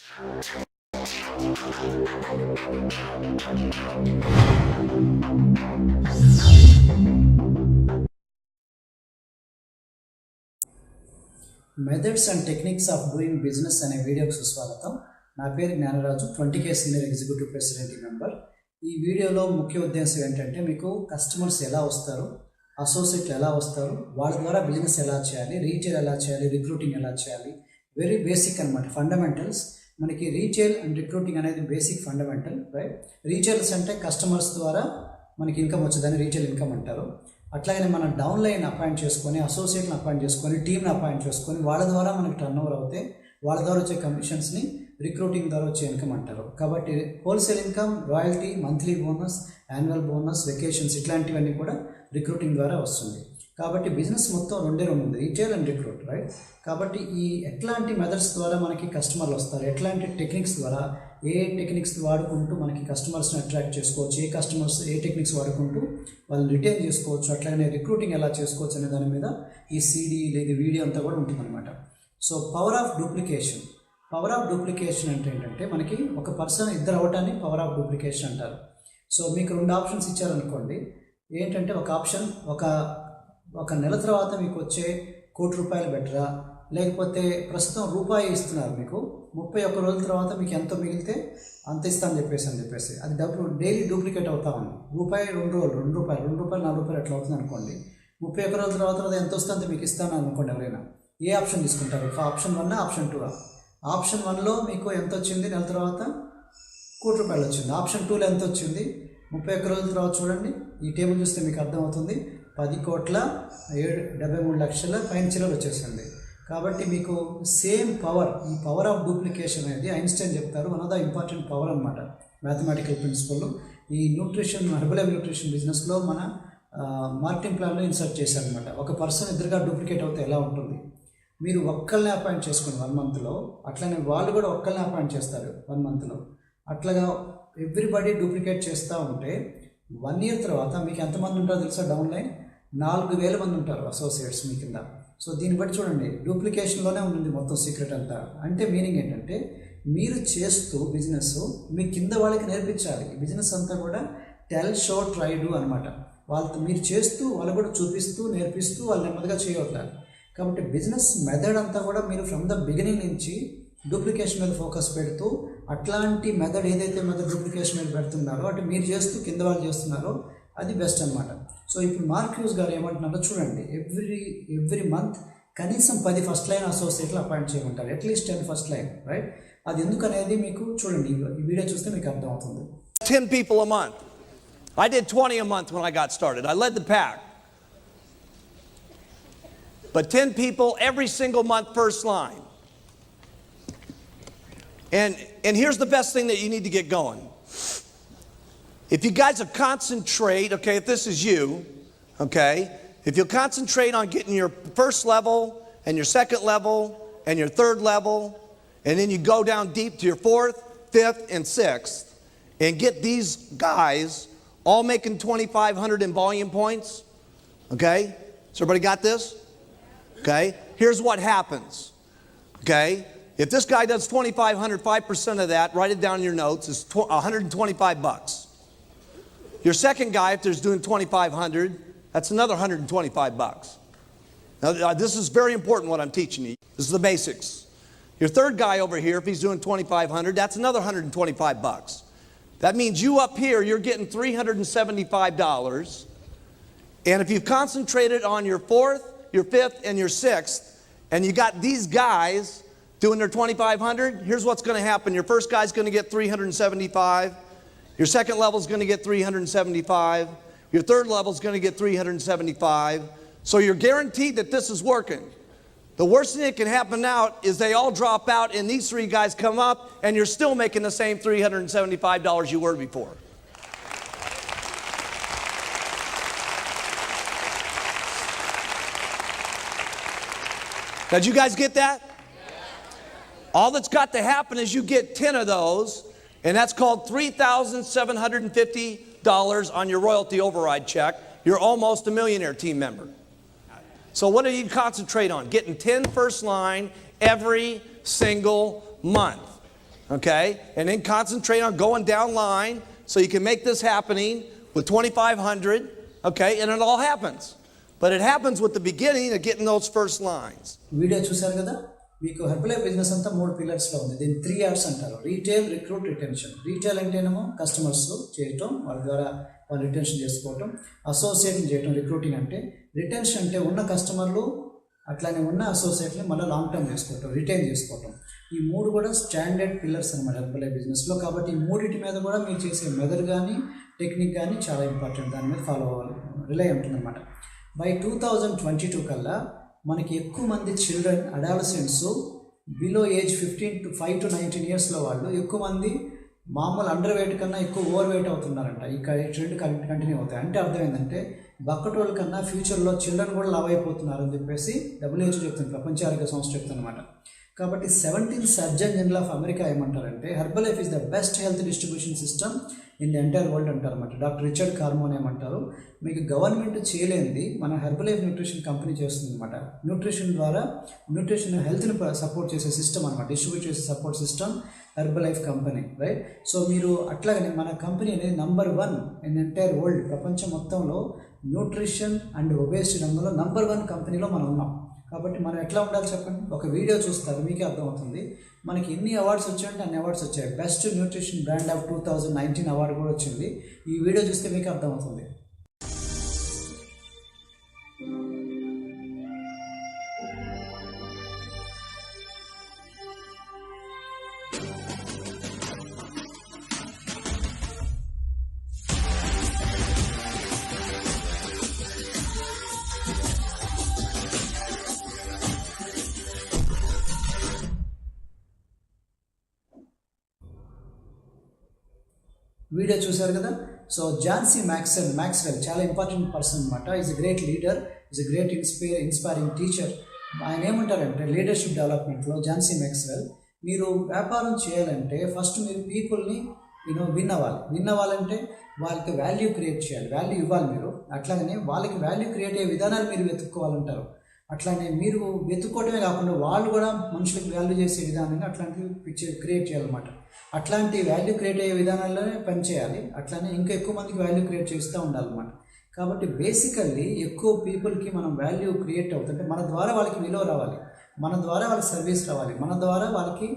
Methods and techniques of doing business అనే వీడియోకి సుస్వాగతం. నా పేరు జ్ఞాన రాజు, 20K senior executive president member. ఈ వీడియోలో ముఖ్య ఉద్దేశం ఏంటంటే మీకు కస్టమర్స్ ఎలా వస్తారు, అసోసియేట్లు ఎలా వస్తారు, వాళ్ళ ద్వారా బిజినెస్ ఎలా చేయాలి, రీటైల్ ఎలా చేయాలి, రిక్రూటింగ్ ఎలా చేయాలి, వెరీ బేసిక్ అనమాట, ఫండమెంటల్స్. మనకి రీటైల్ అండ్ రిక్రూటింగ్ అనేది బేసిక్ ఫండమెంటల్, రైట్? రీటైల్స్ అంటే కస్టమర్స్ ద్వారా మనకి ఇన్కమ్ వచ్చేదాన్ని రీటైల్ ఇన్కమ్ అంటారు. అట్లాగనే మనం డౌన్ లైన్ అపాయింట్ చేసుకొని, అసోసియేట్ని అపాయింట్ చేసుకొని, టీమ్ని అపాయింట్ చేసుకొని వాళ్ళ ద్వారా మనకి టర్న్ ఓవర్ అవుతే వాళ్ళ ద్వారా వచ్చే కమిషన్స్ని రిక్రూటింగ్ ద్వారా వచ్చే ఇన్కమ్ అంటారు. కాబట్టి wholesale income, royalty, monthly bonus, annual bonus, vacations ఇట్లాంటివన్నీ కూడా రిక్రూటింగ్ ద్వారా వస్తుంది. కాబట్టి బిజినెస్ మొత్తం రెండు ఉంది, రీటైల్ అండ్ రిక్రూట్, రైట్? కాబట్టి ఈ ఎట్లాంటి మెథడ్స్ ద్వారా మనకి కస్టమర్లు వస్తారు, ఎట్లాంటి టెక్నిక్స్ ద్వారా, ఏ టెక్నిక్స్ వాడుకుంటూ మనకి కస్టమర్స్ని అట్రాక్ట్ చేసుకోవచ్చు, ఏ టెక్నిక్స్ వాడుకుంటూ వాళ్ళు రిటైన్ చేసుకోవచ్చు, అట్లాగే రిక్రూటింగ్ ఎలా చేసుకోవచ్చు అనే దాని మీద ఈ సీడీ లేదా వీడియో అంతా కూడా ఉంటుందన్నమాట. సో పవర్ ఆఫ్ డూప్లికేషన్ అంటే ఏంటంటే మనకి ఒక పర్సన్ ఇద్దరు అవటాన్ని పవర్ ఆఫ్ డూప్లికేషన్ అంటారు. సో మీకు రెండు ఆప్షన్స్ ఇచ్చారనుకోండి. ఏంటంటే ఒక ఆప్షన్ ఒక నెల తర్వాత మీకు వచ్చే ₹1,00,00,000 బెటరా, లేకపోతే ప్రస్తుతం రూపాయి ఇస్తున్నారు మీకు, 31 రోజుల తర్వాత మీకు ఎంత మిగిలితే అంత ఇస్తామని చెప్పేసి అది డబ్బులు డైలీ డూప్లికేట్ అవుతా ఉంది. రూపాయి 2 రోజులు, ₹2, ₹4 అట్లా అవుతుంది అనుకోండి. 31 రోజుల తర్వాత ఎంత వస్తుందో మీకు ఇస్తాను అనుకోండి. ఎవరైనా ఏ ఆప్షన్ తీసుకుంటారు? Option 1, option 2? ఆప్షన్ 1లో మీకు ఎంత వచ్చింది నెల తర్వాత? ₹1,00,00,000 వచ్చింది. ఆప్షన్ 2లో ఎంత వచ్చింది? 31 రోజుల తర్వాత చూడండి, ఈ టేబుల్ చూస్తే మీకు అర్థమవుతుంది, 10,73,00,000 పైన చిల్లర వచ్చేసింది. కాబట్టి మీకు సేమ్ పవర్, ఈ పవర్ ఆఫ్ డూప్లికేషన్ అనేది ఐన్స్టైన్ చెప్తారు, one of the important power అనమాట, మ్యాథమెటికల్ ప్రిన్సిపల్. ఈ హెర్బలైఫ్ న్యూట్రిషన్ బిజినెస్లో మన మార్కెటింగ్ ప్లాన్లో ఇన్సర్ట్ చేశారనమాట. ఒక పర్సన్ ఇద్దరుగా డూప్లికేట్ అవుతే ఎలా ఉంటుంది? మీరు ఒక్కళ్ళని అపాయింట్ చేసుకోండి 1 మంత్లో, అట్లనే వాళ్ళు కూడా ఒక్కళ్ళని అపాయింట్ చేస్తారు 1 మంత్లో. అట్లాగా ఎవ్రీబడి డూప్లికేట్ చేస్తూ ఉంటే 1 ఇయర్ తర్వాత మీకు ఎంతమంది ఉంటారో తెలుసా? డౌన్ లైన్ 4,000 మంది ఉంటారు అసోసియేట్స్ మీ కింద. సో దీన్ని బట్టి చూడండి, డూప్లికేషన్లోనే ఉంది మొత్తం సీక్రెట్ అంతా. అంటే మీనింగ్ ఏంటంటే మీరు చేస్తూ బిజినెస్ మీ కింద వాళ్ళకి నేర్పించాలి. బిజినెస్ అంతా కూడా టెల్, షో, ట్రై, డూ అనమాట. వాళ్ళతో మీరు చేస్తూ వాళ్ళు కూడా చూపిస్తూ నేర్పిస్తూ వాళ్ళు నెమ్మదిగా చేయగలుగుతారు. కాబట్టి బిజినెస్ మెథడ్ అంతా కూడా మీరు ఫ్రమ్ ద బిగినింగ్ నుంచి డూప్లికేషన్ మీద ఫోకస్ పెడుతూ, అట్లాంటి మెథడ్ ఏదైతే మెథడ్ డూప్లికేషన్ మీద పెడుతున్నారో అంటే మీరు చేస్తూ కింద వాళ్ళు చేస్తున్నారో అది బెస్ట్ అనమాట. సో ఇప్పుడు మార్క్ హ్యూస్ గారు ఏమంటున్నారో చూడండి, ఎవ్రీ మంత్ కనీసం 10 ఫస్ట్ లైన్ అసోసియేట్లు అపాయింట్ చేయమంటారు, అట్లీస్ట్ 10 ఫస్ట్ లైన్, రైట్? అది ఎందుకనేది మీకు చూడండి, ఈ వీడియో చూస్తే మీకు అర్థమవుతుంది. 10 people a month. I did 20 a month when I got started. I led the pack. But 10 people every single month, first line. And here's the best thing that you need to get going. If you guys will concentrate, okay, if this is you, okay, if you'll concentrate on getting your first level and your second level and your third level, and then you go down deep to your 4th, 5th, and 6th, and get these guys all making 2,500 in volume points, okay? So everybody got this? Okay, here's what happens, okay? If this guy does 2,500, 5% of that, write it down in your notes, is $125. Your second guy, if there's doing 2,500, that's another $125. Now, this is very important what I'm teaching you. This is the basics. Your third guy over here, if he's doing 2,500, that's another $125. That means you up here, you're getting $375. And if you've concentrated on your 4th, your 5th, and your 6th, and you got these guys doing their 2,500, here's what's going to happen. Your first guy's going to get 375. Your second level is going to get 375. Your third level is going to get 375. So you're guaranteed that this is working. The worst thing that can happen now is they all drop out and these 3 guys come up and you're still making the same $375 you were before. Did you guys get that? All that's got to happen is you get 10 of those, and that's called $3,750 on your royalty override check. You're almost a millionaire team member. So what do you concentrate on? Getting 10 first line every single month. okay? And then concentrate on going down line so you can make this happening with 2,500, okay? And it all happens. But it happens with the beginning of getting those first lines. Video చూశారు కదా, మీకు Herbalife business అంతా 3 పిల్లర్స్లో ఉంది. దీన్ని 3 R's అంటారు: retail, recruit, retention. Retail అంటేనేమో customers చేయటం, వాళ్ళ ద్వారా వాళ్ళు రిటెన్షన్ చేసుకోవటం. అసోసియేట్ని చేయటం రిక్రూటింగ్ అంటే. రిటెన్షన్ అంటే ఉన్న కస్టమర్లు అట్లానే ఉన్న అసోసియేట్ని మళ్ళీ లాంగ్ టర్మ్ చేసుకోవటం, రిటైన్ చేసుకోవటం. ఈ 3 కూడా స్టాండర్డ్ పిల్లర్స్ అనమాట హెర్బలైఫ్ బిజినెస్లో. కాబట్టి ఈ 3 మీద కూడా మీరు చేసే మెథడ్ కానీ టెక్నిక్ కానీ చాలా ఇంపార్టెంట్. దాని మీద ఫాలో అవ్వాలి, రిలై ఉంటుందన్నమాట. బై 2022 కల్లా మనకి ఎక్కువ మంది children, adolescents below age 5 to 19 ఇయర్స్లో వాళ్ళు ఎక్కువ మంది మామూలు అండర్ వెయిట్ కన్నా ఎక్కువ ఓవర్ వెయిట్ అవుతున్నారంట. ఈ ట్రెండ్ కంటిన్యూ అవుతాయి. అంటే అర్థం ఏంటంటే బక్కటోళ్ళ కన్నా ఫ్యూచర్లో చిల్డ్రన్ కూడా లవ్ అయిపోతున్నారు అని చెప్పేసి WHO చెప్తుంది, ప్రపంచ ఆరోగ్య సంస్థ చెప్తుంది అనమాట. కాబట్టి 17th surgeon general of America ఏమంటారంటే Herbalife is the best health distribution system in the entire world అంటారన్నమాట. డాక్టర్ రిచర్డ్ కార్మోన్ ఏమంటారు, మీకు గవర్నమెంట్ చేయలేనిది మన హెర్బలైఫ్ న్యూట్రిషన్ కంపెనీ చేస్తుంది అనమాట. న్యూట్రిషన్ ద్వారా న్యూట్రిషన్ హెల్త్ని సపోర్ట్ చేసే సిస్టమ్ అనమాట, డిస్ట్రిబ్యూట్ చేసే support system Herbalife company, right? So మీరు అట్లాగనే మన కంపెనీ అనేది నంబర్ 1 ఇన్ ఎంటైర్ వరల్డ్, ప్రపంచం మొత్తంలో న్యూట్రిషన్ అండ్ ఒబేసిటీ రంగంలో నంబర్ 1 కంపెనీలో మనం ఉన్నాం. కాబట్టి మనం ఎట్లా ఉండాలి చెప్పండి. ఒక వీడియో చూస్తారు మీకే అర్థమవుతుంది. మనకి ఎన్ని అవార్డ్స్ వచ్చాయంటే అన్ని అవార్డ్స్ వచ్చాయి. Best nutrition brand of 2019 award కూడా వచ్చింది. ఈ వీడియో చూస్తే మీకు అర్థమవుతుంది. వీడియో చూశారు కదా. సో ఝాన్సీ మ్యాక్స్వెల్ చాలా ఇంపార్టెంట్ పర్సన్ అనమాట. Is a great leader, is a great inspiring teacher. ఆయన ఏమంటారంటే లీడర్షిప్ డెవలప్మెంట్లో ఝాన్సీ మ్యాక్స్వెల్, మీరు వ్యాపారం చేయాలంటే ఫస్ట్ మీరు పీపుల్ని విన్ అవ్వాలంటే వాళ్ళకి వాల్యూ క్రియేట్ చేయాలి, వాల్యూ ఇవ్వాలి మీరు. అట్లాగనే వాళ్ళకి వాల్యూ క్రియేట్ అయ్యే విధానాలు మీరు వెతుక్కోవాలంటారు. అట్లానే మీరు వెతుక్కోవడమే కాకుండా వాళ్ళు కూడా మనుషులకు వాల్యూ చేసే విధానంగా అట్లాంటివి క్రియేట్ చేయాలన్నమాట. అట్లాంటి వాల్యూ క్రియేట్ అయ్యే విధానాల్లోనే పనిచేయాలి. అట్లానే ఇంకా ఎక్కువ మందికి వాల్యూ క్రియేట్ చేస్తూ ఉండాలన్నమాట. కాబట్టి బేసికల్లీ ఎక్కువ పీపుల్కి మనం వాల్యూ క్రియేట్ అవుతుంటే మన ద్వారా వాళ్ళకి విలువ రావాలి, మన ద్వారా వాళ్ళకి సర్వీస్ రావాలి, మన ద్వారా వాళ్ళకి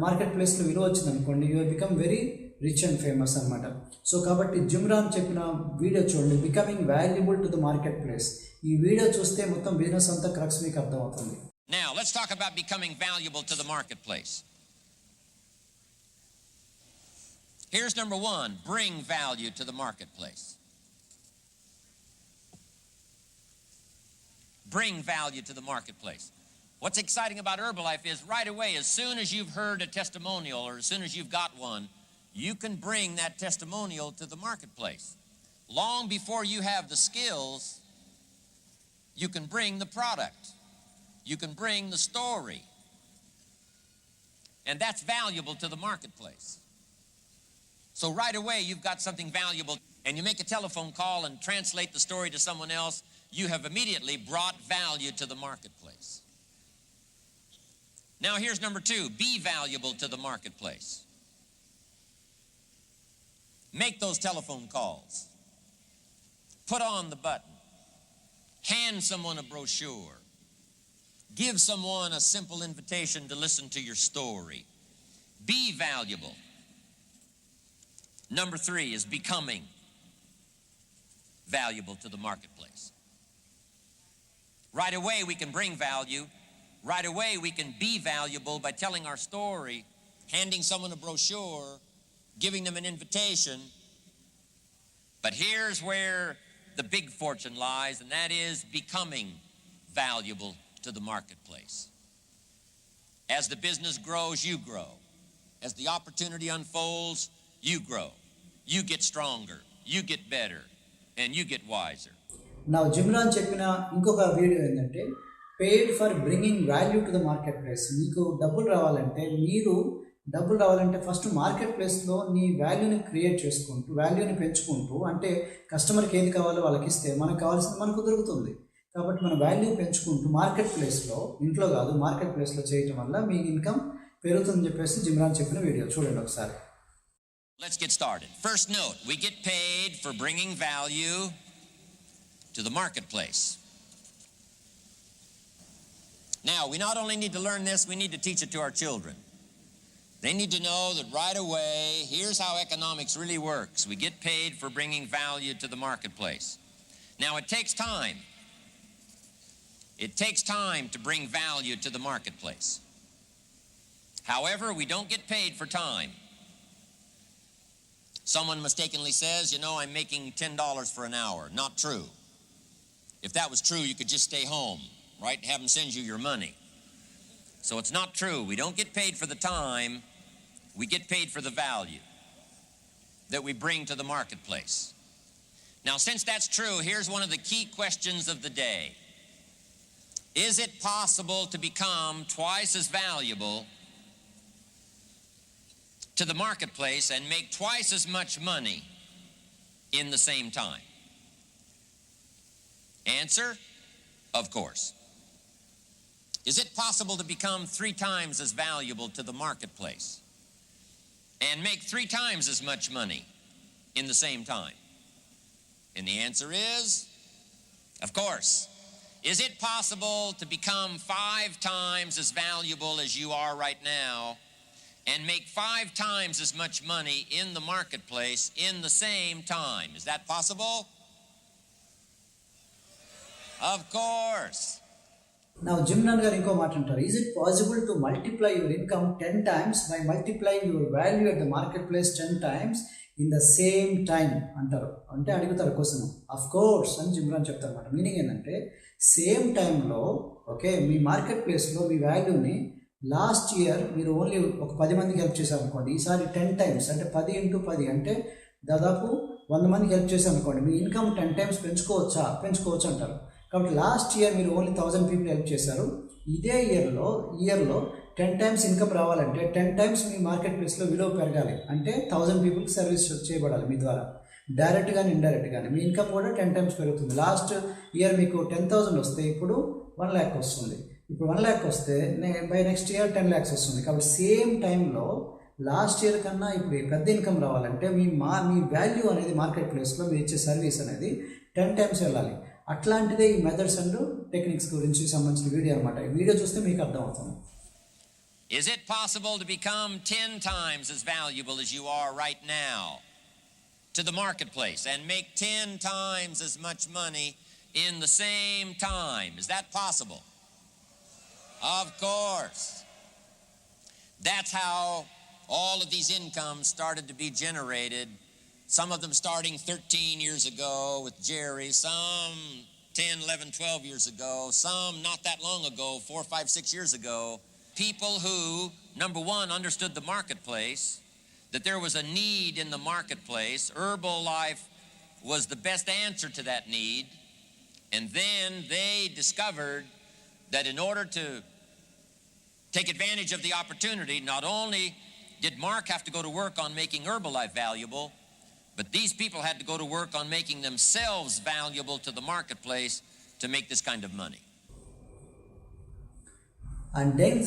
మార్కెట్ ప్లేస్లో విలువ వచ్చింది అనుకోండి, you become very rich and famous అనమాట. సో కాబట్టి జిమ్ రాన్ చెప్పిన వీడియో చూడండి, becoming valuable to the market place. ఈ వీడియో చూస్తే మొత్తం బిజినెస్ అంతా క్రక్స్ మీకు అర్థమవుతుంది. Now, let's talk about becoming valuable to the marketplace. Here's number 1, bring value to the marketplace. Bring value to the marketplace. What's exciting about Herbalife is right away, as soon as you've heard a testimonial or as soon as you've got one, you can bring that testimonial to the marketplace. Long before you have the skills, you can bring the product. You can bring the story. And that's valuable to the marketplace. So right away, you've got something valuable, and you make a telephone call and translate the story to someone else, you have immediately brought value to the marketplace. Now here's number 2, be valuable to the marketplace. Make those telephone calls. Put on the button. Hand someone a brochure. Give someone a simple invitation to listen to your story. Be valuable. Number 3 is becoming valuable to the marketplace. Right away we can bring value. Right away we can be valuable by telling our story, handing someone a brochure, giving them an invitation. But here's where the big fortune lies, and that is becoming valuable to the marketplace. As the business grows, you grow. As the opportunity unfolds, you grow. You get stronger, you get better, and you get wiser. నా gym రాన్ చెప్పిన ఇంకొక video ఏంటంటే paid for bringing value to the market place. మీకు డబ్బులు రావాలంటే first market ప్లేస్లో నీ వాల్యూని క్రియేట్ చేసుకుంటూ, వాల్యూని పెంచుకుంటూ, అంటే కస్టమర్కి ఏది కావాలో వాళ్ళకి ఇస్తే మనకు కావాల్సింది మనకు దొరుకుతుంది. కాబట్టి మన వాల్యూ పెంచుకుంటూ మార్కెట్ ప్లేస్లో, ఇంట్లో కాదు మార్కెట్ ప్లేస్లో చేయటం వల్ల మీ ఇన్కమ్ పెరుగుతుందని చెప్పేసి జిమ్రాన్ చెప్పిన వీడియో చూడండి ఒకసారి. Let's get started. First note, we get paid for bringing value to the marketplace. Now, we not only need to learn this, we need to teach it to our children. They need to know that right away, here's how economics really works. We get paid for bringing value to the marketplace. Now, it takes time. It takes time to bring value to the marketplace. However, we don't get paid for time. Someone mistakenly says, you know, I'm making $10 for an hour. Not true. If that was true, you could just stay home, right? Have them send you your money. So it's not true. We don't get paid for the time. We get paid for the value that we bring to the marketplace. Now, since that's true, here's one of the key questions of the day. Is it possible to become twice as valuable to the marketplace and make twice as much money in the same time? Answer, of course. Is it possible to become 3 times as valuable to the marketplace and make 3 times as much money in the same time? And the answer is, of course. Is it possible to become 5 times as valuable as you are right now and make 5 times as much money in the marketplace in the same time? Is that possible? Of course. Now, Jim Rohn గారు ఇంకో మాట అంటారు. Is it possible to multiply your income 10 times by multiplying your value at the market place 10 times in the same time అంటారు. అంటే అడుగుతారు question. Of course అని Jim Rohn చెప్తారు అన్నమాట. మీనింగ్ ఏంటంటే సేమ్ టైంలో ఓకే మీ మార్కెట్ ప్లేస్లో మీ వాల్యూని లాస్ట్ ఇయర్ మీరు ఓన్లీ ఒక 10 మందికి హెల్ప్ చేశారు అనుకోండి, ఈసారి 10 times అంటే 10 × 10 అంటే దాదాపు 100 మందికి హెల్ప్ చేశారు అనుకోండి, మీ ఇన్కమ్ 10 times పెంచుకోవచ్చు అంటారు. కాబట్టి లాస్ట్ ఇయర్ మీరు ఓన్లీ 1000 people హెల్ప్ చేశారు. ఇదే ఇయర్లో 10 times ఇన్కమ్ రావాలంటే 10 times మీ మార్కెట్ ప్లేస్లో విలువ పెరగాలి. అంటే 1000 peopleకి సర్వీస్ చేయబడాలి మీ ద్వారా, డైరెక్ట్ కానీ ఇండైరెక్ట్ కానీ. మీ ఇన్కమ్ కూడా 10 times పెరుగుతుంది. లాస్ట్ ఇయర్ మీకు 10,000 వస్తే ఇప్పుడు 1 lakh వస్తుంది. ఇప్పుడు 1 lakh వస్తే బై నెక్స్ట్ ఇయర్ 10 lakhs వస్తుంది. కాబట్టి సేమ్ టైంలో లాస్ట్ ఇయర్ కన్నా ఇప్పుడు పెద్ద ఇన్కమ్ రావాలంటే మీ వాల్యూ అనేది మార్కెట్ ప్లేస్లో మీరు ఇచ్చే సర్వీస్ అనేది 10 times వెళ్ళాలి. అట్లాంటిదే ఈ మెథడ్స్ అండ్ టెక్నిక్స్ గురించి సంబంధించిన వీడియో అనమాట. ఈ వీడియో చూస్తే మీకు అర్థమవుతుంది. Is it possible to become 10 times as valuable as you are right now to the marketplace and make 10 times as much money in the same time? Is that possible? Of course. That's how all of these incomes started to be generated. Some of them starting 13 years ago with Jerry, some 10, 11, 12 years ago, some not that long ago, 4, 5, 6 years ago. People who, number one, understood the marketplace, that there was a need in the marketplace. Herbalife was the best answer to that need. And then they discovered that in order to take advantage of the opportunity, not only did Mark have to go to work on making Herbalife valuable, but these people had to go to work on making themselves valuable to the marketplace to make this kind of money. And Deng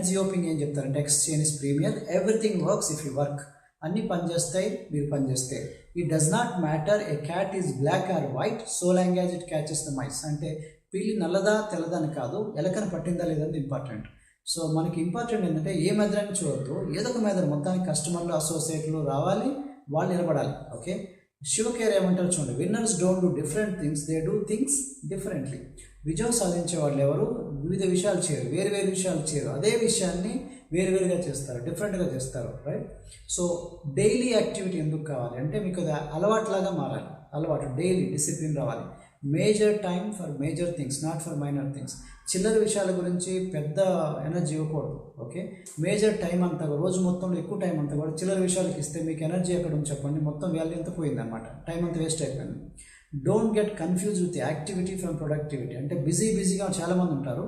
Xiaoping ఏం చెప్తారంటే exchange premier everything works if you work. అన్నీ పనిచేస్తాయి మీరు పనిచేస్తే. It does not matter a cat is black or white so long as it catches the mice. అంటే పిల్లి నల్లదా తెల్లదని కాదు, ఎలకని పట్టిందా లేదని ఇంపార్టెంట్. సో మనకి ఇంపార్టెంట్ ఏంటంటే ఏ మెథడ్ చూడద్దు, ఏదో ఒక మెథడ్ మొత్తానికి కస్టమర్లు అసోసియేట్లు రావాలి, వాళ్ళు నిలబడాలి. ఓకే, శివకేర్ ఏమంటారు చూడండి, winners don't do different things, they do things differently. విజయం సాధించే వాళ్ళు ఎవరు వివిధ విషయాలు చేయరు, వేరు విషయాలు చేయరు, అదే విషయాన్ని వేరుగా చేస్తారు, డిఫరెంట్గా చేస్తారు, రైట్. సో డైలీ యాక్టివిటీ ఎందుకు కావాలి అంటే మీకు అది అలవాట్లాగా మారాలి. అలవాటు డైలీ డిసిప్లిన్ రావాలి. Major time for major things, not for minor things. చిల్లర విషయాల గురించి పెద్ద ఎనర్జీ ఇవ్వకూడదు. ఓకే, మేజర్ టైం అంతా రోజు మొత్తంలో ఎక్కువ టైం అంతా కూడా చిల్లర విషయాలకు ఇస్తే మీకు ఎనర్జీ ఎక్కడ ఉంది చెప్పండి, మొత్తం వాల్యూ ఎంత పోయిందన్నమాట, టైం అంతా వేస్ట్ అయిపోయింది. Don't get confuse with activity from productivity. అంటే బిజీగా చాలామంది ఉంటారు,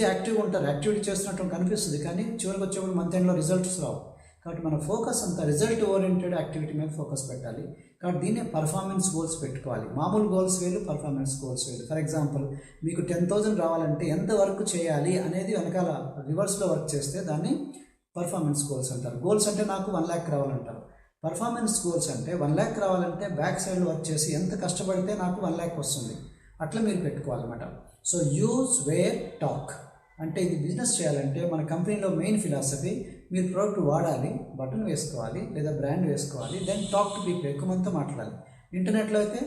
యాక్టివ్గా ఉంటారు, యాక్టివిటీ చేస్తున్నట్టు కనిపిస్తుంది, కానీ చివరికి వచ్చేప్పుడు మంత్ ఎండ్లో రిజల్ట్స్ రావు. కాబట్టి మన ఫోకస్ అంతా రిజల్ట్ ఓరియంటెడ్ యాక్టివిటీ మీద ఫోకస్ పెట్టాలి. కాబట్టి దీన్నే పర్ఫార్మెన్స్ గోల్స్ పెట్టుకోవాలి. మామూలు గోల్స్ వేలు, పర్ఫార్మెన్స్ గోల్స్ వేలు. ఫర్ ఎగ్జాంపుల్ మీకు 10,000 రావాలంటే ఎంత వర్క్ చేయాలి అనేది వెనకాల రివర్స్లో వర్క్ చేస్తే దాన్ని పర్ఫార్మెన్స్ గోల్స్ అంటారు. గోల్స్ అంటే నాకు 1 lakh రావాలంటారు. పర్ఫార్మెన్స్ గోల్స్ అంటే 1 lakh రావాలంటే బ్యాక్ సైడ్లో వర్క్ చేసి ఎంత కష్టపడితే నాకు 1 lakh వస్తుంది, అట్లా మీరు పెట్టుకోవాలన్నమాట. సో యూజ్ వేర్ టాక్ అంటే ఇది బిజినెస్ చేయాలంటే మన కంపెనీలో మెయిన్ ఫిలాసఫీ మీరు ప్రోడక్ట్ వాడాలి, బటన్ వేసుకోవాలి లేదా బ్రాండ్ వేసుకోవాలి, దెన్ టాక్ టు పీపుల్, ఎక్కువ మందితో మాట్లాడాలి. ఇంటర్నెట్లో అయితే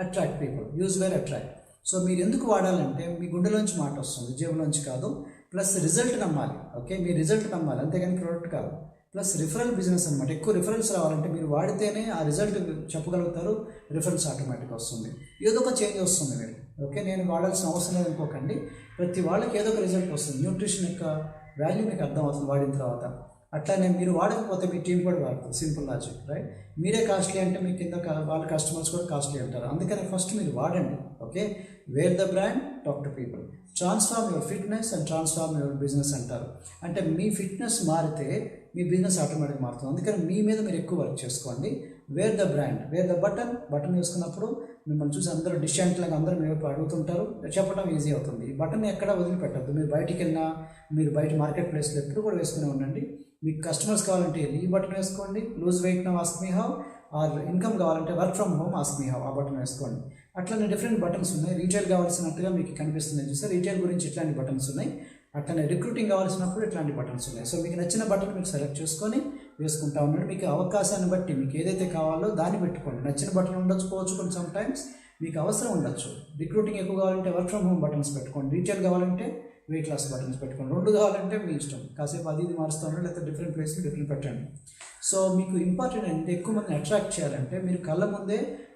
attract people, use where attract. So మీరు ఎందుకు వాడాలంటే మీ గుండెలోంచి మాట వస్తుంది, జేబులోంచి కాదు. ప్లస్ రిజల్ట్ నమ్మాలి. ఓకే, మీ రిజల్ట్ నమ్మాలి, అంతేగాని ప్రోడక్ట్ కాదు. ప్లస్ రిఫరల్ బిజినెస్ అనమాట. ఎక్కువ రిఫరల్స్ రావాలంటే మీరు వాడితేనే ఆ రిజల్ట్ చెప్పగలుగుతారు, రిఫరల్స్ ఆటోమేటిక్గా వస్తుంది. ఏదో ఒక చేంజ్ వస్తుంది మీరు. ఓకే, నేను వాడాల్సిన అవసరం లేదు అనుకోకండి, ప్రతి వాళ్ళకి ఏదో ఒక రిజల్ట్ వస్తుంది. న్యూట్రిషన్ యొక్క వాల్యూ మీకు అర్థం అవుతుంది వాడిన తర్వాత. అట్లానే మీరు వాడకపోతే మీ టీం కూడా వాడుతుంది. Simple logic, right? మీరే కాస్ట్లీ అంటే మీ కింద వాళ్ళ కస్టమర్స్ కూడా కాస్ట్లీ అంటారు. అందుకని ఫస్ట్ మీరు వాడండి. Okay, wear the brand, talk to people, transform your fitness and transform your business అంటారు. అంటే మీ ఫిట్నెస్ మారితే మీ బిజినెస్ ఆటోమేటిక్గా మారుతుంది. అందుకని మీ మీద మీరు ఎక్కువ వర్క్ చేసుకోండి. Wear the brand, wear the button వేసుకున్నప్పుడు మిమ్మల్ని చూసి అందరూ డిస్టెంట్లాగా అందరూ మీ వైపు అడుగుతుంటారు, చెప్పడం ఈజీ అవుతుంది. ఈ బటన్ ఎక్కడ వదిలిపెట్టద్దు. మీరు బయటికి వెళ్ళినా, మీరు బయట మార్కెట్ ప్లేస్లో ఎప్పుడు కూడా వేసుకునే ఉండండి. మీకు కస్టమర్స్ కావాలంటే ఈ బటన్ వేసుకోండి, lose weight now ask me how, or income కావాలంటే work from home ask me how, ఆ బటన్ వేసుకోండి. అట్లనే డిఫరెంట్ బటన్స్ ఉన్నాయి. రీటైల్ కావాల్సినట్టుగా మీకు కనిపిస్తుంది చూస్తే రీటైల్ గురించి ఇట్లాంటి బటన్స్ ఉన్నాయి. అట్లనే రిక్రూటింగ్ కావాల్సినప్పుడు ఇట్లాంటి బటన్స్ ఉన్నాయి. సో మీకు నచ్చిన బటన్ మీరు సెలెక్ట్ చేసుకొని వేసుకుంటా ఉండండి. మీకు అవకాశాన్ని బట్టి మీకు ఏదైతే కావాలో దాన్ని పెట్టుకోండి. నచ్చిన బటన్ ఉండొచ్చుకోవచ్చు, కొన్ని సమ్ టైమ్స్ మీకు అవసరం ఉండొచ్చు. రిక్రూటింగ్ ఎక్కువ కావాలంటే వర్క్ ఫ్రమ్ హోమ్ బటన్స్ పెట్టుకోండి, రీటైల్ కావాలంటే వెయిట్ లాస్ బటన్స్ పెట్టుకోండి. 2 కావాలంటే మీ ఇష్టం, కాసేపు అది ఇది మారుస్తూ ఉండండి, లేకపోతే డిఫరెంట్ ప్లేస్లో డిఫరెంట్ పెట్టండి. సో మీకు ఇంపార్టెంట్ అంటే ఎక్కువ మందిని అట్రాక్ట్ చేయాలంటే మీరు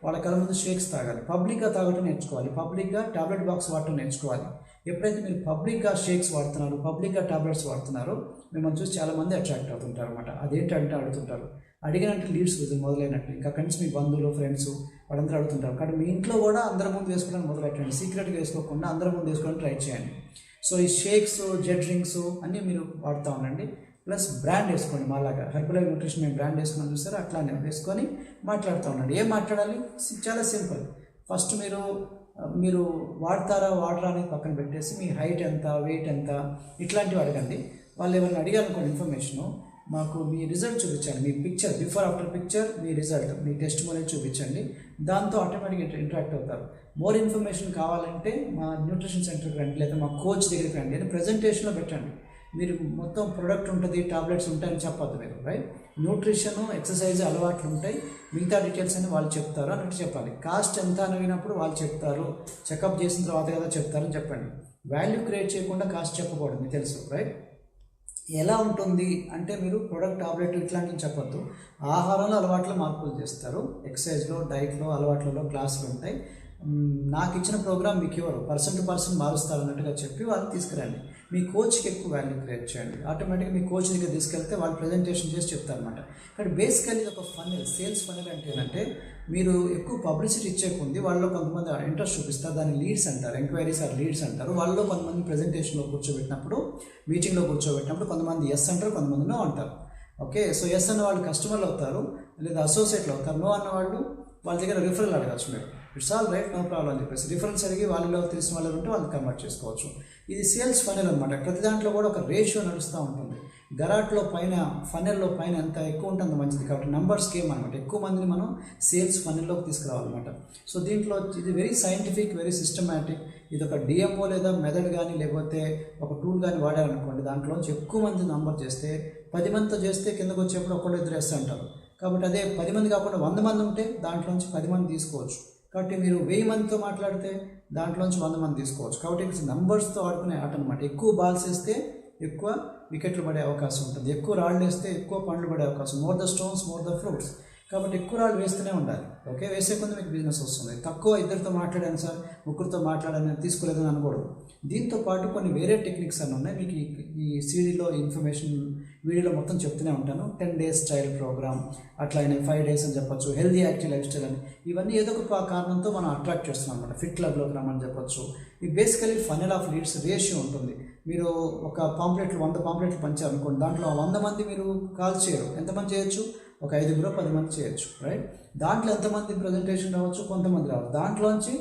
వాళ్ళ కళ్ళ ముందు షేక్స్ తాగాలి. పబ్లిక్గా తాగటం నేర్చుకోవాలి, పబ్లిక్గా టాబ్లెట్ బాక్స్ వాడటం నేర్చుకోవాలి. ఎప్పుడైతే మీరు పబ్లిక్గా షేక్స్ వాడుతున్నారు, పబ్లిక్గా టాబ్లెట్స్ వాడుతున్నారో మిమ్మల్ని చూసి చాలామంది అట్రాక్ట్ అవుతుంటారు అనమాట. అదేంటంటే అడుగుతుంటారు, అడిగినట్టు లీడ్స్ మొదలైనట్టు. ఇంకా ఫ్రెండ్స్, మీ బంధువులు, ఫ్రెండ్స్ వాళ్ళందరూ అడుగుతుంటారు. కాబట్టి మీ ఇంట్లో కూడా అందరి ముందు వేసుకోవడానికి మొదలెట్టండి. సీక్రెట్గా వేసుకోకుండా అందరి ముందు వేసుకోవడానికి ట్రై చేయండి. సో ఈ షేక్స్, జెడ్ డ్రింక్స్ అన్నీ మీరు వాడుతూ ఉండండి. ప్లస్ బ్రాండ్ వేసుకోండి. మాలాగా హెర్బలైఫ్ న్యూట్రిషన్ మేము బ్రాండ్ వేసుకున్నాం చూసారా, అట్లానే వేసుకొని మాట్లాడుతూ ఉండండి. ఏం మాట్లాడాలి? చాలా సింపుల్. ఫస్ట్ మీరు వాడతారా వాడరా అనేది పక్కన పెట్టేసి మీ హైట్ ఎంత, వెయిట్ ఎంత, ఇట్లాంటివి అడగండి. వాళ్ళు ఏమైనా అడిగారనుకోండి ఇన్ఫర్మేషను, మాకు మీ రిజల్ట్ చూపించండి, మీ పిక్చర్, బిఫోర్ ఆఫ్టర్ పిక్చర్, మీ రిజల్ట్, మీ టెస్ట్ మోడల్ చూపించండి. దాంతో ఆటోమేటిక్గా ఇంటరాక్ట్ అవుతారు. మోర్ ఇన్ఫర్మేషన్ కావాలంటే మా న్యూట్రిషన్ సెంటర్కి రండి, లేదా మా కోచ్ దగ్గరికి రండి అని ప్రజెంటేషన్లో పెట్టండి. మీరు మొత్తం ప్రొడక్ట్ ఉంటుంది, టాబ్లెట్స్ ఉంటాయని చెప్పొద్దు మీరు, రైట్? న్యూట్రిషన్, ఎక్సర్సైజ్ అలవాట్లు ఉంటాయి, మిగతా డీటెయిల్స్ అని వాళ్ళు చెప్తారు అన్నట్టు చెప్పాలి. కాస్ట్ ఎంత అడిగినప్పుడు వాళ్ళు చెప్తారు, చెకప్ చేసిన తర్వాత కదా చెప్తారని చెప్పండి. వాల్యూ క్రియేట్ చేయకుండా కాస్ట్ చెప్పకూడదు, మీకు తెలుసు, రైట్? ఎలా ఉంటుంది అంటే మీరు ప్రొడక్ట్, టాబ్లెట్ ఇట్లాంటివి చెప్పొద్దు. ఆహారంలో అలవాట్లో మార్పులు చేస్తారు, ఎక్సర్సైజ్లో, డైట్లో, అలవాట్లలో క్లాసులు ఉంటాయి. నాకు ఇచ్చిన ప్రోగ్రామ్ మీకు ఎవరు పర్సన్ టు పర్సన్ మారుస్తారు అన్నట్టుగా చెప్పి వాళ్ళు తీసుకురండి. మీ కోచ్కి ఎక్కువ వాల్యూ క్రియేట్ చేయండి. ఆటోమేటిక్గా మీ కోచ్ దగ్గర తీసుకెళ్తే వాళ్ళు ప్రజెంటేషన్ చేసి చెప్తారనమాట. కానీ బేసికల్లీ ఒక ఫన్నెల్, సేల్స్ ఫన్నెల్ అంటే ఏంటంటే మీరు ఎక్కువ పబ్లిసిటీ ఇచ్చేకుంది వాళ్ళలో కొంతమంది ఇంట్రెస్ట్ చూపిస్తారు, దాన్ని లీడ్స్ అంటారు, ఎంక్వైరీస్ ఆర్ లీడ్స్ అంటారు. వాళ్ళలో కొంతమంది ప్రజెంటేషన్లో కూర్చోబెట్టినప్పుడు, మీటింగ్లో కూర్చోబెట్టినప్పుడు కొంతమంది ఎస్ అంటారు, కొంతమంది నో అంటారు. ఓకే, సో ఎస్ అన్న వాళ్ళు కస్టమర్లు అవుతారు లేదా అసోసియేట్లు అవుతారు. నో అన్న వాళ్ళు వాళ్ళ దగ్గర రిఫరల్ అడగచ్చు. మీరు it's all right, no problem అని చెప్పేసి రిఫరెన్స్ అడిగి వాళ్ళలో తెలిసిన వాళ్ళు ఉంటే వాళ్ళు కన్వర్ట్ చేసుకోవచ్చు. ఇది సేల్స్ ఫనెల్ అనమాట. ప్రతి దాంట్లో కూడా ఒక రేషియో నడుస్తూ ఉంటుంది. గరాట్లో పైన, ఫనెల్లో పైన ఎంత ఎక్కువ ఉంటే అంత మంచిది. కాబట్టి నంబర్స్ గేమ్ అనమాట. ఎక్కువ మందిని మనం సేల్స్ ఫనెల్లోకి తీసుకురావాలన్నమాట. సో దీంట్లో ఇది వెరీ సైంటిఫిక్, వెరీ సిస్టమాటిక్. ఇది ఒక డిఎంఓ లేదా మెథడ్ కానీ లేకపోతే ఒక టూల్ కానీ వాడారనుకోండి, దాంట్లోంచి ఎక్కువ మంది నంబర్ చేస్తే 10 మందితో చేస్తే కిందకు వచ్చేప్పుడు ఒకళ్ళు ఇద్దరు వేస్తూ అంటారు. కాబట్టి అదే 10 మంది కాకుండా 100 మంది ఉంటే దాంట్లోంచి 10 మంది తీసుకోవచ్చు. కాబట్టి మీరు 1000 మందితో మాట్లాడితే దాంట్లోంచి 100 మంది తీసుకోవచ్చు. కాబట్టి ఇది నంబర్స్తో ఆడుకునే ఆట అనమాట. ఎక్కువ బాల్స్ వేస్తే ఎక్కువ వికెట్లు పడే అవకాశం ఉంటుంది, ఎక్కువ రాళ్ళు వేస్తే ఎక్కువ పండ్లు పడే అవకాశం. More the stones more the fruits. కాబట్టి ఎక్కువ రాళ్ళు వేస్తూనే ఉండాలి. ఓకే, వేసే కొంత మీకు బిజినెస్ వస్తుంది. తక్కువ ఇద్దరితో మాట్లాడాను సార్, ముగ్గురితో మాట్లాడాను, తీసుకోలేదని అనకూడదు. దీంతో పాటు కొన్ని వేరే టెక్నిక్స్ అన్నీ ఉన్నాయి. మీకు ఈ సీడీలో ఇన్ఫర్మేషన్ వీడియోలో మొత్తం చెప్తూనే ఉంటాను. 10 days స్టైల్ ప్రోగ్రామ్, అట్లనే 5 days అని చెప్పొచ్చు, హెల్దీ యాక్టివ్ లైఫ్ స్టైల్ అని. ఇవన్నీ ఏదో ఒక కారణంతో మనం అట్రాక్ట్ చేస్తున్నాం అనమాట. ఫిట్ క్లబ్లోకి రమ్మని చెప్పొచ్చు. ఈ basically funnel of leads ratio ఉంటుంది. మీరు ఒక 100 పాంప్లెట్లు పంచారనుకోండి, దాంట్లో 100 మంది మీరు కాల్ చేయరు. ఎంతమంది చేయొచ్చు? ఒక 5-10 మంది చేయొచ్చు, రైట్? దాంట్లో ఎంతమంది ప్రజెంటేషన్ రావచ్చు, కొంతమంది రావచ్చు. దాంట్లోంచి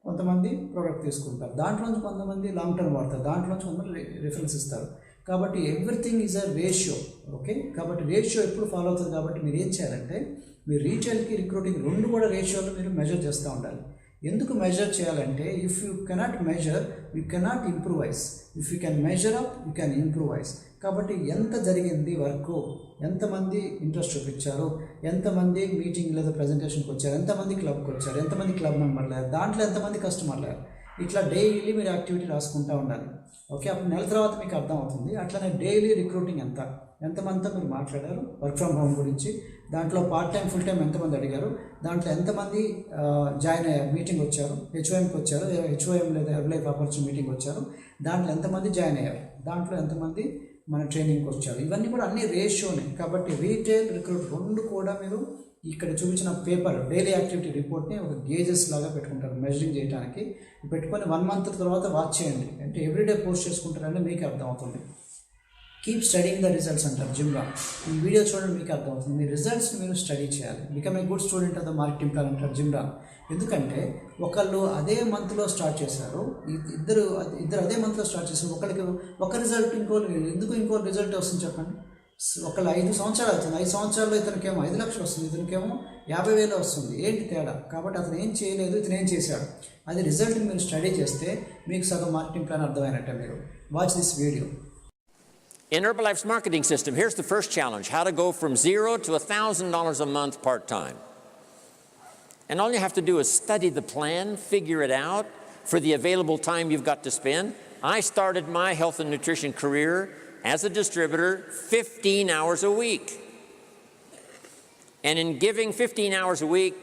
కొంతమంది ప్రోడక్ట్ తీసుకుంటారు, దాంట్లోంచి కొంతమంది లాంగ్ టర్మ్ వాడతారు, దాంట్లోంచి కొంతమంది రిఫరెన్స్ ఇస్తారు. కాబట్టి everything is a ratio. Okay, కాబట్టి రేషియో ఎప్పుడు ఫాలో అవుతుంది. కాబట్టి మీరు ఏం చేయాలంటే మీరు రీటైల్కి రిక్రూటింగ్ రెండు కూడా రేషియోలో మీరు మెజర్ చేస్తూ ఉండాలి. ఎందుకు మెజర్ చేయాలంటే if you cannot measure you cannot improvise, if you can measure up you can improvise. కాబట్టి ఎంత జరిగింది వర్క్, ఎంతమంది ఇంట్రెస్ట్ చూపించారు, ఎంతమంది మీటింగ్ లేదా ప్రజెంటేషన్కి వచ్చారు, ఎంతమంది క్లబ్కి వచ్చారు, ఎంతమంది క్లబ్ మెంబర్లు అయ్యారు, దాంట్లో ఎంతమంది కస్టమర్లు అయ్యారు, ఇట్లా డైలీ మీరు యాక్టివిటీ రాసుకుంటూ ఉండాలి. ఓకే, అప్పుడు నెల తర్వాత మీకు అర్థం అవుతుంది. అట్లనే డైలీ రిక్రూటింగ్ ఎంతమందితో మీరు మాట్లాడారు వర్క్ ఫ్రమ్ హోమ్ గురించి, దాంట్లో పార్ట్ టైం ఫుల్ టైం ఎంతమంది అడిగారు, దాంట్లో ఎంతమంది జాయిన్ అయ్యారు, మీటింగ్ వచ్చారు, హెచ్ఓఎంకి వచ్చారు, హెచ్ఓఎం లేదా హెర్బలైఫ్ ఆపర్చునిటీ మీటింగ్ వచ్చారు, దాంట్లో ఎంతమంది జాయిన్ అయ్యారు, దాంట్లో ఎంతమంది మన ట్రైనింగ్కి వచ్చారు. ఇవన్నీ కూడా అన్ని రేషియోనే. కాబట్టి రీటైల్ రిక్రూట్ రెండు కూడా మీరు ఇక్కడ చూపించిన పేపర్ డైలీ యాక్టివిటీ రిపోర్ట్ని ఒక గేజెస్ లాగా పెట్టుకుంటారు మెజరింగ్ చేయడానికి. పెట్టుకొని 1 month తర్వాత వాచ్ చేయండి. అంటే ఎవ్రీడే పోస్ట్ చేసుకుంటారంటే మీకు అర్థం అవుతుంది. కీప్ స్టడీయింగ్ ద రిజల్ట్స్ అంటారు జిమ్లో. ఈ వీడియో చూడండి, మీకు అర్థమవుతుంది. మీ రిజల్ట్స్ని మీరు స్టడీ చేయాలి. Become a good student of the marketing plan అంటారు జిమ్లో. ఎందుకంటే ఒకళ్ళు అదే మంత్లో స్టార్ట్ చేశారు, ఇద్దరు అదే మంత్లో స్టార్ట్ చేశారు. ఒకరికి ఒక రిజల్ట్, ఇంకో రిజల్ట్ వస్తుంది చెప్పండి. ఒకళ్ళు 5 సంవత్సరాలు అవుతుంది, 5 సంవత్సరాల్లో ఇతనికేమో 5 లక్షలు వస్తుంది, ఇతనికేమో 50,000 వస్తుంది. ఏంటి తేడా? కాబట్టి అతను ఏం చేయలేదు, ఇతను ఏం చేశాడు. అది రిజల్ట్ని మీరు స్టడీ చేస్తే మీకు సగం మార్కెటింగ్ ప్లాన్ అర్థమైనట్టే. మీరు watch this video. In Herbalife's marketing system, here's the first challenge: how to go from $0 to $1,000 a month part-time. And all you have to do is study the plan, figure it out for the available time you've got to spend. I started my health and nutrition career as a distributor 15 hours a week. And in giving 15 hours a week,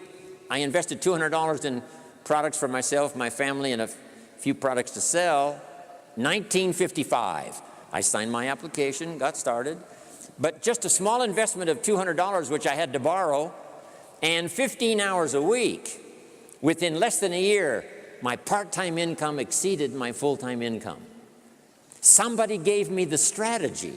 I invested $200 in products for myself, my family, and a few products to sell. 1955. I signed my application, got started, but just a small investment of $200, which I had to borrow, and 15 hours a week, within less than a year, my part-time income exceeded my full-time income. Somebody gave me the strategy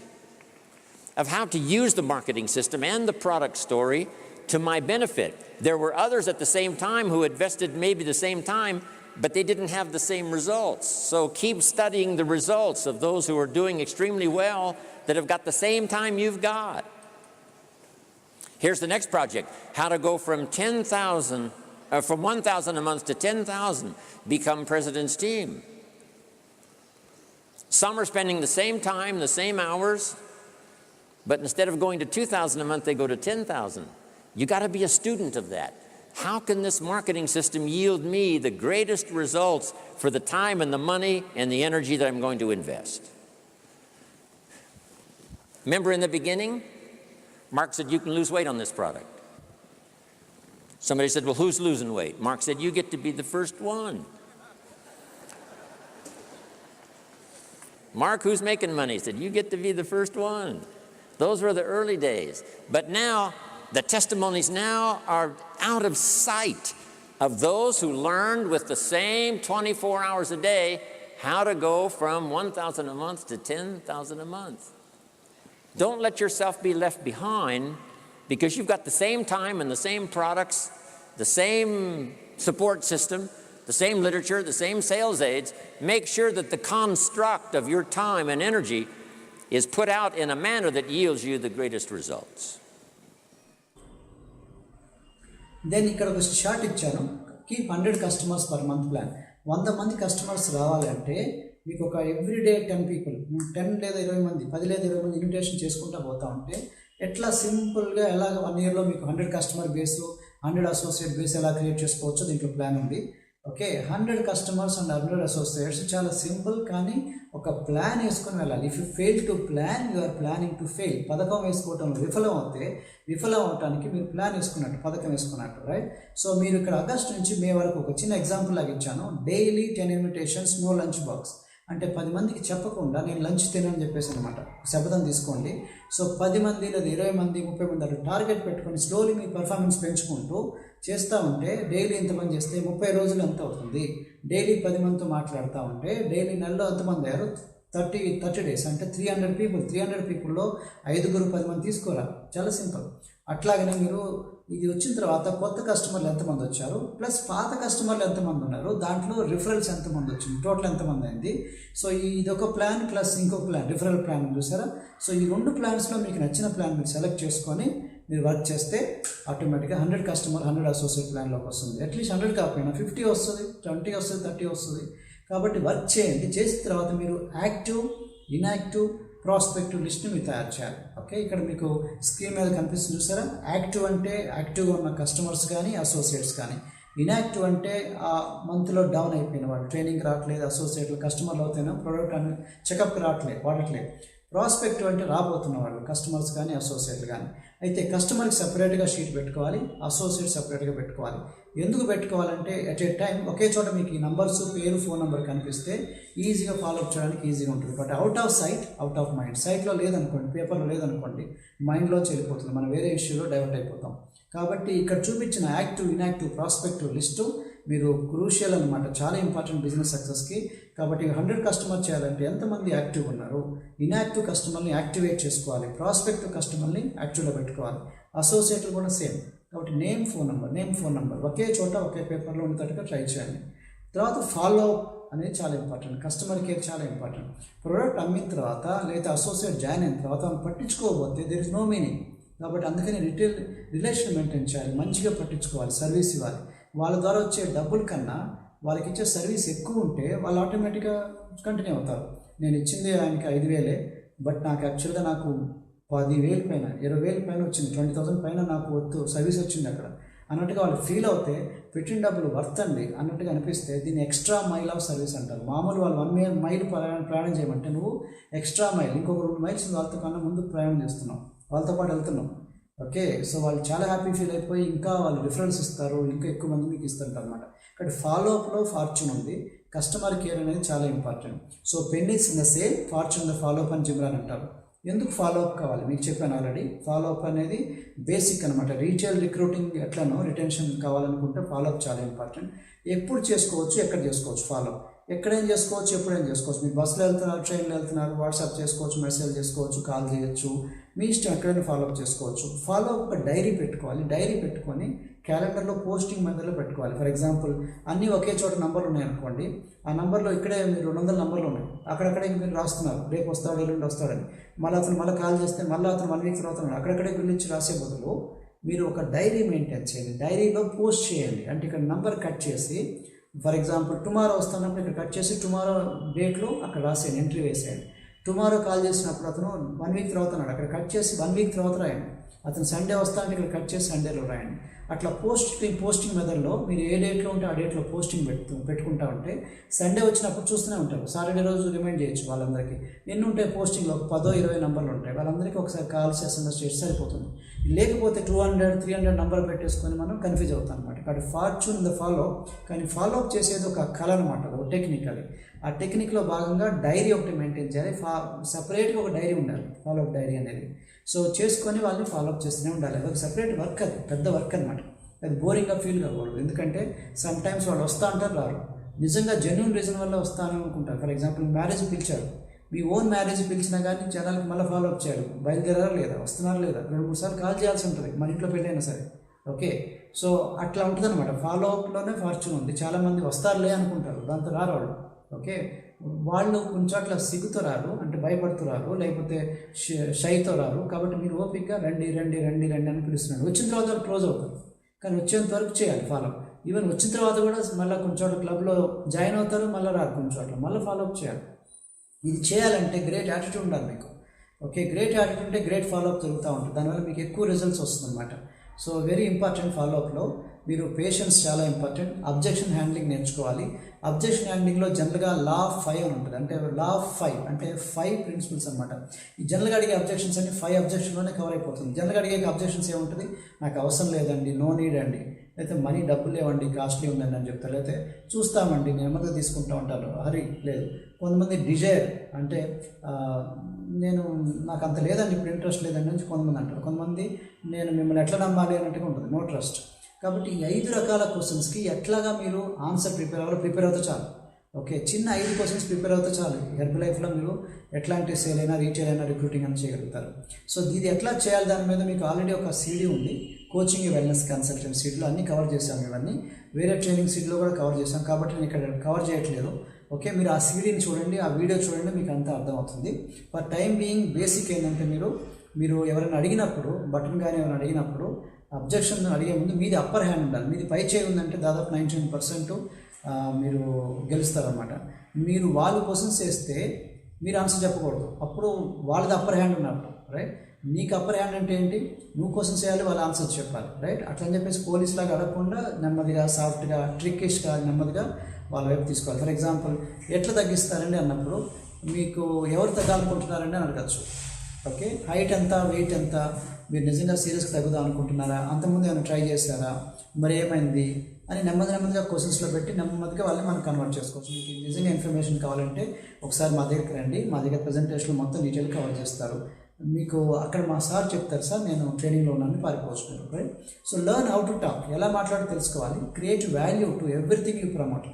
of how to use the marketing system and the product story to my benefit. There were others at the same time who invested maybe the same time, but they didn't have the same results. So keep studying the results of those who are doing extremely well that have got the same time you've got. Here's the next project: how to go from from 1,000 a month to 10,000, become president's team. Some are spending the same time, the same hours, but instead of going to 2,000 a month, they go to 10,000. You got to be a student of that. How can this marketing system yield me the greatest results for the time and the money and the energy that I'm going to invest? Remember in the beginning, Mark said, you can lose weight on this product. Somebody said, well, who's losing weight? Mark said, you get to be the first one. Mark, who's making money? He said, you get to be the first one. Those were the early days. But now, the testimonies now are out of sight of those who learned with the same 24 hours a day how to go from 1,000 a month to 10,000 a month. Don't let yourself be left behind because you've got the same time and the same products, the same support system, the same literature, the same sales aids. Make sure that the construct of your time and energy is put out in a manner that yields you the greatest results. Then ఇక్కడ ఒక short ఇచ్చాను, keep 100 customers per month plan. 100 మంది customers రావాలంటే మీకు ఒక everyday 10 people, 10 లేదా 20 మంది, 10 లేదా 20 మంది ఇన్విటేషన్ చేసుకుంటూ పోతా ఉంటే ఎట్లా సింపుల్గా ఎలాగ 1 yearలో మీకు 100 కస్టమర్ బేస్, 100 అసోసియేట్ బేస్ ఎలా క్రియేట్ చేసుకోవచ్చో దీంట్లో ప్లాన్ ఉంది. ఓకే, 100 customers అండ్ 100 అసోసియేట్స్ చాలా సింపుల్, కానీ ఒక ప్లాన్ వేసుకొని వెళ్ళాలి. If you fail to plan, you are planning to fail. పథకం వేసుకోవటంలో విఫలం అవటానికి మీరు ప్లాన్ వేసుకున్నట్టు, పథకం వేసుకున్నట్టు, రైట్? సో మీరు ఇక్కడ ఆగస్ట్ నుంచి మే వరకు ఒక చిన్న ఎగ్జాంపుల్ లాగా ఇచ్చాను. Daily 10 invitations, no lunch box. అంటే 10 మందికి చెప్పకుండా నేను లంచ్ తినని చెప్పేసి అనమాట, శపథం తీసుకోండి. సో 10 మంది లేదా 20 మంది, 30 మంది అలా టార్గెట్ పెట్టుకొని స్లోలీ మీ పర్ఫార్మెన్స్ పెంచుకుంటూ చేస్తూ ఉంటే డైలీ ఎంతమంది చేస్తే 30 రోజులు ఎంత అవుతుంది? డైలీ 10 మందితో మాట్లాడుతూ ఉంటే డైలీ నెలలో ఎంతమంది అయ్యారు? 30 days అంటే 300 people. 300 peopleలో 5-10 మంది తీసుకోరా, చాలా సింపుల్. అట్లాగనే మీరు ఇది వచ్చిన తర్వాత కొత్త కస్టమర్లు ఎంతమంది వచ్చారు, ప్లస్ పాత కస్టమర్లు ఎంతమంది ఉన్నారు, దాంట్లో రిఫరల్స్ ఎంతమంది వచ్చింది, టోటల్ ఎంతమంది అయింది. సో ఇది ఒక ప్లాన్ ప్లస్ ఇంకో ప్లాన్, రిఫరల్ ప్లాన్ చూసారా. సో ఈ 2 ప్లాన్స్లో మీకు నచ్చిన ప్లాన్ మీరు సెలెక్ట్ చేసుకొని మీరు వర్క్ చేస్తే ఆటోమేటిక్గా 100 కస్టమర్ 100 అసోసియేట్ ప్లాన్లోకి వస్తుంది. అట్లీస్ట్ 100 కాకపోయినా 50 వస్తుంది, 20 వస్తుంది, 30 వస్తుంది. కాబట్టి వర్క్ చేయండి. చేసిన తర్వాత మీరు యాక్టివ్, ఇన్యాక్టివ్, ప్రాస్పెక్టివ్ లిస్ట్ని మీరు తయారు చేయాలి. ఓకే, ఇక్కడ మీకు స్క్రీన్ మీద కనిపిస్తుంది చూసారా. యాక్టివ్ అంటే యాక్టివ్గా ఉన్న కస్టమర్స్ కానీ అసోసియేట్స్ కానీ, ఇన్యాక్టివ్ అంటే ఆ మంత్లో డౌన్ అయిపోయిన వాళ్ళు, ట్రైనింగ్ రావట్లేదు, అసోసియేట్లు కస్టమర్లు అవుతాయినా ప్రోడక్ట్ అని చెకప్కి వాడట్లేదు. ప్రాస్పెక్టివ్ అంటే రాబోతున్న వాళ్ళు, కస్టమర్స్ కానీ అసోసియేట్లు కానీ. అయితే కస్టమర్కి సపరేట్గా షీట్ పెట్టుకోవాలి, అసోసియేట్ సపరేట్గా పెట్టుకోవాలి. ఎందుకు పెట్టుకోవాలంటే ఎట్ ఏ టైం ఒకే చోట మీకు ఈ నంబర్స్, పేరు, ఫోన్ నెంబర్ కనిపిస్తే ఈజీగా ఫాలోఅప్ చేయడానికి ఈజీగా ఉంటుంది. But out of sight, out of mind. సైట్లో లేదనుకోండి, పేపర్లో లేదనుకోండి, మైండ్లోంచి వెళ్ళిపోతుంది, మనం వేరే ఇష్యూలో డైవర్ట్ అయిపోతాం. కాబట్టి ఇక్కడ చూపించిన యాక్టివ్, ఇన్యాక్టివ్, ప్రాస్పెక్టివ్ లిస్టు మీరు క్రూషియల్ అనమాట, చాలా ఇంపార్టెంట్ బిజినెస్ సక్సెస్కి. కాబట్టి 100 కస్టమర్ చేయాలంటే ఎంతమంది యాక్టివ్ ఉన్నారు, ఇన్యాక్టివ్ కస్టమర్ని యాక్టివేట్ చేసుకోవాలి, ప్రాస్పెక్టివ్ కస్టమర్ని యాక్టివ్లో పెట్టుకోవాలి, అసోసియేట్లు కూడా సేమ్. కాబట్టి నేమ్, ఫోన్ నెంబర్ ఒకే చోట ఒకే పేపర్లో ఉండేటట్టుగా ట్రై చేయండి. తర్వాత ఫాలో అప్ అనేది చాలా ఇంపార్టెంట్, కస్టమర్ కేర్ చాలా ఇంపార్టెంట్. ప్రోడక్ట్ అమ్మిన తర్వాత లేదా అసోసియేట్ జాయిన్ అయిన తర్వాత పట్టించుకోకపోతే దేర్ ఇస్ నో మీనింగ్. కాబట్టి అందుకని రిలేషన్ మెయింటైన్ చేయాలి, మంచిగా పట్టించుకోవాలి, సర్వీస్ ఇవ్వాలి. వాళ్ళ ద్వారా వచ్చే డబ్బుల కన్నా వాళ్ళకి ఇచ్చే సర్వీస్ ఎక్కువ ఉంటే వాళ్ళు ఆటోమేటిక్గా కంటిన్యూ అవుతారు. నేను ఇచ్చింది ఆయనకి 5,000, బట్ నాకు యాక్చువల్గా నాకు 10,000 పైన, 20,000 పైన వచ్చింది, 20,000 పైన నాకు సర్వీస్ వచ్చింది అక్కడ అన్నట్టుగా వాళ్ళు ఫీల్ అవుతే పెట్టిన డబ్బులు వర్త్ అండి అన్నట్టుగా అనిపిస్తే దీన్ని ఎక్స్ట్రా మైల్ ఆఫ్ సర్వీస్ అంటారు. మామూలు వాళ్ళు 1 మైల్ ప్రయాణం చేయమంటే నువ్వు ఎక్స్ట్రా మైల్, ఇంకొక 2 మైల్స్ వాళ్ళతో కన్నా ముందు ప్రయాణం చేస్తున్నావు, వాళ్ళతో పాటు వెళ్తున్నావు. ఓకే, సో వాళ్ళు చాలా హ్యాపీ ఫీల్ అయిపోయి ఇంకా వాళ్ళు రిఫరెన్స్ ఇస్తారు, ఇంకా ఎక్కువ మంది మీకు ఇస్తుంటారు అనమాట. కాబట్టి ఫాలోఅప్లో ఫార్చ్యూన్ ఉంది, కస్టమర్ కేర్ అనేది చాలా important. So pen is in the sale, fortune the follow up అని జిమ్రాన్ అంటారు. ఎందుకు ఫాలోఅప్ కావాలి మీకు చెప్పాను ఆల్రెడీ. ఫాలోఅప్ అనేది బేసిక్ అనమాట. రీటైల్ రిక్రూటింగ్ ఎట్లనో రిటెన్షన్ కావాలనుకుంటే ఫాలోఅప్ చాలా ఇంపార్టెంట్. ఎప్పుడు చేసుకోవచ్చు, ఎక్కడ చేసుకోవచ్చు ఫాలోఅప్, ఎక్కడేం చేసుకోవచ్చు, ఎప్పుడేం చేసుకోవచ్చు. మీరు బస్సులో వెళ్తున్నారు, ట్రైన్లో వెళ్తున్నారు, వాట్సాప్ చేసుకోవచ్చు, మెసేజ్ చేసుకోవచ్చు, కాల్ చేయొచ్చు, మీ ఇష్టం, ఎక్కడైనా ఫాలోఅప్ చేసుకోవచ్చు. ఫాలోఅప్ ఒక డైరీ పెట్టుకోవాలి, డైరీ పెట్టుకొని క్యాలెండర్లో పోస్టింగ్ మెథడ్లో పెట్టుకోవాలి. ఫర్ ఎగ్జాంపుల్ అన్నీ ఒకే చోట నంబర్లు ఉన్నాయనుకోండి, ఆ నంబర్లో ఇక్కడే మీరు 200 నంబర్లు ఉన్నాయి, అక్కడక్కడే మీరు రాస్తున్నారు రేపు వస్తాడు, ఎల్లుండి వస్తాడని. మళ్ళీ అతను కాల్ చేస్తే మళ్ళీ అతను 1 వీక్ తర్వాత అక్కడక్కడే గురించి రాసే బదులు మీరు ఒక డైరీ మెయింటైన్ చేయండి, డైరీలో పోస్ట్ చేయండి. అంటే ఇక్కడ నంబర్ కట్ చేసి, ఫర్ ఎగ్జాంపుల్ టుమారో వస్తున్నప్పుడు ఇక్కడ కట్ చేసి టుమారో డేట్లో అక్కడ రాసేయండి, ఎంట్రీ వేసేయండి. టుమారో కాల్ చేసినప్పుడు అతను 1 వీక్ తర్వాత ఉన్నాడు, అక్కడ కట్ చేసి 1 వీక్ తర్వాత రాయండి. అతను సండే వస్తా అంటే ఇక్కడ కట్ చేసి సండేలో రాయండి. అట్లా పోస్టింగ్ మెథడ్లో మీరు ఏ డేట్లో ఉంటే ఆ డేట్లో పోస్టింగ్ పెట్టుకుంటా ఉంటే సండే వచ్చినప్పుడు చూస్తూనే ఉంటారు. సాటర్డే రోజు రిమైండ్ చేయొచ్చు వాళ్ళందరికీ. ఎన్ని ఉంటాయి పోస్టింగ్లో, 10-20 నంబర్లు ఉంటాయి, వాళ్ళందరికీ ఒకసారి కాల్స్, SMS చేసి సరిపోతుంది. లేకపోతే 200-300 నంబర్ పెట్టేసుకొని మనం కన్ఫ్యూజ్ అవుతాం అనమాట. కాబట్టి ఫార్చ్యూన్ ద ఫాలో, కానీ ఫాలోఅప్ చేసేది ఒక కళ అనమాట, ఒక టెక్నిక్. అది ఆ టెక్నిక్లో భాగంగా డైరీ ఒకటి మెయింటైన్ చేయాలి, సపరేట్గా ఒక డైరీ ఉండాలి, ఫాలోఅప్ డైరీ అనేది. సో చేసుకొని వాళ్ళని ఫాలోఅప్ చేస్తూనే ఉండాలి. అదొక సపరేట్ వర్క్, అది పెద్ద వర్క్ అనమాట. అది బోరింగ్గా ఫీల్ కాకూడదు, ఎందుకంటే సమ్ టైమ్స్ వాళ్ళు వస్తూ అంటారు, రారు. నిజంగా జెన్యూన్ రీజన్ వల్ల వస్తాను అనుకుంటారు. ఫర్ ఎగ్జాంపుల్ మ్యారేజ్ పిలిచారు, మీ ఓన్ మ్యారేజ్ పిలిచినా కానీ జనాలకి మళ్ళీ ఫాలోఅప్ చేయాలి, బయలుదేరారా లేదా, వస్తున్నారా లేదా, 2-3 సార్లు కాల్ చేయాల్సి ఉంటుంది, మన ఇంట్లో పెళ్ళైనా సరే. ఓకే, సో అట్లా ఉంటుంది అనమాట. ఫాలోఅప్లోనే ఫార్చ్యూన్ ఉంది. చాలామంది వస్తారులే అనుకుంటారు, దాంతో రారు వాళ్ళు. ఓకే, వాళ్ళు కొంచెం అట్లా సిగ్గుతో రారు, అంటే భయపడుతూ రారు, లేకపోతే షైతో రారు. కాబట్టి మీరు ఓపిక్గా రండి అని పిలుస్తున్నాడు. వచ్చిన తర్వాత క్లోజ్ అవుతారు, కానీ వచ్చేంత వరకు చేయాలి ఫాలో. ఈవెన్ వచ్చిన తర్వాత కూడా మళ్ళీ కొంచెం క్లబ్లో జాయిన్ అవుతారు, మళ్ళీ రారు, కొంచెం మళ్ళీ ఫాలోఅప్ చేయాలి. ఇది చేయాలంటే గ్రేట్ యాటిట్యూడ్ ఉండాలి మీకు. ఓకే, గ్రేట్ యాటిట్యూడ్ ఉంటే గ్రేట్ ఫాలోఅప్ జరుగుతూ ఉంటుంది, దానివల్ల మీకు ఎక్కువ రిజల్ట్స్ వస్తుంది అనమాట. సో వెరీ ఇంపార్టెంట్ ఫాలోఅప్లో మీరు పేషెన్స్ చాలా ఇంపార్టెంట్. అబ్జెక్షన్ హ్యాండ్లింగ్ నేర్చుకోవాలి. అబ్జెక్షన్ హ్యాండ్లింగ్లో జనరల్గా లా ఆఫ్ 5 అని ఉంటుంది. అంటే లా ఆఫ్ 5 అంటే 5 ప్రిన్సిపల్స్ అనమాట. ఈ జనరల్గా అడిగే అబ్జెక్షన్స్ అన్ని 5 అబ్జెక్షన్లోనే కవర్ అయిపోతుంది. జనరల్గా అడిగే అబ్జెక్షన్స్ ఏముంటుంది, నాకు అవసరం లేదండి, నో నీడ్ అండి, అయితే మనీ డబ్బులు లేవండి, కాస్ట్లీ ఉందండి అని చెప్తారు. అయితే చూస్తామండి, నెమ్మదిగా తీసుకుంటూ ఉంటారు, హరి లేదు. కొంతమంది డిజైర్ అంటే నాకు అంత లేదండి, ఇప్పుడు ఇంట్రెస్ట్ లేదండి నుంచి కొంతమంది అంటారు. కొంతమంది నేను మిమ్మల్ని ఎట్లా నమ్మాలి అన్నట్టుగా ఉంటుంది, నో ట్రస్ట్. కాబట్టి ఈ 5 రకాల క్వశ్చన్స్కి ఎట్లాగా మీరు ఆన్సర్ ప్రిపేర్ అవుతే చాలు. ఓకే, చిన్న 5 క్వశ్చన్స్ ప్రిపేర్ అవుతే చాలు. హెర్బలైఫ్లో మీరు ఎట్లాంటి సేల్ అయినా, రీటైల్ అయినా, రిక్రూటింగ్ అయినా చేయగలుగుతారు. సో ఇది ఎట్లా చేయాలి దాని మీద మీకు ఆల్రెడీ ఒక సీడీ ఉంది. కోచింగ్ వెల్నెస్ కన్సల్టెంట్ సీట్లో అన్నీ కవర్ చేశాము. ఇవన్నీ వేరే ట్రైనింగ్ సీట్లో కూడా కవర్ చేశాం కాబట్టి నేను ఇక్కడ కవర్ చేయట్లేదు. ఓకే, మీరు ఆ సీడీని చూడండి, ఆ వీడియో చూడండి, మీకు అంతా అర్థమవుతుంది. ఫర్ టైం బీయింగ్ బేసిక్ ఏంటంటే మీరు ఎవరైనా అడిగినప్పుడు, బటన్ కానీ ఎవరైనా అడిగినప్పుడు అబ్జెక్షన్ అడిగే ముందు మీది అప్పర్ హ్యాండ్ ఉండాలి. మీది పై చేయి ఉందంటే దాదాపు 99% మీరు గెలుస్తారనమాట. మీరు వాళ్ళు క్వశ్చన్స్ చేస్తే మీరు ఆన్సర్ చెప్పకూడదు, అప్పుడు వాళ్ళది అప్పర్ హ్యాండ్ ఉన్నట్టు, రైట్? నీకు అప్పర్ హ్యాండ్ అంటే ఏంటి? నువ్వు క్వశ్చన్స్ చేయాలి, వాళ్ళ ఆన్సర్స్ చెప్పాలి, రైట్? అట్లా అని చెప్పేసి పోలీస్ లాగా అడగకుండా నెమ్మదిగా, సాఫ్ట్గా, ట్రిక్కిష్గా, నెమ్మదిగా వాళ్ళ వైపు తీసుకోవాలి. ఫర్ ఎగ్జాంపుల్, ఎట్లా తగ్గిస్తారండి అన్నప్పుడు మీకు ఎవరు తగ్గాలనుకుంటున్నారండి అని అడగచ్చు. ఓకే, హైట్ ఎంత, వెయిట్ ఎంత, మీరు నిజంగా సీరియస్గా తగ్గుదాం అనుకుంటున్నారా, అంతకుముందు ఏమైనా ట్రై చేశారా, మరి ఏమైంది అని నెమ్మదిగా క్వశ్చన్స్లో పెట్టి నెమ్మదిగా వాళ్ళని మనం కన్వర్ట్ చేసుకోవచ్చు. మీకు నిజంగా ఇన్ఫర్మేషన్ కావాలంటే ఒకసారి మా దగ్గరికి రండి. మా దగ్గర ప్రజెంటేషన్లో మొత్తం డీటెయిల్ కవర్ చేస్తారు. మీకు అక్కడ మా సార్ చెప్తారు, సార్ నేను ట్రైనింగ్లో ఉన్నాను, పారిపోవచ్చు, right? So learn how to talk, ఎలా మాట్లాడో తెలుసుకోవాలి. Create value to everything you promote.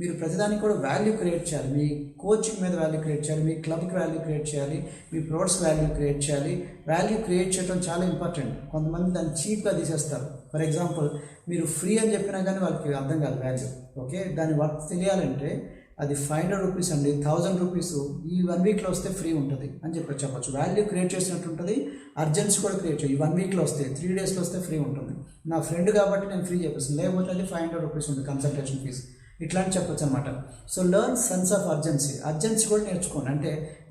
మీరు ప్రతిదానికి కూడా వాల్యూ క్రియేట్ చేయాలి. మీ కోచింగ్ మీద వాల్యూ క్రియేట్ చేయాలి, మీ క్లబ్కి వాల్యూ క్రియేట్ చేయాలి, మీ ప్రొడక్ట్స్ వాల్యూ క్రియేట్ చేయాలి. వాల్యూ క్రియేట్ చేయడం చాలా ఇంపార్టెంట్. కొంతమంది దాన్ని చీప్గా తీసేస్తారు. ఫర్ ఎగ్జాంపుల్, మీరు ఫ్రీ అని చెప్పినా కానీ వాళ్ళకి అర్థం కాదు వాల్యూ. ఓకే, దాని వర్త్ తెలియాలంటే అది 500 రూపీస్ అండి, 1000 రూపీస్ ఈ 1 వీక్లో వస్తే ఫ్రీ ఉంటుంది అని చెప్పచ్చు. వాల్యూ క్రియేట్ చేసినట్టు ఉంటుంది. అర్జెన్సీ కూడా క్రియేట్ చేయాలి. ఈ 1 వీక్లో వస్తే, 3 డేస్లో వస్తే ఫ్రీ ఉంటుంది. నా ఫ్రెండ్ కాబట్టి నేను ఫ్రీ చెప్పేస్తాను, లేకపోతే అది 500 రూపీస్ ఉంటుంది కన్సల్టేషన్ ఫీజు, ఇట్లాంటి చెప్పొచ్చు అనమాట. So learn sense of urgency కూడా నేర్చుకోండి. అంటే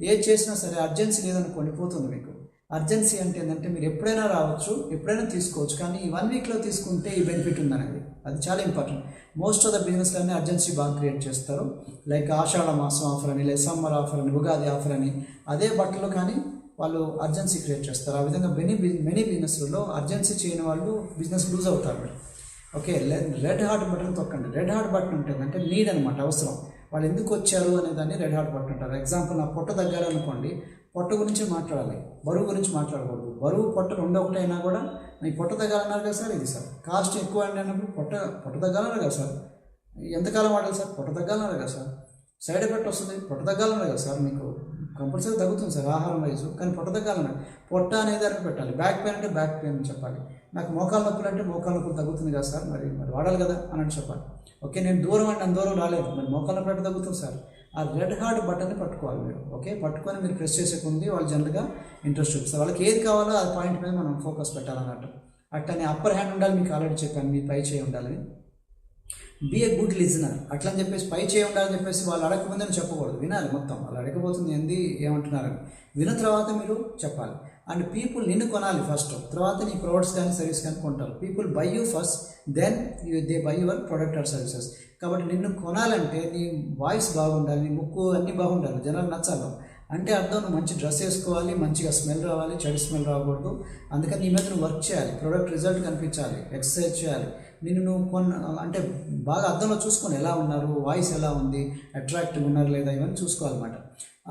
ఏది చేసినా సరే అర్జెన్సీ లేదనుకోండి పోతుంది మీకు. అర్జెన్సీ అంటే ఏంటంటే మీరు ఎప్పుడైనా రావచ్చు, ఎప్పుడైనా తీసుకోవచ్చు, కానీ ఈ 1 వీక్లో తీసుకుంటే ఈ బెనిఫిట్ ఉందనేది, అది చాలా ఇంపార్టెంట్. మోస్ట్ ఆఫ్ ద బిజినెస్లన్నీ అర్జెన్సీ బాగా క్రియేట్ చేస్తారు. లైక్ ఆషాఢ మాసం ఆఫర్ అని, లేదా సమ్మర్ ఆఫర్ అని, ఉగాది ఆఫర్ అని, అదే బట్టలు కానీ వాళ్ళు అర్జెన్సీ క్రియేట్ చేస్తారు. ఆ విధంగా మెనీ బిజినెస్లలో అర్జెన్సీ చేయని వాళ్ళు బిజినెస్ లూజ్ అవుతారు. ఓకే, రెడ్ హార్ట్ బటన్ తొక్కండి. రెడ్ హార్ట్ బటన్ ఉంటుంది అంటే నీడ్ అనమాట, అవసరం. వాళ్ళు ఎందుకు వచ్చారు అనే దాన్ని రెడ్ హార్ట్ బటన్ అంటారు. ఎగ్జాంపుల్, నా పొట్ట తగ్గాలనుకోండి, పొట్ట గురించి మాట్లాడాలి, బరువు గురించి మాట్లాడకూడదు. బరువు పొట్ట రెండో ఒకటి అయినా కూడా మీ పొట్ట తగ్గాలన్నారు కదా సార్, ఇది సార్ కాస్ట్ ఎక్కువ అండి అన్నప్పుడు పొట్ట తగ్గాలన్నారు కదా సార్, ఎంతకాలం వాడాలి సార్, పొట్ట తగ్గాలన్నారు కదా సార్, సైడ్ ఎఫెక్ట్ వస్తుంది, పొట్ట తగ్గాలన్నారు కదా సార్, మీకు కంపల్సరీ తగ్గుతుంది సార్ ఆహారం వైజు, కానీ పొట్ట తగ్గాలన్నా పొట్ట అనేది అరకు పెట్టాలి. బ్యాక్ పెయిన్ అంటే బ్యాక్ పెయిన్ చెప్పాలి. నాకు మోకాలు నొప్పులు అంటే మోకాలు నొప్పులు తగ్గుతుంది కదా సార్, మరి వాడాలి కదా అని చెప్పాలి. ఓకే, నేను దూరం అంటే దూరం రాలేదు, మరి మోకాలు నొప్పి అంటే తగ్గుతుంది సార్. ఆ రెడ్ హార్ట్ బటన్ని పట్టుకోవాలి మీరు. ఓకే, పట్టుకొని మీరు ప్రెస్ చేసే కొంది వాళ్ళు జనరల్గా ఇంట్రెస్ట్ చూపిస్తారు. వాళ్ళకి ఏది కావాలో ఆ పాయింట్ మీద మనం ఫోకస్ పెట్టాలన్నట్టు. అట్టని అప్పర్ హ్యాండ్ ఉండాలి, మీకు ఆల్రెడీ చెప్పాను, మీ పై చేయి ఉండాలి. Be a good listener. అట్లా అని చెప్పేసి పై చేయి ఉండాలని చెప్పేసి వాళ్ళు అడగకముందని చెప్పకూడదు, వినాలి మొత్తం. వాళ్ళు అడగబోతుంది ఏంది, ఏమంటున్నారని విన్న తర్వాత మీరు చెప్పాలి. అండ్ పీపుల్ నిన్ను కొనాలి ఫస్ట్, తర్వాత నీ ప్రొడక్ట్స్ కానీ సర్వీస్ కానీ కొంటారు. People buy you first, then they buy your product or services. కాబట్టి నిన్ను కొనాలంటే నీ వాయిస్ బాగుండాలి, నీ ముక్కు అన్నీ బాగుండాలి, జనాలు నచ్చాలి. అంటే అర్థం నువ్వు మంచి డ్రెస్ వేసుకోవాలి, మంచిగా స్మెల్ రావాలి, చెడు స్మెల్ రాకూడదు. అందుకని నీ మీద నువ్వు వర్క్ చేయాలి, ప్రొడక్ట్ రిజల్ట్ కనిపించాలి, ఎక్సర్సైజ్ చేయాలి. నిన్ను అంటే బాగా అర్థంలో చూసుకొని ఎలా ఉన్నారు, వాయిస్ ఎలా ఉంది, అట్రాక్టివ్ ఉన్నారు లేదా, ఇవన్నీ చూసుకోవాలన్నమాట.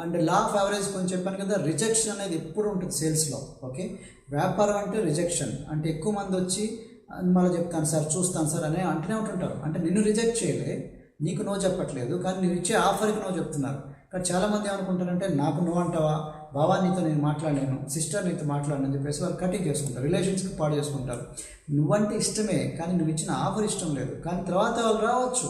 అండ్ లా ఆఫ్ యావరేజ్ కొంచెం చెప్పాను కదా, రిజెక్షన్ అనేది ఎప్పుడు ఉంటుంది సేల్స్లో. ఓకే, వ్యాపారం అంటే రిజెక్షన్ అంటే ఎక్కువ మంది వచ్చి మళ్ళీ చెప్తాను సార్, చూస్తాను సార్ అని అంటూనే ఉంటుంటారు. అంటే నిన్ను రిజెక్ట్ చేయలే, నీకు నో చెప్పట్లేదు, కానీ నువ్వు ఇచ్చే ఆఫర్కి నో చెప్తున్నారు. కానీ చాలామంది ఏమనుకుంటారంటే నాకు నో అంటావా, బావా నీతో నేను మాట్లాడలేను, సిస్టర్ నీతో మాట్లాడను అని చెప్పేసి వాళ్ళు కటింగ్ చేసుకుంటారు, రిలేషన్స్కి పాడు చేసుకుంటారు. నువ్వంటే ఇష్టమే, కానీ నువ్వు ఇచ్చిన ఆఫర్ ఇష్టం లేదు, కానీ తర్వాత వాళ్ళు రావచ్చు.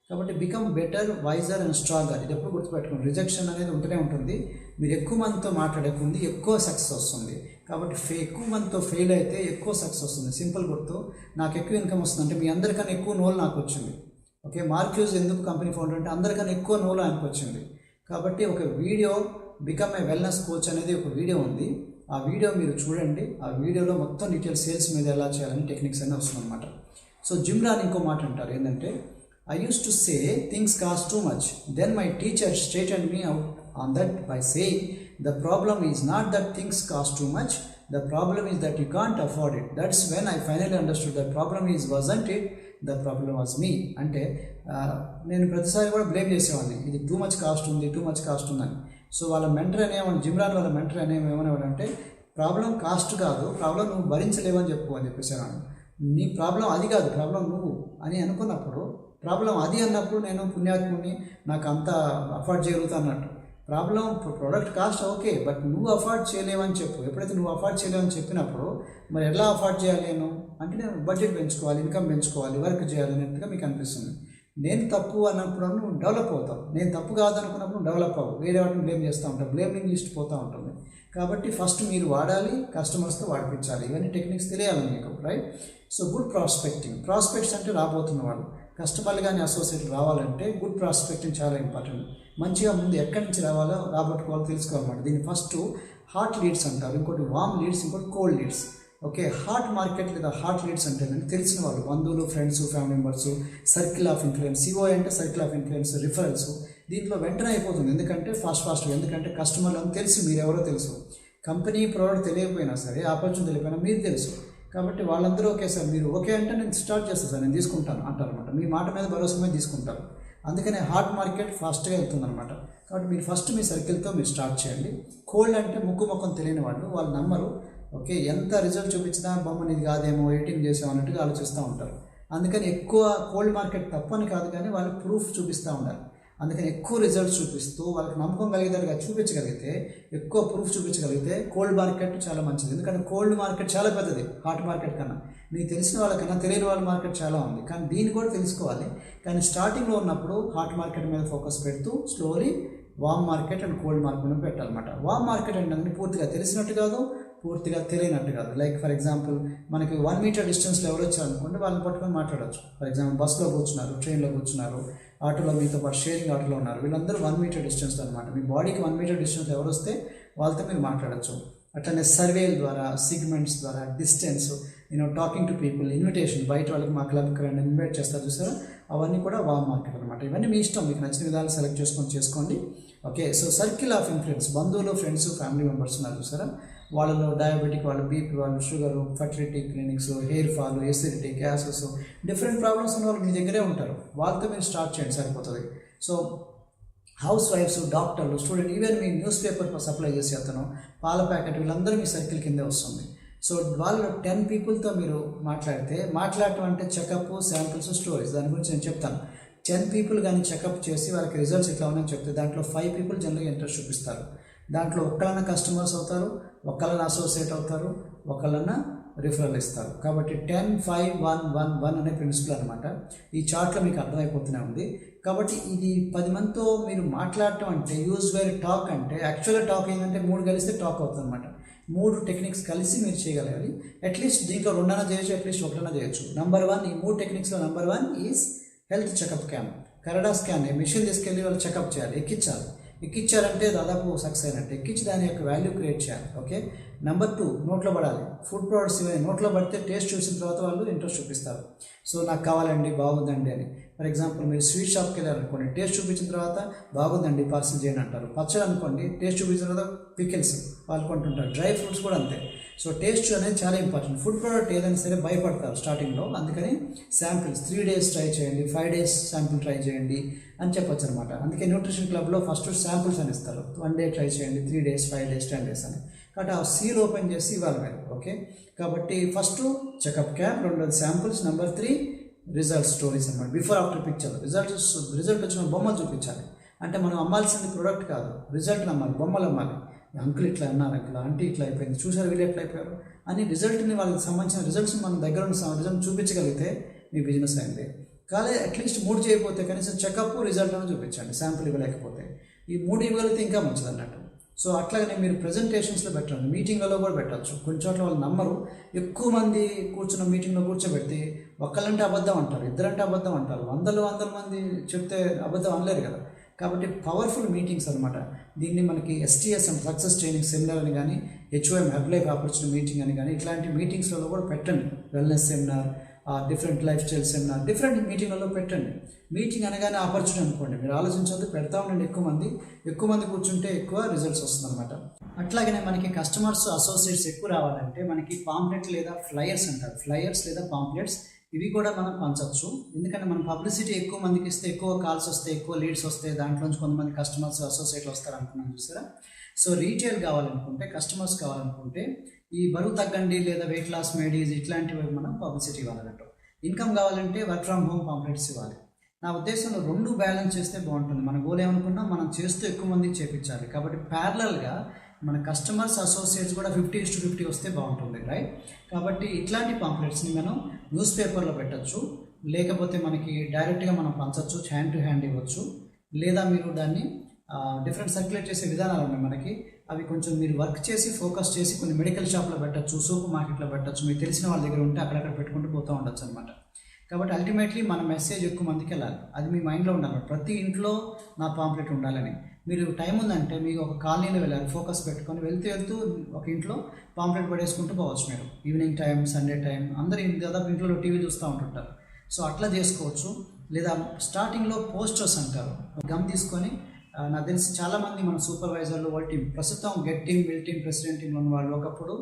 కాబట్టి become better, wiser and stronger. ఇది ఎప్పుడు గుర్తుపెట్టుకోండి, రిజెక్షన్ అనేది ఉంటూనే ఉంటుంది. మీరు ఎక్కువ మందితో మాట్లాడకుంది ఎక్కువ సక్సెస్ వస్తుంది. కాబట్టి ఎక్కువ మందితో ఫెయిల్ అయితే ఎక్కువ సక్సెస్ వస్తుంది. సింపుల్ గుర్తు, నాకు ఎక్కువ ఇన్కమ్ వస్తుంది అంటే మీ అందరికన్నా ఎక్కువ నోలు నాకు వచ్చింది. ఓకే, మార్క్యూజ్ ఎందుకు కంపెనీ ఫౌండర్ అంటే అందరికన్నా ఎక్కువ నోలు ఆయనకు వచ్చింది. కాబట్టి ఒక video become a wellness coach అనేది ఒక వీడియో ఉంది, ఆ వీడియో మీరు చూడండి. ఆ వీడియోలో మొత్తం డీటెయిల్స్ సేల్స్ మీద ఎలా చేయాలని టెక్నిక్స్ అన్నీ వస్తుంది అనమాట. సో జిమ్ రాని ఇంకో మాట అంటారు ఏంటంటే, I used to say things cost too much. Then my teacher straightened me out on that by saying, the problem is not that things cost too much, the problem is that you can't afford it. That's when I finally understood the problem wasn't it, the problem was me. అంటే నేను ప్రతిసారి కూడా blame చేసేవాడిని, ఇది too much cost ఉందని. So వాళ్ళ mentor అనేవాడు, Jim Rohn వాళ్ళ మెంటర్ ఏమనేవాడు అంటే, ప్రాబ్లం కాస్ట్ కాదు, ప్రాబ్లం నువ్వు భరించలేవని చెప్పు అని చెప్పేసేవాడు. నీ ప్రాబ్లం అది కాదు, ప్రాబ్లం నువ్వు అని అనుకున్నప్పుడు ప్రాబ్లం అది అన్నప్పుడు నేను పుణ్యాత్ముని, నాకు అంత అఫోర్డ్ చేయగలుగుతా అన్నట్టు. Problem product cost okay, but నువ్వు అఫోర్డ్ చేయలేవని చెప్పు. ఎప్పుడైతే నువ్వు అఫోర్డ్ చేయలేవని చెప్పినప్పుడు మరి ఎలా అఫోర్డ్ చేయాలి నేను అంటే, నేను బడ్జెట్ పెంచుకోవాలి, ఇన్కమ్ పెంచుకోవాలి, వర్క్ చేయాలి అన్నట్టుగా మీకు అనిపిస్తుంది. నేను తప్పు అన్నప్పుడు నువ్వు డెవలప్ అవుతావు, నేను తప్పు కాదనుకున్నప్పుడు డెవలప్ అవ్వు, వేరే వాటిని బ్లేమ్ చేస్తూ ఉంటావు, బ్లేమింగ్ లిస్ట్ పోతూ ఉంటుంది. కాబట్టి ఫస్ట్ మీరు వాడాలి, కస్టమర్స్తో వాడిపించాలి, ఇవన్నీ టెక్నిక్స్ తెలియాలి మీకు, రైట్? సో గుడ్ ప్రాస్పెక్ట్స్ అంటే రాబోతున్న వాళ్ళు, కస్టమర్లు కానీ అసోసియేట్ రావాలంటే గుడ్ ప్రాస్పెక్టింగ్ చాలా ఇంపార్టెంట్. మంచిగా ముందు ఎక్కడి నుంచి రావాలో రాబట్టుకోవాలో తెలుసుకోవాలన్నమాట. దీన్ని ఫస్ట్ హాట్ లీడ్స్ అంటారు, ఇంకోటి వామ్ లీడ్స్, ఇంకోటి cold leads. Okay, hot market లేదా హాట్ లీడ్స్ అంటే తెలిసిన వాళ్ళు, బంధువులు, friends, family members, circle of influence. COI అంటే సర్కిల్ ఆఫ్ ఇన్ఫ్లుయెన్స్, రిఫరల్స్. దీంట్లో వెంటనే అయిపోతుంది, ఎందుకంటే ఫాస్ట్ ఎందుకంటే కస్టమర్లను తెలుసు, మీరెవరో తెలుసు. కంపెనీ ప్రోడక్ట్ తెలియకపోయినా సరే, ఆపర్చునిటీ తెలియకపోయినా మీరు తెలుసు. కాబట్టి వాళ్ళందరూ ఓకే సార్, మీరు ఓకే అంటే నేను స్టార్ట్ చేస్తాను సార్, నేను తీసుకుంటాను అంటారు అనమాట. మీ మాట మీద భరోసా మీద తీసుకుంటారు. అందుకనే హాట్ మార్కెట్ ఫాస్ట్గా వెళ్తుంది అనమాట. కాబట్టి మీరు ఫస్ట్ మీ సర్కిల్తో మీరు స్టార్ట్ చేయండి. కోల్డ్ అంటే ముఖం తెలియని వాళ్ళు నమ్మరు. ఓకే, ఎంత రిజల్ట్ చూపించినా బొమ్మని ఇది కాదేమో, ఎడిటింగ్ చేసాం అన్నట్టుగా ఆలోచిస్తూ ఉంటారు. అందుకని ఎక్కువ కోల్డ్ మార్కెట్ తప్పని కాదు, కానీ వాళ్ళు ప్రూఫ్ చూపిస్తూ ఉండాలి. అందుకని ఎక్కువ రిజల్ట్స్ చూపిస్తూ వాళ్ళకి నమ్మకం కలిగేదాకా చూపించగలిగితే, ఎక్కువ ప్రూఫ్ చూపించగలిగితే కోల్డ్ మార్కెట్ చాలా మంచిది. ఎందుకంటే కోల్డ్ మార్కెట్ చాలా పెద్దది హాట్ మార్కెట్ కన్నా. మీకు తెలిసిన వాళ్ళకన్నా తెలియని వాళ్ళ మార్కెట్ చాలా ఉంది, కానీ దీన్ని కూడా తెలుసుకోవాలి. కానీ స్టార్టింగ్లో ఉన్నప్పుడు హాట్ మార్కెట్ మీద ఫోకస్ పెడుతూ slowly warm market and cold market పెట్టాలన్నమాట. వామ్ మార్కెట్ అంటే పూర్తిగా తెలిసినట్టు కాదు, పూర్తిగా తెలియనట్టు కాదు. లైక్ ఫర్ ఎగ్జాంపుల్, మనకి 1 మీటర్ డిస్టెన్స్లో ఎవరు వచ్చారనుకోండి, వాళ్ళని పట్టుకొని మాట్లాడవచ్చు. ఫర్ ఎగ్జాంపుల్, బస్సులో కూర్చున్నారు, ట్రైన్లో కూర్చున్నారు, ఆటోలో మీతో పాటు షేరింగ్ ఆటోలో ఉన్నారు, వీళ్ళందరూ 1 మీటర్ డిస్టెన్స్లో అనమాట. మీ బాడీకి 1 మీటర్ డిస్టెన్స్లో ఎవరు వస్తే వాళ్ళతో మీరు మాట్లాడచ్చు. అట్లనే సర్వేల ద్వారా, సిగ్మెంట్స్ ద్వారా, distance, talking to people, invitation, బయట వాళ్ళకి మా క్లబ్కి రండి ఇన్వైట్ చేస్తారు చూసారా, అవన్నీ కూడా వామ్ మార్కెట్ అనమాట. ఇవన్నీ మీ ఇష్టం, మీకు నచ్చిన విధాలు సెలెక్ట్ చేసుకోండి. Okay, so circle of influence, బంధువులు, ఫ్రెండ్స్, ఫ్యామిలీ మెంబర్స్ ఉన్నారు చూసారా, వాళ్ళలో డయాబెటిక్ వాళ్ళు, బీపీ వాళ్ళు, sugar, fertility clinics, hair fall, acidity, gases, different problems ఉన్న వాళ్ళు మీ దగ్గరే ఉంటారు. వాళ్ళతో మీరు స్టార్ట్ చేయండి, సరిపోతుంది. సో హౌస్ వైఫ్స్, డాక్టర్లు, స్టూడెంట్, ఈవెన్ మీ న్యూస్ పేపర్ సప్లై చేసే అతను, పాల ప్యాకెట్, వీళ్ళందరూ మీ సర్కిల్ కిందే వస్తుంది. సో వాళ్ళు 10 పీపుల్తో మీరు మాట్లాడటం అంటే చెకప్, శాంపిల్స్, స్టోరీస్, దాని గురించి నేను చెప్తాను. 10 పీపుల్ కానీ చెకప్ చేసి వాళ్ళకి రిజల్ట్స్ ఇట్లా ఉన్నాయని చెప్తే దాంట్లో 5 పీపుల్ జనరల్గా ఇంట్రెస్ట్ చూపిస్తారు. దాంట్లో ఒక్కళ్ళన్నా కస్టమర్స్ అవుతారు, ఒక్కళ్ళన్నా అసోసియేట్ అవుతారు, ఒకళ్ళన్నా రిఫరల్ ఇస్తారు. కాబట్టి 10, 5, 1, 1, 1 అనే ప్రిన్సిపల్ అనమాట. ఈ చార్ట్లో మీకు అర్థమైపోతూనే ఉంది. కాబట్టి ఇది 10 మందితో మీరు మాట్లాడటం అంటే యూజ్ వేర్ టాక్ అంటే, యాక్చువల్గా టాక్ ఏంటంటే 3 కలిస్తే టాక్ అవుతుంది అనమాట. 3 టెక్నిక్స్ కలిసి మీరు చేయగలగాలి. అట్లీస్ట్ దీంట్లో 2 అన్నా చేయొచ్చు, అట్లీస్ట్ 1 అన్నా చేయొచ్చు. నెంబర్ 1, ఈ 3 టెక్నిక్స్లో number 1 is health checkup camp. Karada scan, machine తీసుకెళ్ళి వాళ్ళు చెకప్ చేయాలి, ఎక్కించారంటే దాదాపు సక్సెస్ అయినట్టు. ఎక్కించి దాని యొక్క వాల్యూ క్రియేట్ చేయాలి. ఓకే, నెంబర్ 2, నోట్లో పడాలి. ఫుడ్ ప్రోడక్ట్స్ ఇవన్నీ నోట్లో పడితే టేస్ట్ చూసిన తర్వాత వాళ్ళు ఇంట్రెస్ట్ చూపిస్తారు. సో నాకు కావాలండి, బాగుందండి అని. ఫర్ ఎగ్జాంపుల్, మీరు స్వీట్ షాప్కి వెళ్ళారనుకోండి, టేస్ట్ చూపించిన తర్వాత బాగుందండి పార్సల్ చేయండి అంటారు. పచ్చడి అనుకోండి, టేస్ట్ చూపించిన తర్వాత పికిల్స్ వాళ్ళు కొంటుంటారు. డ్రై ఫ్రూట్స్ కూడా అంతే. సో టేస్ట్ అనేది చాలా ఇంపార్టెంట్. ఫుడ్ ప్రోడక్ట్ ఏదైనా సరే భయపడతారు స్టార్టింగ్లో, అందుకని శాంపిల్స్ 3 days ట్రై చేయండి, 5 days శాంపిల్ ట్రై చేయండి అని చెప్పొచ్చు అనమాట. అందుకే న్యూట్రిషన్ క్లబ్లో ఫస్ట్ శాంపిల్స్ అని ఇస్తారు. 1 day ట్రై చేయండి, 3 days, 5 days, 10 days అని. కాబట్టి ఆ సీల్ ఓపెన్ చేసి ఇవ్వాలి మీరు. ఓకే, కాబట్టి first checkup camp, 2 samples, number 3 result stories అనమాట. బిఫోర్ ఆఫ్టర్ పిక్చర్, రిజల్ట్ వచ్చిన బొమ్మలు చూపించాలి. అంటే మనం అమ్మాల్సింది ప్రోడక్ట్ కాదు, రిజల్ట్ అమ్మాలి, బొమ్మలు అమ్మాలి. అంకుల్ ఇట్లా అన్నారు, అంకుల్ ఆంటీ ఇట్లా అయిపోయింది, చూసారు వీళ్ళు ఎట్లా అయిపోయారు అని రిజల్ట్ని, వాళ్ళకి సంబంధించిన రిజల్ట్స్ మన దగ్గర ఉన్న రిజల్ట్ చూపించగలిగితే మీ బిజినెస్ అయింది. కానీ అట్లీస్ట్ 3 చేయకపోతే కనీసం చెకప్, రిజల్ట్ అని చూపించండి. శాంపుల్ ఇవ్వలేకపోతే ఈ 3 ఇవ్వగలిగితే ఇంకా మంచిది అన్నట్టు. సో అట్లాగనే మీరు ప్రజెంటేషన్స్లో పెట్టండి, మీటింగ్లలో కూడా పెట్టచ్చు. కొన్ని చోట్ల వాళ్ళు నమ్మరు, ఎక్కువ మంది కూర్చున్న మీటింగ్లో కూర్చోబెడితే ఒకళ్ళంటే అబద్ధం అంటారు, ఇద్దరంటే అబద్ధం అంటారు, వందల మంది చెప్తే అబద్ధం అనలేరు కదా. కాబట్టి పవర్ఫుల్ మీటింగ్స్ అనమాట. దీన్ని మనకి STS and success training seminar అని కానీ, HOM హెర్బలైఫ్ ఆపర్చునిటీ మీటింగ్ అని కానీ, ఇట్లాంటి మీటింగ్స్లలో కూడా పెట్టండి. Wellness seminar, different life style seminar, different మీటింగ్లలో పెట్టండి. మీటింగ్ అనగానే ఆపర్చునిటీ అనుకోండి, మీరు ఆలోచించవద్దు, పెడతా ఉండండి. ఎక్కువ మంది కూర్చుంటే ఎక్కువ రిజల్ట్స్ వస్తుంది అనమాట. అట్లాగనే మనకి కస్టమర్స్, అసోసియేట్స్ ఎక్కువ రావాలంటే మనకి పాంప్లెట్ లేదా ఫ్లయర్స్ అంటారు. ఫ్లయర్స్ లేదా పాంప్లెట్స్, ఇవి కూడా మనం పంచవచ్చు. ఎందుకంటే మనం పబ్లిసిటీ ఎక్కువ మందికి ఇస్తే ఎక్కువ కాల్స్ వస్తాయి, ఎక్కువ లీడ్స్ వస్తాయి, దాంట్లోంచి కొంతమంది కస్టమర్స్, అసోసియేట్లు వస్తారు అనుకున్నాం చూసారా. సో రీటైల్ కావాలనుకుంటే, కస్టమర్స్ కావాలనుకుంటే ఈ బరువు తగ్గండి లేదా వెయిట్ లాస్ మేడీస్ ఇట్లాంటివి మనం పబ్లిసిటీ ఇవ్వాలన్నట్టు. ఇన్కమ్ కావాలంటే వర్క్ ఫ్రమ్ హోమ్ పాంప్లెట్స్ ఇవ్వాలి. నా ఉద్దేశంలో రెండు బ్యాలెన్స్ చేస్తే బాగుంటుంది. మన గోల్ ఏమనుకున్నా మనం చేస్తూ ఎక్కువ మందికి చేపించాలి. కాబట్టి ప్యారలల్గా మన కస్టమర్స్ అసోసియేట్స్ కూడా 50:50 వస్తే బాగుంటుంది, రైట్? కాబట్టి ఇట్లాంటి పాంప్లెట్స్ని మనం న్యూస్ పేపర్లో పెట్టచ్చు, లేకపోతే మనకి డైరెక్ట్గా మనం పంచవచ్చు, హ్యాండ్ టు హ్యాండ్ ఇవ్వచ్చు, లేదా మీరు దాన్ని డిఫరెంట్ సర్క్యులేట్ చేసే విధానాలు ఉన్నాయి మనకి. అవి కొంచెం మీరు వర్క్ చేసి ఫోకస్ చేసి కొన్ని మెడికల్ షాప్లో పెట్టచ్చు, సూపర్ మార్కెట్లో పెట్టచ్చు, మీకు తెలిసిన వాళ్ళ దగ్గర ఉంటే అక్కడక్కడ పెట్టుకుంటూ పోతూ ఉండొచ్చు అనమాట. కాబట్టి అల్టిమేట్లీ మన మెసేజ్ ఎక్కువ మందికి వెళ్ళాలి. అది మీ మైండ్లో ఉండాలి. ప్రతి ఇంట్లో నా పాంప్లెట్ ఉండాలని. మీరు టైం ఉందంటే మీకు ఒక కాలనీలో వెళ్ళాలి, ఫోకస్ పెట్టుకొని వెళ్తూ ఒక ఇంట్లో పాంప్లెట్ పడేసుకుంటూ పోవచ్చు. మీరు ఈవినింగ్ టైం, సండే టైం, అందరూ దాదాపు ఇంట్లో టీవీ చూస్తూ ఉంటుంటారు. సో అట్లా చేసుకోవచ్చు. లేదా స్టార్టింగ్లో పోస్టర్స్ అంటారు, గమ్ తీసుకొని నాకు తెలిసి చాలామంది మన సూపర్వైజర్లు వాళ్ళ టీం, ప్రస్తుతం get team, will team, president team ఉన్న వాళ్ళు ఒకప్పుడు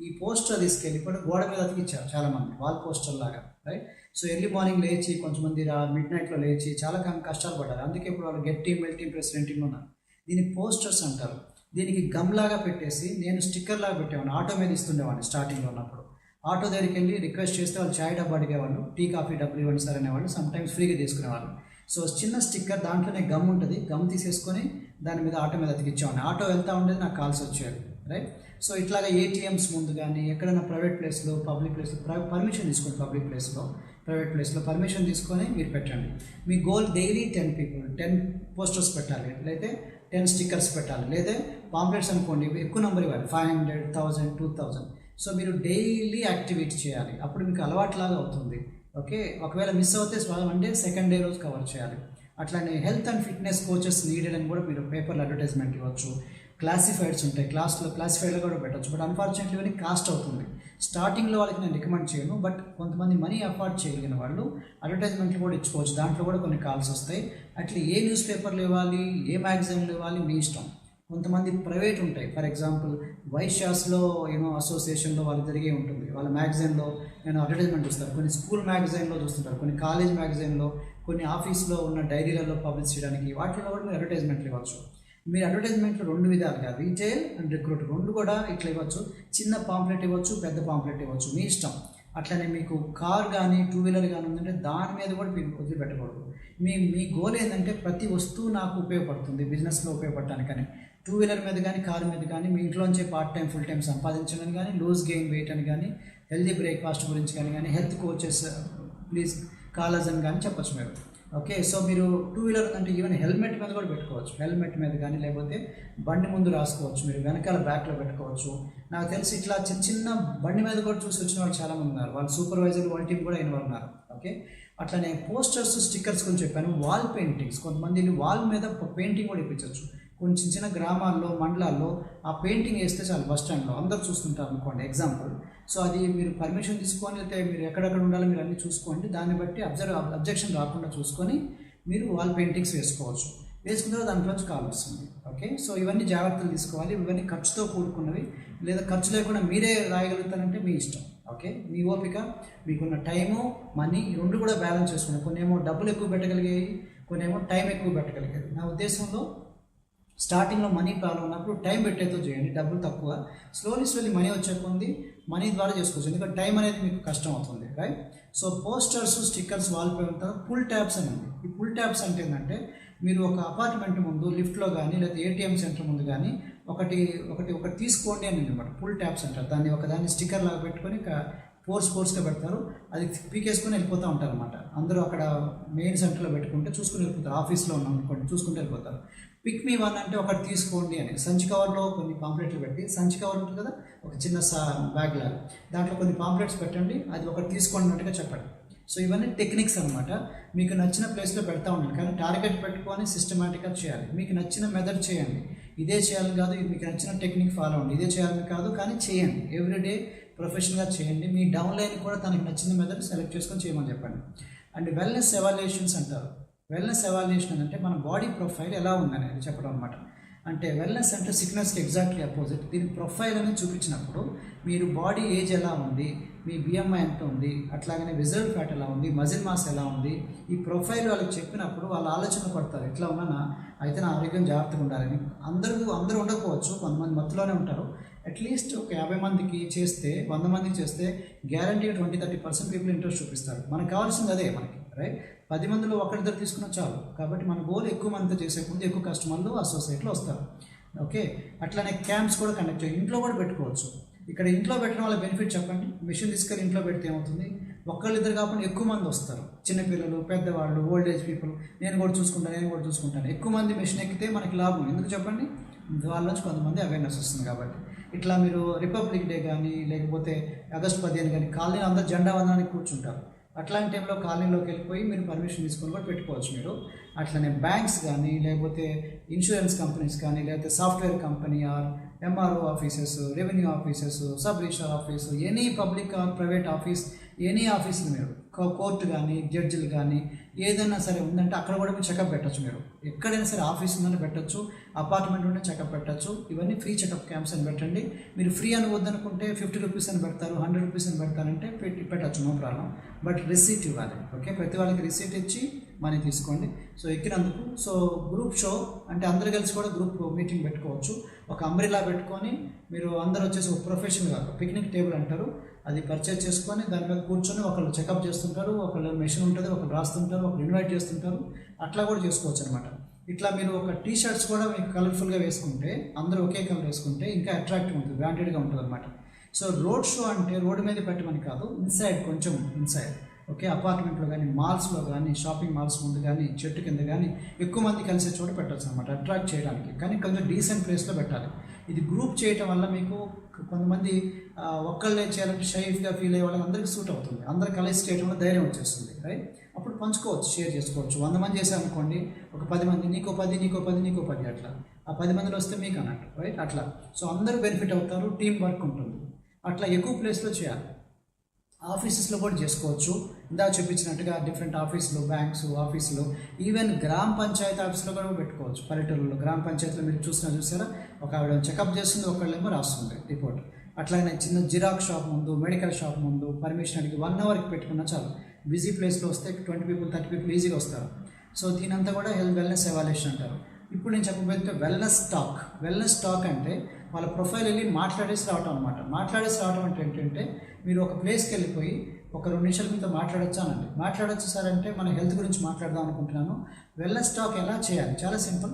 ఈ పోస్టర్ తీసుకెళ్ళి ఇప్పుడు గోడ మీద అతికిచ్చారు చాలామంది, వాల్ పోస్టర్ లాగా, రైట్? సో ఎర్లీ మార్నింగ్ లేచి కొంతమంది మిడ్ నైట్లో లేచి చాలా కష్టాలు పడ్డారు. అందుకే ఇప్పుడు వాళ్ళు get team, will team, president team ఉన్నారు. దీన్ని పోస్టర్స్ అంటారు. దీనికి గమ్ లాగా పెట్టేసి నేను స్టిక్కర్ లాగా పెట్టేవాడిని, ఆటో మీద ఇస్తుండేవాడిని స్టార్టింగ్లో ఉన్నప్పుడు. ఆటో దగ్గరికి వెళ్ళి రిక్వెస్ట్ చేస్తే వాళ్ళు చాయ్ డబ్బా అడిగేవాళ్ళు, టీ కాఫీ డబ్బులు ఇవ్వండి సార్ అనేవాళ్ళు, సమ్టైమ్స్ ఫ్రీగా తీసుకునేవాళ్ళు. సో చిన్న స్టిక్కర్, దాంట్లోనే గమ్ ఉంటుంది, గమ్ తీసేసుకొని దాని మీద ఆటో మీద అతికిచ్చేవాడిని. ఆటో వెళ్తూ ఉండేది, నాకు కాల్స్ వచ్చేది, రైట్? సో ఇట్లాగా ఏటీఎంస్ ముందు కానీ ఎక్కడైనా ప్రైవేట్ ప్లేస్లో, పబ్లిక్ ప్లేస్లో పర్మిషన్ తీసుకోండి, పబ్లిక్ ప్లేస్లో, ప్రైవేట్ ప్లేస్లో పర్మిషన్ తీసుకొని మీరు పెట్టండి. మీ గోల్ డైలీ 10 పోస్టర్స్ పెట్టాలి, లేదా 10 స్టిక్కర్స్ పెట్టాలి, లేదా పాంప్లెట్స్ అనుకోండి ఎక్కువ నెంబర్ ఇవ్వాలి, 500, 1000, 2000. సో మీరు డైలీ యాక్టివేట్ చేయాలి, అప్పుడు మీకు అలవాట్లాగా అవుతుంది. ఓకే, ఒకవేళ మిస్ అవుతే వన్ డే, సెకండ్ డే రోజు కవర్ చేయాలి. అట్లానే health and fitness coaches needed అని కూడా మీరు పేపర్లో అడ్వర్టైజ్మెంట్ ఇవ్వచ్చు. క్లాసిఫైడ్స్ ఉంటాయి, క్లాసిఫైడ్లో కూడా పెట్టవచ్చు. బట్ అన్ఫార్చునేట్లీ ఇవన్నీ కాస్ట్ అవుతుంది. స్టార్టింగ్లో వాళ్ళకి నేను రికమెండ్ చేయను, బట్ కొంతమంది మనీ అఫోర్డ్ చేయగలిగిన వాళ్ళు అడ్వర్టైజ్మెంట్లు కూడా ఇచ్చుకోవచ్చు. దాంట్లో కూడా కొన్ని కాల్స్ వస్తాయి. అట్లా ఏ న్యూస్ పేపర్లు ఇవ్వాలి, ఏ మ్యాగజైన్లు ఇవ్వాలి మీ ఇష్టం. కొంతమంది ప్రైవేట్ ఉంటాయి, ఫర్ ఎగ్జాంపుల్ వైశ్యాస్లో అసోసియేషన్లో వాళ్ళు జరిగే ఉంటుంది, వాళ్ళ మ్యాగజైన్లో అడ్వర్టైజ్మెంట్ చూస్తారు. కొన్ని స్కూల్ మ్యాగజైన్లో చూస్తుంటారు, కొన్ని కాలేజ్ మ్యాగజైన్లో, కొన్ని ఆఫీస్లో ఉన్న డైరీలలో పబ్లిష్ చేయడానికి, వాటిలో కూడా మీరు అడ్వర్టైజ్మెంట్లు ఇవ్వచ్చు. మీరు అడ్వర్టైజ్మెంట్లు 2 విధాలుగా, రీటైల్ అండ్ రిక్రూట్, 2 కూడా ఇట్లా ఇవ్వచ్చు. చిన్న పాంప్లెట్ ఇవ్వచ్చు, పెద్ద పాంప్లెట్ ఇవ్వచ్చు, మీ ఇష్టం. అట్లనే మీకు కార్ కానీ 2 వీలర్ కానీ ఉందంటే దాని మీద కూడా మీరు వదిలిపెట్టకూడదు. మీ గోల్ ఏంటంటే ప్రతి వస్తువు నాకు ఉపయోగపడుతుంది బిజినెస్లో ఉపయోగపడటానికని. 2 వీలర్ మీద కానీ, కార్ మీద కానీ, మీ ఇంట్లోంచే పార్ట్ టైం, ఫుల్ టైం సంపాదించడం కానీ, లూజ్ గెయిన్ వెయిట్ అని కానీ, హెల్దీ బ్రేక్ఫాస్ట్ గురించి కానీ, హెల్త్ కోచెస్ ప్లీజ్ కాలర్స్ అని కానీ చెప్పచ్చు మీరు. ఓకే, సో మీరు 2 వీలర్ అంటే ఈవెన్ హెల్మెట్ మీద కూడా పెట్టుకోవచ్చు. హెల్మెట్ మీద కానీ, లేకపోతే బండి ముందు రాసుకోవచ్చు, మీరు వెనకాల బ్యాక్లో పెట్టుకోవచ్చు. నాకు తెలిసి ఇట్లా చిన్న బండి మీద కూడా చూసి వచ్చిన వాళ్ళు చాలామంది ఉన్నారు, వాళ్ళు సూపర్వైజర్, వాళ్ళ టీం కూడా అయిన వాళ్ళు ఉన్నారు. ఓకే, అట్లనే పోస్టర్స్, స్టిక్కర్స్ గురించి చెప్పాను. వాల్ పెయింటింగ్స్, కొంతమంది వాల్ మీద పెయింటింగ్ కూడా ఇప్పించవచ్చు. కొన్ని చిన్న గ్రామాల్లో, మండలాల్లో ఆ పెయింటింగ్ వేస్తే చాలు, బస్ స్టాండ్లో అందరూ చూస్తుంటారు అనుకోండి, ఎగ్జాంపుల్. సో అది మీరు పర్మిషన్ తీసుకొని, అయితే మీరు ఎక్కడెక్కడ ఉండాలో మీరు అన్నీ చూసుకోండి. దాన్ని బట్టి అబ్జెక్షన్ రాకుండా చూసుకొని మీరు వాల్ పెయింటింగ్స్ వేసుకోవచ్చు. వేసుకున్న తర్వాత దాంట్లోంచి కాల్ వస్తుంది. ఓకే, సో ఇవన్నీ జాగ్రత్తలు తీసుకోవాలి. ఇవన్నీ ఖర్చుతో కూడుకున్నవి, లేదా ఖర్చు లేకుండా మీరే రాయగలుగుతారంటే మీ ఇష్టం. ఓకే, మీ ఓపిక, మీకున్న టైము, మనీ, 2 కూడా బ్యాలెన్స్ చేసుకున్నాయి. కొన్ని ఏమో డబ్బులు ఎక్కువ పెట్టగలిగేవి, కొన్ని ఏమో టైం ఎక్కువ పెట్టగలిగేది. నా ఉద్దేశంలో స్టార్టింగ్లో మనీ ప్రాబ్లం ఉన్నప్పుడు టైం పెట్టేతో చేయండి, డబ్బులు తక్కువ. స్లోలీ మనీ వచ్చే కొంది మనీ ద్వారా చేసుకోవచ్చు, ఎందుకంటే టైం అనేది మీకు కష్టం అవుతుంది, right? So posters, stickers, wall paper, pull tabs అని ఉంది. ఈ పుల్ ట్యాబ్స్ అంటే ఏంటంటే మీరు ఒక అపార్ట్మెంట్ ముందు, లిఫ్ట్లో కానీ, లేదా ఏటీఎం సెంటర్ ముందు కానీ ఒకటి తీసుకోండి అని అనమాట. పుల్ ట్యాబ్స్ అంటారు దాన్ని. ఒకదాన్ని స్టిక్కర్ లాగా పెట్టుకొని ఫోర్స్గా పెడతారు, అది పీకేసుకొని వెళ్ళిపోతూ ఉంటారు అనమాట. అందరూ అక్కడ మెయిన్ సెంటర్లో పెట్టుకుంటే చూసుకుని వెళ్ళిపోతారు. ఆఫీస్లో ఉన్నాం అనుకోండి, చూసుకుంటూ వెళ్ళిపోతారు. పిక్ మీ వన్ అంటే ఒకటి తీసుకోండి అని సంచి కవర్లో కొన్ని పాంప్లెట్లు పెట్టి, సంచి కవర్ ఉంటుంది కదా, ఒక చిన్న బ్యాగ్ లాగా, దాంట్లో కొన్ని పాంప్లెట్స్ పెట్టండి, అది ఒకటి తీసుకోండి అన్నట్టుగా చెప్పండి. సో ఇవన్నీ టెక్నిక్స్ అనమాట. మీకు నచ్చిన ప్లేస్లో పెడతా ఉండండి, కానీ టార్గెట్ పెట్టుకొని సిస్టమేటిక్గా చేయాలి. మీకు నచ్చిన మెథడ్ చేయండి, ఇదే చేయాలని కాదు, మీకు నచ్చిన టెక్నిక్ ఫాలో అవ్వండి, ఇదే చేయాలని కాదు, కానీ చేయండి. ఎవ్రీడే ప్రొఫెషనల్గా చేయండి. మీ డౌన్ లైన్ కూడా తనకి నచ్చిన మెథడ్ సెలెక్ట్ చేసుకొని చేయమని చెప్పండి. అండ్ వెల్నెస్ ఎవాల్యుయేషన్స్ అంటారు. వెల్నెస్ ఎవాల్యుయేషన్ అంటే మన బాడీ ప్రొఫైల్ ఎలా ఉందనేది చెప్పడం అనమాట. అంటే వెల్నెస్ అంటే సిక్నెస్కి ఎగ్జాక్ట్లీ అపోజిట్. దీని ప్రొఫైల్ అనేది చూపించినప్పుడు మీరు బాడీ ఏజ్ ఎలా ఉంది, మీ బిఎంఐ ఎంత ఉంది, అట్లాగనే విజరల్ ఫ్యాట్ ఎలా ఉంది, మజిల్ మాస్ ఎలా ఉంది, ఈ ప్రొఫైల్ వాళ్ళకి చెప్పినప్పుడు వాళ్ళు ఆలోచన పడతారు, ఇట్లా ఉన్నానా అయితే నా ఆరోగ్యం జాగ్రత్తగా ఉండాలని. అందరూ ఉండకపోవచ్చు, కొంతమంది మత్తులోనే ఉంటారు. అట్లీస్ట్ ఒక 50 మందికి చేస్తే, 100 మందికి చేస్తే గ్యారంటీగా 20-30% పీపుల్ ఇంట్రెస్ట్ చూపిస్తారు. మనకు కావాల్సింది అదే. మనకి రైట్. 10 మందిలో ఒకరిద్దరు తీసుకున్నా చాలు. కాబట్టి మన గోల్ ఎక్కువ మందితో చేసే ముందు ఎక్కువ కస్టమర్లు ఆ సొసైటీలో వస్తారు. ఓకే. అట్లానే క్యాంప్స్ కూడా కండక్ట్ చేయాలి. ఇంట్లో కూడా పెట్టుకోవచ్చు. ఇక్కడ ఇంట్లో పెట్టడం వల్ల బెనిఫిట్ చెప్పండి. మిషన్ తీసుకెళ్ళి ఇంట్లో పెడితే ఏమవుతుంది, ఒక్కళ్ళిద్దరు కాకుండా ఎక్కువ మంది వస్తారు. చిన్నపిల్లలు, పెద్దవాళ్ళు, ఓల్డ్ ఏజ్ పీపుల్, నేను కూడా చూసుకుంటాను. ఎక్కువ మంది మిషన్ ఎక్కితే మనకి లాభం. ఎందుకు చెప్పండి, వాళ్ళ నుంచి కొంతమంది అవేర్నెస్ వస్తుంది కాబట్టి. ఇట్లా మీరు రిపబ్లిక్ డే కానీ లేకపోతే ఆగస్టు 15 కానీ కాలనీలో అందరూ జెండా వందనానికి కూర్చుంటారు. అట్లాంటి టైంలో కాలనీలోకి వెళ్ళిపోయి మీరు పర్మిషన్ తీసుకొని కూడా పెట్టుకోవచ్చు మీరు. అట్లనే బ్యాంక్స్ కానీ లేకపోతే ఇన్సూరెన్స్ కంపెనీస్ కానీ లేకపోతే software company or MRO offices, revenue offices, sub register office, any public or private office, any ఆఫీస్ని మీరు కోర్టు కానీ జడ్జిలు కానీ ఏదైనా సరే ఉందంటే అక్కడ కూడా మీరు చెకప్ పెట్టచ్చు. మీరు ఎక్కడైనా సరే ఆఫీస్ ఉందని పెట్టచ్చు, అపార్ట్మెంట్ ఉంటే చెకప్ పెట్టచ్చు. ఇవన్నీ ఫ్రీ చెకప్ క్యాంప్స్ అని పెట్టండి. మీరు ఫ్రీ అని వద్దనుకుంటే 50 రూపీస్ అని పెడతారు, 100 రూపీస్ అని పెడతారంటే పెట్టచ్చు, నో ప్రాబ్లం. బట్ రిసీట్ ఇవ్వాలి. ఓకే, ప్రతి వాళ్ళకి రిసీట్ ఇచ్చి మనీ తీసుకోండి. సో ఎక్కినందుకు. సో గ్రూప్ షో అంటే అందరు కలిసి కూడా గ్రూప్ మీటింగ్ పెట్టుకోవచ్చు. ఒక అంబ్రెలా పెట్టుకొని మీరు అందరూ వచ్చేసి ఒక ప్రొఫెషనల్గా పిక్నిక్ టేబుల్ అంటారు, అది పర్చేజ్ చేసుకొని దాని మీద కూర్చొని ఒకళ్ళు చెకప్ చేస్తుంటారు, ఒకళ్ళు మెషిన్ ఉంటుంది, ఒకళ్ళు రాస్తుంటారు, ఒకళ్ళు ఇన్వైట్ చేస్తుంటారు. అట్లా కూడా చేసుకోవచ్చు అనమాట. ఇట్లా మీరు ఒక టీ షర్ట్స్ కూడా మీకు కలర్ఫుల్గా వేసుకుంటే, అందరూ ఒకే కలర్ వేసుకుంటే ఇంకా అట్రాక్టివ్ ఉంటుంది, బ్రాండెడ్గా ఉంటుంది అనమాట. సో రోడ్ షో అంటే రోడ్డు మీద పెట్టమని కాదు, ఇన్సైడ్, కొంచెం ఇన్సైడ్. ఓకే, అపార్ట్మెంట్లో కానీ మాల్స్లో కానీ షాపింగ్ మాల్స్ ముందు కానీ చెట్టు కింద కానీ ఎక్కువ మంది కలిసే చోట పెట్టచ్చు అనమాట, అట్రాక్ట్ చేయడానికి. కానీ కొంచెం డీసెంట్ ప్లేస్లో పెట్టాలి. ఇది గ్రూప్ చేయటం వల్ల మీకు కొంతమంది ఒక్కళ్ళే చేయాలంటే షైఫ్గా ఫీల్ అయ్యే వాళ్ళకి అందరికీ సూట్ అవుతుంది. అందరు కలిసి చేయడం వల్ల ధైర్యం వచ్చేస్తుంది, రైట్. అప్పుడు పంచుకోవచ్చు, షేర్ చేసుకోవచ్చు. 100 మంది చేశారనుకోండి, ఒక 10 మంది నీకో 10 అట్లా, ఆ 10 మందిలో వస్తే మీకు అన్నట్టు, రైట్. అట్లా సో అందరూ బెనిఫిట్ అవుతారు, టీం వర్క్ ఉంటుంది. అట్లా ఎక్కువ ప్లేస్లో చేయాలి. ఆఫీసెస్లో కూడా చేసుకోవచ్చు. ఇందాక చూపించినట్టుగా డిఫరెంట్ ఆఫీసులు, బ్యాంక్స్ ఆఫీసులు, ఈవెన్ గ్రామ పంచాయతీ ఆఫీస్లో కూడా పెట్టుకోవచ్చు. పల్లెటూరులో గ్రామ పంచాయతీలో మీరు చూసారా, ఒక ఆవిడ చెకప్ చేస్తుంది, ఒకళ్ళేమో రాస్తుంది రిపోర్ట్. అట్లాగే చిన్న జిరాక్స్ షాప్ ముందు, మెడికల్ షాప్ ముందు పర్మిషన్ అడిగి 1 అవర్కి పెట్టుకున్నా చాలు. బిజీ ప్లేస్లో వస్తే 20 పీపుల్ 30 పీపుల్ ఈజీగా వస్తారు. సో దీనంతా కూడా వెల్నెస్ ఎవాల్యుయేషన్ అంటారు. ఇప్పుడు నేను చెప్పబోతే వెల్నెస్ టాక్ అంటే వాళ్ళ ప్రొఫైల్ వెళ్ళి మాట్లాడేసి రావటం అనమాట. మాట్లాడేసి రావటం అంటే ఏంటంటే, మీరు ఒక ప్లేస్కి వెళ్ళిపోయి ఒక 2 నిమిషాల మీద మాట్లాడొచ్చానండి. మాట్లాడొచ్చు సార్ అంటే మన హెల్త్ గురించి మాట్లాడదాం అనుకుంటున్నాను. వెల్నెస్ టాక్ ఎలా చేయాలి, చాలా సింపుల్.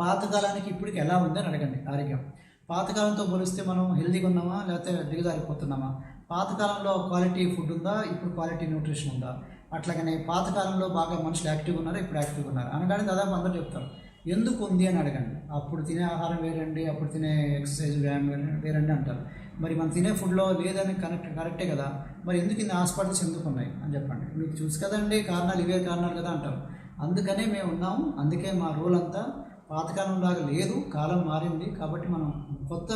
పాతకాలానికి ఇప్పటికి ఎలా ఉందని అడగండి. ఆరోగ్యం పాతకాలంతో పోలిస్తే మనం హెల్తీగా ఉన్నామా లేకపోతే దిగజారిపోతున్నామా? పాతకాలంలో క్వాలిటీ ఫుడ్ ఉందా, ఇప్పుడు క్వాలిటీ న్యూట్రిషన్ ఉందా? అట్లాగనే పాతకాలంలో బాగా మనుషులు యాక్టివ్గా ఉన్నారు, ఇప్పుడు యాక్టివ్గా ఉన్నారు అనగానే దాదాపు అందరూ చెప్తారు. ఎందుకు ఉంది అని అడగండి. అప్పుడు తినే ఆహారం వేరండి, అప్పుడు తినే ఎక్సర్సైజ్ వ్యాయామం వేరండి అంటారు. మరి మనం తినే ఫుడ్లో లేదని కరెక్టే కదా, మరి ఎందుకు ఇన్ని హాస్పిటల్స్ ఎందుకు ఉన్నాయి అని చెప్పండి. మీకు చూసి కదండి కారణాలు, ఇవే కారణాలు కదా అంటారు. అందుకనే మేము ఉన్నాము. అందుకే మా రూల్ అంతా పాతకాలం లాగా లేదు, కాలం మారింది. కాబట్టి మనం కొత్త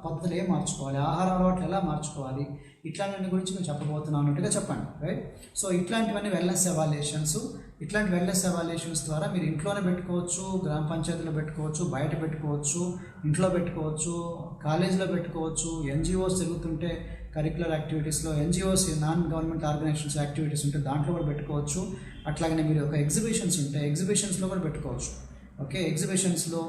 పద్ధతులు ఏం మార్చుకోవాలి, ఆహార అలవాట్లు ఎలా మార్చుకోవాలి, ఇట్లాంటి గురించి మేము చెప్పబోతున్నాం అన్నట్టుగా చెప్పండి, రైట్. సో ఇట్లాంటివన్నీ వెల్నెస్ ఎవాల్యుయేషన్స్. ఇట్లాంటి వెల్నెస్ ఎవాల్యుయేషన్స్ ద్వారా మీరు ఇంట్లోనే పెట్టుకోవచ్చు, గ్రామ పంచాయతీలో పెట్టుకోవచ్చు, బయట పెట్టుకోవచ్చు, ఇంట్లో పెట్టుకోవచ్చు, కాలేజీలో పెట్టుకోవచ్చు, ఎన్జిఓస్ జరుగుతుంటే కరిక్యులర్ యాక్టివిటీస్లో, NGOs non government organisations activities ఉంటే దాంట్లో కూడా పెట్టుకోవచ్చు. అట్లాగనే మీరు ఒక ఎగ్జిబిషన్స్ ఉంటే ఎగ్జిబిషన్స్లో కూడా పెట్టుకోవచ్చు. ఓకే, ఎగ్జిబిషన్స్లో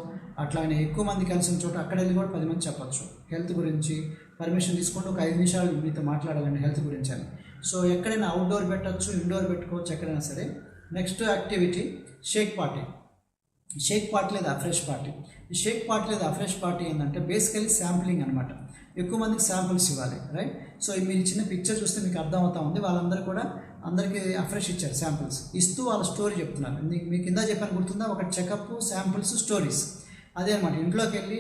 అట్లానే ఎక్కువ మంది కలిసిన చోట అక్కడ వెళ్ళి కూడా 10 మంది చెప్పచ్చు హెల్త్ గురించి. పర్మిషన్ తీసుకుంటే ఒక 5 నిమిషాలు మీతో మాట్లాడాలండి హెల్త్ గురించి అని. సో ఎక్కడైనా అవుట్డోర్ పెట్టచ్చు, ఇండోర్ పెట్టుకోవచ్చు, ఎక్కడైనా సరే. నెక్స్ట్ యాక్టివిటీ షేక్ పార్టీ లేదా అఫ్రెష్ పార్టీ. ఈ షేక్ పార్టీ లేదా అఫ్రెష్ పార్టీ ఏంటంటే బేసికలీ శాంప్లింగ్ అనమాట. ఎక్కువ మందికి శాంపుల్స్ ఇవ్వాలి, రైట్. సో మీరు చిన్న పిక్చర్ చూస్తే మీకు అర్థమవుతా ఉంది. వాళ్ళందరూ కూడా అందరికీ అఫ్రెష్ ఇచ్చారు శాంపుల్స్ ఇస్తూ వాళ్ళ స్టోరీ చెప్తున్నారు. మీకు కింద చెప్పాను గుర్తుందా, ఒక చెకప్, శాంపుల్స్, స్టోరీస్. అదే అనమాట. ఇంట్లోకి వెళ్ళి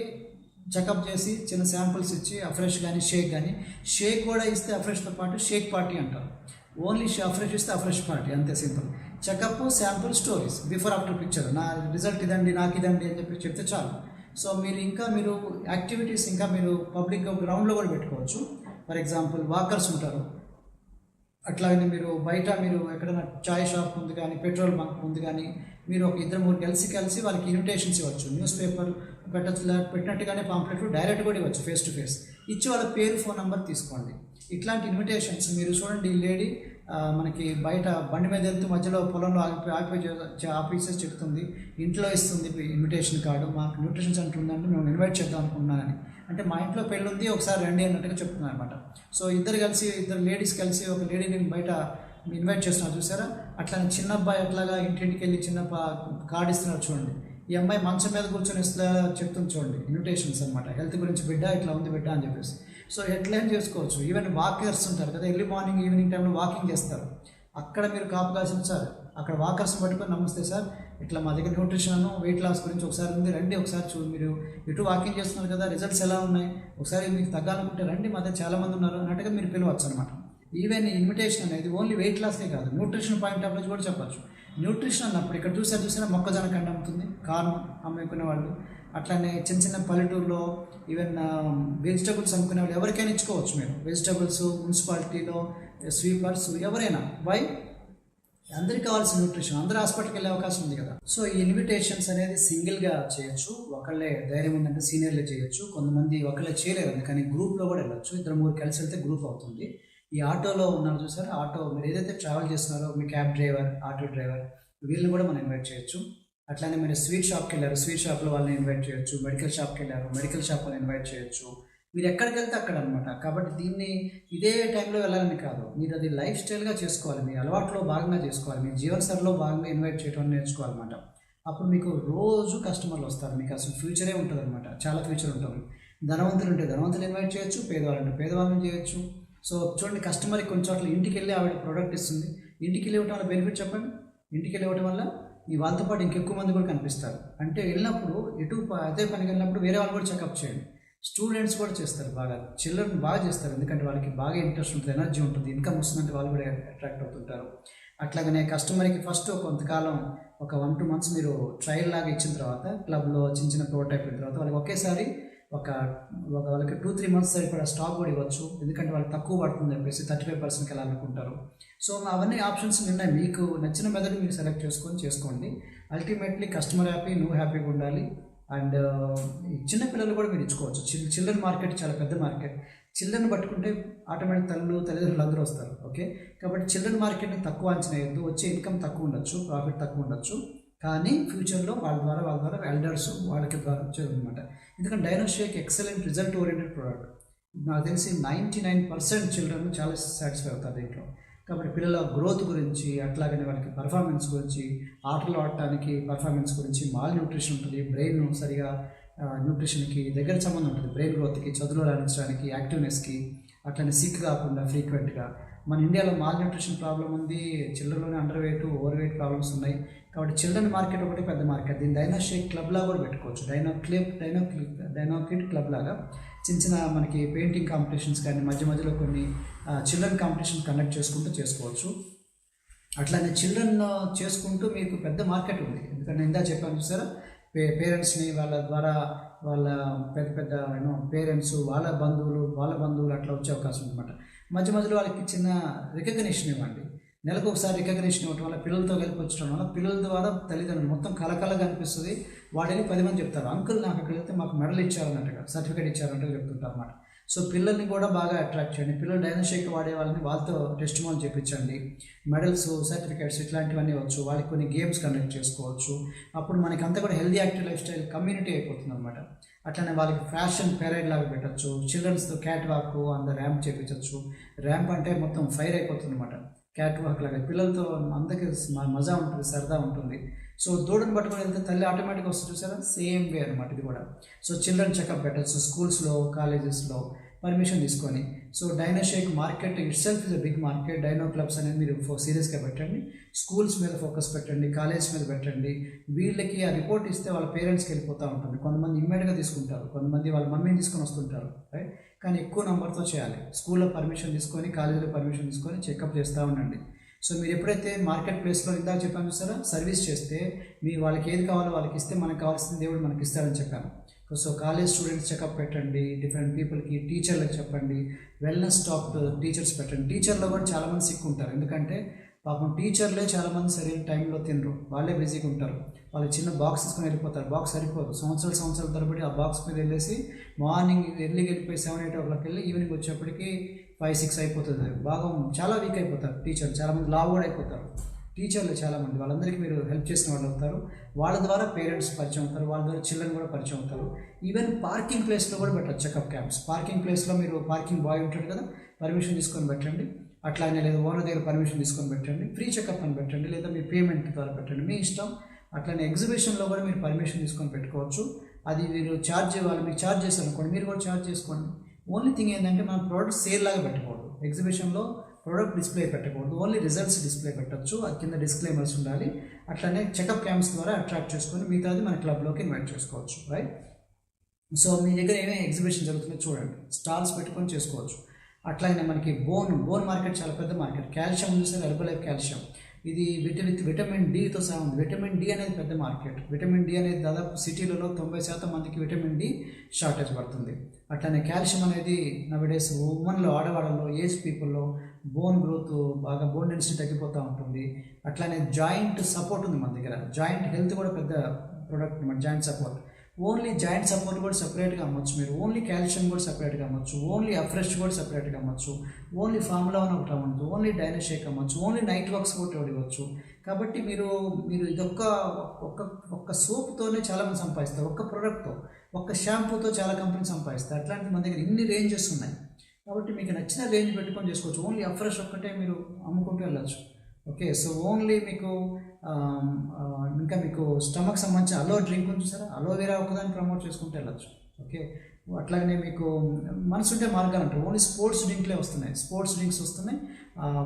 చెకప్ చేసి చిన్న శాంపుల్స్ ఇచ్చి అఫ్రెష్ కానీ షేక్ కూడా ఇస్తే అఫ్రెష్తో పాటు షేక్ పార్టీ అంటారు. ఓన్లీ అఫ్రెష్ ఇస్తే అఫ్రెష్ పార్టీ, అంతే simple. Checkup, sample, stories, before after picture, నా రిజల్ట్ ఇదండి, నాకు ఇదండి అని చెప్పి చెప్తే చాలు. సో మీరు యాక్టివిటీస్ మీరు పబ్లిక్ గ్రౌండ్లో కూడా పెట్టుకోవచ్చు. ఫర్ ఎగ్జాంపుల్ వాకర్స్ ఉంటారు, అట్లాగనే మీరు బయట మీరు ఎక్కడైనా చాయ్ షాప్ ముందు కానీ పెట్రోల్ బంక్ ముందు కానీ మీరు ఒక 2-3 కలిసి వాళ్ళకి ఇన్విటేషన్స్ ఇవ్వచ్చు. న్యూస్ పేపర్ పెట్టచ్చు, పెట్టినట్టుగానే పాంప్లెట్ డైరెక్ట్ కూడా ఇవ్వచ్చు, ఫేస్ టు ఫేస్ ఇచ్చి వాళ్ళ పేరు, ఫోన్ నెంబర్ తీసుకోండి. ఇట్లాంటి ఇన్విటేషన్స్ మీరు చూడండి. ఈ లేడీ మనకి బయట బండి మీద వెళ్తూ మధ్యలో పొలంలో ఆఫీసెస్ చెప్తుంది, ఇంట్లో ఇస్తుంది ఇన్విటేషన్ కార్డు, మాకు న్యూట్రిషన్ సెంటర్ ఉందంటే మేము ఇన్వైట్ చేద్దాం అనుకున్నానని. అంటే మా ఇంట్లో పెళ్ళి ఉంది, ఒకసారి రండి అన్నట్టుగా చెప్తున్నాను అనమాట. సో ఇద్దరు లేడీస్ కలిసి ఒక లేడీని బయట ఇన్వైట్ చేస్తున్నారు చూసారా, అట్లానే చిన్న అబ్బాయి అట్లాగా ఇంటింటికి వెళ్ళి చిన్న కార్డు ఇస్తున్నారు చూడండి. ఈ అమ్మాయి మంచం మీద కూర్చొని ఇస్తా చెప్తుంది చూడండి, ఇన్విటేషన్స్ అనమాట. హెల్త్ గురించి బిడ్డ ఇట్లా ఉంది బిడ్డ అని చెప్పేసి. సో ఎట్లయినా చేసుకోవచ్చు. ఈవెన్ వాకర్స్ ఉంటారు కదా, ఎర్లీ మార్నింగ్ ఈవినింగ్ టైంలో వాకింగ్ చేస్తారు. అక్కడ మీరు కాపు కాసిన సార్, అక్కడ వాకర్స్ని పట్టుకొని నమస్తే సార్, ఇట్లా మా దగ్గర న్యూట్రిషన్ వెయిట్ లాస్ గురించి ఒకసారి ఉంది రండి, ఒకసారి మీరు ఇటు వాకింగ్ చేస్తున్నారు కదా, రిజల్ట్స్ ఎలా ఉన్నాయి, ఒకసారి మీకు తగ్గాలనుకుంటే రండి, మా దగ్గర చాలామంది ఉన్నారు అన్నట్టుగా మీరు పిలవచ్చు అనమాట. ఈవెన్ ఇన్విటేషన్ అనేది ఓన్లీ వెయిట్ లాస్కే కాదు, న్యూట్రిషన్ పాయింట్ ఆఫ్ వ్యూ కూడా చెప్పచ్చు. న్యూట్రిషన్ అన్నప్పుడు ఇక్కడ చూసారా మొక్కజొన్న కండ అమ్ముతుంది, కార్న్ అమ్ముకునే వాళ్ళు, అట్లానే చిన్న చిన్న పల్లెటూరులో ఈవెన్ వెజిటబుల్స్ అమ్ముకునే వాళ్ళు ఎవరికైనా ఇచ్చుకోవచ్చు మీరు. వెజిటబుల్స్ మున్సిపాలిటీలో స్వీపర్స్ ఎవరైనా, వై అందరికి కావాల్సిన న్యూట్రిషన్, అందరూ హాస్పిటల్కి వెళ్ళే అవకాశం ఉంది కదా. సో ఈ ఇన్విటేషన్స్ అనేది సింగిల్గా చేయొచ్చు, ఒకళ్ళే ధైర్యం ఉందంటే సీనియర్లే చేయొచ్చు, కొంతమంది ఒకళ్ళే చేయలేరు అందుకని గ్రూప్లో కూడా వెళ్ళొచ్చు. 2-3 కలిసి వెళ్తే గ్రూప్ అవుతుంది. ఈ ఆటోలో ఉన్నారు చూసారు, ఆటో మీరు ఏదైతే ట్రావెల్ చేస్తున్నారో మీ క్యాబ్ డ్రైవర్, ఆటో డ్రైవర్ వీళ్ళని కూడా మనం ఇన్వైట్ చేయొచ్చు. అట్లానే మీరు స్వీట్ షాప్కి వెళ్ళారు, స్వీట్ షాప్లో వాళ్ళని ఇన్వైట్ చేయొచ్చు. మెడికల్ షాప్కి వెళ్ళారు, మెడికల్ షాప్ వాళ్ళని ఇన్వైట్ చేయొచ్చు. మీరు ఎక్కడికి వెళ్తే అక్కడ అనమాట. కాబట్టి దీన్ని ఇదే టైంలో వెళ్ళాలని కాదు, మీరు అది లైఫ్ స్టైల్గా చేసుకోవాలి, మీ అలవాట్లో భాగంగా చేసుకోవాలి, మీ జీవనశైలిలో భాగంగా ఇన్వైట్ చేయడం నేర్చుకోవాలన్నమాట. అప్పుడు మీకు రోజు కస్టమర్లు వస్తారు, మీకు అసలు ఫ్యూచరే ఉంటుంది అనమాట, చాలా ఫ్యూచర్ ఉంటుంది. ధనవంతులు ఉంటే ధనవంతులు ఇన్వైట్ చేయొచ్చు, పేదవాళ్ళు ఉంటే పేదవాళ్ళని చేయొచ్చు. సో చూడండి, కస్టమర్కి కొన్ని చోట్ల ఇంటికి వెళ్ళి ఆవిడ ప్రోడక్ట్ ఇస్తుంది, ఇంటికి వెళ్ళి ఇవ్వడం వల్ల బెనిఫిట్ చెప్పండి. ఇంటికి వెళ్ళి ఇవ్వడం వల్ల మీ వాళ్ళతో పాటు ఇంకెక్కువ మంది కూడా కనిపిస్తారు. అంటే వెళ్ళినప్పుడు అదే పనికి వెళ్ళినప్పుడు వేరే వాళ్ళు కూడా చెకప్ చేయండి. స్టూడెంట్స్ కూడా చేస్తారు, బాగా చిల్డ్రన్ బాగా చేస్తారు, ఎందుకంటే వాళ్ళకి బాగా ఇంట్రెస్ట్ ఉంటుంది, ఎనర్జీ ఉంటుంది, ఇన్కమ్ వస్తుందంటే వాళ్ళు కూడా అట్రాక్ట్ అవుతుంటారు. అట్లాగనే కస్టమర్కి ఫస్ట్ కొంతకాలం ఒక 1-2 months మీరు ట్రయల్ లాగా ఇచ్చిన తర్వాత, క్లబ్లో చిన్న ప్రోటోటైప్ అయిన తర్వాత వాళ్ళకి ఒకేసారి వాళ్ళకి 2-3 months సరిపడా స్టాక్ కూడా ఇవ్వచ్చు, ఎందుకంటే వాళ్ళకి తక్కువ పడుతుంది చెప్పేసి 35%కి వెళ్ళాలనుకుంటారు. సో అవన్నీ ఆప్షన్స్ ఉన్నాయి, మీకు నచ్చిన మెథడ్ మీరు సెలెక్ట్ చేసుకోండి. అల్టిమేట్లీ కస్టమర్ హ్యాపీ, నువ్వు హ్యాపీగా ఉండాలి. అండ్ చిన్న పిల్లలు కూడా మీరు ఇచ్చుకోవచ్చు. చిల్డ్రన్ మార్కెట్ చాలా పెద్ద మార్కెట్. చిల్డ్రన్ పట్టుకుంటే ఆటోమేటిక్ తల్లిదండ్రులు అందరూ వస్తారు. ఓకే, కాబట్టి చిల్డ్రన్ మార్కెట్ని తక్కువ అంచనా వేయద్దు. వచ్చే ఇన్కమ్ తక్కువ ఉండొచ్చు, ప్రాఫిట్ తక్కువ ఉండొచ్చు, కానీ ఫ్యూచర్లో వాళ్ళ ద్వారా ఎల్డర్స్ వాళ్ళకి ద్వారా వచ్చేది అనమాట. ఎందుకంటే Dinoshake excellent result oriented product. నాకు తెలిసి 99% చిల్డ్రన్ చాలా సాటిస్ఫై అవుతారు దీంట్లో. కాబట్టి పిల్లల గ్రోత్ గురించి, అట్లాగనే వాళ్ళకి పర్ఫార్మెన్స్ గురించి, ఆటలు ఆడటానికి పర్ఫార్మెన్స్ గురించి, మాల్ న్యూట్రిషన్ ఉంటుంది, బ్రెయిన్ సరిగా న్యూట్రిషన్కి దగ్గర సంబంధం ఉంటుంది, బ్రెయిన్ గ్రోత్కి, చదువులో రాణించడానికి, యాక్టివ్నెస్కి, అట్లనే సిక్ కాకుండా ఫ్రీక్వెంట్గా. మన ఇండియాలో మాల్ న్యూట్రిషన్ ప్రాబ్లం ఉంది, చిల్డ్రన్లోనే under weight, over weight problems ఉన్నాయి. కాబట్టి చిల్డ్రన్ మార్కెట్ ఒకటి పెద్ద మార్కెట్. దీన్ని డైనోషేక్ క్లబ్ లాగా కూడా పెట్టుకోవచ్చు, డైనోకిడ్ క్లబ్ లాగా. చిన్న మనకి పెయింటింగ్ కాంపిటీషన్స్ కానీ మధ్యలో కొన్ని చిల్డ్రన్ కాంపిటీషన్ కండక్ట్ చేసుకోవచ్చు. అట్లానే చిల్డ్రన్ చేసుకుంటూ మీకు పెద్ద మార్కెట్ ఉంది. ఎందుకంటే ఇందా చెప్పాను చూసారా, పేరెంట్స్ని వాళ్ళ ద్వారా వాళ్ళ పెద్ద పేరెంట్స్, వాళ్ళ బంధువులు అట్లా వచ్చే అవకాశం అనమాట. మధ్యలో వాళ్ళకి చిన్న రికగ్నిషన్ ఇవ్వండి. నెలకు ఒకసారి రికగ్నిషన్ ఇవ్వడం వల్ల, పిల్లలతో కలిపి వచ్చడం వల్ల, పిల్లల ద్వారా తల్లిదండ్రులు మొత్తం కలకలగా అనిపిస్తుంది. వాడని 10 మంది చెప్తారు, అంకుల్ నాకు అక్కడ వెళ్తే మాకు మెడల్ ఇచ్చారన్నట్టుగా, సర్టిఫికేట్ ఇచ్చారంటే చెప్తుంటారు అన్నమాట. సో పిల్లల్ని కూడా బాగా అట్రాక్ట్ చేయండి. పిల్లలు డైనోషేక్ వాడే వాళ్ళని వాళ్ళతో టెస్ట్ మాల్ చేయించండి. మెడల్స్, సర్టిఫికేట్స్ ఇట్లాంటివన్నీ వచ్చు. వాళ్ళకి కొన్ని గేమ్స్ కండక్ట్ చేసుకోవచ్చు. అప్పుడు మనకి అంతా కూడా healthy active life style community అయిపోతుంది అనమాట. అట్లనే వాళ్ళకి ఫ్యాషన్ పెరైడ్ లాగా పెట్టచ్చు. చిల్డ్రన్స్తో క్యాట్ వాక్ అంత ర్యాంప్ చేయించవచ్చు. ర్యాంప్ అంటే మొత్తం ఫైర్ అయిపోతుంది అనమాట. క్యాట్ వాక్ లాగా పిల్లలతో అందరికీ మజా ఉంటుంది, సరదా ఉంటుంది. సో దూడను పట్టుకొని వెళ్తే తల్లి ఆటోమేటిక్గా వస్తుంది చూసారా, సేమ్ వే అనమాట ఇది కూడా. సో చిల్డ్రన్ చెకప్ పెట్టచ్చు స్కూల్స్లో, కాలేజెస్లో పర్మిషన్ తీసుకొని. సో డైనోషేక్ market itself is a big market. డైనో క్లబ్స్ అనేది మీరు సీరియస్గా పెట్టండి. స్కూల్స్ మీద ఫోకస్ పెట్టండి, కాలేజ్ మీద పెట్టండి. వీళ్ళకి ఆ రిపోర్ట్ ఇస్తే వాళ్ళ పేరెంట్స్కి వెళ్ళిపోతూ ఉంటుంది. కొంతమంది ఇమ్మీడియట్గా తీసుకుంటారు, కొంతమంది వాళ్ళ మమ్మీని తీసుకొని వస్తుంటారు, రైట్. కానీ ఎక్కువ నెంబర్తో చేయాలి. స్కూల్లో పర్మిషన్ తీసుకొని, కాలేజీలో పర్మిషన్ తీసుకొని చెకప్ చేస్తూ ఉండండి. సో మీరు ఎప్పుడైతే మార్కెట్ ప్లేస్లో ఇందాక చెప్పాను చూస్తారా, సర్వీస్ చేస్తే మీ వాళ్ళకి ఏది కావాలో వాళ్ళకి ఇస్తే మనకు కావాల్సిన దేవుడు మనకి ఇస్తారని చెప్పాను. సో కాలేజ్ స్టూడెంట్స్ చెకప్ పెట్టండి, డిఫరెంట్ పీపుల్కి, టీచర్లకు చెప్పండి, వెల్నెస్ టాక్ టీచర్స్ పెట్టండి. టీచర్లో కూడా చాలామంది సిక్ ఉంటారు, ఎందుకంటే పాపం టీచర్లే చాలామంది సరైన టైంలో తినరు, వాళ్ళే బిజీగా ఉంటారు. వాళ్ళు చిన్న బాక్స్ తీసుకొని వెళ్ళిపోతారు, బాక్స్ సరిపోదు. సంవత్సరాల తరబడి ఆ బాక్స్ మీద వెళ్ళేసి మార్నింగ్ ఎర్లీగా వెళ్ళిపోయి 7-8 o'clock వెళ్ళి ఈవినింగ్ వచ్చేప్పటికి 5-6 అయిపోతుంది. బాగా చాలా వీక్ అయిపోతారు టీచర్లు, చాలామంది లావ్ కూడా అయిపోతారు టీచర్లు చాలామంది. వాళ్ళందరికీ మీరు హెల్ప్ చేసిన వాళ్ళు అవుతారు. వాళ్ళ ద్వారా పేరెంట్స్ పరిచయం అవుతారు, వాళ్ళ ద్వారా చిల్డ్రన్ కూడా పరిచయం అవుతారు. ఈవెన్ పార్కింగ్ ప్లేస్లో కూడా పెట్టచ్చు చెకప్ క్యాంప్స్. పార్కింగ్ ప్లేస్లో మీరు పార్కింగ్ బాయ్ ఉంటాడు కదా, పర్మిషన్ తీసుకొని పెట్టండి. అట్లానే లేదా ఓనర్ దగ్గర పర్మిషన్ తీసుకొని పెట్టండి, ఫ్రీ చెకప్ అని పెట్టండి, లేదా మీ పేమెంట్ ద్వారా పెట్టండి, మీ ఇష్టం. అట్లానే ఎగ్జిబిషన్లో కూడా మీరు పర్మిషన్ తీసుకొని పెట్టుకోవచ్చు. అది మీరు ఛార్జ్ వాళ్ళు మీకు ఛార్జ్ చేశారు అనుకోండి, మీరు కూడా ఛార్జ్ చేసుకోండి. ఓన్లీ థింగ్ ఏంటంటే మనం ప్రోడక్ట్ సేల్ లాగా పెట్టకూడదు, ఎగ్జిబిషన్లో ప్రోడక్ట్ డిస్ప్లే పెట్టకూడదు, ఓన్లీ రిజల్ట్స్ డిస్ప్లే పెట్టచ్చు. అది కింద డిస్క్లైమర్స్ ఉండాలి. అట్లానే చెకప్ క్యాంప్స్ ద్వారా అట్రాక్ట్ చేసుకొని మిగతాది మన క్లబ్లోకి ఇన్వైట్ చేసుకోవచ్చు, రైట్. సో మీ దగ్గర ఏమేమి ఎగ్జిబిషన్ జరుగుతుందో చూడండి, స్టాల్స్ పెట్టుకొని చేసుకోవచ్చు. అట్లానే మనకి బోన్ మార్కెట్ చాలా పెద్ద మార్కెట్. కాల్షియం చూసారు, హెర్బలైఫ్ కాల్షియం, ఇది విటమిన్ డితో సహా ఉంది. విటమిన్ డి అనేది పెద్ద మార్కెట్. విటమిన్ డి అనేది దాదాపు సిటీలలో 90% మందికి విటమిన్ డి షార్టేజ్ పడుతుంది. అట్లానే కాల్షియం అనేది నవడేస్ ఉమెన్లో, ఆడవాళ్ళలో, ఏజ్ పీపుల్లో బోన్ గ్రోత్ బాగా, బోన్ డెన్సిటీ తగ్గిపోతూ ఉంటుంది. అట్లానే జాయింట్ సపోర్ట్ ఉంది మన దగ్గర, జాయింట్ హెల్త్ కూడా పెద్ద ప్రోడక్ట్ అనమాట. Joint support, only joint support కూడా సపరేట్గా అమ్మచ్చు మీరు, ఓన్లీ కాల్షియం కూడా సపరేట్గా అమ్మచ్చు, ఓన్లీ అఫ్రెష్ కూడా సపరేట్గా అమ్మచ్చు, ఓన్లీ ఫార్ములా అని ఒకటి అమ్మచ్చు, ఓన్లీ డైనోషేక్ అమ్మచ్చు, ఓన్లీ నైట్ వర్క్స్ కూడా ఇవ్వచ్చు. కాబట్టి మీరు ఇదొక్క ఒక్క సోప్తోనే చాలామంది సంపాదిస్తారు, ఒక్క ప్రోడక్ట్తో, ఒక్క షాంపూతో చాలా కంపెనీ సంపాదిస్తారు. అట్లాంటి మన దగ్గర ఇన్ని రేంజెస్ ఉన్నాయి. కాబట్టి మీకు నచ్చిన రేంజ్ పెట్టుకొని చేసుకోవచ్చు. ఓన్లీ అఫ్రెష్ ఒక్కటే మీరు అమ్ముకుంటూ వెళ్ళచ్చు. ఓకే, సో ఓన్లీ మీకు ఇంకా మీకు స్టమక్ సంబంధించిన అలో డ్రింక్ చూసారా, అలోవెరా ఒకదాన్ని ప్రమోట్ చేసుకుంటూ వెళ్ళచ్చు. ఓకే, అట్లాగనే మీకు మనసుంటే మార్గాలు అంటారు, ఓన్లీ స్పోర్ట్స్ డ్రింక్లే వస్తున్నాయి, స్పోర్ట్స్ డ్రింక్స్ వస్తున్నాయి.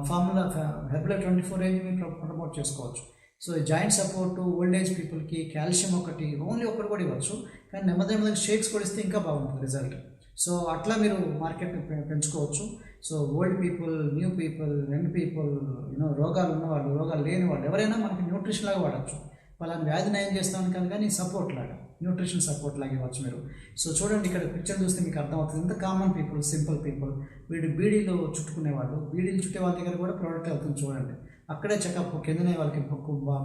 ఫార్ములా హెర్బలైఫ్ 24 రేంజ్ మీరు ప్రమోట్ చేసుకోవచ్చు. So joint support, old age పీపుల్కి కాల్షియం ఒకటి, ఓన్లీ ఒకటి కూడా ఇవ్వచ్చు. కానీ నెమ్మదిగా షేక్స్ కూడా ఇస్తే ఇంకా బాగుంటుంది రిజల్ట్. సో అట్లా మీరు మార్కెట్ని పెంచుకోవచ్చు. So old people, new people, young people, రోగాలు ఉన్నవాళ్ళు, రోగాలు లేని వాళ్ళు ఎవరైనా మనకి న్యూట్రిషన్ లాగా వాడచ్చు. వాళ్ళని వ్యాధి నయం చేస్తామని కాదు, కానీ సపోర్ట్ లాగా, న్యూట్రిషన్ సపోర్ట్ లాగా ఇవ్వచ్చు మీరు. సో చూడండి, ఇక్కడ పిక్చర్ చూస్తే మీకు అర్థమవుతుంది. ఇంత కామన్ పీపుల్, సింపుల్ పీపుల్, వీడు బీడీలు చుట్టుకునేవాళ్ళు, బీడీలు చుట్టే వాళ్ళ దగ్గర కూడా ప్రోడక్ట్ వెళ్తుంది చూడండి. అక్కడే చెకప్, కిందనే వాళ్ళకి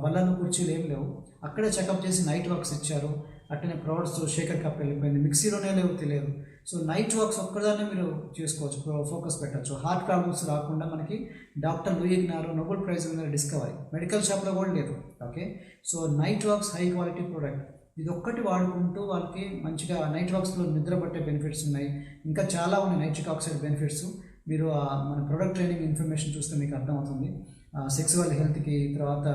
బల్లలు కుర్చీలు ఏం లేవు, అక్కడే చెకప్ చేసి నైట్ వర్క్స్ ఇచ్చారు. అట్టనే ప్రొడక్ట్స్ షేకర్ కప్ వెళ్ళిపోయింది, మిక్సీలోనే లేవు తెలియదు. సో నైట్ వర్క్స్ ఒక్కదాన్ని మీరు చేసుకోవచ్చు, ఫోకస్ పెట్టచ్చు. హార్ట్ ప్రాబ్లమ్స్ రాకుండా మనకి డాక్టర్ లూయి జ్ఞానా Nobel prize winner discovery, medical షాప్లో కూడా లేదు. Okay, so Niteworks high quality product, ఇది ఒక్కటి వాడుకుంటూ వాళ్ళకి మంచిగా నైట్ వర్క్స్లో నిద్ర పట్టే బెనిఫిట్స్ ఉన్నాయి. ఇంకా చాలా ఉన్నాయి నైట్రిక్ ఆక్సైడ్ బెనిఫిట్స్. మీరు మన ప్రొడక్ట్ ట్రైనింగ్ ఇన్ఫర్మేషన్ చూస్తే మీకు అర్థమవుతుంది. సెక్సువల్ హెల్త్కి, తర్వాత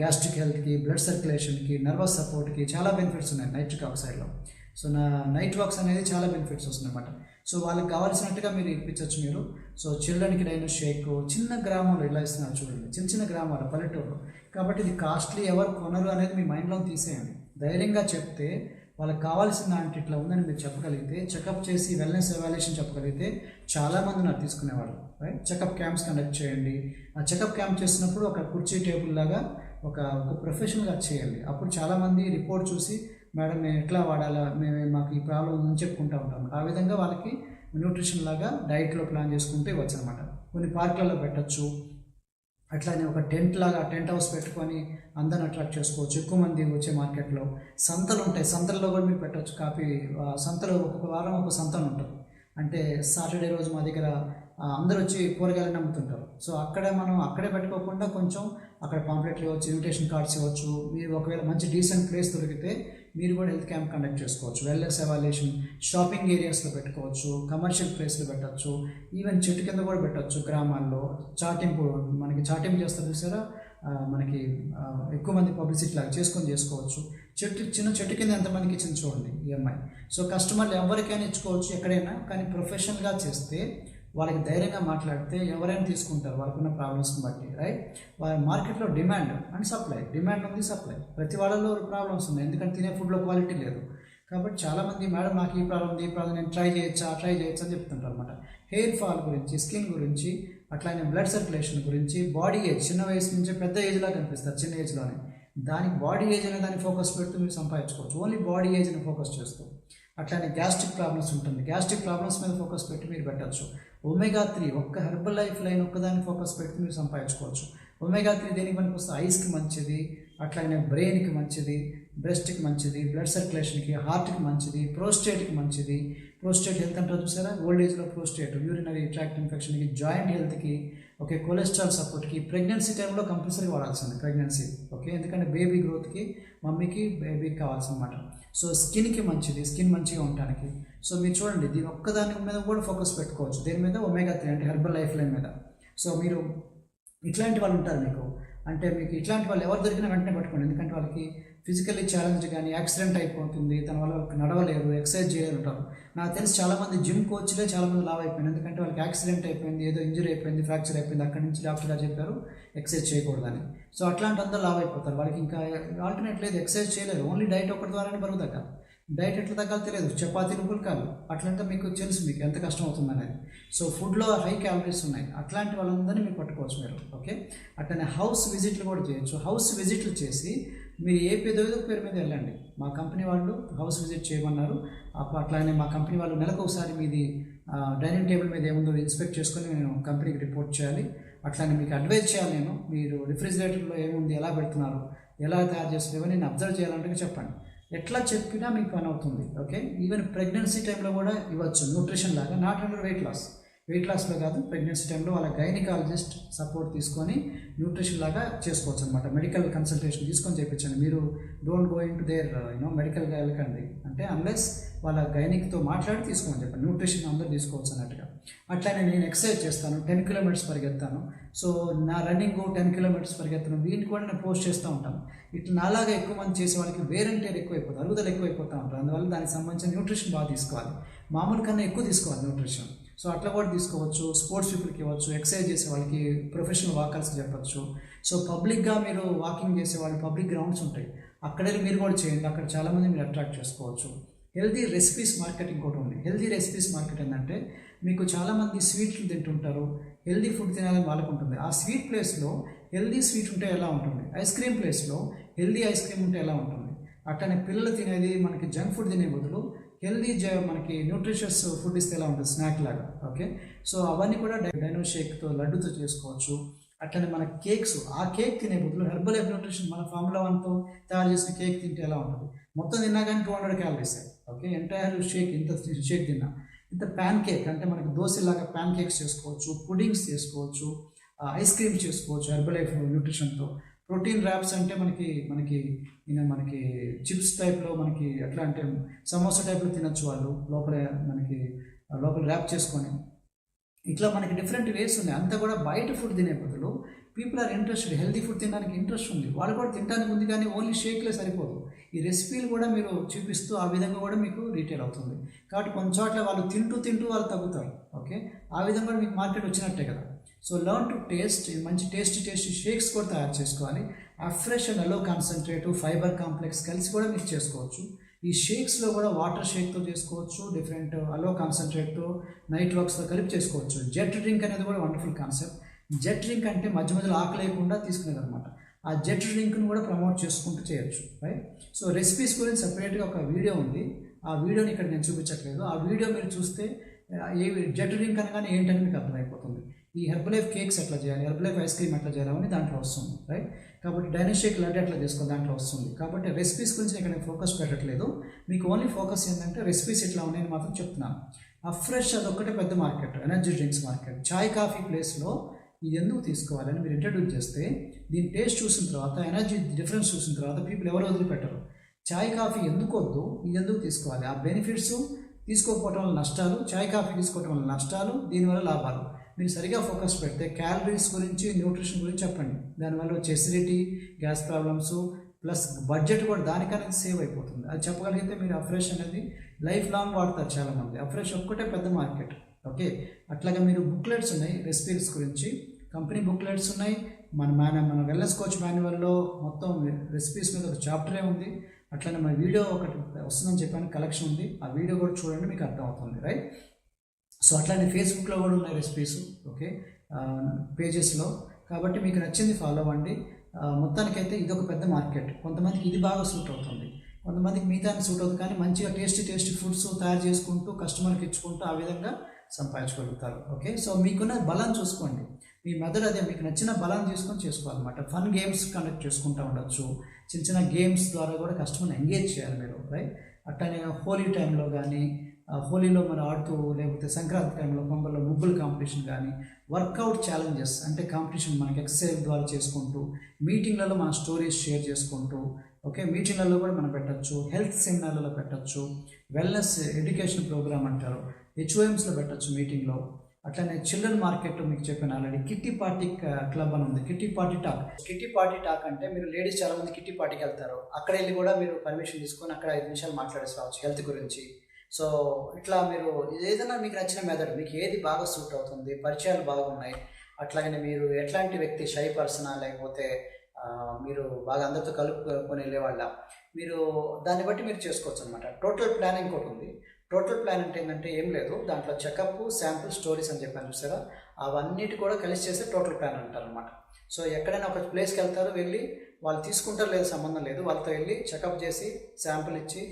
గ్యాస్ట్రిక్ హెల్త్కి, బ్లడ్ సర్క్యులేషన్కి, నర్వస్ సపోర్ట్కి చాలా బెనిఫిట్స్ ఉన్నాయి నైట్రిక్ ఆక్సైడ్లో. సో నైట్ వర్క్స్ అనేది చాలా బెనిఫిట్స్ వస్తుంది అనమాట. సో వాళ్ళకి కావాల్సినట్టుగా మీరు ఇప్పించవచ్చు మీరు. సో చిల్డ్రన్కి డైనో షేక్, చిన్న గ్రామంలో ఇలా ఇస్తున్నారు చూడండి, చిన్న గ్రామాలు, పల్లెటూరు. కాబట్టి ఇది కాస్ట్లీ, ఎవరు కొనరు అనేది మీ మైండ్లో తీసేయండి. ధైర్యంగా చెప్తే వాళ్ళకి కావాల్సిన దాంట్లో ఇట్లా ఉందని మీరు చెప్పగలిగితే, చెకప్ చేసి వెల్నెస్ ఎవాల్యుయేషన్ చెప్పగలిగితే చాలామంది నాకు తీసుకునేవాళ్ళు, రైట్. చెకప్ క్యాంప్స్ కండక్ట్ చేయండి. ఆ చెకప్ క్యాంప్ చేసినప్పుడు ఒక కుర్చీ టేబుల్ లాగా ఒక ప్రొఫెషనల్గా చేయాలి. అప్పుడు చాలామంది రిపోర్ట్ చూసి, మేడం మేము ఎట్లా వాడాలా, మాకు ఈ ప్రాబ్లం ఉందని చెప్పుకుంటూ ఉంటాం. ఆ విధంగా వాళ్ళకి న్యూట్రిషన్ లాగా డైట్లో ప్లాన్ చేసుకుంటే ఇవ్వచ్చు అనమాట. కొన్ని పార్కులలో పెట్టచ్చు. అట్లానే ఒక టెంట్ హౌస్ పెట్టుకొని అందరిని అట్రాక్ట్ చేసుకోవచ్చు, ఎక్కువ మంది వచ్చే మార్కెట్లో. సంతలు ఉంటాయి, సంతల్లో కూడా మీరు పెట్టవచ్చు. సంతలో ఒక వారం ఒక సంతలు ఉంటుంది. అంటే సాటర్డే రోజు మా దగ్గర అందరూ వచ్చి కూరగాయలు అమ్ముతుంటారు. సో అక్కడే పెట్టుకోకుండా కొంచెం అక్కడ పాంప్లెట్లు ఇవ్వచ్చు, ఇన్విటేషన్ కార్డ్స్ ఇవ్వచ్చు. మీరు ఒకవేళ మంచి డీసెంట్ ప్లేస్ దొరికితే మీరు కూడా హెల్త్ క్యాంప్ కండక్ట్ చేసుకోవచ్చు. వెల్నెస్ ఎవాల్యుయేషన్ షాపింగ్ ఏరియాస్లో పెట్టుకోవచ్చు, కమర్షియల్ ప్లేస్లో పెట్టచ్చు, ఈవెన్ చెట్టు కింద కూడా పెట్టచ్చు. గ్రామాల్లో చాటింపు, మనకి చాటింపు చేస్తారు చూసారా, మనకి ఎక్కువ మంది పబ్లిసిటీ లాగా చేసుకోవచ్చు. చిన్న చెట్టు కింద ఎంతమందికి ఇచ్చింది చూడండి ఈఎంఐ. సో కస్టమర్లు ఎవరికైనా ఇచ్చుకోవచ్చు ఎక్కడైనా, కానీ ప్రొఫెషనల్గా చేస్తే వాళ్ళకి ధైర్యంగా మాట్లాడితే ఎవరైనా తీసుకుంటారు వాళ్ళకున్న ప్రాబ్లమ్స్ని బట్టి, రైట్. వాళ్ళ మార్కెట్లో డిమాండ్ అండ్ సప్లై, డిమాండ్ ఉంది, సప్లై. ప్రతి వాళ్ళలో ప్రాబ్లమ్స్ ఉన్నాయి, ఎందుకంటే తినే ఫుడ్లో క్వాలిటీ లేదు. కాబట్టి చాలామంది మేడం నాకు ఈ ప్రాబ్లం నేను ట్రై చేయొచ్చా అని చెప్తుంటారు అనమాట. హెయిర్ ఫాల్ గురించి, స్కిన్ గురించి, అట్లానే బ్లడ్ సర్క్యులేషన్ గురించి, బాడీ ఏజ్, చిన్న వయసు నుంచి పెద్ద ఏజ్లా కనిపిస్తారు, చిన్న ఏజ్లోనే. దానికి బాడీ ఏజ్ అనే దాన్ని ఫోకస్ పెడుతూ మీరు సంపాదించుకోవచ్చు, ఓన్లీ బాడీ ఏజ్ని ఫోకస్ చేస్తూ. అట్లానే గ్యాస్ట్రిక్ ప్రాబ్లమ్స్ ఉంటుంది, గ్యాస్ట్రిక్ ప్రాబ్లమ్స్ మీద ఫోకస్ పెట్టి మీరు పెట్టచ్చు. ఒమేగా-3 ఒక్క హెర్బల్ లైఫ్ లైన్ ఒక్కదాన్ని ఫోకస్ పెట్టి మీరు సంపాదించుకోవచ్చు. ఒమేగా-3 దేనికి పనికి వస్తే ఐస్కి మంచిది, అట్లానే బ్రెయిన్కి మంచిది, బ్రెస్ట్కి మంచిది, బ్లడ్ సర్క్యులేషన్కి, హార్ట్కి మంచిది, ప్రోస్టేట్కి మంచిది. ప్రోస్టేట్ హెల్త్ అంటారు చూసారా, ఓల్డ్ ఏజ్లో ప్రోస్టేట్, యూరినరీ ట్రాక్ట్ ఇన్ఫెక్షన్కి, జాయింట్ హెల్త్కి, ఓకే, కొలెస్ట్రాల్ సపోర్ట్కి. ప్రెగ్నెన్సీ టైంలో కంపల్సరీ వాడాల్సింది ప్రెగ్నెన్సీ, ఓకే, ఎందుకంటే బేబీ గ్రోత్కి, మమ్మీకి బేబీకి కావాల్సిందన్నమాట. సో స్కిన్కి మంచిది, స్కిన్ మంచిగా ఉండడానికి. సో మీరు చూడండి, దీని ఒక్కదాని మీద కూడా ఫోకస్ పెట్టుకోవచ్చు. దేని మీద? ఒమేగా 3 అంటే హెర్బల్ లైఫ్ లైన్ మీద. సో మీరు ఇట్లాంటి వాళ్ళు ఉంటారు మీకు, అంటే మీకు ఇట్లాంటి వాళ్ళు ఎవరు దొరికినా వెంటనే పట్టుకోండి. ఎందుకంటే వాళ్ళకి ఫిజికల్లీ ఛాలెంజ్ కానీ యాక్సిడెంట్ అయిపోతుంది, దాని వల్ల వాళ్ళకి నడవలేరు, ఎక్సర్సైజ్ చేయలేరు ఉంటారు. నాకు తెలిసి చాలామంది జిమ్ కోచ్లే చాలామంది లావ్ అయిపోయింది. ఎందుకంటే వాళ్ళకి యాక్సిడెంట్ అయిపోయింది, ఏదో ఇంజరీ అయిపోయింది, ఫ్రాక్చర్ అయిపోయింది, అక్కడి నుంచి డాక్టర్ గారు చెప్పారు ఎక్సర్సైజ్ చేయకూడదని. సో అట్లాంటి అందరూ లావ్ అయిపోతారు. వాళ్ళకి ఇంకా ఆల్టర్నేట్ లేదు, ఎక్సర్సైజ్ చేయలేరు, ఓన్లీ డైట్ ఒకటి ద్వారానే బరువు తగ్గాలి. డైట్ ఎట్లా తగ్గాలో తెలియదు, చపాతీలు పుల్కాలు అట్లంతా మీకు తెలుసు మీకు ఎంత కష్టం అవుతుంది అనేది. సో ఫుడ్లో హై క్యాలరీస్ ఉన్నాయి, అట్లాంటి వాళ్ళందరినీ మీరు పట్టుకోవచ్చు మీరు. ఓకే, అట్లనే హౌస్ విజిట్లు కూడా చేయొచ్చు. హౌస్ విజిట్లు చేసి మీరు ఏ పేరు మీద వెళ్ళండి. మా కంపెనీ వాళ్ళు హౌస్ విజిట్ చేయమన్నారు. అట్లానే మా కంపెనీ వాళ్ళు నెలకు ఒకసారి మీది డైనింగ్ టేబుల్ మీద ఏముందో ఇన్స్పెక్ట్ చేసుకొని నేను కంపెనీకి రిపోర్ట్ చేయాలి. అట్లానే మీకు అడ్వైజ్ చేయాలి నేను. మీరు రిఫ్రిజిరేటర్లో ఏముంది, ఎలా పెడుతున్నారు, ఎలా తయారు చేస్తున్నారు, నేను అబ్జర్వ్ చేయాలంటే చెప్పండి. ఎట్లా చెప్పినా మీకు పని అవుతుంది. ఓకే, ఈవెన్ ప్రెగ్నెన్సీ టైంలో కూడా ఇవ్వచ్చు న్యూట్రిషన్ లాగా, నాట్ ఓన్లీ వెయిట్ లాస్లో కాదు, ప్రెగ్నెన్సీ టైంలో వాళ్ళ గైనకాలజిస్ట్ సపోర్ట్ తీసుకొని న్యూట్రిషన్ లాగా చేసుకోవచ్చు అనమాట. మెడికల్ కన్సల్టేషన్ తీసుకొని చేయించండి. మీరు don't go in to there మెడికల్గా వెళ్ళకండి, అంటే అన్లెస్ వాళ్ళ గైనిక్తో మాట్లాడి తీసుకోమని చెప్పండి. న్యూట్రిషన్ అందరూ తీసుకోవచ్చు అన్నట్టుగా. అట్లానే నేను ఎక్సర్సైజ్ చేస్తాను, 10 కిలోమీటర్స్ పరిగెత్తాను. సో నా రన్నింగ్ 10 కిలోమీటర్స్ పరిగెత్తాను, వీటిని కూడా నేను పోస్ట్ చేస్తూ ఉంటాను. ఇట్లా నాలాగా ఎక్కువ మంది చేసే వాళ్ళకి వేర్ అండ్ టేర్ ఎక్కువైపోతుంది, అరుగుదల ఎక్కువైపోతూ ఉంటారు. అందువల్ల దానికి సంబంధించిన న్యూట్రిషన్ బాగా తీసుకోవాలి, మామూలు కన్నా ఎక్కువ తీసుకోవాలి న్యూట్రిషన్. సో అట్లా కూడా తీసుకోవచ్చు. స్పోర్ట్స్ పీపుల్కి ఇవ్వచ్చు, ఎక్సర్సైజ్ చేసే వాళ్ళకి, ప్రొఫెషనల్ వాకర్స్కి చెప్పచ్చు. సో పబ్లిక్గా మీరు వాకింగ్ చేసే వాళ్ళు, పబ్లిక్ గ్రౌండ్స్ ఉంటాయి, అక్కడే మీరు కూడా చేయండి. అక్కడ చాలామంది మీరు అట్రాక్ట్ చేసుకోవచ్చు. హెల్దీ రెసిపీస్ మార్కెటింగ్ కూడా ఉంది. హెల్దీ రెసిపీస్ మార్కెట్ ఏంటంటే, మీకు చాలామంది స్వీట్లు తింటుంటారు, హెల్దీ ఫుడ్ తినాలని వాళ్ళకు ఉంటుంది. ఆ స్వీట్ ప్లేస్లో హెల్దీ స్వీట్ ఉంటే ఎలా ఉంటుంది, ఐస్ క్రీమ్ ప్లేస్లో హెల్దీ ఐస్ క్రీమ్ ఉంటే ఎలా ఉంటుంది. అట్లనే పిల్లలు తినేది మనకి జంక్ ఫుడ్ తినే బదులు హెల్దీ మనకి న్యూట్రిషియస్ ఫుడ్ ఇస్తే ఎలా ఉంటుంది, స్నాక్ లాగా. ఓకే, సో అవన్నీ కూడా డైనో షేక్తో, లడ్డుతో చేసుకోవచ్చు. అట్లనే మన కేక్స్, ఆ కేక్ తినే బదులు హెర్బలైఫ్ న్యూట్రిషన్ మన ఫార్ములా 1తో తయారు చేసిన కేక్ తింటే ఎలా ఉంటుంది. మొత్తం తిన్నా కానీ 200 క్యాలరీస్. ఓకే, ఎంటైర్ షేక్, ఇంత షేక్ తిన్నా. ఇంత ప్యాన్ కేక్ అంటే మనకి దోశలాగా ప్యాన్ కేక్స్ చేసుకోవచ్చు, పుడింగ్స్ చేసుకోవచ్చు, ఐస్ క్రీమ్స్ చేసుకోవచ్చు హెర్బలైఫ్ న్యూట్రిషన్తో. ప్రోటీన్ ర్యాప్స్ అంటే మనకి చిప్స్ టైప్లో, మనకి ఎట్లా అంటే సమోసా టైప్లో తినచ్చు వాళ్ళు, లోపల ర్యాప్ చేసుకొని. ఇట్లా మనకి డిఫరెంట్ వేస్ ఉన్నాయి. అంతా కూడా బయట ఫుడ్ తినే బదులు people are interested, healthy food తినడానికి ఇంట్రెస్ట్ ఉంది, వాళ్ళు కూడా తినడానికి ఉంది. కానీ ఓన్లీ షేక్లే సరిపోదు, ఈ రెసిపీలు కూడా మీరు చూపిస్తూ ఆ విధంగా కూడా మీకు రీటైల్ అవుతుంది. కాబట్టి కొన్ని చోట్ల వాళ్ళు తింటూ వాళ్ళు తగ్గుతారు. ఓకే, ఆ విధంగా కూడా మీకు మార్కెట్ వచ్చినట్టే కదా. సో లర్న్ టు టేస్ట్, మంచి టేస్టీ షేక్స్ కూడా తయారు చేసుకోవాలి. Fresh and aloe concentrate, fibre complex కలిసి కూడా మీరు చేసుకోవచ్చు. ఈ షేక్స్లో కూడా వాటర్ షేక్తో చేసుకోవచ్చు, డిఫరెంట్ అలో కాన్సన్ట్రేట్తో, నైట్ వర్క్స్తో కలిపి చేసుకోవచ్చు. జెట్ డ్రింక్ అనేది కూడా వండర్ఫుల్ కాన్సెప్ట్. జెట్ డ్రింక్ అంటే మధ్యలో ఆకలి లేకుండా తీసుకునేది అనమాట. ఆ జెట్ డ్రింక్ను కూడా ప్రమోట్ చేసుకుంటూ చేయొచ్చు. రైట్, సో రెసిపీస్ గురించి సపరేట్గా ఒక వీడియో ఉంది, ఆ వీడియోని ఇక్కడ నేను చూపించట్లేదు. ఆ వీడియో మీరు చూస్తే ఏ జెట్ డ్రింక్ అనగానే ఏంటని మీకు అర్థమైపోతుంది. ఈ హెర్బలైఫ్ కేక్స్ ఎట్లా చేయాలి, హెర్బలైఫ్ ఐస్ క్రీమ్ ఎట్లా చేయాలని దాంట్లో వస్తుంది. రైట్, కాబట్టి డైనో షేక్ లడ్డు ఎట్లా చేసుకోవాలి దాంట్లో వస్తుంది. కాబట్టి రెసిపీస్ గురించి ఇక్కడ నేను ఫోకస్ పెట్టట్లేదు, మీకు ఓన్లీ ఫోకస్ ఏంటంటే రెసిపీస్ ఎట్లా ఉన్నాయని మాత్రం చెప్తున్నాను. ఫ్రెష్ అదొక్కటే పెద్ద మార్కెట్, ఎనర్జీ డ్రింక్స్ మార్కెట్. చాయ్ కాఫీ ప్లేస్లో ఇది ఎందుకు తీసుకోవాలని మీరు ఇంట్రడ్యూస్ చేస్తే, దీని టేస్ట్ చూసిన తర్వాత, ఎనర్జీ డిఫరెన్స్ చూసిన తర్వాత పీపుల్ ఎవరు వదిలిపెట్టరు. చాయ్ కాఫీ ఎందుకు వద్దు, ఇది ఎందుకు తీసుకోవాలి, ఆ బెనిఫిట్స్ తీసుకోకపోవడం వల్ల నష్టాలు, చాయ్ కాఫీ తీసుకోవడం వల్ల నష్టాలు, దీనివల్ల లాభాలు. మీరు సరిగా ఫోకస్ పెడితే క్యాలరీస్ గురించి, న్యూట్రిషన్ గురించి చెప్పండి. దానివల్ల వచ్చే acidity, gas problems plus budget కూడా దానికనేది సేవ్ అయిపోతుంది. అది చెప్పగలిగితే మీరు ఫ్రెష్ అనేది లైఫ్ లాంగ్ వాడతారు చాలామంది. ఫ్రెష్ ఒక్కటే పెద్ద మార్కెట్. ఓకే, అట్లాగే మీరు బుక్లెట్స్ ఉన్నాయి రెసిపీస్ గురించి, కంపెనీ బుక్లెట్స్ ఉన్నాయి. మన వెల్నెస్ కోచ్ మాన్యువల్లో మొత్తం రెసిపీస్ మీద ఒక చాప్టరే ఉంది. అట్లనే మన వీడియో ఒకటి వస్తుందని చెప్పాను, కలెక్షన్ ఉంది, ఆ వీడియో కూడా చూడండి, మీకు అర్థమవుతుంది. రైట్, సో అట్లానే ఫేస్బుక్లో కూడా ఉన్నాయి రెసిపీస్. ఓకే, పేజెస్లో. కాబట్టి మీకు నచ్చింది ఫాలో అవ్వండి. మొత్తానికైతే ఇది ఒక పెద్ద మార్కెట్. కొంతమందికి ఇది బాగా సూట్ అవుతుంది, కొంతమందికి మిగతా సూట్ అవుతుంది. కానీ మంచిగా టేస్టీ ఫుడ్స్ తయారు చేసుకుంటూ కస్టమర్కి ఇచ్చుకుంటూ ఆ విధంగా సంపాదించగలుగుతారు. ఓకే, సో మీకున్న బలం చూసుకోండి, మీ మెదడు అదే మీకు నచ్చిన బలాన్ని తీసుకొని చేసుకోవాలన్నమాట. ఫన్ గేమ్స్ కండక్ట్ చేసుకుంటూ ఉండొచ్చు, చిన్న గేమ్స్ ద్వారా కూడా కస్టమర్ని ఎంగేజ్ చేయాలి మీరు. రైట్, అట్లనే హోలీ టైంలో కానీ, హోలీలో మనం ఆడుతూ, లేకపోతే సంక్రాంతి టైంలో పొంగల్లో ముగ్గుల కాంపిటీషన్ కానీ, వర్కౌట్ ఛాలెంజెస్ అంటే కాంపిటీషన్ మనకి ఎక్సర్సైజ్ ద్వారా చేసుకుంటూ, మీటింగ్లలో మన స్టోరీస్ షేర్ చేసుకుంటూ, ఓకే, మీటింగ్లలో కూడా మనం పెట్టచ్చు, హెల్త్ సెమినార్లలో పెట్టచ్చు, వెల్నెస్ ఎడ్యుకేషన్ ప్రోగ్రామ్ అంటారు, హెచ్ఓఎమ్స్లో పెట్టచ్చు మీటింగ్లో. అట్లనే చిల్డ్రన్ మార్కెట్ మీకు చెప్పాను ఆల్రెడీ. కిట్టి పార్టీ క్లబ్ అని ఉంది, kitty party talk. Kitty party talk అంటే మీరు లేడీస్ చాలా మంది కిట్టి పార్టీకి వెళ్తారు, అక్కడ వెళ్ళి కూడా మీరు పర్మిషన్ తీసుకొని అక్కడ 5 నిమిషాలు మాట్లాడేసి రావచ్చు హెల్త్ గురించి. సో ఇట్లా మీరు ఏదైనా మీకు నచ్చిన మెథడ్, మీకు ఏది బాగా సూట్ అవుతుంది, పరిచయాలు బాగున్నాయి, అట్లాగనే మీరు ఎట్లాంటి వ్యక్తి, షై పర్సనా లేకపోతే మీరు బాగా అందరితో కలుపుకొని వెళ్ళేవాళ్ళ, మీరు దాన్ని బట్టి మీరు చేసుకోవచ్చు అనమాట. టోటల్ ప్లాన్ ఇంకోటి ఉంది. టోటల్ ప్లాన్ అంటే ఏంటంటే ఏం లేదు, దాంట్లో చెకప్, శాంపుల్, స్టోరీస్ అని చెప్పాను చూసారా, అవన్నిటి కూడా కలిసి చేస్తే టోటల్ ప్లాన్ అంటారు అనమాట. సో ఎక్కడైనా ఒక ప్లేస్కి వెళ్తారు, వెళ్ళి వాళ్ళు తీసుకుంటారు లేదు సంబంధం లేదు, వాళ్ళతో వెళ్ళి చెకప్ చేసి శాంపుల్ ఇచ్చి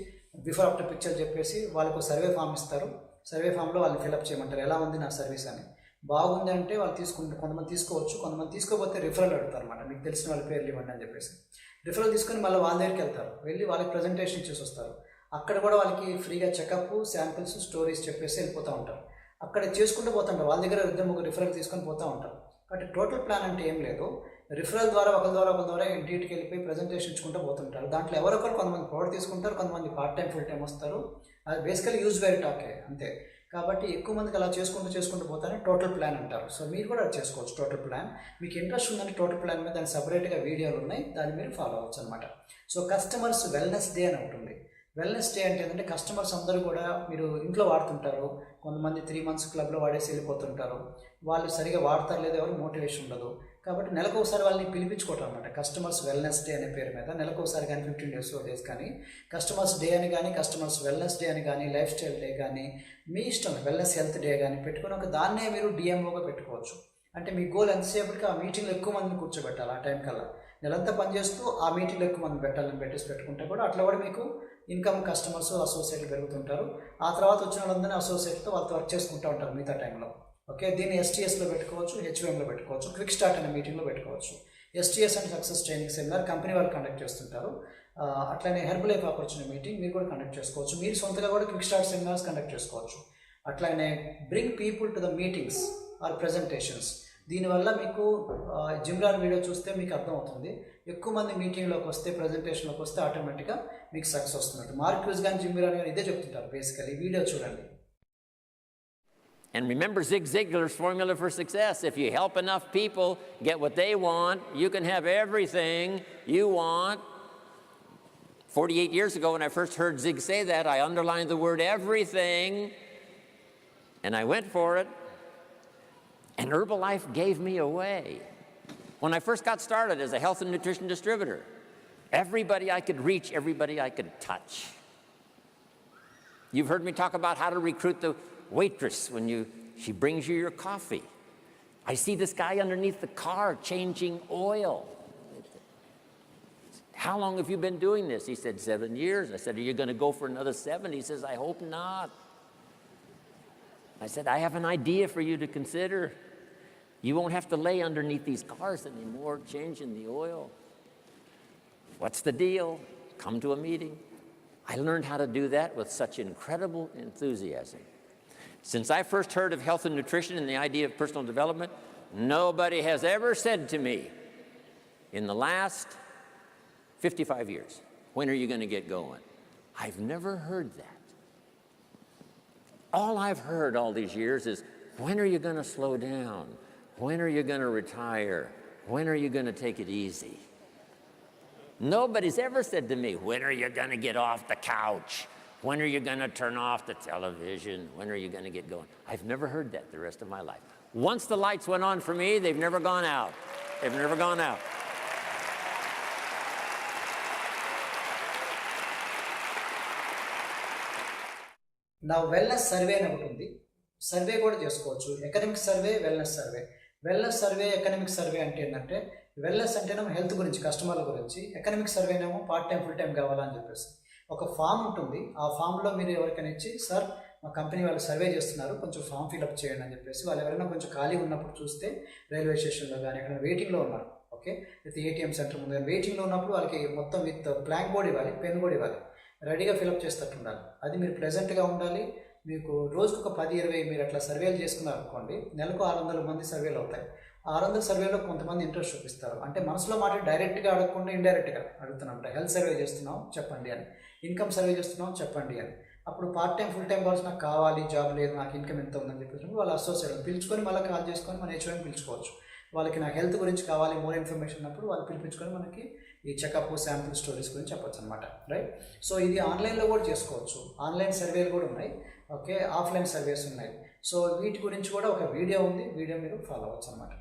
బిఫోర్ ఆఫ్టర్ పిక్చర్ చెప్పేసి వాళ్ళకు సర్వే ఫామ్ ఇస్తారు. సర్వే ఫామ్లో వాళ్ళని ఫిలప్ చేయమంటారు, ఎలా ఉంది నా సర్వీస్ అని. బాగుంది అంటే వాళ్ళు తీసుకుంటారు, కొంతమంది తీసుకోవచ్చు, కొంతమంది తీసుకోకపోతే రిఫరల్ అడుగుతారు అనమాట, మీకు తెలిసిన వాళ్ళ పేర్లు ఇవ్వండి అని చెప్పేసి. రిఫరల్ తీసుకొని మళ్ళీ వాళ్ళ దగ్గరికి వెళ్తారు, వెళ్ళి వాళ్ళకి ప్రజెంటేషన్ ఇచ్చేసి వస్తారు. అక్కడ కూడా వాళ్ళకి ఫ్రీగా చెకప్, శాంపిల్స్, స్టోరీస్ చెప్పేసి వెళ్ళిపోతూ ఉంటారు. అక్కడ చేసుకుంటూ పోతుంటారు, వాళ్ళ దగ్గర 2-3 రిఫరల్ తీసుకొని పోతూ ఉంటారు. కాబట్టి టోటల్ ప్లాన్ అంటే ఏం లేదు, రిఫరల్ ద్వారా ఒకరి ద్వారా ఇంటికి వెళ్ళిపోయి ప్రజెంటేషన్ ఇచ్చుకుంటూ పోతుంటారు. దాంట్లో ఎవరొకరు కొంతమంది ప్రొవైడ్ తీసుకుంటారు, కొంతమంది పార్ట్ టైం, ఫుల్ టైం వస్తారు. అది బేసికలీ యూజ్ వేర్ టాకే అంతే. కాబట్టి ఎక్కువ మందికి అలా చేసుకుంటూ పోతానే టోటల్ ప్లాన్ అంటారు. సో మీరు కూడా అది చేసుకోవచ్చు టోటల్ ప్లాన్. మీకు ఇంట్రెస్ట్ ఉందంటే టోటల్ ప్లాన్ మీద దాని సపరేట్గా వీడియోలు ఉన్నాయి, దాన్ని మీరు ఫాలో అవ్వచ్చు అనమాట. సో కస్టమర్స్ వెల్నెస్ డే అని ఉంటుంది. వెల్నెస్ డే అంటే ఏంటంటే కస్టమర్స్ అందరూ కూడా మీరు ఇంట్లో వాడుతుంటారు, కొంతమంది 3 months క్లబ్లో వాడేసి వెళ్ళిపోతుంటారు, వాళ్ళు సరిగా వాడతారు లేదు, ఎవరు మోటివేషన్ ఉండదు. కాబట్టి నెలకు ఒకసారి వాళ్ళని పిలిపించుకోవటం అనమాట. కస్టమర్స్ వెల్నెస్ డే అనే పేరు మీద నెలకు ఒకసారి కానీ 15 days కానీ కస్టమర్స్ డే అని కానీ, కస్టమర్స్ వెల్నెస్ డే అని కానీ, లైఫ్ స్టైల్ డే కానీ, మీ ఇష్టం, వెల్నెస్ హెల్త్ డే కానీ పెట్టుకుని ఒక దాన్నే మీరు డిఎంఓగా పెట్టుకోవచ్చు. అంటే మీ గోల్ ఎంతసేపటికి ఆ మీటింగ్లో ఎక్కువ మందిని కూర్చోబెట్టాలి, ఆ టైం కల్లా నెలంతా పనిచేస్తూ ఆ మీటింగ్లో ఎక్కువ మంది పెట్టాలని పెట్టుకుంటే కూడా అట్లా కూడా మీకు ఇన్కమ్, కస్టమర్స్, అసోసియేట్లు పెరుగుతుంటారు. ఆ తర్వాత వచ్చిన వాళ్ళందరినీ అసోసియేట్తో వాళ్ళతో వర్క్ చేసుకుంటూ ఉంటారు మిగతా టైంలో. ఓకే, దీన్ని ఎస్టీఎస్లో పెట్టుకోవచ్చు, హెచ్ఓఎంలో పెట్టుకోవచ్చు, క్విక్ స్టార్ట్ అనే మీటింగ్లో పెట్టుకోవచ్చు. ఎస్టీఎస్ అంటే సక్సెస్ ట్రైనింగ్ సెమినార్ కంపెనీ వాళ్ళు కండక్ట్ చేస్తుంటారు. అట్లనే హెర్బలైఫ్ ఆపర్చునిటీ మీటింగ్ మీరు కూడా కండక్ట్ చేసుకోవచ్చు. మీరు సొంతగా కూడా క్విక్ స్టార్ట్ సెమినార్స్ కండక్ట్ చేసుకోవచ్చు. అట్లనే bring people to the meetings or presentations. దీనివల్ల మీకు జిమ్రాన్ వీడియో చూస్తే మీకు అర్థమవుతుంది, ఎక్కువ మంది మీటింగ్లోకి వస్తే, ప్రజెంటేషన్లోకి వస్తే ఆటోమేటిక్గా మీకు సక్సెస్ వస్తున్నట్టు. మార్క్యూస్ కానీ జిమ్రాన్ కానీ ఇదే చెప్తుంటారు బేసికలీ. వీడియో చూడండి. And remember Zig Ziglar's formula for success. If you help enough people get what they want, you can have everything you want. 48 years ago when I first heard Zig say that, I underlined the word everything, and I went for it. And Herbalife gave me away. When I first got started as a health and nutrition distributor, everybody I could reach, everybody I could touch. You've heard me talk about how to recruit the waitress when she brings you your coffee. I see this guy underneath the car changing oil. How long have you been doing this? He said, 7 years. I said, are you going to go for another 7? He says, I hope not. I said, I have an idea for you to consider. You won't have to lay underneath these cars anymore changing the oil. What's the deal? Come to a meeting. I learned how to do that with such incredible enthusiasm. Since I first heard of health and nutrition and the idea of personal development, nobody has ever said to me in the last 55 years, when are you going to get going? I've never heard that. All I've heard all these years is, when are you going to slow down? When are you going to retire? When are you going to take it easy? Nobody's ever said to me, when are you going to get off the couch? When are you going to turn off the television? When are you going to get going? I've never heard that the rest of my life. Once the lights went on for me, they've never gone out. They've never gone out. నా wellness survey అని ఒకటి ఉంది, survey కూడా చేసుకోవచ్చు. Economic survey, wellness survey. Wellness survey, economic survey అంటే ఏంటంటే, wellness అంటేనేమో health గురించి, కస్టమర్ల గురించి, ఎకనామిక్ సర్వేనేమో పార్ట్ టైం, ఫుల్ టైం కావాలని చెప్పేసి ఒక ఫామ్ ఉంటుంది. ఆ ఫామ్లో మీరు ఎవరికైనా ఇచ్చి, సార్ మా కంపెనీ వాళ్ళు సర్వే చేస్తున్నారు, కొంచెం ఫామ్ ఫిల్అప్ చేయండి అని చెప్పేసి, వాళ్ళు ఎవరైనా కొంచెం ఖాళీ ఉన్నప్పుడు చూస్తే, రైల్వే స్టేషన్లో కానీ ఎక్కడ వెయిటింగ్లో ఉన్నారు, ఓకే, అయితే ఏటీఎం సెంటర్ ముందు వెయిటింగ్లో ఉన్నప్పుడు వాళ్ళకి మొత్తం విత్ బ్లాంక్ బోర్డ్ ఇవ్వాలి, పెన్ కూడా ఇవ్వాలి, రెడీగా ఫిల్అప్ చేస్తట్టు ఉండాలి. అది మీరు ప్రెజెంట్గా ఉండాలి. మీకు రోజుకు ఒక 10-20 మీరు అట్లా సర్వేలు చేసుకున్నారు అనుకోండి, నెలకు 600 మంది సర్వేలు అవుతాయి. 600 సర్వేలో కొంతమంది ఇంట్రెస్ట్ చూపిస్తారు. అంటే మనసులో మాట డైరెక్ట్గా అడగకుండా ఇండైరెక్ట్గా అడుగుతున్నాం. హెల్త్ సర్వే చేస్తున్నాం చెప్పండి అని, ఇన్కమ్ సర్వే చేస్తున్నాం చెప్పండి అని. అప్పుడు పార్ట్ టైం ఫుల్ టైం కావాల్సి నాకు కావాలి, జాబ్ లేదు, నాకు ఇన్కమ్ ఎంత ఉందని చెప్పేసి వాళ్ళు అసోసియేట్ పిలుచుకొని మళ్ళీ కాల్ చేసుకొని మన హెచ్ఓని పిలుచుకోవచ్చు. వాళ్ళకి నాకు హెల్త్ గురించి కావాలి, మోర్ ఇన్ఫర్మేషన్ ఉన్నప్పుడు వాళ్ళు పిలిపించుకొని మనకి ఈ చెకప్ శాంపుల్ స్టోరీస్ గురించి చెప్పొచ్చు అనమాట. రైట్. సో ఇది ఆన్లైన్లో కూడా చేసుకోవచ్చు. ఆన్లైన్ సర్వేలు కూడా ఉన్నాయి, ఓకే, ఆఫ్లైన్ సర్వేస్ ఉన్నాయి. సో వీటి గురించి కూడా ఒక వీడియో ఉంది, వీడియో మీరు ఫాలో అవ్వచ్చు అనమాట.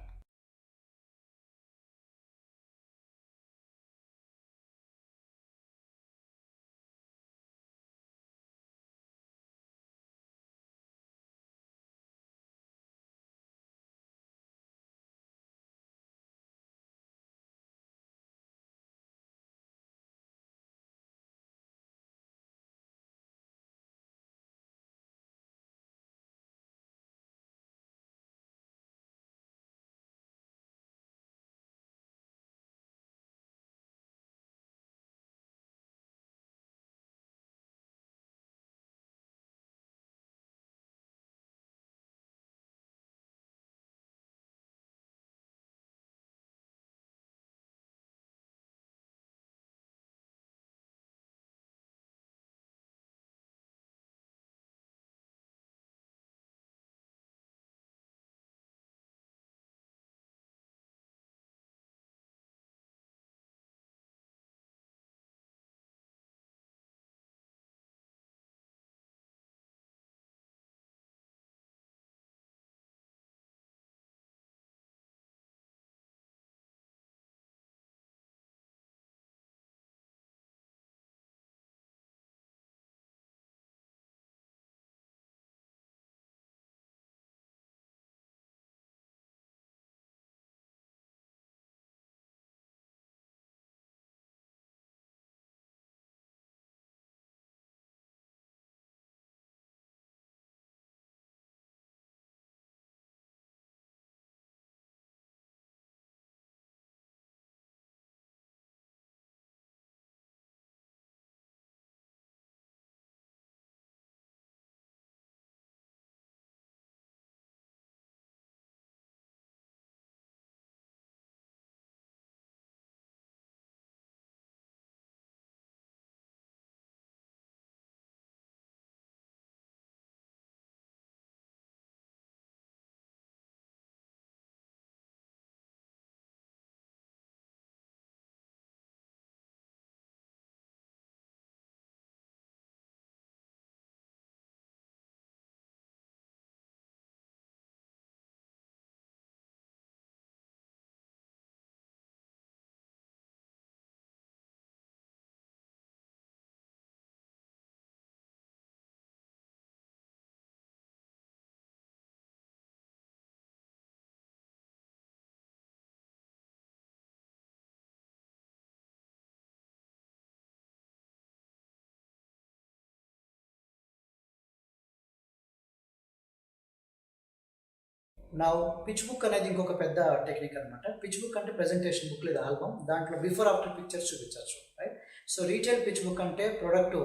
నా పిచ్ బుక్ అనేది ఇంకొక పెద్ద టెక్నిక్ అనమాట. పిచ్ బుక్ అంటే ప్రెజెంటేషన్ బుక్ లేదా ఆల్బమ్, దాంట్లో బిఫోర్ ఆఫ్టర్ పిక్చర్స్ చూపించవచ్చు. Right. So retail pitch book అంటే ప్రొడక్ట్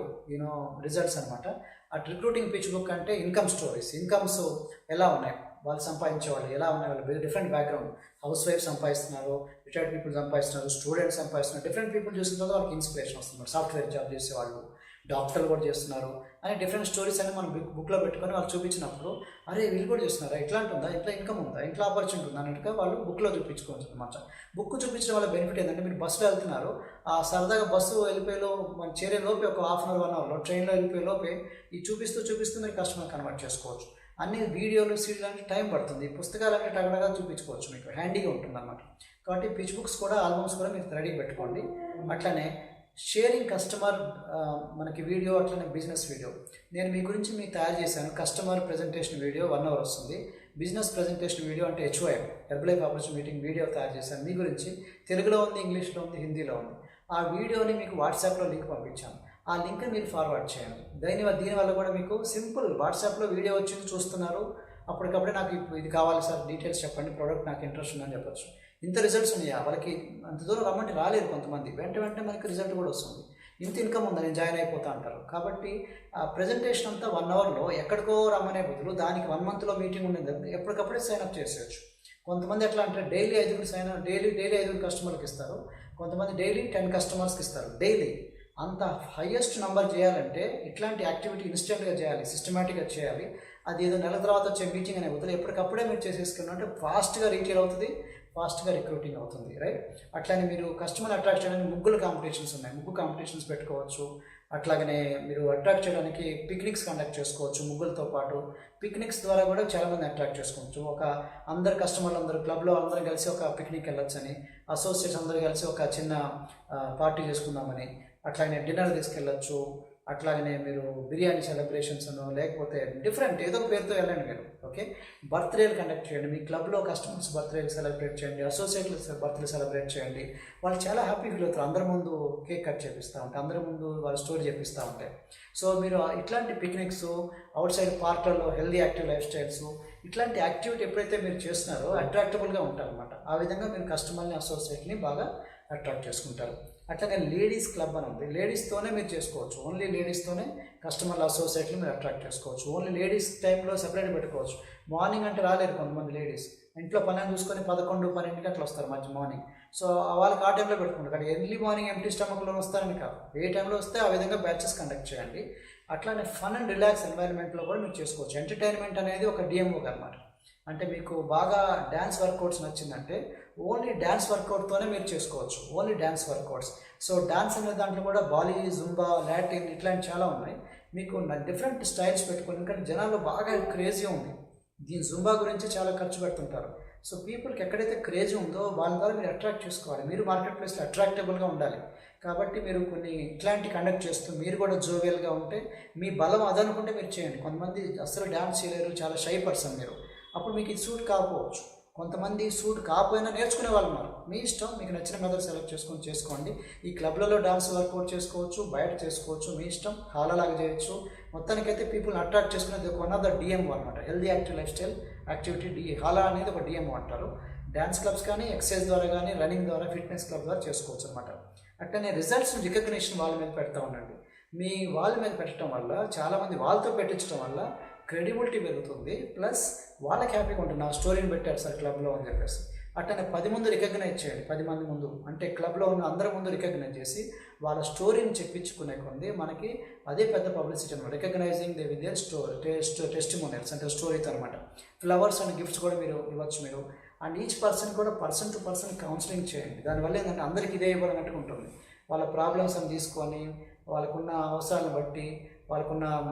రిజల్ట్స్ అనమాట. అట్ రిక్రూటింగ్ పిచ్ బుక్ అంటే ఇన్కమ్ స్టోరీస్, ఇన్కమ్స్ ఎలా ఉన్నాయి, వాళ్ళు సంపాదించే వాళ్ళు ఎలా ఉన్నాయి, వాళ్ళు డిఫరెంట్ బ్యాక్గ్రౌండ్, హౌస్ వైఫ్ సంపాదిస్తున్నారు, రిటైర్డ్ పీపుల్ సంపాదిస్తున్నారు, స్టూడెంట్స్ సంపాదిస్తున్నారు, డిఫరెంట్ పీపుల్ చూసిన తర్వాత వాళ్ళకి ఇన్స్పిరేషన్ వస్తుంది. సాఫ్ట్వేర్ జాబ్ చేసేవాళ్ళు, డాక్టర్లు కూడా చేస్తున్నారు అని డిఫరెంట్ స్టోరీస్ అని మనం బుక్లో పెట్టుకొని వాళ్ళు చూపించినప్పుడు, అరే వీళ్ళు కూడా చేస్తున్నారా, ఇట్లా ఉంటుందా, ఇట్లా ఇన్కమ్ ఉందా, ఇట్లా ఆపర్చునిటీ ఉందా అన్నట్టుగా వాళ్ళు బుక్లో చూపించుకోవచ్చు అనమాట. బుక్ చూపించడం వల్ల బెనిఫిట్ ఏంటంటే, మీరు బస్సులో వెళ్తున్నారు, ఆ సరదాగా బస్సు వెళ్ళిపోయేలో మనం చేరే లోపే ఒక హాఫ్ అన్ అవర్ 1 అవర్లో ట్రైన్లో వెళ్ళిపోయే లోపే ఈ చూపిస్తూ మీరు కస్టమర్ కన్వర్ట్ చేసుకోవచ్చు. అన్ని వీడియోలు సీడీలు అంటే టైం పడుతుంది, పుస్తకాలు అంటే టగడగా చూపించుకోవచ్చు, మీకు హ్యాండీగా ఉంటుంది అనమాట. కాబట్టి పిచ్ బుక్స్ కూడా ఆల్బమ్స్ కూడా మీరు రెడీ పెట్టుకోండి. అట్లనే షేరింగ్ కస్టమర్ మనకి వీడియో, అట్లనే బిజినెస్ వీడియో. నేను మీ గురించి మీకు తయారు చేశాను. కస్టమర్ ప్రజెంటేషన్ వీడియో 1 అవర్ వస్తుంది. బిజినెస్ ప్రజెంటేషన్ వీడియో అంటే HYM, Herbalife opportunity meeting video తయారు చేశాను మీ గురించి. తెలుగులో ఉంది, ఇంగ్లీష్లో ఉంది, హిందీలో ఉంది. ఆ వీడియోని మీకు వాట్సాప్లో లింక్ పంపించాను. ఆ లింక్ మీరు ఫార్వర్డ్ చేయండి. దీనివల్ల కూడా మీకు సింపుల్ వాట్సాప్లో వీడియో వచ్చింది చూస్తున్నారు, అప్పటికప్పుడే నాకు ఇది కావాలి సార్, డీటెయిల్స్ చెప్పండి, ప్రోడక్ట్ నాకు ఇంట్రెస్ట్ ఉందని చెప్పచ్చు. ఇంత రిజల్ట్స్ ఉన్నాయా, వాళ్ళకి అంత దూరం రమ్మంటే రాలేదు కొంతమంది, వెంటనే మనకి రిజల్ట్ కూడా వస్తుంది. ఇంత ఇన్కమ్ ఉందా, నేను జాయిన్ అయిపోతా అంటారు. కాబట్టి ఆ ప్రజెంటేషన్ అంతా 1 అవర్లో ఎక్కడికో రమ్మనే బదులు దానికి 1 మంత్లో మీటింగ్ ఉండేది, ఎప్పటికప్పుడే సైన్అప్ చేసేయచ్చు. కొంతమంది ఎట్లా అంటే డైలీ 5 కస్టమర్కి ఇస్తారు, కొంతమంది డైలీ 10 కస్టమర్స్కి ఇస్తారు. డైలీ అంత హైయెస్ట్ నెంబర్ చేయాలంటే ఇట్లాంటి యాక్టివిటీ ఇన్స్టెంట్గా చేయాలి, సిస్టమేటిక్గా చేయాలి. అది ఏదో నెల తర్వాత వచ్చే మీటింగ్ అనే వదిలి ఎప్పటికప్పుడే మీరు చేసేసుకున్నట్టే ఫాస్ట్గా రీటైల్ అవుతుంది, ఫాస్ట్గా రిక్రూటింగ్ అవుతుంది, రైట్. అట్లానే మీరు కస్టమర్ అట్రాక్ట్ చేయడానికి ముగ్గులు కాంపిటీషన్స్ ఉన్నాయి, ముగ్గు కాంపిటీషన్స్ పెట్టుకోవచ్చు. అట్లాగనే మీరు అట్రాక్ట్ చేయడానికి పిక్నిక్స్ కండక్ట్ చేసుకోవచ్చు ముగ్గులతో పాటు. పిక్నిక్స్ ద్వారా కూడా చాలామంది అట్రాక్ట్ చేసుకోవచ్చు. ఒక అందరు కస్టమర్లు అందరూ క్లబ్లో అందరూ కలిసి ఒక పిక్నిక్ వెళ్ళొచ్చని, అసోసియేట్స్ అందరూ కలిసి ఒక చిన్న పార్టీ చేసుకుందామని, అట్లాగనే డిన్నర్ తీసుకెళ్ళచ్చు. అట్లాగనే మీరు బిర్యానీ సెలబ్రేషన్స్ లేకపోతే డిఫరెంట్ ఏదో పేరుతో వెళ్ళండి మీరు. ఓకే, బర్త్డేలు కండక్ట్ చేయండి, మీ క్లబ్లో కస్టమర్స్ బర్త్డేలు సెలబ్రేట్ చేయండి, అసోసియేట్లు బర్త్డే సెలబ్రేట్ చేయండి. వాళ్ళు చాలా హ్యాపీ ఫీల్ అవుతారు. అందరి ముందు కేక్ కట్ చేపిస్తూ ఉంటాయి, అందరి ముందు వాళ్ళ స్టోరీ చెప్పిస్తూ ఉంటాయి. సో మీరు ఇట్లాంటి పిక్నిక్స్, అవుట్ సైడ్ పార్క్లలో హెల్దీ యాక్టివ్ లైఫ్ స్టైల్స్, ఇట్లాంటి యాక్టివిటీ ఎప్పుడైతే మీరు చేస్తున్నారో అట్రాక్టబుల్గా ఉంటారు అనమాట. ఆ విధంగా మీరు కస్టమర్ని, అసోసియేట్ని బాగా అట్రాక్ట్ చేసుకుంటారు. అట్లాగే లేడీస్ క్లబ్ అని ఉంది, లేడీస్తోనే మీరు చేసుకోవచ్చు. ఓన్లీ లేడీస్తోనే కస్టమర్ల అసోసియేట్లు మీరు అట్రాక్ట్ చేసుకోవచ్చు. ఓన్లీ లేడీస్ టైంలో సెపరేట్ పెట్టుకోవచ్చు. మార్నింగ్ అంటే రాలేరు కొంతమంది లేడీస్, ఇంట్లో పని చూసుకొని 11-12 అట్లా వస్తారు మధ్య మార్నింగ్. సో వాళ్ళకి ఆ టైంలో పెట్టుకుంటారు. కానీ ఎర్లీ మార్నింగ్ ఎంటీ స్టమక్లో వస్తారని కాదు, ఏ టైంలో వస్తే ఆ విధంగా బ్యాచెస్ కండక్ట్ చేయండి. అట్లానే ఫన్ అండ్ రిలాక్స్ ఎన్వైరన్మెంట్లో కూడా మీరు చేసుకోవచ్చు. ఎంటర్టైన్మెంట్ అనేది ఒక డిఎంఓ అనమాట. అంటే మీకు బాగా డ్యాన్స్ వర్కౌట్స్ నచ్చిందంటే ఓన్లీ డ్యాన్స్ వర్కౌట్తోనే మీరు చేసుకోవచ్చు, only dance workouts. So dance అనే దాంట్లో కూడా బాలీ, జుంబా, లాటిన్ ఇట్లాంటి చాలా ఉన్నాయి. మీకు డిఫరెంట్ స్టైల్స్ పెట్టుకోండి. ఎందుకంటే జనాల్లో బాగా క్రేజీ ఉంది, దీని జుంబా గురించి చాలా ఖర్చు పెడుతుంటారు. సో పీపుల్కి ఎక్కడైతే క్రేజ్ ఉందో వాళ్ళ ద్వారా మీరు అట్రాక్ట్ చేసుకోవాలి. మీరు మార్కెట్ ప్లేస్లో అట్రాక్టబుల్గా ఉండాలి. కాబట్టి మీరు కొన్ని ఇట్లాంటి కండక్ట్ చేస్తూ మీరు కూడా జోవియల్గా ఉంటే, మీ బలం అదనుకుంటే మీరు చేయండి. కొంతమంది అస్సలు డ్యాన్స్ చేయలేరు, చాలా షై పర్సన్ మీరు, అప్పుడు మీకు ఇది సూట్ కాకపోవచ్చు. కొంతమంది సూట్ కాకపోయినా నేర్చుకునే వాళ్ళు ఉన్నారు. మీ ఇష్టం, మీకు నచ్చిన మెథడ్ సెలెక్ట్ చేసుకోండి. ఈ క్లబ్లలో డాన్స్ వర్కౌట్ చేసుకోవచ్చు, బయట చేసుకోవచ్చు, మీ ఇష్టం. హాలలాగా చేయొచ్చు. మొత్తానికైతే పీపుల్ని అట్రాక్ట్ చేసుకునేది వన్ ఆఫ్ ద డిఎంఓ అనమాట, healthy active life style activity. హాలా అనేది ఒక డిఎంఓ అంటారు. డ్యాన్స్ క్లబ్స్ కానీ, ఎక్సర్సైజ్ ద్వారా కానీ, రన్నింగ్ ద్వారా, ఫిట్నెస్ క్లబ్ ద్వారా చేసుకోవచ్చు అనమాట. అట్లనే రిజల్ట్స్ రికగ్నిషన్ వాళ్ళ మీద పెడతా ఉండండి. మీ వాళ్ళ మీద పెట్టడం వల్ల, చాలామంది వాళ్ళతో పెట్టించడం వల్ల క్రెడిబిలిటీ పెరుగుతుంది. ప్లస్ వాళ్ళకి హ్యాపీగా ఉంటుంది, నా స్టోరీని పెట్టారు సార్ క్లబ్లో అని చెప్పేసి. అట్లనే 10 ముందు రికగ్నైజ్ చేయండి, 10 మంది ముందు, అంటే క్లబ్లో ఉన్న అందరి ముందు రికగ్నైజ్ చేసి వాళ్ళ స్టోరీని చెప్పించుకునే కొంది మనకి అదే పెద్ద పబ్లిసిటీ అనమాట. రికగ్నైజింగ్ విత్ దేర్ టెస్టిమోనియల్స్ అంటే స్టోరీతో అనమాట. ఫ్లవర్స్ అండ్ గిఫ్ట్స్ కూడా మీరు ఇవ్వచ్చు మీరు. అండ్ ఈచ్ పర్సన్ కూడా పర్సన్ టు పర్సన్ కౌన్సిలింగ్ చేయండి. దానివల్ల ఏంటంటే అందరికీ ఇదే ఇవ్వాలన్నట్టుగా ఉంటుంది. వాళ్ళ ప్రాబ్లమ్స్ అని తీసుకొని, వాళ్ళకున్న అవసరాలను బట్టి, వాళ్ళకున్న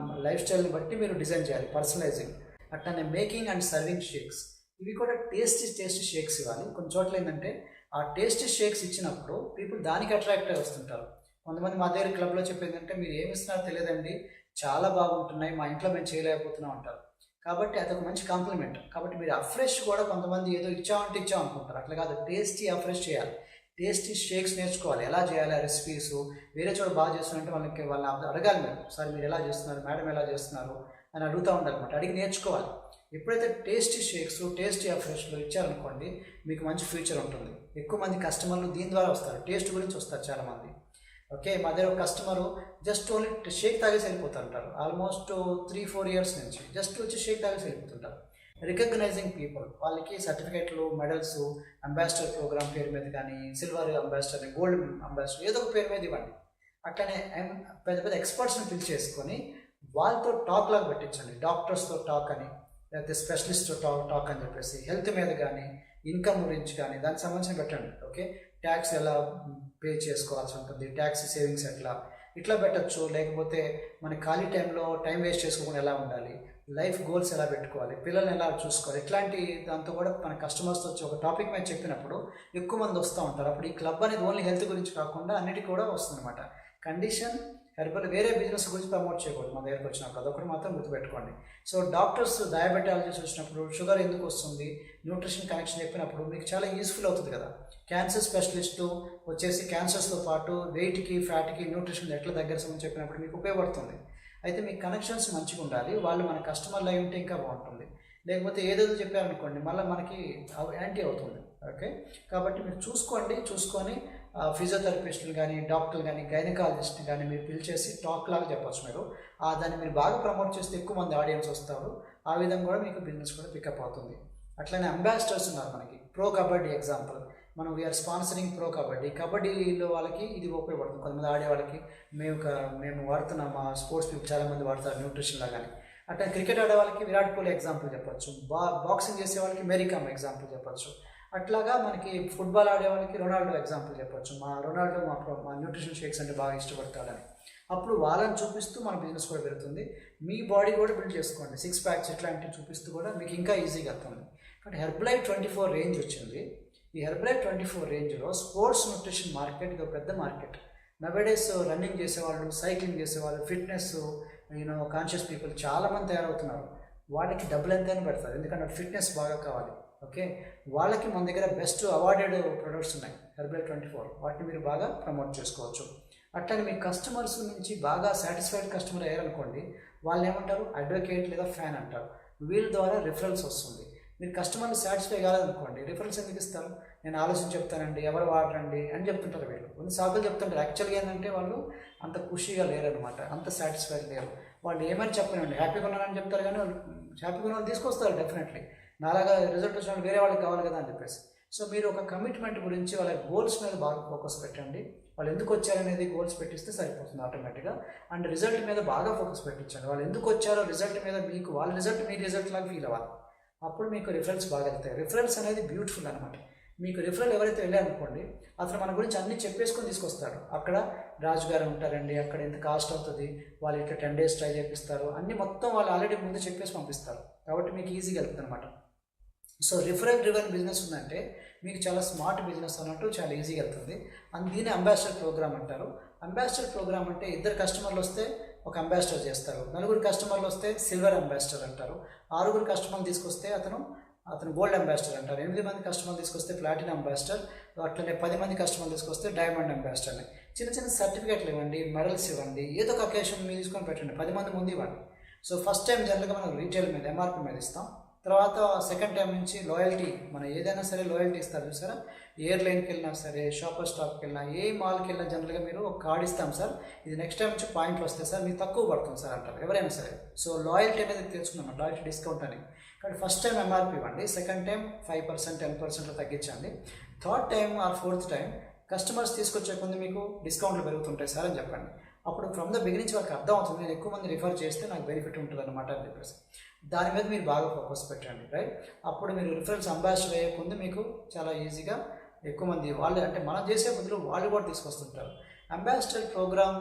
లైఫ్ స్టైల్ని బట్టి మీరు డిజైన్ చేయాలి, పర్సనలైజింగ్. అట్లనే మేకింగ్ అండ్ సర్వింగ్ షేక్స్, ఇవి కూడా టేస్టీ షేక్స్ ఇవ్వాలి. కొన్ని చోట్ల ఏంటంటే ఆ టేస్టీ షేక్స్ ఇచ్చినప్పుడు పీపుల్ దానికి అట్రాక్ట్ అయి వస్తుంటారు. కొంతమంది మా దగ్గర క్లబ్లో చెప్పేది అంటే, మీరు ఏమి ఇస్తున్నారో తెలియదండి, చాలా బాగుంటున్నాయి, మా ఇంట్లో మేము చేయలేకపోతున్నాం అంటారు. కాబట్టి అదొక మంచి కాంప్లిమెంట్. కాబట్టి మీరు అఫ్రెష్ కూడా, కొంతమంది ఏదో ఇచ్చాం అనుకుంటారు, అట్లా కాదు, టేస్టీ అఫ్రెష్ చేయాలి. టేస్టీ షేక్స్ నేర్చుకోవాలి, ఎలా చేయాలి ఆ రెసిపీస్. వేరే చోట బాగా చేస్తున్నారంటే వాళ్ళని అడగాలి మీరు, సార్ మీరు ఎలా చేస్తున్నారు, మేడం ఎలా చేస్తున్నారు అని అడుగుతూ ఉండాలి అనమాట. అడిగి నేర్చుకోవాలి. ఎప్పుడైతే టేస్టీ షేక్స్, టేస్టీ అఫ్రెష్లు ఇచ్చారనుకోండి, మీకు మంచి ఫ్యూచర్ ఉంటుంది. ఎక్కువ మంది కస్టమర్లు దీని ద్వారా వస్తారు, టేస్ట్ గురించి వస్తారు చాలామంది. ఓకే, మా దగ్గర ఒక కస్టమరు జస్ట్ ఓన్లీ షేక్ తాగేసి వెళ్ళిపోతుంటారు. ఆల్మోస్ట్ 3-4 ఇయర్స్ నుంచి జస్ట్ వచ్చి షేక్ తాగేసి వెళ్ళిపోతుంటారు. రికగ్నైజింగ్ పీపుల్, వాళ్ళకి సర్టిఫికేట్లు, మెడల్స్, అంబాసిడర్ ప్రోగ్రామ్ పేరు మీద కానీ, సిల్వర్ అంబాసిడర్, గోల్డ్ అంబాసిడర్, ఏదో ఒక పేరు మీద ఇవ్వండి. అట్లనే పెద్ద ఎక్స్పర్ట్స్ని పిలిచేసుకొని వాళ్ళతో టాక్ లాగా పెట్టించండి. డాక్టర్స్తో టాక్ అని, లేకపోతే స్పెషలిస్ట్తో టాక్ అని చెప్పేసి, హెల్త్ మీద కానీ, ఇన్కమ్ గురించి కానీ దానికి సంబంధించిన పెట్టండి. ఓకే, ట్యాక్స్ ఎలా పే చేసుకోవాల్సి ఉంటుంది, ట్యాక్స్ సేవింగ్స్ ఎట్లా, ఇట్లా పెట్టచ్చు. లేకపోతే మన ఖాళీ టైంలో టైం వేస్ట్ చేసుకోకుండా ఎలా ఉండాలి, లైఫ్ గోల్స్ ఎలా పెట్టుకోవాలి, పిల్లల్ని ఎలా చూసుకోవాలి, ఇట్లాంటి దాంతో కూడా మన కస్టమర్స్తో వచ్చి ఒక టాపిక్ మీద చెప్పినప్పుడు ఎక్కువ మంది వస్తూ ఉంటారు. అప్పుడు ఈ క్లబ్ అనేది ఓన్లీ హెల్త్ గురించి కాకుండా అన్నిటికీ కూడా వస్తుంది అనమాట. కండిషన్ హెర్బల్ వేరే బిజినెస్ గురించి ప్రమోట్ చేయకూడదు మన దగ్గరకు వచ్చినప్పుడు, అదొకటి మాత్రం గుర్తుపెట్టుకోండి. సో డాక్టర్స్ డయాబెటాలజిస్ట్ వచ్చినప్పుడు షుగర్ ఎందుకు వస్తుంది, న్యూట్రిషన్ కనెక్షన్ చెప్పినప్పుడు మీకు చాలా యూస్ఫుల్ అవుతుంది కదా. క్యాన్సర్ స్పెషలిస్టు వచ్చేసి క్యాన్సర్స్తో పాటు వెయిట్కి, ఫ్యాట్కి, న్యూట్రిషన్ ఎట్లా దగ్గర సంబంధించి చెప్పినప్పుడు మీకు ఉపయోగపడుతుంది. అయితే మీ కనెక్షన్స్ మంచిగా ఉండాలి, వాళ్ళు మన కస్టమర్లు అయి ఉంటే ఇంకా బాగుంటుంది. లేకపోతే ఏదేదో చెప్పారనుకోండి మళ్ళీ మనకి యాంటీ అవుతుంది. ఓకే, కాబట్టి మీరు చూసుకొని ఫిజియోథెరపిస్టులు కానీ, డాక్టర్లు కానీ, గైనకాలజిస్ట్ని కానీ మీరు పిలిచేసి టాక్ లాగా చెప్పచ్చు. మీరు దాన్ని మీరు బాగా ప్రమోట్ చేస్తే ఎక్కువ మంది ఆడియన్స్ వస్తారు. ఆ విధంగా కూడా మీకు బిజినెస్ కూడా పికప్ అవుతుంది. అట్లనే అంబాసిడర్స్ ఉన్నారు మనకి. ప్రో కబడ్డీ ఎగ్జాంపుల్, మనం వీఆర్ స్పాన్సరింగ్ ప్రో కబడ్డీ. కబడ్డీలో వాళ్ళకి ఇది ఉపయోగపడుతుంది. కొంతమంది ఆడే వాళ్ళకి మేము వాడుతున్నాం, మా స్పోర్ట్స్ పీపుల్ చాలామంది వాడతారు న్యూట్రిషన్ లాగానే. అట్లా క్రికెట్ ఆడే వాళ్ళకి విరాట్ కోహ్లీ ఎగ్జాంపుల్ చెప్పొచ్చు. బాక్సింగ్ చేసే వాళ్ళకి మేరీకామ్ ఎగ్జాంపుల్ చెప్పొచ్చు. అట్లాగా మనకి ఫుట్బాల్ ఆడే వాళ్ళకి రొనాల్డో ఎగ్జాంపుల్ చెప్పొచ్చు. మా రొనాల్డో మా న్యూట్రిషన్ షేక్స్ అంటే బాగా ఇష్టపడతాడని. అప్పుడు వాళ్ళని చూపిస్తూ మన బిజినెస్ కూడా పెరుగుతుంది. మీ బాడీ కూడా బిల్డ్ చేసుకోండి. 6 ప్యాక్స్ ఇట్లాంటివి చూపిస్తూ కూడా మీకు ఇంకా ఈజీగా అవుతుంది. కాబట్టి హెర్బలైఫ్ 24 రేంజ్ వచ్చింది. ఈ హెర్బలైఫ్ 24 రేంజ్లో స్పోర్ట్స్ న్యూట్రిషన్ మార్కెట్ ఇది ఒక పెద్ద మార్కెట్. నవేడేస్ రన్నింగ్ చేసేవాళ్ళు, సైక్లింగ్ చేసేవాళ్ళు, ఫిట్నెస్ కాన్షియస్ పీపుల్ చాలామంది తయారవుతున్నారు. వాళ్ళకి డబ్బులు ఎంతైనా పెడతారు, ఎందుకంటే ఫిట్నెస్ బాగా కావాలి. ఓకే, వాళ్ళకి మన దగ్గర బెస్ట్ అవార్డెడ్ ప్రొడక్ట్స్ ఉన్నాయి హెర్బలైఫ్ 24. వాటిని మీరు బాగా ప్రమోట్ చేసుకోవచ్చు. అట్లనే మీ కస్టమర్స్ నుంచి బాగా సాటిస్ఫైడ్ కస్టమర్ అయ్యారనుకోండి, వాళ్ళు ఏమంటారు, అడ్వకేట్ లేదా ఫ్యాన్ అంటారు. వీళ్ళ ద్వారా రిఫరల్స్ వస్తుంది. మీరు కస్టమర్ని సాటిస్ఫై కాలేదనుకోండి, రిఫరల్స్ ఎందుకు ఇస్తారు? నేను ఆలోచన చెప్తానండి, ఎవరు వాడరండి అని చెప్తుంటారు వీళ్ళు. కొన్ని సాకులు చెప్తుంటారు. యాక్చువల్గా ఏంటంటే వాళ్ళు అంత ఖుషిగా లేరనమాట, అంత సాటిస్ఫైడ్ లేరు. వాళ్ళు ఏమని చెప్పనండి, హ్యాపీగా ఉన్నారని చెప్తారు, కానీ వాళ్ళు హ్యాపీగా ఉన్న తీసుకొస్తారు డెఫినెట్లీ. నాలాగా రిజల్ట్ వచ్చిన వేరే వాళ్ళకి కావాలి కదా అని చెప్పేసి. సో మీరు ఒక కమిట్మెంట్ గురించి వాళ్ళ గోల్స్ మీద బాగా ఫోకస్ పెట్టండి. వాళ్ళు ఎందుకు వచ్చారనేది గోల్స్ పెట్టిస్తే సరిపోతుంది ఆటోమేటిక్గా. అండ్ రిజల్ట్ మీద బాగా ఫోకస్ పెట్టించండి. వాళ్ళు ఎందుకు వచ్చారో రిజల్ట్ మీద మీకు వాళ్ళ రిజల్ట్ మీ రిజల్ట్ లాగా ఫీల్ అవ్వాలి. అప్పుడు మీకు రిఫరెన్స్ బాగా వెళ్తాయి. రిఫరెన్స్ అనేది బ్యూటిఫుల్ అనమాట. మీకు రిఫరల్ ఎవరైతే వెళ్ళారనుకోండి, అతను మన గురించి అన్నీ చెప్పేసుకొని తీసుకొస్తాడు. అక్కడ రాజు గారు ఉంటారండి, అక్కడ ఎంత కాస్ట్ అవుతుంది, వాళ్ళు ఇట్లా 10 days ట్రై చేపిస్తారు, అన్నీ మొత్తం వాళ్ళు ఆల్రెడీ ముందు చెప్పేసి పంపిస్తారు. కాబట్టి మీకు ఈజీగా వెళ్తుంది అనమాట. సో రిఫరల్ డ్రివెన్ బిజినెస్ ఉందంటే మీకు చాలా స్మార్ట్ బిజినెస్ అన్నట్టు చాలా ఈజీగా వెళ్తుంది. దీన్ని అంబాసిడర్ ప్రోగ్రామ్ అంటారు. అంబాసిడర్ ప్రోగ్రామ్ అంటే 2 కస్టమర్లు వస్తే ఒక అంబాసిడర్ చేస్తారు, 4 కస్టమర్లు వస్తే సిల్వర్ అంబాసిడర్ అంటారు, 6 కస్టమర్లు తీసుకొస్తే అతను గోల్డ్ అంబాసిడర్ అంటారు, 8 మంది కస్టమర్లు తీసుకొస్తే ప్లాటినం అంబాసిడర్, అట్లనే 10 మంది కస్టమర్లు తీసుకొస్తే డైమండ్ అంబాసిడర్ అని. చిన్న చిన్న సర్టిఫికేట్లు ఇవ్వండి, మెడల్స్ ఇవ్వండి, ఏదో ఒక అకేషన్ మీరు తీసుకొని పెట్టండి, 10 మంది ముందు ఇవ్వండి. సో ఫస్ట్ టైం జనరల్గా మనం రీటైల్ మీద ఎంఆర్పి మీద ఇస్తాం. తర్వాత సెకండ్ టైం నుంచి లాయల్టీ, మనం ఏదైనా సరే లాయల్టీ ఇస్తారు చూసారా. ఎయిర్లైన్కి వెళ్ళినా సరే, షాపర్ స్టాప్కి వెళ్ళినా, ఏ మాల్కి వెళ్ళినా జనరల్గా మీరు ఒక కార్డ్ ఇస్తాం సార్, ఇది నెక్స్ట్ టైం నుంచి పాయింట్లు వస్తాయి సార్, మీకు తక్కువ పడుతుంది సార్ అంటారు ఎవరైనా సరే. సో లాయల్టీ అనేది తెలుసుకున్నాం, లాయల్టీ డిస్కౌంట్ అని. కాబట్టి ఫస్ట్ టైం ఎంఆర్పి ఇవ్వండి, సెకండ్ టైం 5%, 10% తగ్గించండి, third time or fourth time customers తీసుకొచ్చే కొంది మీకు డిస్కౌంట్లు పెరుగుతుంటాయి సార్ అని చెప్పండి. అప్పుడు ఫ్రమ్ ద బిగినింగ్ వాళ్ళకి అర్థం అవుతుంది, నేను ఎక్కువ మంది రిఫర్ చేస్తే నాకు బెనిఫిట్ ఉంటుంది అనమాట అని చెప్పేసి. దాని మీద మీరు బాగా ఫోకస్ పెట్టండి, రైట్. అప్పుడు మీరు రిఫరెన్స్ అంబాసిడర్ అయ్యే మీకు చాలా ఈజీగా ఎక్కువ మంది వాళ్ళు అంటే మనం చేసే బదులు వాళ్ళు కూడా తీసుకొస్తుంటారు. అంబాసిడర్ ప్రోగ్రామ్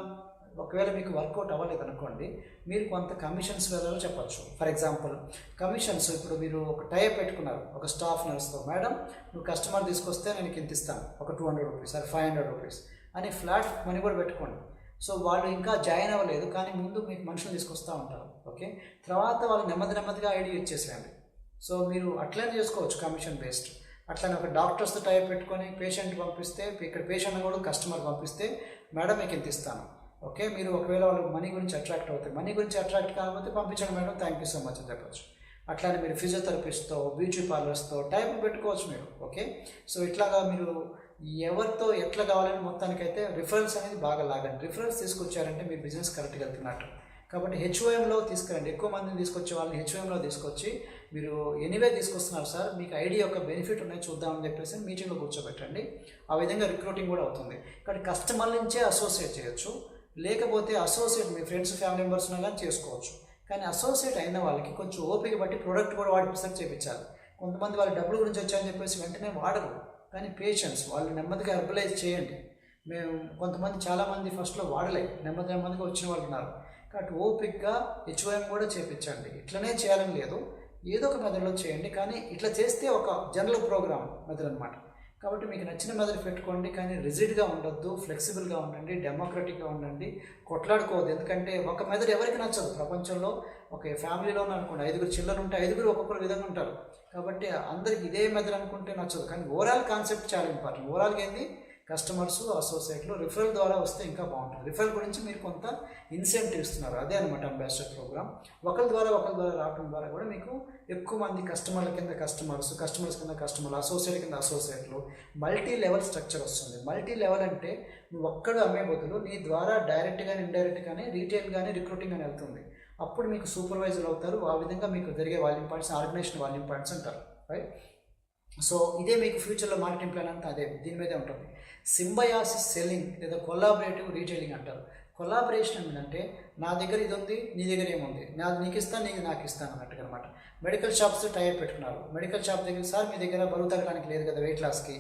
ఒకవేళ మీకు వర్కౌట్ అవ్వలేదు అనుకోండి, మీరు కొంత కమిషన్స్ వేలలో చెప్పచ్చు. ఫర్ ఎగ్జాంపుల్ కమిషన్స్, ఇప్పుడు మీరు ఒక టై పెట్టుకున్నారు ఒక స్టాఫ్ నర్స్తో, మేడం నువ్వు కస్టమర్ తీసుకొస్తే నేను ఇంత ఇస్తాను, ఒక 200 రూపీస్ ఆర్ 500 రూపీస్ అని ఫ్లాట్ మనీ కూడా పెట్టుకోండి. సో వాళ్ళు ఇంకా జాయిన్ అవ్వలేదు, కానీ ముందు మీకు మనుషులు తీసుకొస్తూ ఉంటారు. ఓకే, తర్వాత వాళ్ళు నెమ్మదిగా ఐడియా ఇచ్చేసేయండి. సో మీరు అట్లనే చేసుకోవచ్చు కమిషన్ బేస్డ్. అట్లనే ఒక డాక్టర్స్తో టైప్ పెట్టుకొని పేషెంట్ పంపిస్తే, ఇక్కడ పేషెంట్ కూడా కస్టమర్ పంపిస్తే, మేడం మీకు ఎంత ఇస్తాను. ఓకే, మీరు ఒకవేళ వాళ్ళు మనీ గురించి అట్రాక్ట్ అవుతాయి, మనీ గురించి అట్రాక్ట్ కాకపోతే పంపించండి madam, thank you so much అని చెప్పచ్చు. అట్లానే మీరు ఫిజియోథెరపిస్ట్తో, బ్యూటీ పార్లర్స్తో టైప్ పెట్టుకోవచ్చు మీరు. ఓకే, సో ఇట్లాగా మీరు ఎవరితో ఎట్లా కావాలని మొత్తానికైతే రిఫరెన్స్ అనేది బాగా లాగండి. రిఫరెన్స్ తీసుకొచ్చారంటే మీ బిజినెస్ కరెక్ట్గా వెళ్తున్నట్టు. కాబట్టి హెచ్ఓఎంలో తీసుకురండి, ఎక్కువ మందిని తీసుకొచ్చే వాళ్ళని హెచ్ఓఎంలో తీసుకొచ్చి, మీరు ఎనీవే తీసుకొస్తున్నారు సార్, మీకు ఐడి యొక్క బెనిఫిట్ ఉన్నాయి చూద్దామని చెప్పేసి మీటింగ్లో కూర్చోబెట్టండి. ఆ విధంగా రిక్రూటింగ్ కూడా అవుతుంది. కాబట్టి కస్టమర్ నుంచే అసోసియేట్ చేయొచ్చు, లేకపోతే అసోసియేట్ మీ ఫ్రెండ్స్ ఫ్యామిలీ మెంబర్స్ ఉన్నా కానీ చేసుకోవచ్చు. కానీ అసోసియేట్ అయిన వాళ్ళకి కొంచెం ఓపిక బట్టి ప్రోడక్ట్ కూడా వాడిపిస్తారు చేయించాలి. కొంతమంది వాళ్ళ డబ్బుల గురించి వచ్చాయని చెప్పేసి వెంటనే వాడరు, కానీ పేషెన్స్, వాళ్ళు నెమ్మదిగా హెర్బలైజ్ చేయండి. కొంతమంది చాలామంది ఫస్ట్లో వాడలే, నెమ్మదిగా వచ్చిన వాళ్ళు ఉన్నారు. కాబట్టి ఓపిక్గా హెచ్ఓఎం కూడా చేయించండి. ఇట్లనే చేయాలని లేదు, ఏదో ఒక మెథడ్లో చేయండి, కానీ ఇట్లా చేస్తే ఒక జనరల్ ప్రోగ్రామ్ మెథడ్ అనమాట. కాబట్టి మీకు నచ్చిన మెథడ్ పెట్టుకోండి, కానీ రిజిడ్గా ఉండొద్దు, ఫ్లెక్సిబుల్గా ఉండండి, డెమోక్రటిక్గా ఉండండి, కొట్లాడుకోవద్దు. ఎందుకంటే ఒక మెథడ్ ఎవరికి నచ్చదు ప్రపంచంలో. ఒక ఫ్యామిలీలోనే అనుకోండి, 5 చిల్డ్రన్ ఉంటే 5 ఒక్కొక్కరు విధంగా ఉంటారు. కాబట్టి అందరికి ఇదే మెథడ్ అనుకుంటే నచ్చదు. కానీ ఓవరాల్ కాన్సెప్ట్ చాలా ఇంపార్టెంట్. ఓవరాల్గా ఏంది, కస్టమర్స్, అసోసియేట్లు రిఫరల్ ద్వారా వస్తే ఇంకా బాగుంటుంది. రిఫరల్ గురించి మీరు కొంత ఇన్సెంటివ్ ఇస్తున్నారు, అదే అనమాట అంబాసిడర్ ప్రోగ్రామ్. ఒకరి ద్వారా రావడం ద్వారా కూడా మీకు ఎక్కువ మంది కస్టమర్ల కింద కస్టమర్స్ కింద కస్టమర్లు, అసోసియేట్ కింద అసోసియేట్లు, మల్టీ లెవెల్ స్ట్రక్చర్ వస్తుంది. మల్టీ లెవెల్ అంటే నువ్వు ఒక్కడు అమ్మే బదులు నీ ద్వారా డైరెక్ట్ కానీ ఇండైరెక్ట్ కానీ రీటైల్ కానీ రిక్రూటింగ్ అని వెళ్తుంది. అప్పుడు మీకు సూపర్వైజర్ అవుతారు. ఆ విధంగా మీకు జరిగే volume points, organisation volume points అంటారు. రైట్. సో ఇదే మీకు ఫ్యూచర్లో మార్కెటింగ్ ప్లాన్ అంతా అదే దీని మీదే ఉంటుంది. సింబయాసిస్ సెల్లింగ్ లేదా కొలాబరేటివ్ రీటైలింగ్ అంటారు. కొలాబరేషన్ ఏంటంటే నా దగ్గర ఇది ఉంది, నీ దగ్గర ఏముంది, నాది నీకు ఇస్తాను, నీకు నాకు ఇస్తాను అన్నట్టుగా అనమాట. మెడికల్ షాప్స్ టైప్ పెట్టుకున్నారు. మెడికల్ షాప్ దగ్గర సార్ మీ దగ్గర బరువు తగ్గడానికి లేదు కదా, వెయిట్ లాస్కి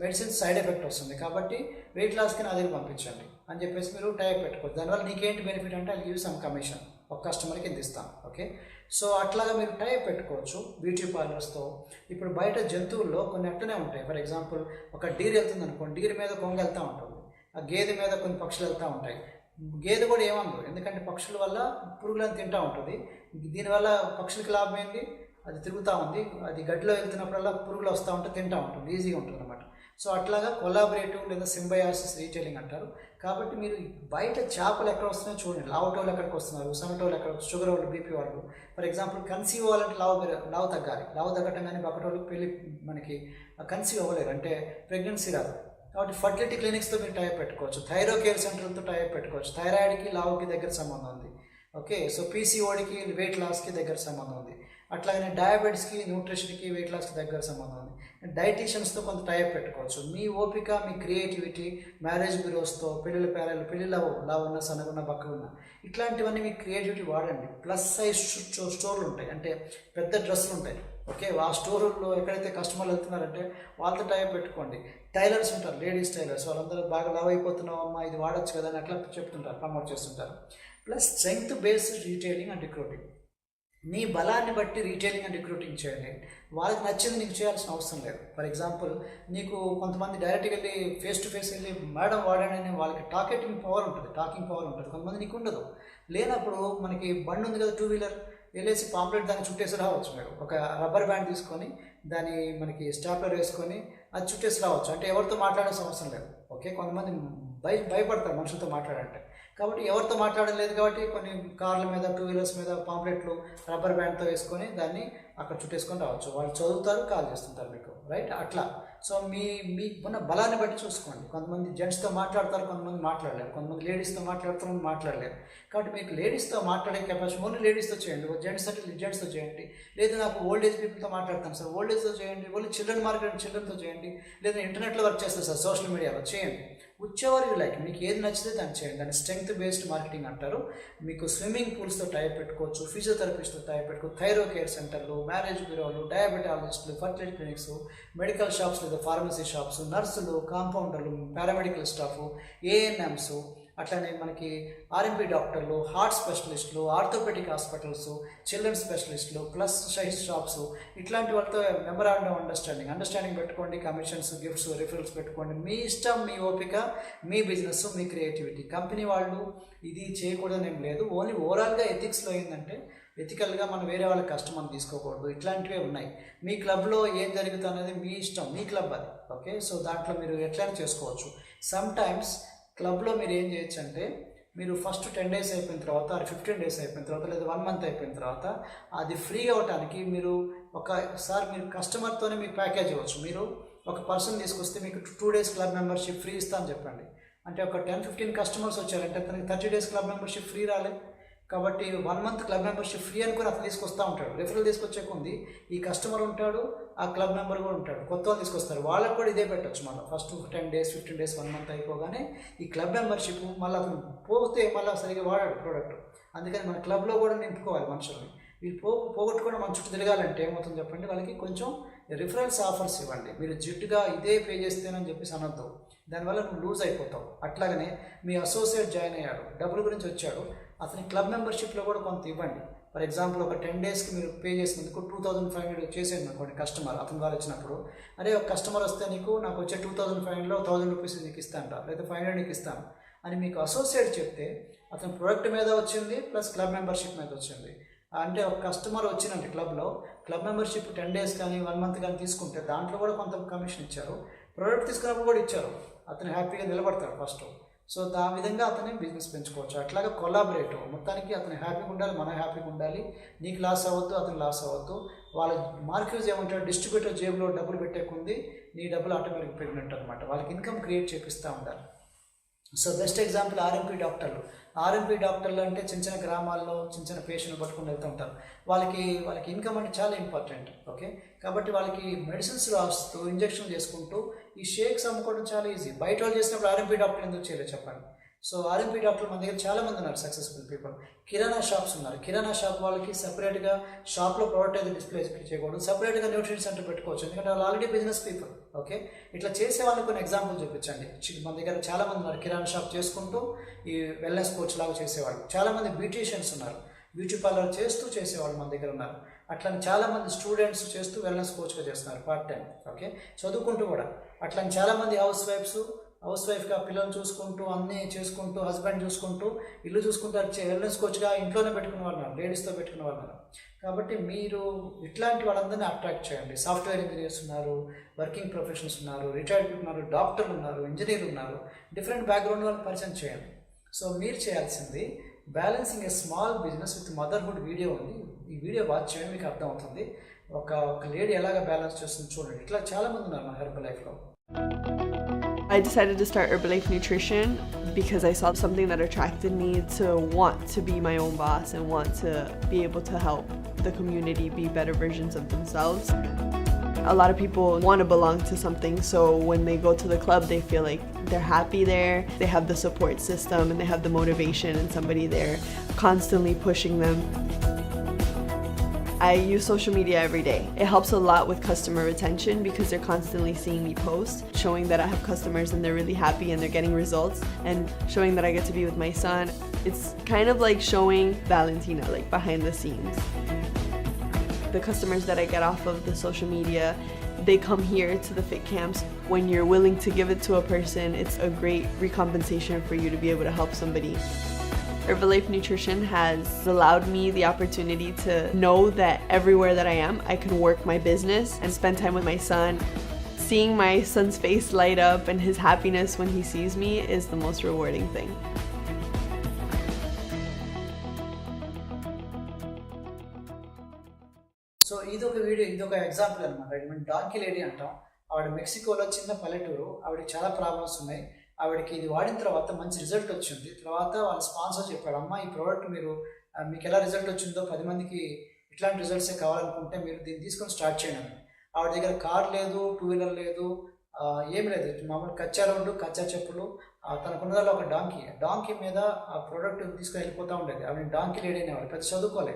మెడిసిన్స్ సైడ్ ఎఫెక్ట్ వస్తుంది కాబట్టి వెయిట్ లాస్కి నా దగ్గర పంపించండి అని చెప్పేసి మీరు టైప్ పెట్టుకోవచ్చు. దానివల్ల నీకేంటి బెనిఫిట్ అంటే అది గివ్ సమ్ కమిషన్, ఒక కస్టమర్కి ఎంత ఇస్తాను. ఓకే, సో అట్లాగా మీరు టైప్ పెట్టుకోవచ్చు బ్యూటీ పార్లర్స్తో. ఇప్పుడు బయట జంతువుల్లో కొన్ని అట్టనే ఉంటాయి. ఫర్ ఎగ్జాంపుల్ ఒక డీర్ వెళ్తుంది అనుకోండి, డీర్ మీద కొంగ వెళ్తూ ఉంటుంది, ఆ గేదె మీద కొన్ని పక్షులు వెళ్తూ ఉంటాయి. గేదె కూడా ఏమనదు, ఎందుకంటే పక్షుల వల్ల పురుగులను తింటూ ఉంటుంది. దీనివల్ల పక్షులకి లాభం ఏంటి, అది తిరుగుతూ ఉంది, అది గడ్డిలో వెళ్తున్నప్పుడల్లా పురుగులు వస్తూ ఉంటే తింటూ ఉంటుంది, ఈజీగా ఉంటుంది అనమాట. సో అట్లాగా కొలాబరేటివ్ లేదా సింబయాసిస్ రీటైలింగ్ అంటారు. కాబట్టి మీరు బయట చేపలు ఎక్కడ వస్తున్నాయో చూడండి, లావటోళ్ళు ఎక్కడికి వస్తున్నారు, సన్నటోళ్ళు ఎక్కడ, షుగర్ వాళ్ళు, బీపీ వాళ్ళు. ఫర్ ఎగ్జాంపుల్ కన్సీవ్ అవ్వాలంటే లావు తగ్గాలి, లావు తగ్గటం కానీ బక్కటోళ్ళకి పెళ్ళి మనకి కన్సీవ్ అవ్వలేరు, అంటే ప్రెగ్నెన్సీ రాదు. కాబట్టి ఫర్టిలిటీ క్లినిక్స్తో మీరు టైప్ పెట్టుకోవచ్చు, థైరో కేర్ సెంటర్లతో టైప్ పెట్టుకోవచ్చు. థైరాయిడ్కి లావుకి దగ్గర సంబంధం ఉంది. ఓకే, సో పీసీఓడికి వెయిట్ లాస్కి దగ్గర సంబంధం ఉంది. అట్లాగనే డయాబెటీస్కి, న్యూట్రిషన్కి, వెయిట్ లాస్కి దగ్గర సంబంధం ఉంది. డైటీషియన్స్తో కొంత టైప్ పెట్టుకోవచ్చు. మీ ఓపిక, మీ క్రియేటివిటీ, మ్యారేజ్ బ్యూరోస్తో, పెళ్ళిళ్ళు లావు ఉన్న, సన్నగున్న, బక్కగా ఉన్న, ఇట్లాంటివన్నీ మీ క్రియేటివిటీ వాడండి. ప్లస్ సైజ్ స్టోర్లు ఉంటాయి, అంటే పెద్ద డ్రెస్సులు ఉంటాయి. ఓకే, ఆ స్టోర్లో ఎక్కడైతే కస్టమర్లు వెళ్తున్నారంటే వాళ్ళతో టైప్ పెట్టుకోండి. టైలర్స్ ఉంటారు, లేడీస్ టైలర్స్, వాళ్ళందరూ బాగా లావ్ అయిపోతున్నావు అమ్మా, ఇది వాడచ్చు కదా అని అట్లా చెప్తుంటారు, ప్రమోట్ చేస్తుంటారు. Plus strength based retailing and recruiting. నీ బలాన్ని బట్టి రీటైలింగ్ అండ్ రిక్రూటింగ్ చేయండి. వాళ్ళకి నచ్చింది నీకు చేయాల్సిన అవసరం లేదు. ఫర్ ఎగ్జాంపుల్ నీకు కొంతమంది డైరెక్ట్గా వెళ్ళి ఫేస్ టు ఫేస్ వెళ్ళి మేడం వాడానని వాళ్ళకి టాకింగ్ పవర్ ఉంటుంది, కొంతమంది నీకు ఉండదు. లేనప్పుడు మనకి బండి ఉంది కదా, 2 వీలర్, వెళ్ళేసి పాంప్లెట్ దాన్ని చుట్టేసి రావచ్చు. మీరు ఒక రబ్బర్ బ్యాండ్ తీసుకొని దాన్ని మనకి స్టాప్లర్ వేసుకొని అది చుట్టేసి రావచ్చు. అంటే ఎవరితో మాట్లాడాల్సిన అవసరం లేదు. ఓకే, కొంతమంది భయపడతారు మనుషులతో మాట్లాడాలంటే. కాబట్టి ఎవరితో మాట్లాడడం లేదు కాబట్టి కొన్ని కార్ల మీద, 2 వీలర్స్ మీద పాంప్లెట్లు రబ్బర్ బ్యాండ్తో వేసుకొని దాన్ని అక్కడ చుట్టేసుకొని రావచ్చు. వాళ్ళు చదువుతారు, కాల్ చేస్తుంటారు మీకు, రైట్. అట్లా సో మీకున్న బలాన్ని బట్టి చూసుకోండి. కొంతమంది జెంట్స్తో మాట్లాడతారు, కొంతమంది మాట్లాడలేరు, కొంతమంది లేడీస్తో మాట్లాడతారు, మాట్లాడలేరు. కాబట్టి మీకు లేడీస్తో మాట్లాడే కెపాసిటీ ఓన్లీ లేడీస్తో చేయండి, జెంట్స్ అంటే జెంట్స్తో చేయండి. లేదా నాకు ఓల్డ్ ఏజ్ పీపుల్తో మాట్లాడతాను సార్, ఓల్డ్ ఏజ్తో చేయండి. ఓన్లీ చిల్డ్రన్ మార్కెట్ చిల్డ్రన్తో చేయండి. లేదా ఇంటర్నెట్లో వర్క్ చేస్తారు సార్, సోషల్ మీడియాలో చేయండి. విచ్ఎవర్ యూ లైక్, మీకు ఏది నచ్చితే దాన్ని చేయండి. దాన్ని స్ట్రెంగ్త్ బేస్డ్ మార్కెటింగ్ అంటారు. మీకు స్విమ్మింగ్ పూల్స్తో టైప్ పెట్టుకోవచ్చు, ఫిజియోథెరపిస్ట్తో టైప్ పెట్టుకోవచ్చు, థైరో కేర్ సెంటర్లు, మ్యారేజ్ బ్యూరోలు, డయాబెటాలజిస్టులు, ఫర్టిలిటీ క్లినిక్స్, మెడికల్ షాప్స్ లేదా ఫార్మసీ షాప్స్, నర్సులు, కాంపౌండర్లు, పారామెడికల్ స్టాఫ్, ఏఎన్ఎంస్, అట్లనే మనకి ఆర్ఎంపీ డాక్టర్లు, హార్ట్ స్పెషలిస్టులు, ఆర్థోపెడిక్ హాస్పిటల్స్, చిల్డ్రన్ స్పెషలిస్టులు, ప్లస్ సైజ్ షాప్స్, ఇట్లాంటి వాళ్ళతో మెమరాండం అండర్స్టాండింగ్ పెట్టుకోండి. కమిషన్స్, గిఫ్ట్స్, రిఫరల్స్ పెట్టుకోండి. మీ ఇష్టం, మీ ఓపిక, మీ బిజినెస్, మీ క్రియేటివిటీ. కంపెనీ వాళ్ళు ఇది చేయకూడదని ఏం లేదు. ఓన్లీ ఓవరాల్గా ఎథిక్స్లో ఏంటంటే ఎథికల్గా మనం వేరే వాళ్ళ కస్టమర్ తీసుకోకూడదు, ఇట్లాంటివే ఉన్నాయి. మీ క్లబ్లో ఏం జరుగుతుంది అనేది మీ ఇష్టం, మీ క్లబ్ అది. ఓకే, సో దాంట్లో మీరు ఎట్లయినా చేసుకోవచ్చు. సమ్ టైమ్స్ క్లబ్లో మీరు ఏం చేయొచ్చు అంటే మీరు ఫస్ట్ 10 days అయిపోయిన తర్వాత, 15 days అయిపోయిన తర్వాత, లేదా 1 month అయిపోయిన తర్వాత అది ఫ్రీ అవ్వటానికి మీరు ఒకసారి మీరు కస్టమర్తోనే మీకు ప్యాకేజ్ ఇవ్వచ్చు. మీరు ఒక పర్సన్ తీసుకొస్తే మీకు 2 days క్లబ్ మెంబర్షిప్ ఫ్రీ ఇస్తా అని చెప్పండి. అంటే ఒక 10-15 customers వచ్చారంటే తనకి 30 days క్లబ్ మెంబర్షిప్ ఫ్రీ రాలే. కాబట్టి 1 month క్లబ్ మెంబర్షిప్ ఫ్రీ అనుకుని అతను తీసుకొస్తూ ఉంటాడు. రిఫరల్ తీసుకొచ్చే కొంది ఈ కస్టమర్ ఉంటాడు, ఆ క్లబ్ మెంబర్ కూడా ఉంటాడు, కొత్త వాళ్ళు తీసుకొస్తారు. వాళ్ళకు కూడా ఇదే పెట్టచ్చు. మళ్ళీ ఫస్ట్ 10 days, 15 days, 1 month అయిపోగానే ఈ క్లబ్ మెంబర్షిప్ మళ్ళీ అతను పోతే మళ్ళీ సరిగ్గా వాడాడు ప్రోడక్ట్. అందుకని మన క్లబ్లో కూడా నింపుకోవాలి మనుషుల్ని. వీళ్ళు పోగొట్టుకుని మన చుట్టూ తిరగాలంటే ఏమవుతుంది చెప్పండి, వాళ్ళకి కొంచెం రిఫరల్స్ ఆఫర్స్ ఇవ్వండి. మీరు జిడ్డుగా ఇదే పే చేస్తేనని చెప్పేసి అనొద్దు, దానివల్ల నువ్వు లూజ్ అయిపోతావు. అట్లాగనే మీ అసోసియేట్ జాయిన్ అయ్యాడు, డబ్బుల గురించి వచ్చాడు, అతని క్లబ్ మెంబర్షిప్లో కూడా కొంత ఇవ్వండి. ఫర్ ఎగ్జాంపుల్ ఒక 10 daysకి మీరు పే చేసినందుకు 2500 చేసేది అనుకోండి కస్టమర్, అతని ద్వారా వచ్చినప్పుడు. అదే ఒక కస్టమర్ వస్తే నాకు వచ్చే 2500లో 1000 రూపీస్ నీకు ఇస్తాను, లేదా 500 నీకు ఇస్తాను అని మీకు అసోసియేట్ చెప్తే అతని ప్రోడక్ట్ మీద వచ్చింది, ప్లస్ క్లబ్ మెంబర్షిప్ మీద వచ్చింది. అంటే ఒక కస్టమర్ వచ్చినండి క్లబ్లో, క్లబ్ మెంబర్షిప్ 10 days కానీ 1 month కానీ తీసుకుంటే దాంట్లో కూడా కొంత కమిషన్ ఇచ్చారు, ప్రోడక్ట్ తీసుకున్నప్పుడు కూడా ఇచ్చారు. అతను హ్యాపీగా నిలబడతాడు ఫస్ట్. సో ఆ విధంగా అతని బిజినెస్ పెంచుకోవచ్చు. అట్లాగే కొలాబరేటివ్, మొత్తానికి అతను హ్యాపీగా ఉండాలి, మనం హ్యాపీగా ఉండాలి. నీకు లాస్ అవ్వద్దు, అతను లాస్ అవ్వద్దు. వాళ్ళ మార్కెట్స్ ఏమంటారు, డిస్ట్రిబ్యూటర్ జేబులో డబ్బులు పెట్టేకుంది నీ డబ్బులు ఆటోమేటిక్ పెరిగినట్టు అనమాట. వాళ్ళకి ఇన్కమ్ క్రియేట్ చేపిస్తూ ఉండాలి. సో బెస్ట్ ఎగ్జాంపుల్ ఆర్ఎంపీ డాక్టర్లు అంటే చిన్న చిన్న గ్రామాల్లో చిన్న చిన్న పేషెంట్లు పట్టుకుని వెళ్తూ ఉంటారు. వాళ్ళకి ఇన్కమ్ అంటే చాలా ఇంపార్టెంట్. ఓకే, కాబట్టి వాళ్ళకి మెడిసిన్స్ రాస్తూ ఇంజెక్షన్ చేసుకుంటూ ఈ షేక్స్ అమ్ముకోవడం చాలా ఈజీ. బయట వాళ్ళు చేసినప్పుడు ఆర్ఎంపీ డాక్టర్ ఎందుకు చేయలేదు చెప్పండి. సో ఆర్ఎంపీ డాక్టర్లు మన దగ్గర చాలా మంది ఉన్నారు, సక్సెస్ఫుల్ పీపుల్. కిరాణా షాప్స్ ఉన్నారు. కిరాణా షాప్ వాళ్ళకి సపరేట్గా షాప్లో ప్రోడక్ట్ అయితే డిస్ప్లే చేయకూడదు, సపరేట్గా న్యూట్రిషన్ సెంటర్ పెట్టుకోవచ్చు, ఎందుకంటే వాళ్ళు ఆల్రెడీ బిజినెస్ పీపుల్. ఓకే, ఇట్లా చేసే వాళ్ళకి కొన్ని ఎగ్జాంపుల్ చూపించండి. మన దగ్గర చాలా మంది ఉన్నారు కిరాణా షాప్ చేసుకుంటూ ఈ వెల్నెస్ కోచ్ లాగా చేసేవాళ్ళు. చాలామంది బ్యూటీషియన్స్ ఉన్నారు, బ్యూటీ పార్లర్ చేస్తూ చేసేవాళ్ళు మన దగ్గర ఉన్నారు. అట్లని చాలామంది స్టూడెంట్స్ చేస్తూ వెల్నెస్ కోచ్గా చేస్తున్నారు పార్ట్ టైం. ఓకే, చదువుకుంటూ కూడా. అట్లని చాలామంది హౌస్ వైఫ్గా పిల్లలు చూసుకుంటూ అన్నీ చేసుకుంటూ హస్బెండ్ చూసుకుంటూ ఇల్లు చూసుకుంటూ వెల్నెస్ కోచ్గా ఇంట్లోనే పెట్టుకునే వాళ్ళు ఉన్నారు, లేడీస్తో పెట్టుకునే వాళ్ళు ఉన్నారు. కాబట్టి మీరు ఇట్లాంటి వాళ్ళందరినీ అట్రాక్ట్ చేయండి. సాఫ్ట్వేర్ ఇంజనీర్స్ ఉన్నారు, వర్కింగ్ ప్రొఫెషనల్స్ ఉన్నారు, రిటైర్డ్ పీపుల్ ఉన్నారు, డాక్టర్లు ఉన్నారు, ఇంజనీర్లు ఉన్నారు, డిఫరెంట్ బ్యాక్గ్రౌండ్ వాళ్ళని పరిచయం చేయండి. సో మీరు చేయాల్సింది balancing a small business with motherhood video ఉంది. ఈ వీడియో వాచ్ చేయండి, మీకు అర్థమవుతుంది ఒక లేడీ ఎలాగ బ్యాలెన్స్ చేస్తుంది చూడండి. ఇట్లా చాలామంది ఉన్నారు మన హెర్బలైఫ్లో. I decided to start Herbalife Nutrition because I saw something that attracted me to want to be my own boss and want to be able to help the community be better versions of themselves. A lot of people want to belong to something, so when they go to the club, they feel like they're happy there, they have the support system, and they have the motivation and somebody there constantly pushing them. I use social media every day. It helps a lot with customer retention because they're constantly seeing me post, showing that I have customers and they're really happy and they're getting results, and showing that I get to be with my son. It's kind of like showing Valentina, like behind the scenes. The customers that I get off of the social media, they come here to the fit camps. When you're willing to give it to a person, it's a great recompensation for you to be able to help somebody. Herbalife Nutrition has allowed me the opportunity to know that everywhere that I am, I can work my business and spend time with my son. Seeing my son's face light up and his happiness when he sees me is the most rewarding thing. So ఇదొక example అనమాట. మనం donkey lady అంటాం. ఆవిడ మెక్సికోలో చిన్న పల్లెటూరు. ఆవిడకి చాలా problems ఉన్నాయి. ఆవిడకి ఇది వాడిన తర్వాత మంచి రిజల్ట్ వచ్చింది. తర్వాత వాళ్ళ స్పాన్సర్ చెప్పాడు, అమ్మ ఈ ప్రోడక్ట్ మీకు ఎలా రిజల్ట్ వచ్చిందో 10 మందికి ఇట్లాంటి రిజల్ట్సే కావాలనుకుంటే మీరు దీన్ని తీసుకొని స్టార్ట్ చేయండి. ఆవిడ దగ్గర కార్ లేదు, 2 వీలర్ లేదు, ఏమి లేదు, మామూలు కచ్చా రోడ్డు, కచ్చా చెప్పులు, తనకున్నదాల్లో ఒక డాంకీ మీద ఆ ప్రోడక్ట్ తీసుకొని వెళ్ళిపోతూ ఉండేది. ఆవిడ డాంకీ లేడీ అనేవాడు, పెద్ద చదువుకోలే.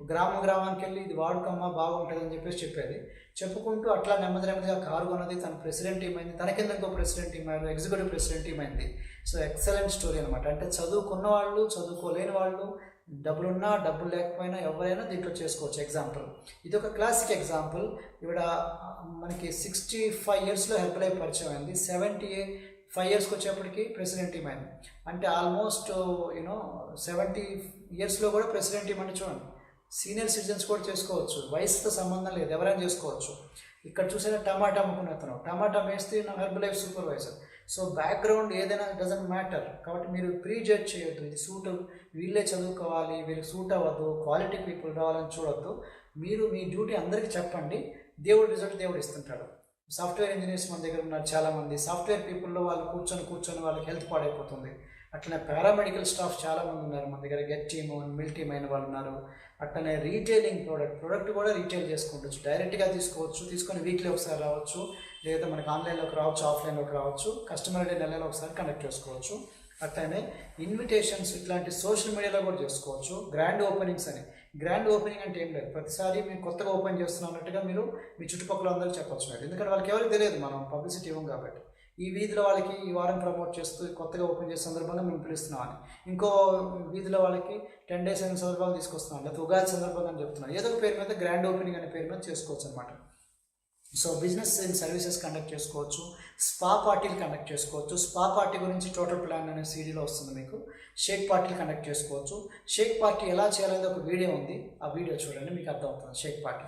గ్రామానికి వెళ్ళి ఇది వాడుకమ్మా బాగుంటుంది అని చెప్పేది. చెప్పుకుంటూ అట్లా నెమ్మదిగా కారు కొన్నది. తన ప్రెసిడెంట్ టీం అయింది, తన కింద ఇంకో ప్రెసిడెంట్ టీం అయ్యారు, ఎగ్జిక్యూటివ్ ప్రెసిడెంట్ టీం అయింది. సో ఎక్సలెంట్ స్టోరీ అనమాట. అంటే చదువుకున్న వాళ్ళు, చదువుకోలేని వాళ్ళు, డబ్బులున్నా డబ్బులు లేకపోయినా ఎవరైనా దీంట్లో చేసుకోవచ్చు. ఎగ్జాంపుల్ ఇది ఒక క్లాసిక్ ఎగ్జాంపుల్. ఇవిడ మనకి 65 ఇయర్స్లో హెర్బలైఫ్ పరిచయం అయింది. 75 ఇయర్స్కి వచ్చేప్పటికి ప్రెసిడెంట్ టీం అయింది. అంటే ఆల్మోస్ట్ 70 ఇయర్స్లో కూడా ప్రెసిడెంట్ టీం అంటే చూడండి. సీనియర్ సిటిజన్స్ కూడా చేసుకోవచ్చు, వయసుతో సంబంధం లేదు, ఎవరైనా చేసుకోవచ్చు. ఇక్కడ చూసిన టమాటా అమ్ముకునే అతను, టమాటా మేస్తే నా హెర్బలైఫ్ సూపర్వైజర్. సో బ్యాక్గ్రౌండ్ ఏదైనా డజంట్ మ్యాటర్. కాబట్టి మీరు ప్రీజడ్జ్ చేయొద్దు, ఇది వీళ్ళే చదువుకోవాలి, వీళ్ళకి సూట్ అవ్వద్దు, క్వాలిటీ పీపుల్ రావాలని చూడొద్దు. మీరు మీ డ్యూటీ అందరికీ చెప్పండి, దేవుడు రిజల్ట్ దేవుడు ఇస్తుంటాడు. సాఫ్ట్వేర్ ఇంజనీర్స్ మన దగ్గర ఉన్నారు చాలామంది. సాఫ్ట్వేర్ పీపుల్లో వాళ్ళు కూర్చొని వాళ్ళకి హెల్త్ పాడైపోతుంది. అట్లనే పారామెడికల్ స్టాఫ్ చాలామంది ఉన్నారు మన దగ్గర. గెట్ టీమ్, మిల్ టీమ్ అయిన వాళ్ళు ఉన్నారు. అట్లనే రీటైలింగ్ ప్రోడక్ట్ కూడా రీటైల్ చేసుకోవచ్చు. డైరెక్ట్గా తీసుకొని వీక్లీ ఒకసారి రావచ్చు, లేదా మనకి ఆన్లైన్లోకి రావచ్చు, ఆఫ్లైన్లోకి రావచ్చు. కస్టమర్ డే నెలలో ఒకసారి కండక్ట్ చేసుకోవచ్చు. అట్లనే ఇన్విటేషన్స్ ఇట్లాంటి సోషల్ మీడియాలో కూడా చేసుకోవచ్చు. గ్రాండ్ ఓపెనింగ్స్ గ్రాండ్ ఓపెనింగ్ అంటే ఏం లేదు, ప్రతిసారి మీరు కొత్తగా ఓపెన్ చేస్తున్నట్టుగా మీరు మీ చుట్టుపక్కల అందరూ చెప్పొచ్చు. ఎందుకంటే వాళ్ళకి ఎవరికి తెలియదు, మనం పబ్లిసిటీ ఇవ్వం కాబట్టి. ఈ వీధిలో వాళ్ళకి ఈ వారం ప్రమోట్ చేస్తూ కొత్తగా ఓపెన్ చేసే సందర్భంగా మేము పిలుస్తున్నామని, ఇంకో వీధిలో వాళ్ళకి 10 డేస్ అయిన సందర్భాలు తీసుకొస్తున్నాం, లేకపోతే ఉగాది సందర్భంగా అని చెప్తున్నాం. ఏదో ఒక పేరు మీద గ్రాండ్ ఓపెనింగ్ అనే పేరు మీద చేసుకోవచ్చు అనమాట. So business and services conduct చేసుకోవచ్చు, స్పా పార్టీలు కండక్ట్ చేసుకోవచ్చు. స్పా పార్టీ గురించి టోటల్ ప్లాన్ అనే సీడీలో వస్తుంది మీకు. షేక్ పార్టీలు కండక్ట్ చేసుకోవచ్చు. షేక్ పార్టీ ఎలా చేయాలనేది ఒక వీడియో ఉంది, ఆ వీడియో చూడండి, మీకు అర్థమవుతుంది షేక్ పార్టీ.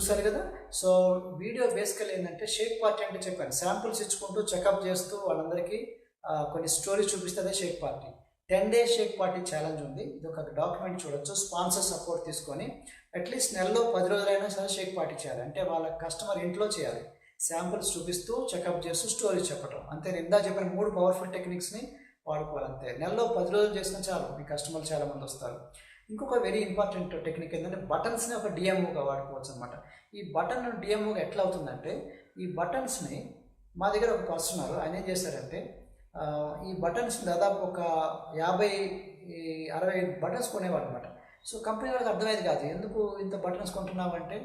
చూసారు కదా. సో వీడియో బేసికల్ ఏంటంటే షేక్ పార్టీ అంటే చెప్పాను, శాంపుల్స్ ఇచ్చుకుంటూ చెకప్ చేస్తూ వాళ్ళందరికీ కొన్ని స్టోరీస్ చూపిస్తే shake party. 10 days shake party challenge ఉంది. ఇది ఒక డాక్యుమెంట్ చూడొచ్చు. స్పాన్సర్ సపోర్ట్ తీసుకొని అట్లీస్ట్ నెలలో 10 రోజులైనా సరే షేక్ పార్టీ చేయాలి. అంటే వాళ్ళ కస్టమర్ ఇంట్లో చేయాలి, శాంపుల్స్ చూపిస్తూ చెకప్ చేస్తూ స్టోరీస్ చెప్పడం. అంతే, నేను ఇందా చెప్పిన 3 పవర్ఫుల్ టెక్నిక్స్ని వాడుకోవాలంతే. నెలలో 10 రోజులు చేసినా చాలు, మీ కస్టమర్లు చాలామంది వస్తారు. ఇంకొక వెరీ ఇంపార్టెంట్ టెక్నిక్ ఏంటంటే బటన్స్ని ఒక డిఎంఓగా వాడుకోవచ్చు అనమాట. ఈ బటన్ డిఎంఓగా ఎట్లా అవుతుందంటే, ఈ బటన్స్ని మా దగ్గర ఒక పర్సన్ ఉన్నారు, ఆయన ఏం చేశారంటే ఈ బటన్స్ దాదాపు ఒక 50-60 బటన్స్ కొనేవాడు అనమాట. సో కంపెనీ వాళ్ళకి అర్థమయ్యేది కాదు, ఎందుకు ఇంత బటన్స్ కొంటున్నావు అంటే,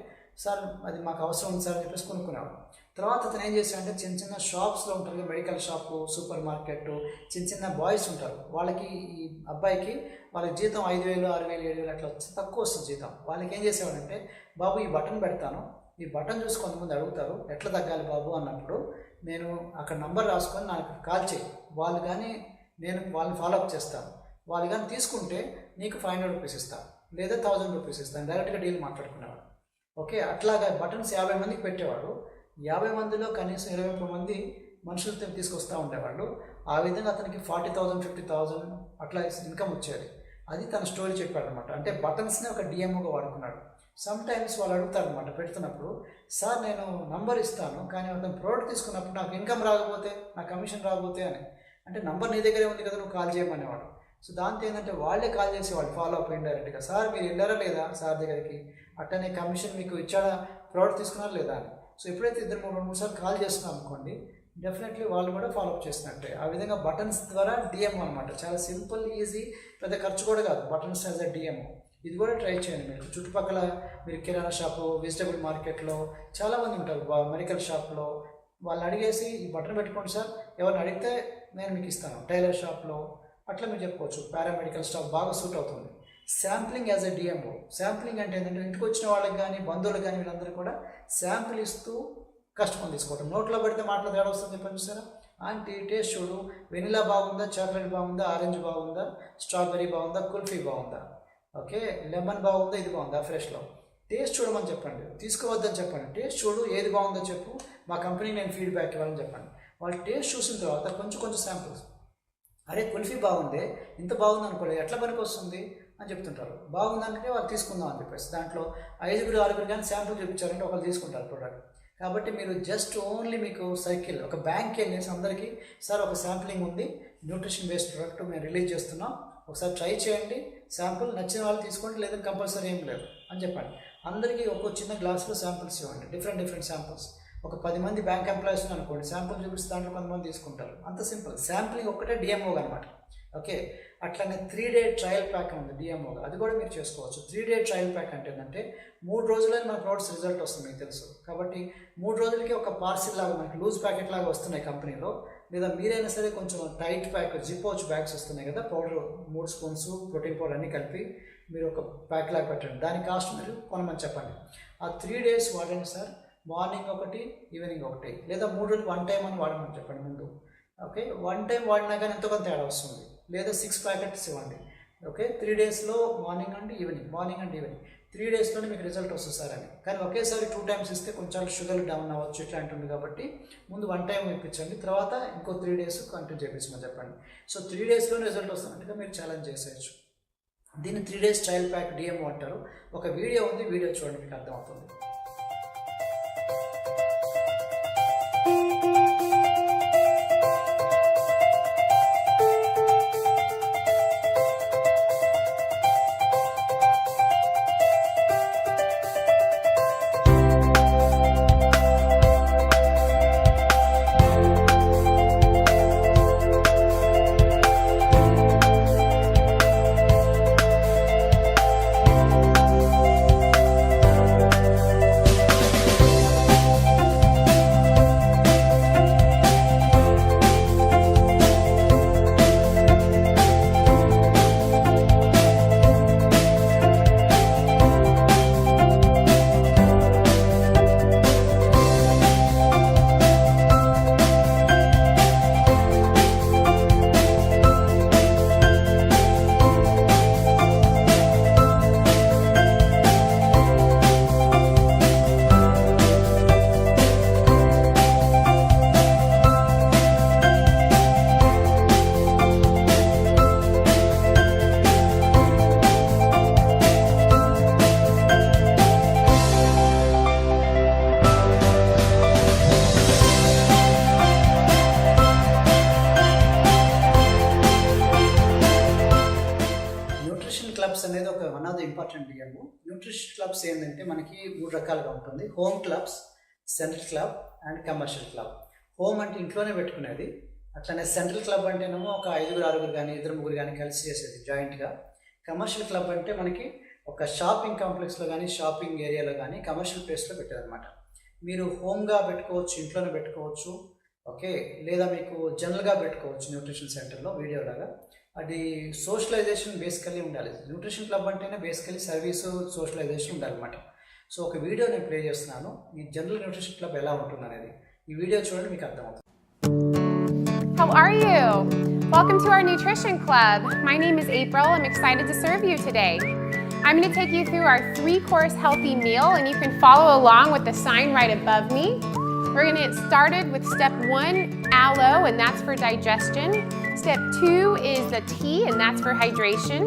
సార్ అది మాకు అవసరం ఉంది సార్ అని చెప్పేసి కొనుక్కునేవాడు. తర్వాత అతను ఏం చేశాడంటే చిన్న చిన్న షాప్స్లో ఉంటారు కదా, మెడికల్ షాపు, సూపర్ మార్కెట్, చిన్న చిన్న బాయ్స్ ఉంటారు, వాళ్ళకి ఈ అబ్బాయికి వాళ్ళకి జీతం 5,000, 6,000, 7,000 అట్లా తక్కువ వస్తుంది జీతం. వాళ్ళకి ఏం చేసేవాడంటే, బాబు ఈ బటన్ పెడతాను, ఈ బటన్ చూసి కొంతమంది అడుగుతారు ఎట్లా తగ్గాలి బాబు అన్నప్పుడు, నేను అక్కడ నంబర్ రాసుకొని నాకు కాల్ చేయి, వాళ్ళు కానీ నేను వాళ్ళని ఫాలోఅప్ చేస్తాను, వాళ్ళు కానీ తీసుకుంటే నీకు 500 రూపీస్ ఇస్తాను లేదా 1000 రూపీస్ ఇస్తాను, డైరెక్ట్గా డీల్ మాట్లాడుకునేవాడు. ఓకే, అట్లాగా బటన్స్ 50 మందికి పెట్టేవాడు. 50 మందిలో కనీసం 20 మంది మనుషులతో తీసుకొస్తూ ఉండేవాళ్ళు. ఆ విధంగా అతనికి 40,000, 50,000 అట్లా ఇన్కమ్ వచ్చేది. అది తన స్టోరీ చెప్పాడు అనమాట. అంటే బటన్స్ని ఒక డిఎంఓగా వాడుకున్నాడు. సమ్ టైమ్స్ వాళ్ళు అడుగుతారు అనమాట పెడుతున్నప్పుడు, సార్ నేను నంబర్ ఇస్తాను కానీ అతను ప్రోడక్ట్ తీసుకున్నప్పుడు నాకు ఇన్కమ్ రాకపోతే, నాకు కమిషన్ రాకపోతే అని. అంటే నంబర్ నీ దగ్గరే ఉంది కదా, నువ్వు కాల్ చేయమనేవాడు. సో దాంతో ఏంటంటే వాళ్ళే కాల్ చేసేవాళ్ళు ఫాలో అప్ ఇండైరెక్ట్గా, సార్ మీరు వెళ్ళారా లేదా సార్ దగ్గరికి, అట్టనే కమిషన్ మీకు ఇచ్చాడా, ప్రోడక్ట్ తీసుకున్నారా లేదా అని. సో ఎప్పుడైతే 2-3 సార్లు కాల్ చేస్తున్నాం అనుకోండి, డెఫినెట్లీ వాళ్ళు కూడా ఫాలోఅప్ చేసినట్టే. ఆ విధంగా బటన్స్ ద్వారా డిఎంఓ అనమాట. చాలా సింపుల్, ఈజీ, పెద్ద ఖర్చు కూడా కాదు. బటన్స్ యాజ్ అ డిఎంఓ ఇది కూడా ట్రై చేయండి. మీరు చుట్టుపక్కల మీరు కిరాణా షాపు, వెజిటబుల్ మార్కెట్లో చాలామంది ఉంటారు, మెడికల్ షాప్లో, వాళ్ళని అడిగేసి ఈ బటన్ పెట్టుకోండి సార్, ఎవరిని అడిగితే నేను మీకు ఇస్తాను, టైలర్ షాప్లో అట్లా మీరు చెప్పుకోవచ్చు. పారామెడికల్ స్టాఫ్ బాగా సూట్ అవుతుంది. Sampling as a DMO. Sampling అంటే ఏంటంటే ఇంటికి వచ్చిన వాళ్ళకి కానీ బంధువులకు కానీ వీళ్ళందరూ కూడా శాంపుల్ ఇస్తూ కస్టమర్ తీసుకోవటం. నోట్లో పెడితే మాటలు తేడా వస్తుంది చెప్పండి చూసారా. ఆంటీ టేస్ట్ చూడు, వెనిలా బాగుందా, చాక్లెట్ బాగుందా, ఆరెంజ్ బాగుందా, స్ట్రాబెర్రీ బాగుందా, కుల్ఫీ బాగుందా, ఓకే లెమన్ బాగుందా, ఇది బాగుందా, ఫ్రెష్లో టేస్ట్ చూడమని చెప్పండి, తీసుకోవద్దని చెప్పండి, టేస్ట్ చూడు ఏది బాగుందో చెప్పు, మా కంపెనీ నేను ఫీడ్బ్యాక్ ఇవ్వాలని చెప్పండి. వాళ్ళు టేస్ట్ చూసిన తర్వాత కొంచెం శాంపుల్స్, అరే కుల్ఫీ బాగుంది, ఇంత బాగుంది అనుకోలేదు, ఎట్లా పనికి వస్తుంది అని చెప్తుంటారు. బాగుందంటే వాళ్ళు తీసుకుందాం అని చెప్పేసి దాంట్లో 5-6 కానీ శాంపుల్ చూపించారంటే ఒకళ్ళు తీసుకుంటారు ప్రోడక్ట్. కాబట్టి మీరు జస్ట్ ఓన్లీ మీకు సైకిల్ ఒక బ్యాంక్కి వెళ్ళేసి అందరికీ, సార్ ఒక శాంప్లింగ్ ఉంది, న్యూట్రిషన్ బేస్డ్ ప్రోడక్ట్ మేము రిలీజ్ చేస్తున్నాం, ఒకసారి ట్రై చేయండి, శాంపుల్ నచ్చిన వాళ్ళు తీసుకోండి, లేదంటే కంపల్సరీ ఏం లేదు అని చెప్పండి. అందరికీ ఒక్కో చిన్న గ్లాసులో శాంపుల్స్ ఇవ్వండి, డిఫరెంట్ శాంపుల్స్. ఒక 10 మంది బ్యాంక్ ఎంప్లాయీస్ అనుకోండి, శాంపుల్ చూపిస్తే దాంట్లో కొంతమంది తీసుకుంటారు. అంత సింపుల్. శాంప్లింగ్ ఒక్కటే డిఎంఓగా అనమాట. ఓకే, అట్లానే 3 day ట్రయల్ ప్యాక్ ఉంది డిఎంఓగా, అది కూడా మీరు చేసుకోవచ్చు. 3 day ట్రయల్ ప్యాక్ అంటే ఏంటంటే 3 రోజుల్లో మన ప్రోడక్ట్స్ రిజల్ట్ వస్తుంది, మీకు తెలుసు కాబట్టి 3 రోజులకి ఒక పార్సిల్ లాగా మనకి లూజ్ ప్యాకెట్ లాగా వస్తున్నాయి కంపెనీలో, లేదా మీరైనా సరే కొంచెం టైట్ ప్యాక్ జిప్ బ్యాగ్స్ వస్తున్నాయి కదా, పౌడర్ 3 స్పూన్స్ ప్రోటీన్ పౌడర్ అన్నీ కలిపి మీరు ఒక ప్యాక్ లాగా పెట్టండి, దాని కాస్ట్ మీరు కొనమని చెప్పండి. ఆ 3 days వాడండి సార్, మార్నింగ్ ఒకటి, ఈవినింగ్ ఒకటి, లేదా 3 రోజులు 1 time అని వాడమని చెప్పండి ముందు. ఓకే, 1 time వాడినా కానీ ఎంతో కొంత తేడా వస్తుంది, లేదా 6 ప్యాకెట్స్ ఇవ్వండి. ఓకే, 3 daysలో మార్నింగ్ అండ్ ఈవినింగ్ 3 daysలోనే మీకు రిజల్ట్ వస్తుంది సార్ అని. కానీ ఒకేసారి 2 times ఇస్తే కొంచెం షుగర్ డౌన్ అవ్వచ్చు ఇట్లాంటి ఉంది కాబట్టి ముందు 1 time ఇప్పించండి, తర్వాత ఇంకో 3 days కంటిన్యూ చేయించమని చెప్పండి. సో 3 daysలోనే రిజల్ట్ వస్తున్నట్టుగా మీరు ఛాలెంజ్ చేసేయచ్చు. దీన్ని 3 days ట్రయల్ ప్యాక్ డిఎంఓ అంటారు. ఒక వీడియో ఉంది, వీడియో చూడండి, మీకు అర్థమవుతుంది. ఇంపార్టెంట్ బియ్యము. న్యూట్రిషన్ క్లబ్స్ ఏంటంటే మనకి 3 రకాలుగా ఉంటుంది. Home clubs, central club and commercial club. Home అంటే ఇంట్లోనే పెట్టుకునేది. అట్లనే సెంట్రల్ క్లబ్ అంటేనేమో ఒక 5-6 కానీ 2-3 కానీ కలిసి చేసేది జాయింట్గా. కమర్షియల్ క్లబ్ అంటే మనకి ఒక షాపింగ్ కాంప్లెక్స్లో కానీ షాపింగ్ ఏరియాలో కానీ కమర్షియల్ ప్లేస్లో పెట్టేదన్నమాట. మీరు హోమ్గా పెట్టుకోవచ్చు, ఇంట్లోనే పెట్టుకోవచ్చు, ఓకే, లేదా మీకు జనరల్గా పెట్టుకోవచ్చు న్యూట్రిషన్ సెంటర్లో వీడియోలాగా. అది సోషలైజేషన్ బేసికలీ ఉండాలి. న్యూట్రిషన్ క్లబ్ అంటేనే బేసికలీ సర్వీసు సోషలైజేషన్ ఉండాలన్నమాట. సో ఒక వీడియో నేను ప్లే చేస్తున్నాను, ఈ జనరల్ న్యూట్రిషన్ క్లబ్ ఎలా ఉంటుంది అనేది. ఈ వీడియో చూడండి, మీకు అర్థమవుతుంది. How are you? Welcome to our nutrition club. My name is April. I'm excited to serve you today. I'm going to take you through our 3-course healthy meal, and you can follow along with the sign right above me. We're going to get started with step 1, aloe, and that's for digestion. Step 2 is the tea, and that's for hydration.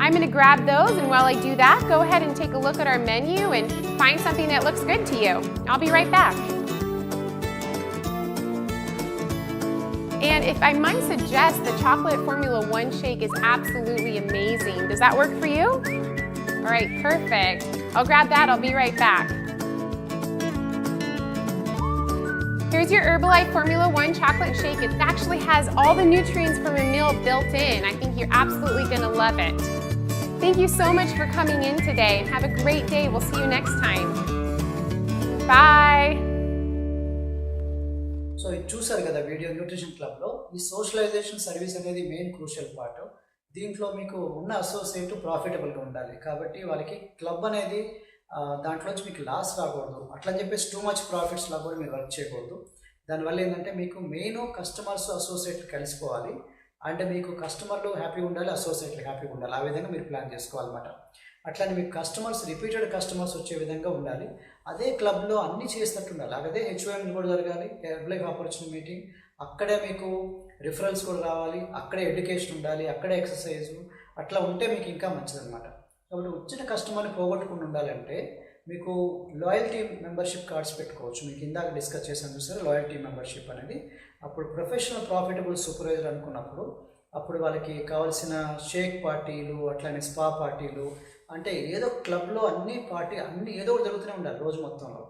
I'm going to grab those, and while I do that, go ahead and take a look at our menu and find something that looks good to you. I'll be right back. And if I might suggest, the chocolate Formula 1 shake is absolutely amazing. Does that work for you? All right, perfect. I'll grab that. I'll be right back. Here's your Herbalife Formula 1 chocolate shake. It actually has all the nutrients from a meal built in. I think you're absolutely going to love it. Thank you so much for coming in today, and have a great day. We'll see you next time. Bye. So ఇది చూసారు కదా video. Nutrition క్లబ్లో ఈ socialisation service అనేది main crucial part. దీంట్లో మీకు ఉన్న associate ప్రాఫిటబుల్గా ఉండాలి. కాబట్టి వాళ్ళకి క్లబ్ అనేది దాంట్లోంచి మీకు లాస్ రాకూడదు. అట్లా చెప్పేసి టూ మచ్ ప్రాఫిట్స్లో కూడా మీరు వర్క్ చేయకూడదు. దానివల్ల ఏంటంటే మీకు మెయిన్ కస్టమర్స్ అసోసియేట్లు కలిసిపోవాలి. అంటే మీకు కస్టమర్లు హ్యాపీగా ఉండాలి, అసోసియేట్లు హ్యాపీగా ఉండాలి. ఆ విధంగా మీరు ప్లాన్ చేసుకోవాలన్నమాట. అట్లానే మీకు కస్టమర్స్ రిపీటెడ్ కస్టమర్స్ వచ్చే విధంగా ఉండాలి. అదే క్లబ్లో అన్నీ చేసినట్టు ఉండాలి. అదే HOM కూడా జరగాలి, హెర్బలైఫ్ ఆపర్చునిటీ మీటింగ్. అక్కడే మీకు రిఫరల్స్ కూడా రావాలి, అక్కడే ఎడ్యుకేషన్ ఉండాలి, అక్కడే ఎక్సర్సైజు. అట్లా ఉంటే మీకు ఇంకా మంచిదన్నమాట. కాబట్టి వచ్చిన కస్టమర్ని పోగొట్టుకుని ఉండాలంటే మీకు లాయల్టీ మెంబర్షిప్ కార్డ్స్ పెట్టుకోవచ్చు. మీకు ఇందాక డిస్కస్ చేసాను చూసారు లాయల్టీ మెంబర్షిప్ అనేది. అప్పుడు ప్రొఫెషనల్ ప్రాఫిటబుల్ సూపర్వైజర్ అనుకున్నప్పుడు అప్పుడు వాళ్ళకి కావాల్సిన షేక్ పార్టీలు, అట్లానే స్పా పార్టీలు, అంటే ఏదో క్లబ్లో అన్ని ఏదో ఒకటి జరుగుతూనే ఉండాలి రోజు మొత్తంలో.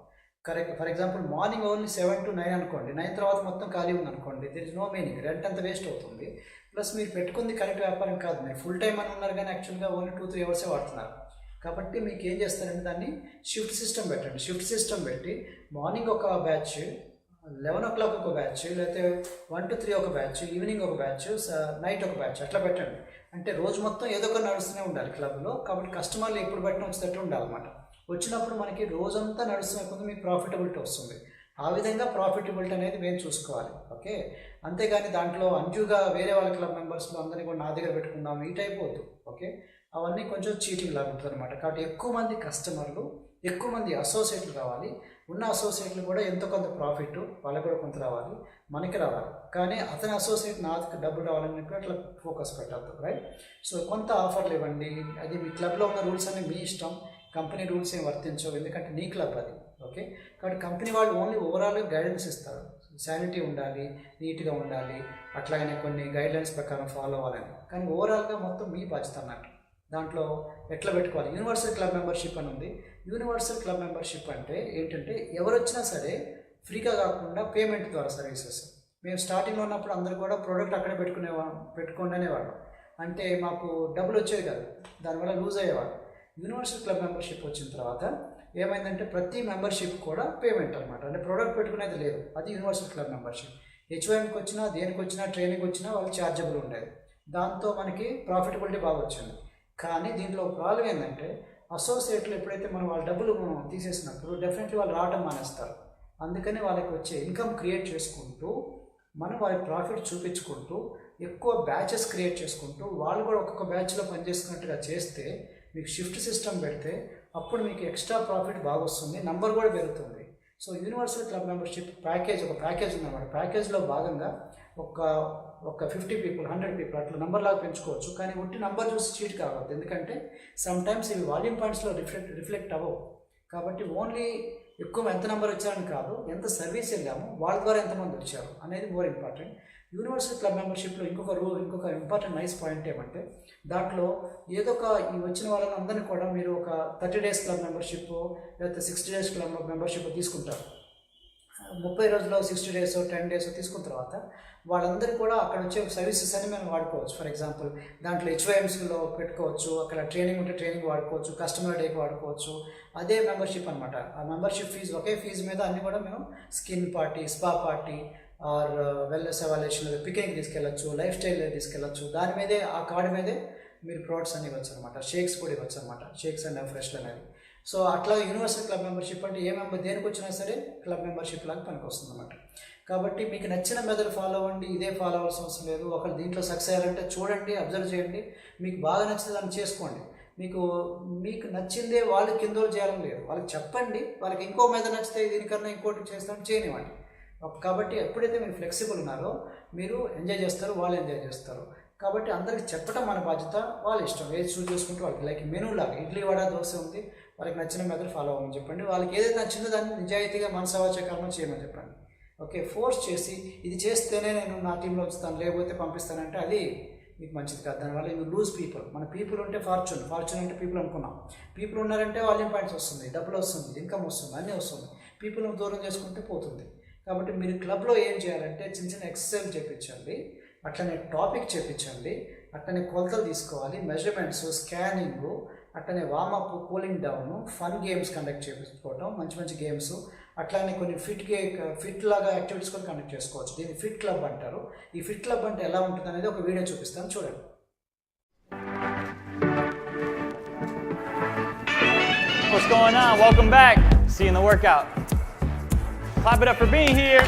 Correct. For example morning only 7 to 9 అనుకోండి, 9 తర్వాత మొత్తం ఖాళీ ఉంది అనుకోండి, there is no meaning. Rent అంతా వేస్ట్ అవుతుంది. ప్లస్ మీరు పెట్టుకుంది కరెక్ట్ వ్యాపారం కాదు, మీరు ఫుల్ టైం అని ఉన్నారు కానీ యాక్చువల్గా ఓన్లీ 2-3 అవర్సే వాడుతున్నారు. కాబట్టి మీకు ఏం చేస్తారంటే దాన్ని షిఫ్ట్ సిస్టమ్ పెట్టండి. షిఫ్ట్ సిస్టమ్ పెట్టి మార్నింగ్ ఒక బ్యాచ్, 11 o'clock ఒక బ్యాచ్, లేకపోతే 1 to 3 ఒక బ్యాచ్, ఈవినింగ్ ఒక బ్యాచ్, నైట్ ఒక బ్యాచ్, అట్లా పెట్టండి. అంటే రోజు మొత్తం ఏదో ఒక నడుస్తూనే ఉండాలి క్లబ్లో. కాబట్టి కస్టమర్లు ఎప్పుడు పెట్టిన వచ్చేటట్టు ఉండాలన్నమాట. వచ్చినప్పుడు మనకి రోజంతా నడుస్తున్నప్పుడు మీకు ప్రాఫిటబిలిటీ వస్తుంది. ఆ విధంగా ప్రాఫిటబిలిటీ అనేది మేము చూసుకోవాలి. ఓకే, అంతేగాని దాంట్లో అంజుగా వేరే వాళ్ళ క్లబ్ మెంబర్స్లో అందరినీ కూడా నా దగ్గర పెట్టుకుందాం ఈ టైప్ వద్దు. ఓకే, అవన్నీ కొంచెం చీటింగ్ లాగా ఉంటుంది అనమాట. కాబట్టి ఎక్కువ మంది కస్టమర్లు, ఎక్కువ మంది అసోసియేట్లు కావాలి. ఉన్న అసోసియేట్లు కూడా ఎంతో కొంత ప్రాఫిట్ వాళ్ళకి కూడా కొంత రావాలి, మనకి రావాలి. కానీ అతని అసోసియేట్ నాకు డబ్బులు రావాలని అట్లా ఫోకస్ పెట్టద్దు, రైట్? సో కొంత ఆఫర్లు ఇవ్వండి. అది మీ క్లబ్లో ఉన్న రూల్స్ అన్నీ మీ ఇష్టం, కంపెనీ రూల్స్ ఏం వర్తించవు, ఎందుకంటే నీ క్లబ్ అది. ఓకే, కాబట్టి కంపెనీ వాళ్ళు ఓన్లీ ఓవరాల్గా గైడెన్స్ ఇస్తారు. శానిటీ ఉండాలి, నీట్గా ఉండాలి, అట్లాగనే కొన్ని గైడ్లైన్స్ ప్రకారం ఫాలో అవ్వాలని. కానీ ఓవరాల్గా మొత్తం మీ బాధ్యత అన్నట్టు. దాంట్లో ఎట్లా పెట్టుకోవాలి? యూనివర్సల్ క్లబ్ మెంబర్షిప్ అని ఉంది. యూనివర్సల్ క్లబ్ మెంబర్షిప్ అంటే ఏంటంటే ఎవరు వచ్చినా సరే ఫ్రీగా కాకుండా పేమెంట్ ద్వారా సర్వీసెస్. మేము స్టార్టింగ్లో ఉన్నప్పుడు అందరూ కూడా ప్రోడక్ట్ అక్కడే పెట్టుకోండి అనేవాడు. అంటే మాకు డబ్బులు వచ్చేవి కాదు, దానివల్ల లూజ్ అయ్యేవాడు. యూనివర్సల్ క్లబ్ మెంబర్షిప్ వచ్చిన తర్వాత ఏమైందంటే ప్రతి మెంబర్షిప్ కూడా పేమెంట్ అనమాట. అంటే ప్రోడక్ట్ పెట్టుకునేది లేదు, అది యూనివర్సల్ క్లబ్ మెంబర్షిప్. HOMకి వచ్చినా, దేనికి వచ్చినా, ట్రైనింగ్ వచ్చినా వాళ్ళు ఛార్జబుల్ ఉండేది. దాంతో మనకి ప్రాఫిటబిలిటీ బాగా వచ్చింది. కానీ దీంట్లో ప్రాబ్లం ఏంటంటే అసోసియేట్లు ఎప్పుడైతే మనం వాళ్ళ డబ్బులు తీసేసినప్పుడు డెఫినెట్లీ వాళ్ళు రావడం మానేస్తారు. అందుకని వాళ్ళకి వచ్చే ఇన్కమ్ క్రియేట్ చేసుకుంటూ మనం వాళ్ళకి ప్రాఫిట్ చూపించుకుంటూ ఎక్కువ బ్యాచెస్ క్రియేట్ చేసుకుంటూ వాళ్ళు కూడా ఒక్కొక్క బ్యాచ్లో పనిచేసుకున్నట్టుగా చేస్తే మీకు షిఫ్ట్ సిస్టమ్ పెడితే అప్పుడు మీకు ఎక్స్ట్రా ప్రాఫిట్ బాగా వస్తుంది, నంబర్ కూడా పెరుగుతుంది. So universal club membership package, ఒక ప్యాకేజ్ ఉందన్నమాట. ప్యాకేజ్లో భాగంగా ఒక 50 people, 100 people అట్లా నంబర్ లాగా పెంచుకోవచ్చు. కానీ ఒట్టి నంబర్ చూసి చీట్ కావద్దు, ఎందుకంటే సమ్ టైమ్స్ ఇవి వాల్యూమ్ పాయింట్స్లో రిఫ్లెక్ట్ అవ్వవు. కాబట్టి ఓన్లీ ఎక్కువ ఎంత నెంబర్ వచ్చారని కాదు, ఎంత సర్వీస్ వెళ్ళాము, వాళ్ళ ద్వారా ఎంతమంది వచ్చారు అనేది మోర్ ఇంపార్టెంట్. యూనివర్సల్ క్లబ్ మెంబర్షిప్లో ఇంకొక ఇంపార్టెంట్ నైస్ పాయింట్ ఏమంటే, దాంట్లో ఏదో ఒక ఈ వచ్చిన వాళ్ళని అందరినీ కూడా మీరు ఒక 30 days క్లబ్ మెంబర్షిప్ లేకపోతే 60 days క్లబ్ మెంబర్షిప్ తీసుకుంటారు. 30 రోజుల్లో 60 days 10 days తీసుకున్న తర్వాత వాళ్ళందరూ కూడా అక్కడ వచ్చే సర్వీసెస్ అన్ని మనం వాడుకోవచ్చు. ఫర్ ఎగ్జాంపుల్ దాంట్లో HYMSలో పెట్టుకోవచ్చు, అక్కడ ట్రైనింగ్ ఉంటే ట్రైనింగ్ వాడుకోవచ్చు, కస్టమర్ డేకి వాడుకోవచ్చు. అదే మెంబర్షిప్ అనమాట. ఆ మెంబర్షిప్ ఫీజు ఒకే ఫీజు మీద అన్నీ కూడా మేము skin party, spa party or wellness evaluation, picking తీసుకెళ్ళచ్చు, లైఫ్ స్టైల్ తీసుకెళ్ళచ్చు. దాని మీదే ఆ కార్డు మీదే మీరు ప్రోడక్ట్స్ అన్ని ఇవ్వచ్చు అనమాట. షేక్స్ కూడా ఇవ్వచ్చు అనమాట, షేక్స్ అండ్ ఫ్రెష్లు అనేది. సో అట్లా యూనివర్సల్ క్లబ్ మెంబర్షిప్ అంటే ఏ మెంబర్ దేనికి వచ్చినా సరే క్లబ్ మెంబర్షిప్ లాగా పనికి వస్తుంది అనమాట. కాబట్టి మీకు నచ్చిన మెథడ్ ఫాలో అవ్వండి, ఇదే ఫాలో అవ్వాల్సిన అవసరం లేదు. ఒకరు దీంట్లో సక్సెస్ అయ్యారంటే చూడండి, అబ్జర్వ్ చేయండి, మీకు బాగా నచ్చితే దాన్ని చేసుకోండి. మీకు నచ్చిందే వాళ్ళు కింద చేయాలని లేదు, వాళ్ళకి చెప్పండి. వాళ్ళకి ఇంకో మెథడ్ నచ్చితే దీనికన్నా ఇంకోటి చేస్తామని చేయనివ్వండి. కాబట్టి ఎప్పుడైతే మీరు ఫ్లెక్సిబుల్ ఉన్నారో మీరు ఎంజాయ్ చేస్తారు, వాళ్ళు ఎంజాయ్ చేస్తారు. కాబట్టి అందరికి చెప్పడం మన బాధ్యత, వాళ్ళ ఇష్టం ఏది చూస్ చేసుకుంటే వాళ్ళకి. లైక్ మెనూ లాగా ఇడ్లీ వడ దోశ ఉంది, వాళ్ళకి నచ్చిన మెథడ్ ఫాలో అవ్వమని చెప్పండి. వాళ్ళకి ఏదైతే నచ్చిందో దాన్ని నిజాయితీగా మనసవాచ కర్మ చేయమని చెప్పండి. ఓకే, ఫోర్స్ చేసి ఇది చేస్తేనే నేను నా టీంలో ఉంచుతాను లేకపోతే పంపిస్తానంటే అది మీకు మంచిది కాదు. దానివల్ల యూ లూజ్ పీపుల్. మన పీపుల్ ఉంటే ఫార్చ్యూన్ అంటే పీపుల్ అనుకున్నాం. పీపుల్ ఉన్నారంటే వాల్యూమ్ పాయింట్స్ వస్తుంది, డబ్బులు వస్తుంది, ఇన్కమ్ వస్తుంది, అన్నీ వస్తుంది. పీపుల్ని దూరం చేసుకుంటే పోతుంది. కాబట్టి మీరు క్లబ్లో ఏం చేయాలంటే చిన్న చిన్న ఎక్సర్సైజ్ చేయించండి, అట్లనే టాపిక్ చేయించండి, అట్లనే కొలతలు తీసుకోవాలి, మెజర్మెంట్స్, స్కానింగ్, అట్లనే warm up, cooling down, fun games conduct చేసుకోవడం, మంచి మంచి గేమ్స్, అట్లానే కొన్ని ఫిట్ లాగా యాక్టివిటీస్ కూడా కండక్ట్ చేసుకోవచ్చు. దీన్ని ఫిట్ క్లబ్ అంటారు. ఈ ఫిట్ క్లబ్ అంటే ఎలా ఉంటుంది అనేది ఒక వీడియో చూపిస్తాను, చూడండి. What's going on? Welcome back. See you in the workout. Clap it up for being here.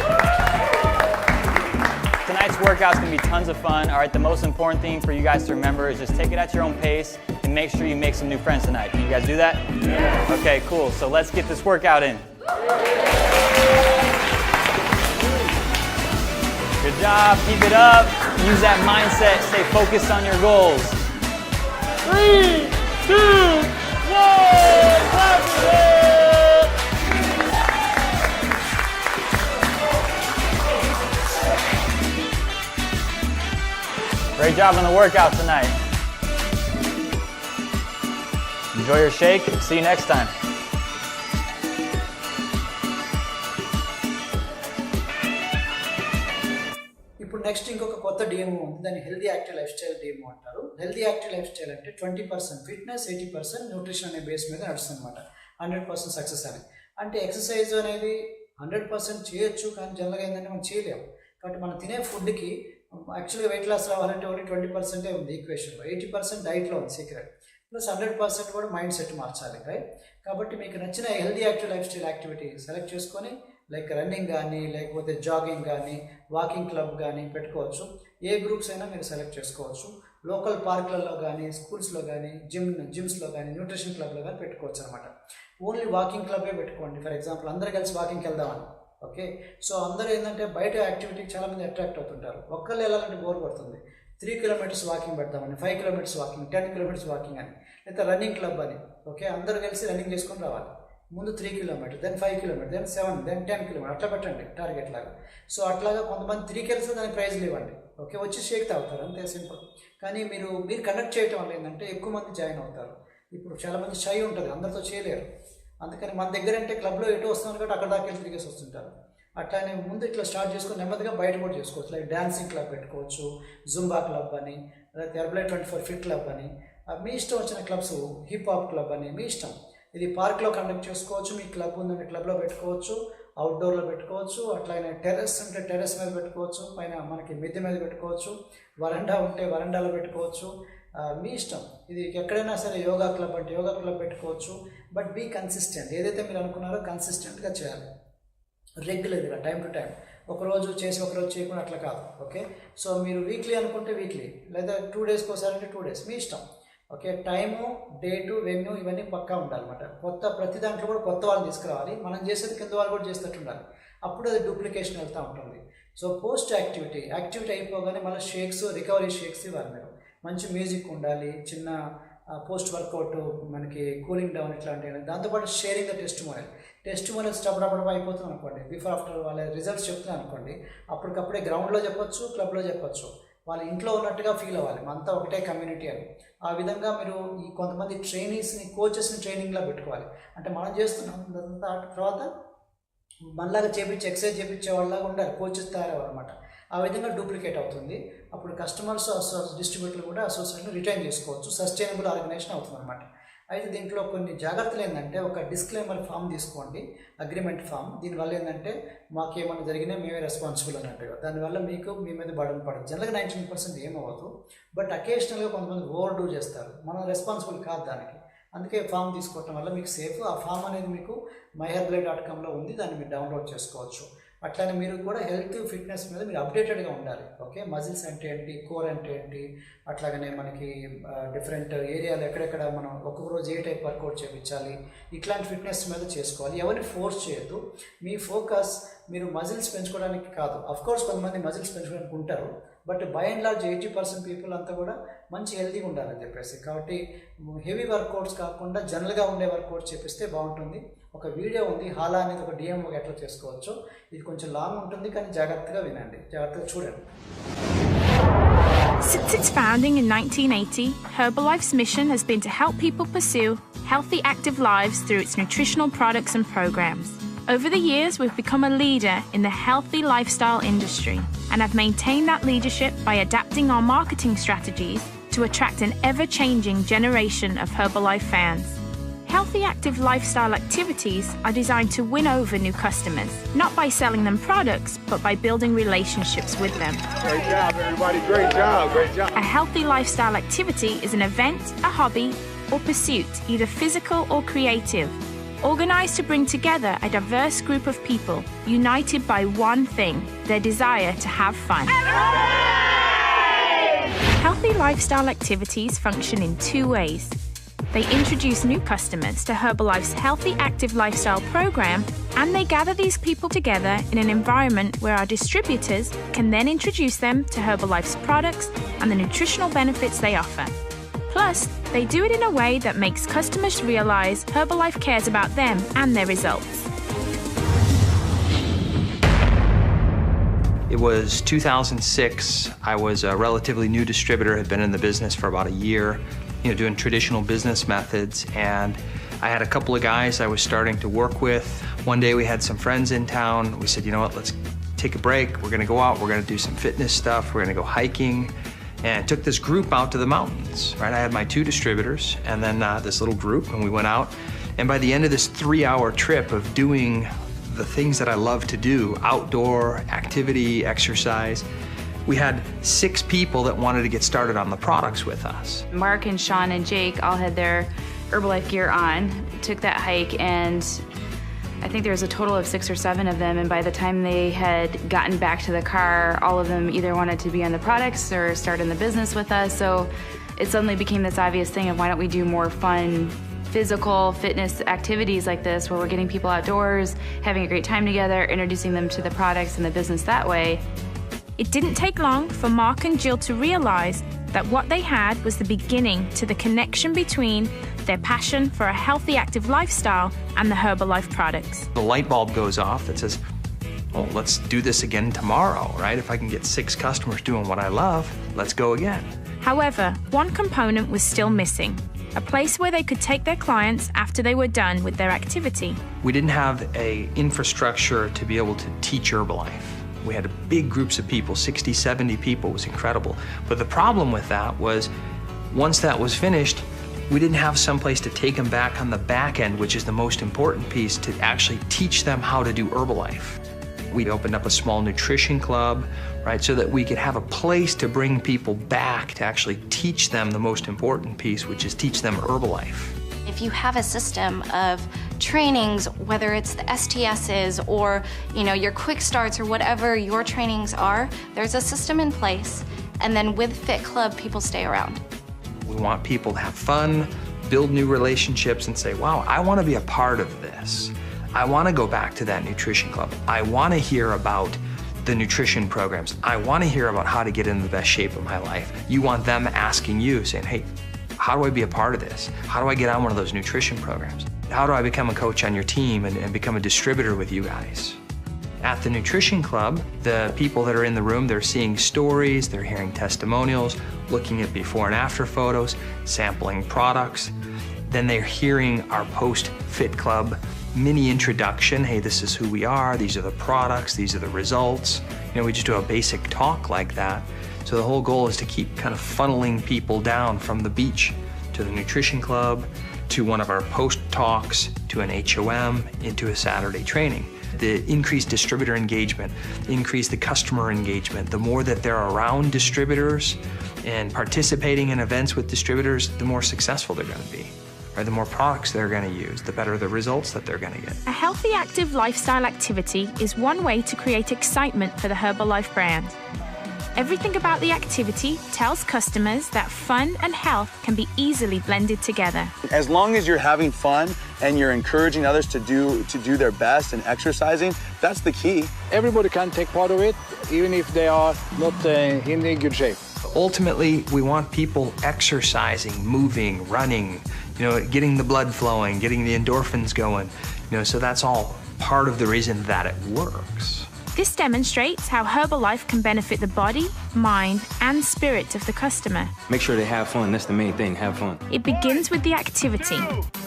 Tonight's workout's gonna be tons of fun. All right, the most important thing for you guys to remember is just take it at your own pace and make sure you make some new friends tonight. Can you guys do that? Yeah. Okay, cool. So let's get this workout in. Good job. Keep it up. Use that mindset. Stay focused on your goals. 3, 2, 1. Clap it up. Great job on the workout tonight. Enjoy your shake. See you next time. ఇప్పుడు next ఇంకొక కొత్త DMO ఉంది, దాన్ని healthy active life style DMO అంటారు. Healthy active life style అంటే 20% fitness, 80% nutrition అనే base మీద నడుస్తుంది అనమాట. 100% సక్సెస్ అని. అంటే ఎక్సర్సైజ్ అనేది 100% చేయొచ్చు, కానీ జనరల్గా ఏంటంటే మనం చేయలేము. కాబట్టి మనం తినే ఫుడ్కి యాక్చువల్గా వెయిట్ లాస్ రావాలంటే ఓన్లీ 20% ఉంది ఈక్వేషన్లో, 80% డైట్లో ఉంది సీక్రెట్, ప్లస్ 100% కూడా మైండ్ సెట్ మార్చాలి, రైట్? కాబట్టి మీకు నచ్చిన healthy active life style activity select చేసుకొని లైక్ రన్నింగ్ కానీ, లేకపోతే జాగింగ్ కానీ, వాకింగ్ క్లబ్ కానీ పెట్టుకోవచ్చు. ఏ గ్రూప్స్ అయినా మీరు సెలెక్ట్ చేసుకోవచ్చు. లోకల్ పార్కులలో కానీ, స్కూల్స్లో కానీ, జిమ్స్లో కానీ, న్యూట్రిషన్ క్లబ్లో కానీ పెట్టుకోవచ్చు అనమాట. ఓన్లీ వాకింగ్ క్లబ్బే పెట్టుకోండి. ఫర్ ఎగ్జాంపుల్ అందరూ కలిసి వాకింగ్కి వెళ్దామని, ఓకే? సో అందరూ ఏంటంటే బయట యాక్టివిటీకి చాలామంది అట్రాక్ట్ అవుతుంటారు. ఒక్కళ్ళు వెళ్ళాలంటే బోర్ పడుతుంది. 3 kilometers వాకింగ్ పెడదామని, 5 kilometers వాకింగ్, 10 kilometers వాకింగ్ అని, లేదా రన్నింగ్ క్లబ్ అని, ఓకే? అందరూ కలిసి రన్నింగ్ చేసుకొని రావాలి. ముందు 3 kilometers, then 5 kilometers, then 7, then 10 kilometers అట్లా పెట్టండి టార్గెట్ లాగా. సో అట్లాగా కొంతమంది 3 వెళ్తే దానికి ప్రైజ్లు ఇవ్వండి, ఓకే? వచ్చి షేక్ తాగుతారు, అంతే సింపుల్. కానీ మీరు కండక్ట్ చేయటం వల్ల ఏంటంటే ఎక్కువ మంది జాయిన్ అవుతారు. ఇప్పుడు చాలామంది షై ఉంటుంది, అందరితో చేయలేరు. అందుకని మన దగ్గర అంటే క్లబ్లో ఎటు వస్తున్నారు కాబట్టి అక్కడ దాకా వెళ్ళి తిరిగేసి వస్తుంటారు. అట్లానే ముందు ఇట్లా స్టార్ట్ చేసుకొని నెమ్మదిగా బయట కూడా చేసుకోవచ్చు. లైక్ డాన్సింగ్ క్లబ్ పెట్టుకోవచ్చు, జుంబా క్లబ్ అని, లేకపోతే Herbalife 24 ఫిట్ క్లబ్ అని, మీ ఇష్టం వచ్చిన క్లబ్స్, హిప్ హాప్ క్లబ్ అని మీ ఇష్టం. ఇది పార్క్లో కండక్ట్ చేసుకోవచ్చు, మీ క్లబ్ ఉందంటే క్లబ్లో పెట్టుకోవచ్చు, అవుట్డోర్లో పెట్టుకోవచ్చు. అట్లానే టెర్రస్ ఉంటే టెర్రస్ మీద పెట్టుకోవచ్చు, పైన మనకి మిద్దె మీద పెట్టుకోవచ్చు, వరండా ఉంటే వరండాలో పెట్టుకోవచ్చు, మీ ఇష్టం. ఇది ఎక్కడైనా సరే యోగా క్లబ్ అంటే యోగా క్లబ్ పెట్టుకోవచ్చు. But be consistent. ఏదైతే మీరు అనుకున్నారో కన్సిస్టెంట్గా చేయాలి, రెగ్యులర్గా, టైం టు టైం. ఒకరోజు చేసి ఒకరోజు చేయకుండా అట్లా కాదు, ఓకే? సో మీరు వీక్లీ అనుకుంటే వీక్లీ, లేదా 2 days ఒకసారి అంటే 2 days, మీ ఇష్టం, ఓకే? టైము, డేటు, వెన్యూ ఇవన్నీ పక్కా ఉండాలన్నమాట. ప్రతి దాంట్లో కూడా కొత్త వాళ్ళని తీసుకురావాలి. మనం చేసేది కింద వాళ్ళు కూడా చేసేటట్టు ఉండాలి. అప్పుడు అది డూప్లికేషన్ వెళ్తూ ఉంటుంది. సో పోస్ట్ యాక్టివిటీ అయిపోగానే మళ్ళీ షేక్స్, రికవరీ షేక్స్ ఇవ్వాలి. మీరు మంచి మ్యూజిక్ ఉండాలి, చిన్న పోస్ట్ వర్కౌట్ మనకి కూలింగ్ డౌన్ ఇట్లాంటివి. దాంతోపాటు షేరింగ్ ద టెస్ట్ మోడల్స్ అప్పుడప్పుడు అయిపోతుంది అనుకోండి, బిఫోర్ ఆఫ్టర్ వాళ్ళ రిజల్ట్స్ చెప్తున్నారు అనుకోండి, అప్పటికప్పుడే గ్రౌండ్లో చెప్పొచ్చు, క్లబ్లో చెప్పొచ్చు, వాళ్ళ ఇంట్లో ఉన్నట్టుగా ఫీల్ అవ్వాలి, అంతా ఒకటే కమ్యూనిటీ అని. ఆ విధంగా మీరు ఈ కొంతమంది ట్రైనీస్ని, కోచెస్ని ట్రైనింగ్లో పెట్టుకోవాలి. అంటే మనం చేస్తున్నాం తర్వాత మనలాగా ఎక్సర్సైజ్ చేయించే వాళ్ళలాగా ఉండాలి, కోచెస్ తయారవ్వాలన్నమాట. ఆ విధంగా డూప్లికేట్ అవుతుంది. అప్పుడు కస్టమర్స్, డిస్ట్రిబ్యూటర్లు కూడా అసోసియేషన్ రిటైన్ చేసుకోవచ్చు, సస్టైనబుల్ ఆర్గనైజేషన్ అవుతుంది అనమాట. అయితే దీంట్లో కొన్ని జాగ్రత్తలు ఏంటంటే, ఒక డిస్క్లైమర్ ఫామ్ తీసుకోండి, అగ్రిమెంట్ ఫామ్. దీనివల్ల ఏంటంటే మాకేమైనా జరిగినా మేమే రెస్పాన్సిబుల్ అన్నట్టుగా, దానివల్ల మీకు మీ మీద బర్డన్ పడదు. జనరల్గా 99% ఏమవ్వదు, బట్ అకేషనల్గా కొంతమంది ఓవర్ డూ చేస్తారు, మనం రెస్పాన్సిబుల్ కాదు దానికి. అందుకే ఫామ్ తీసుకోవటం వల్ల మీకు సేఫ్. ఆ ఫామ్ అనేది మీకు myherbalife.comలో ఉంది, దాన్ని మీరు డౌన్లోడ్ చేసుకోవచ్చు. అట్లానే మీరు కూడా హెల్త్ ఫిట్నెస్ మీద మీరు అప్డేటెడ్గా ఉండాలి. ఓకే, మజిల్స్ అంటే ఏంటి, కోర్ అంటే ఏంటి, అట్లాగనే మనకి డిఫరెంట్ ఏరియాలు ఎక్కడెక్కడ మనం ఒక్కొక్క రోజు ఏ టైప్ వర్కౌట్ చేయించాలి, ఇట్లాంటి ఫిట్నెస్ మీద చేసుకోవాలి. ఎవరిని ఫోర్స్ చేయొద్దు. మీ ఫోకస్ మీరు మజిల్స్ పెంచుకోవడానికి కాదు. అఫ్కోర్స్ కొంతమంది మజిల్స్ పెంచుకోవడానికి ఉంటారు, but by and large 80% people అంతా కూడా మంచి హెల్తీగా ఉండాలని చెప్పేసి. కాబట్టి హెవీ వర్కౌట్స్ కాకుండా జనరల్గా ఉండే వర్కౌట్స్ చేపిస్తే బాగుంటుంది. ఒక వీడియో ఉంది, హాలా అనేది ఒక డిఎం ఎట్లా చేసుకోవచ్చు. ఇది కొంచెం లాంగ్ ఉంటుంది, కానీ జాగ్రత్తగా వినండి, జాగ్రత్తగా చూడండి. Since its founding in 1980, Herbalife's mission has been to help people pursue healthy, active lives through its nutritional products and programs. Over the years, we've become a leader in the healthy lifestyle industry and have maintained that leadership by adapting our marketing strategies to attract an ever-changing generation of Herbalife fans. Healthy, active lifestyle activities are designed to win over new customers, not by selling them products, but by building relationships with them. Great job, everybody. Great job. Great job. A healthy lifestyle activity is an event, a hobby, or pursuit, either physical or creative, organized to bring together a diverse group of people, united by one thing, their desire to have fun. Healthy lifestyle activities function in two ways. They introduce new customers to Herbalife's Healthy Active Lifestyle program, and they gather these people together in an environment where our distributors can then introduce them to Herbalife's products and the nutritional benefits they offer. Plus, they do it in a way that makes customers realize Herbalife cares about them and their results. It was 2006. I was a relatively new distributor, had been in the business for about a year, doing traditional business methods, and I had a couple of guys I was starting to work with. One day we had some friends in town. We said, you know what, let's take a break. We're gonna go out, we're gonna do some fitness stuff, we're gonna go hiking, and I took this group out to the mountains, right? I had my 2 distributors and then this little group, and we went out, and by the end of this 3-hour trip of doing the things that I love to do, outdoor activity, exercise, we had 6 people that wanted to get started on the products with us. Mark and Sean and Jake all had their Herbalife gear on, took that hike, and I think there was a total of 6 or 7 of them, and by the time they had gotten back to the car, all of them either wanted to be on the products or start in the business with us, so it suddenly became this obvious thing of why don't we do more fun physical fitness activities like this where we're getting people outdoors, having a great time together, introducing them to the products and the business that way. It didn't take long for Mark and Jill to realize that what they had was the beginning to the connection between their passion for a healthy, active lifestyle and the Herbalife products. The light bulb goes off that says, oh, let's do this again tomorrow, right? If I can get 6 customers doing what I love, let's go again. However, one component was still missing, a place where they could take their clients after they were done with their activity. We didn't have an infrastructure to be able to teach Herbalife. We had big groups of people, 60, 70 people, it was incredible. But the problem with that was, once that was finished, we didn't have some place to take them back on the back end, which is the most important piece, to actually teach them how to do Herbalife. We opened up a small nutrition club, right, so that we could have a place to bring people back to actually teach them the most important piece, which is teach them Herbalife. If you have a system of trainings, whether it's the STSs or your quick starts or whatever your trainings are, there's a system in place, and then with Fit Club, people stay around. We want people to have fun, build new relationships, and say, wow, I want to be a part of this. I want to go back to that nutrition club. I want to hear about the nutrition programs. I want to hear about how to get in the best shape of my life. You want them asking you, saying, hey, How do I be a part of this? How do I get on one of those nutrition programs? How do I become a coach on your team and become a distributor with you guys? At the Nutrition Club, the people that are in the room, they're seeing stories, they're hearing testimonials, looking at before and after photos, sampling products. Then they're hearing our post-Fit Club mini introduction. Hey, this is who we are, these are the products, these are the results. You know, we just do a basic talk like that. So the whole goal is to keep kind of funneling people down from the beach to the Nutrition Club, to one of our post talks, to an HOM, into a Saturday training. The increased distributor engagement, increase the customer engagement. The more that they're around distributors and participating in events with distributors, the more successful they're going to be. Or the more products they're going to use, the better the results that they're going to get. A healthy, active lifestyle activity is one way to create excitement for the Herbalife brand. Everything about the activity tells customers that fun and health can be easily blended together. As long as you're having fun and you're encouraging others to do their best and exercising, that's the key. Everybody can take part of it, even if they are not in a good shape. Ultimately, we want people exercising, moving, running, you know, getting the blood flowing, getting the endorphins going, you know, so that's all part of the reason that it works. This demonstrates how Herbalife can benefit the body, mind, and spirit of the customer. Make sure they have fun. That's the main thing, have fun. It begins with the activity,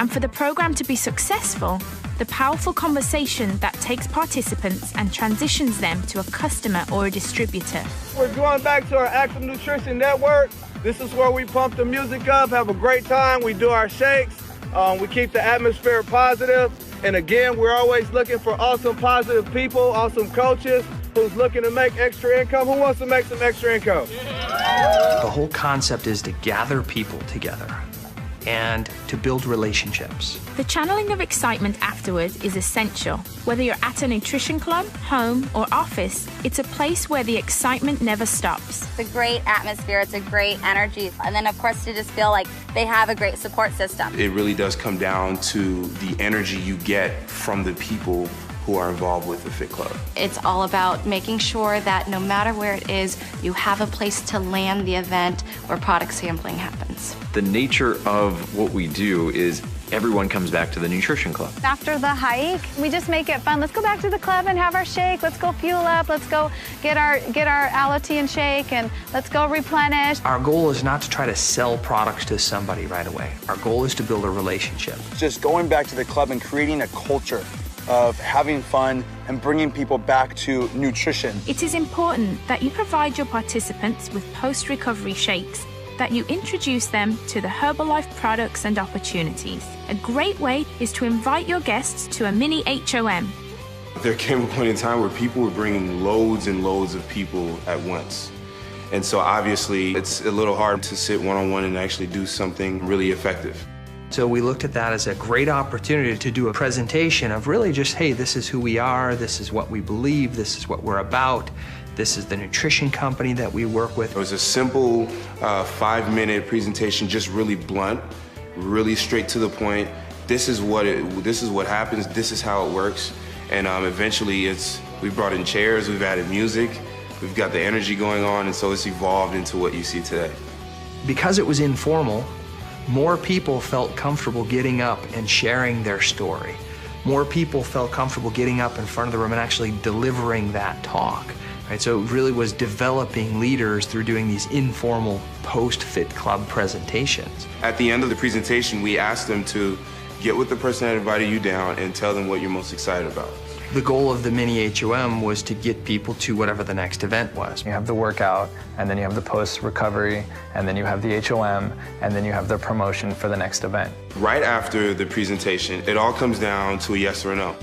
and for the program to be successful, the powerful conversation that takes participants and transitions them to a customer or a distributor. We're going back to our Active Nutrition Network. This is where we pump the music up, have a great time. We do our shakes. We keep the atmosphere positive. And again, we're always looking for awesome, positive people, awesome coaches who's looking to make extra income. Who wants to make some extra income? The whole concept is to gather people together and to build relationships. The channeling of excitement afterward is essential. Whether you're at a nutrition club, home, or office, it's a place where the excitement never stops. It's a great atmosphere, it's a great energy, and then of course to just feel like they have a great support system. It really does come down to the energy you get from the people who are involved with the Fit Club. It's all about making sure that no matter where it is, you have a place to land the event where product sampling happens. The nature of what we do is everyone comes back to the Nutrition Club. After the hike, we just make it fun. Let's go back to the club and have our shake. Let's go fuel up. Let's go get our Alatein shake and let's go replenish. Our goal is not to try to sell products to somebody right away. Our goal is to build a relationship. Just going back to the club and creating a culture of having fun and bringing people back to nutrition. It is important that you provide your participants with post-recovery shakes, that you introduce them to the Herbalife products and opportunities. A great way is to invite your guests to a mini HOM. There came a point in time where people were bringing loads and loads of people at once. And so obviously it's a little hard to sit one-on-one and actually do something really effective. So we looked at that as a great opportunity to do a presentation of really just, hey, this is who we are, this is what we believe, this is what we're about, this is the nutrition company that we work with. It was a simple 5-minute presentation, just really blunt, really straight to the point. This is what happens, this is how it works. And eventually we've brought in chairs, we've added music, we've got the energy going on, and so it's evolved into what you see today. Because it was informal, more people felt comfortable getting up and sharing their story. More people felt comfortable getting up in front of the room and actually delivering that talk. Right? So it really was developing leaders through doing these informal post-Fit Club presentations. At the end of the presentation, we asked them to get with the person that invited you down and tell them what you're most excited about. The goal of the mini HOM was to get people to whatever the next event was. You have the workout, and then you have the post-recovery, and then you have the HOM, and then you have the promotion for the next event. Right after the presentation, it all comes down to a yes or a no.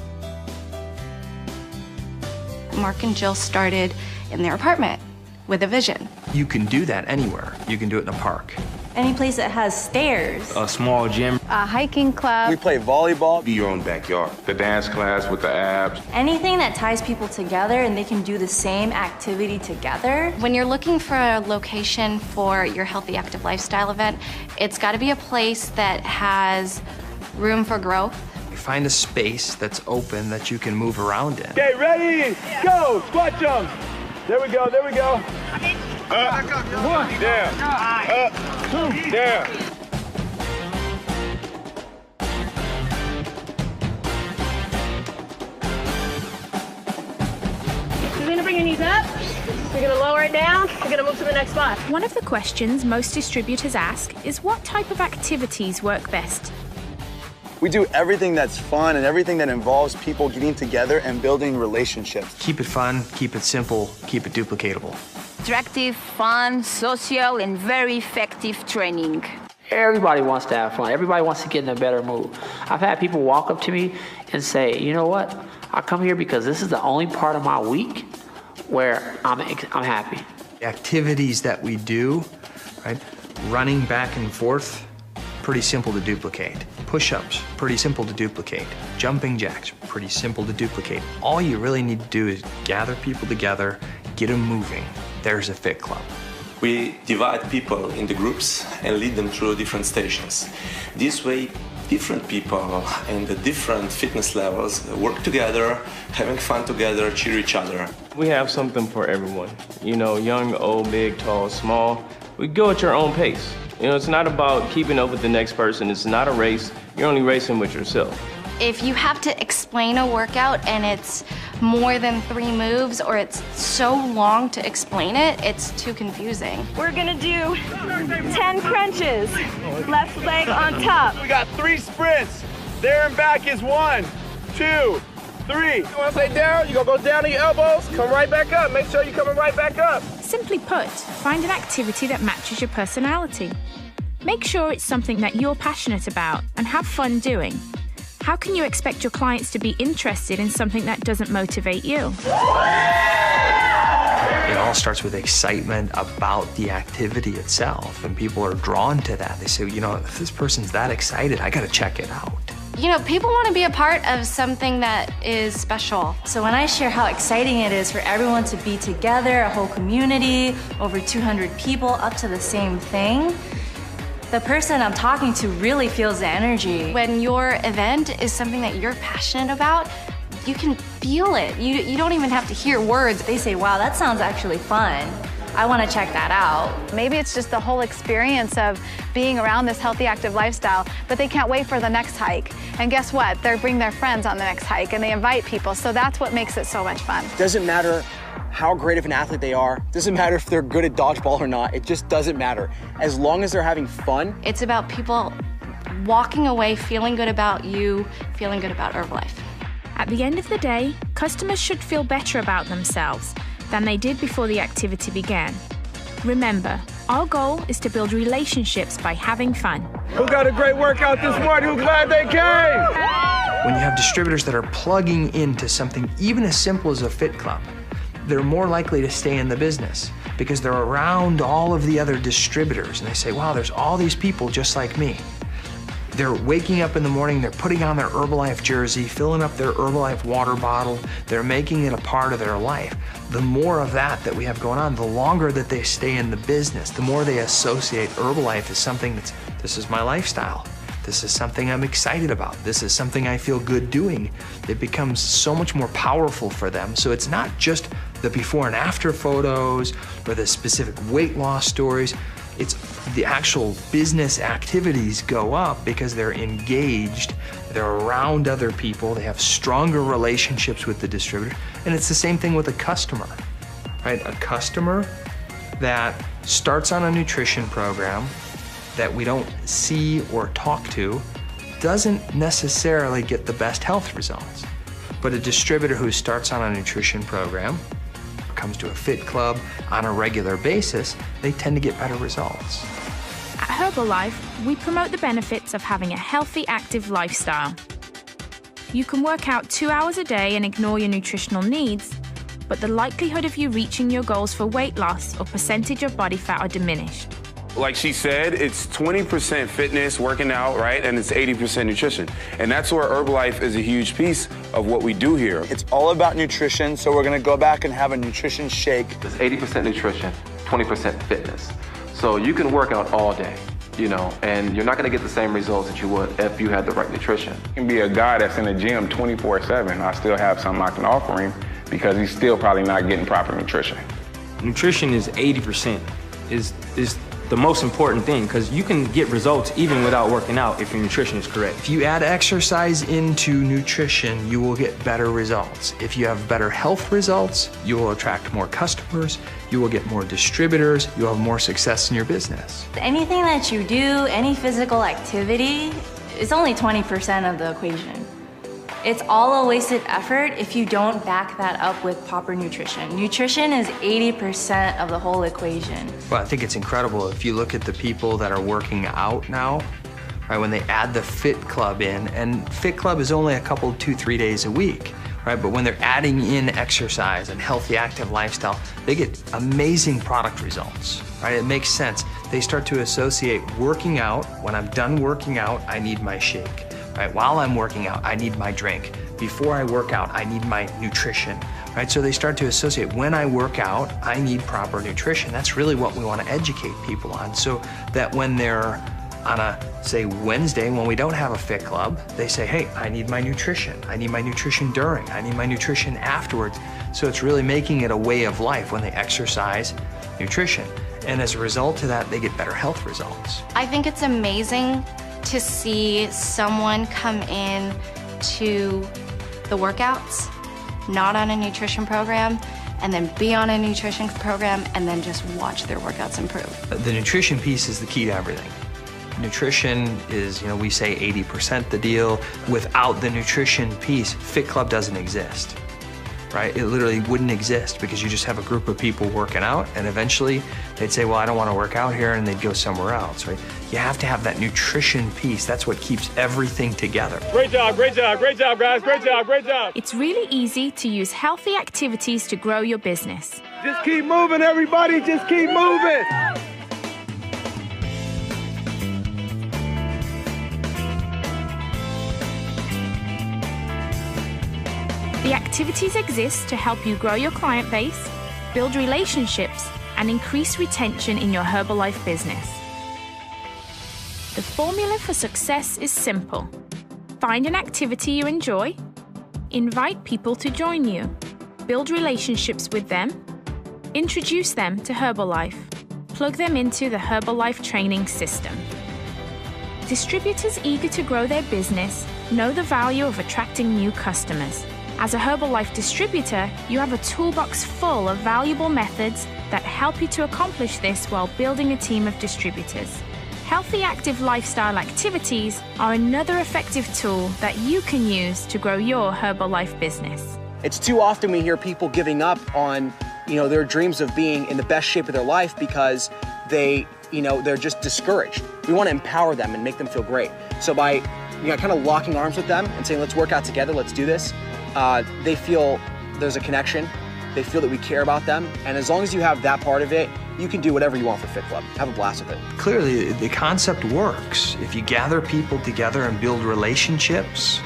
Mark and Jill started in their apartment with a vision. You can do that anywhere. You can do it in a park. Any place that has stairs. A small gym. A hiking club. We play volleyball. Be your own backyard. The dance class with the abs. Anything that ties people together and they can do the same activity together. When you're looking for a location for your healthy, active lifestyle event, it's got to be a place that has room for growth. Find a space that's open that you can move around in. Okay, ready? Go! Squat jump! There we go, there we go. Up, one, down, up, two, down. bringing these up. We're gonna lower it down. We're gonna move to the next spot. One of the questions most distributors ask is what type of activities work best. We do everything that's fun and everything that involves people getting together and building relationships. Keep it fun, keep it simple, keep it duplicatable. Attractive, fun, social, and very effective training. Everybody wants to have fun. Everybody wants to get in a better mood. I've had people walk up to me and say, you know what? I come here because this is the only part of my week where I'm happy. The activities that we do, right? Running back and forth, pretty simple to duplicate. Push-ups, pretty simple to duplicate. Jumping jacks, pretty simple to duplicate. All you really need to do is gather people together, get them moving. There's a fit club. We divide people into groups and lead them through different stations. This way, different people and the different fitness levels work together, having fun together, cheer each other. We have something for everyone. You know, young, old, big, tall, small. We go at your own pace. You know, it's not about keeping up with the next person. It's not a race. You're only racing with yourself. If you have to explain a workout and it's more than 3 moves or it's so long to explain it, it's too confusing. We're gonna do 10 crunches. Left leg on top. We got 3 sprints. There and back is 1, 2, 3. You wanna say down? You gonna go down to your elbows, come right back up. Make sure you're coming right back up. Simply put, find an activity that matches your personality. Make sure it's something that you're passionate about and have fun doing. How can you expect your clients to be interested in something that doesn't motivate you? It all starts with excitement about the activity itself, and people are drawn to that. They say, you know, if this person's that excited, I gotta check it out. You know, people want to be a part of something that is special. So when I share how exciting it is for everyone to be together, a whole community, over 200 people up to the same thing, the person I'm talking to really feels the energy. When your event is something that you're passionate about, you can feel it. You don't even have to hear words. They say, wow, that sounds actually fun. I want to check that out. Maybe it's just the whole experience of being around this healthy, active lifestyle, but they can't wait for the next hike. And guess what? They bring their friends on the next hike and they invite people. So that's what makes it so much fun. Doesn't matter how great of an athlete they are. Doesn't matter if they're good at dodgeball or not. It just doesn't matter. As long as they're having fun. It's about people walking away feeling good about you, feeling good about Herbalife. At the end of the day, customers should feel better about themselves than they did before the activity began. Remember, our goal is to build relationships by having fun. Who got a great workout this morning? Who's glad they came? When you have distributors that are plugging into something even as simple as a fit club, they're more likely to stay in the business because they're around all of the other distributors and they say, wow, there's all these people just like me. They're waking up in the morning, they're putting on their Herbalife jersey, filling up their Herbalife water bottle, they're making it a part of their life. The more of that we have going on, the longer that they stay in the business, the more they associate Herbalife as something that's, this is my lifestyle. This is something I'm excited about. This is something I feel good doing. It becomes so much more powerful for them. So it's not just the before and after photos or the specific weight loss stories. It's the actual business activities go up because they're engaged, they're around other people, they have stronger relationships with the distributor, and it's the same thing with a customer, right? A customer that starts on a nutrition program that we don't see or talk to doesn't necessarily get the best health results. But a distributor who starts on a nutrition program, comes to a fit club on a regular basis, they tend to get better results. At Herbalife, we promote the benefits of having a healthy, active lifestyle. You can work out 2 hours a day and ignore your nutritional needs, but the likelihood of you reaching your goals for weight loss or percentage of body fat are diminished. Like she said, it's 20% fitness, working out, right? And it's 80% nutrition. And that's where Herbalife is a huge piece of what we do here. It's all about nutrition, so we're gonna go back and have a nutrition shake. It's 80% nutrition, 20% fitness. So you can work out all day, you know, and you're not gonna get the same results that you would if you had the right nutrition. You can be a guy that's in the gym 24/7. I still have something I can offer him because he's still probably not getting proper nutrition. Nutrition is 80%, is the most important thing, because you can get results even without working out if your nutrition is correct. If you add exercise into nutrition, you will get better results. If you have better health results, you will attract more customers, you will get more distributors, you'll have more success in your business. Anything that you do, any physical activity, is only 20% of the equation. It's all a wasted effort if you don't back that up with proper nutrition. Nutrition is 80% of the whole equation. Well, I think it's incredible. If you look at the people that are working out now, right, when they add the Fit Club in, and Fit Club is only a couple, 2-3 days a week, right? But when they're adding in exercise and healthy, active lifestyle, they get amazing product results, right? It makes sense. They start to associate working out. When I'm done working out, I need my shake. Right? While I'm working out, I need my drink. Before I work out, I need my nutrition. Right? So they start to associate, when I work out, I need proper nutrition. That's really what we want to educate people on, so that when they're on a, say, Wednesday, when we don't have a Fit Club, they say, hey, I need my nutrition. I need my nutrition during. I need my nutrition afterwards. So it's really making it a way of life when they exercise nutrition. And as a result of that, they get better health results. I think it's amazing to see someone come in to the workouts, not on a nutrition program, and then be on a nutrition program, and then just watch their workouts improve. The nutrition piece is the key to everything. Nutrition is, we say 80% the deal. Without the nutrition piece, Fit Club doesn't exist, right? It literally wouldn't exist, because you just have a group of people working out, and eventually they'd say, well, I don't want to work out here, and they'd go somewhere else, right? You have to have that nutrition piece. That's what keeps everything together. Great job, great job, great job, guys. Great job, great job. It's really easy to use healthy activities to grow your business. Just keep moving, everybody. Just keep moving. The activities exist to help you grow your client base, build relationships, and increase retention in your Herbalife business. The formula for success is simple. Find an activity you enjoy, invite people to join you, build relationships with them, introduce them to Herbalife, plug them into the Herbalife training system. Distributors eager to grow their business know the value of attracting new customers. As a Herbalife distributor, you have a toolbox full of valuable methods that help you to accomplish this while building a team of distributors. Healthy, active lifestyle activities are another effective tool that you can use to grow your Herbalife business. It's too often we hear people giving up on, their dreams of being in the best shape of their life because they're just discouraged. We want to empower them and make them feel great. So by, kind of locking arms with them and saying, let's work out together, let's do this, they feel there's a connection. They feel that we care about them. And as long as you have that part of it, you can do whatever you want for Fit Club. Have a blast with it. Clearly, the concept works. If you gather people together and build relationships,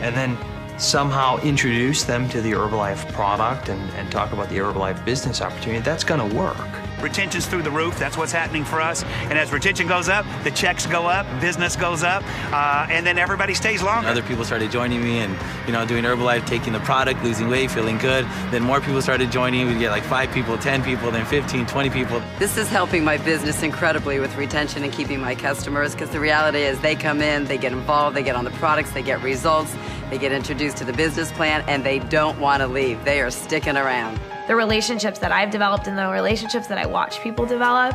and then somehow introduce them to the Herbalife product and talk about the Herbalife business opportunity, that's gonna work. Retention's through the roof. That's what's happening for us. And as retention goes up, the checks go up, business goes up, and then everybody stays longer. Other people started joining me and, doing Herbalife, taking the product, losing weight, feeling good. Then more people started joining. We'd get like 5 people, 10 people, then 15, 20 people. This is helping my business incredibly with retention and keeping my customers, because the reality is they come in, they get involved, they get on the products, they get results, they get introduced to the business plan, and they don't want to leave. They are sticking around. The relationships that I've developed and the relationships that I watch people develop,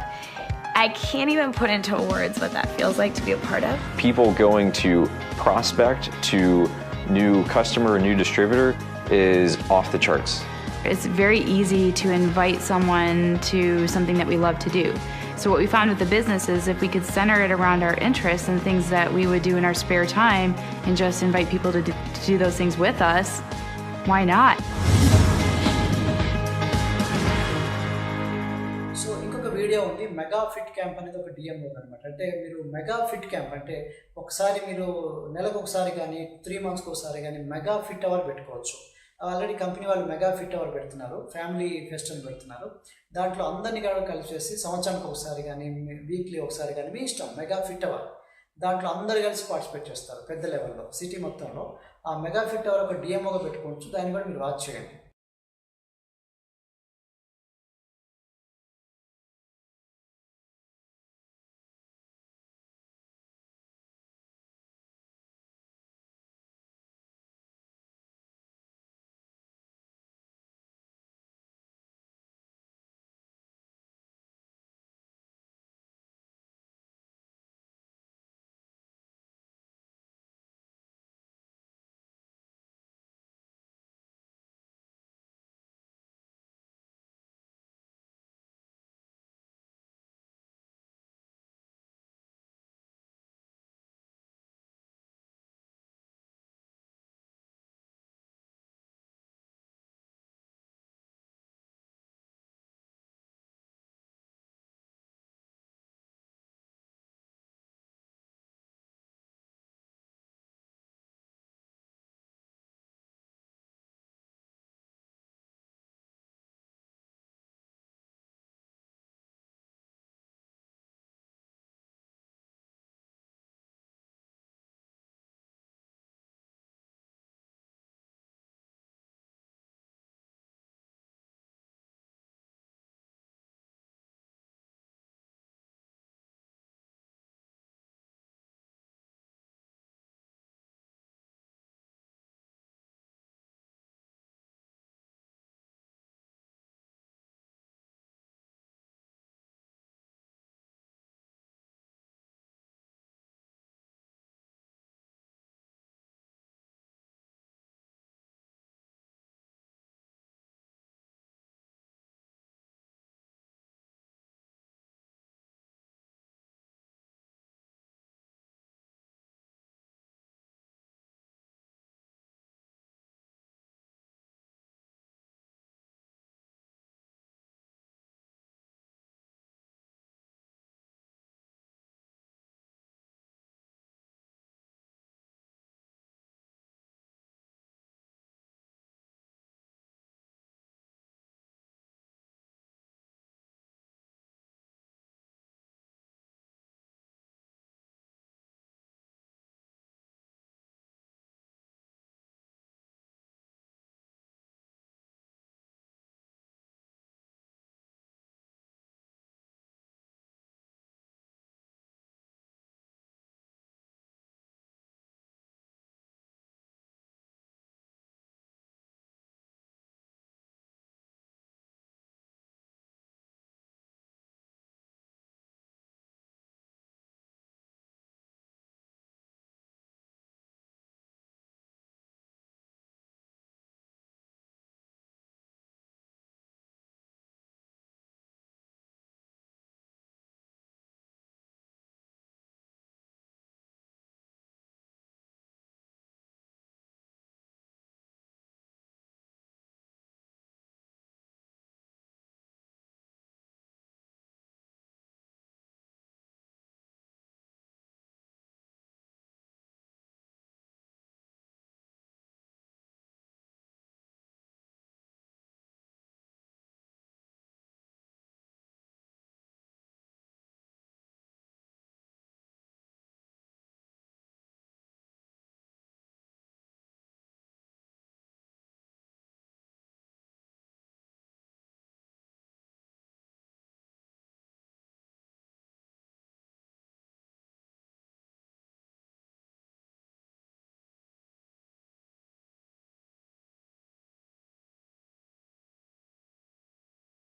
I can't even put into words what that feels like to be a part of. People going to prospect to new customer, new distributor is off the charts. It's very easy to invite someone to something that we love to do. So what we found with the business is if we could center it around our interests and things that we would do in our spare time and just invite people to do those things with us, why not? Video ఉంది mega fit camp అనేది ఒక DMO అనమాట. అంటే మీరు mega fit camp అంటే ఒకసారి మీరు నెలకు ఒకసారి కానీ 3 మంత్స్కి ఒకసారి కానీ మెగా ఫిట్ అవర్ పెట్టుకోవచ్చు. ఆల్రెడీ కంపెనీ వాళ్ళు మెగా ఫిట్ అవర్ పెడుతున్నారు, ఫ్యామిలీ ఫెస్టివల్ పెడుతున్నారు. దాంట్లో అందరినీ కూడా కలిసి సంవత్సరానికి ఒకసారి కానీ వీక్లీ ఒకసారి కానీ మీ ఇష్టం మెగా ఫిట్ అవర్. దాంట్లో అందరు కలిసి పార్టిసిపేట్ చేస్తారు పెద్ద లెవెల్లో సిటీ మొత్తంలో. ఆ మెగా ఫిట్ అవర్ ఒక డిఎంఓగా పెట్టుకోవచ్చు, దాన్ని కూడా మీరు వాచ్ చేయండి.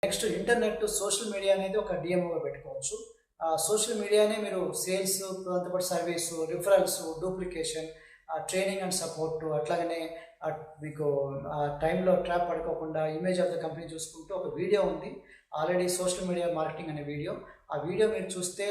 నెక్స్ట్ ఇంటర్నెట్ సోషల్ మీడియా అనేది ఒక డిఎంఓగా పెట్టుకోవచ్చు. సోషల్ మీడియానే మీరు సేల్స్, దాంతోపాటు service, referrals, duplication, training and support, అట్లాగనే మీకు టైంలో ట్రాప్ పడుకోకుండా ఇమేజ్ ఆఫ్ ద కంపెనీ చూసుకుంటూ ఒక వీడియో ఉంది ఆల్రెడీ, సోషల్ మీడియా మార్కెటింగ్ అనే వీడియో. ఆ వీడియో మీరు చూస్తే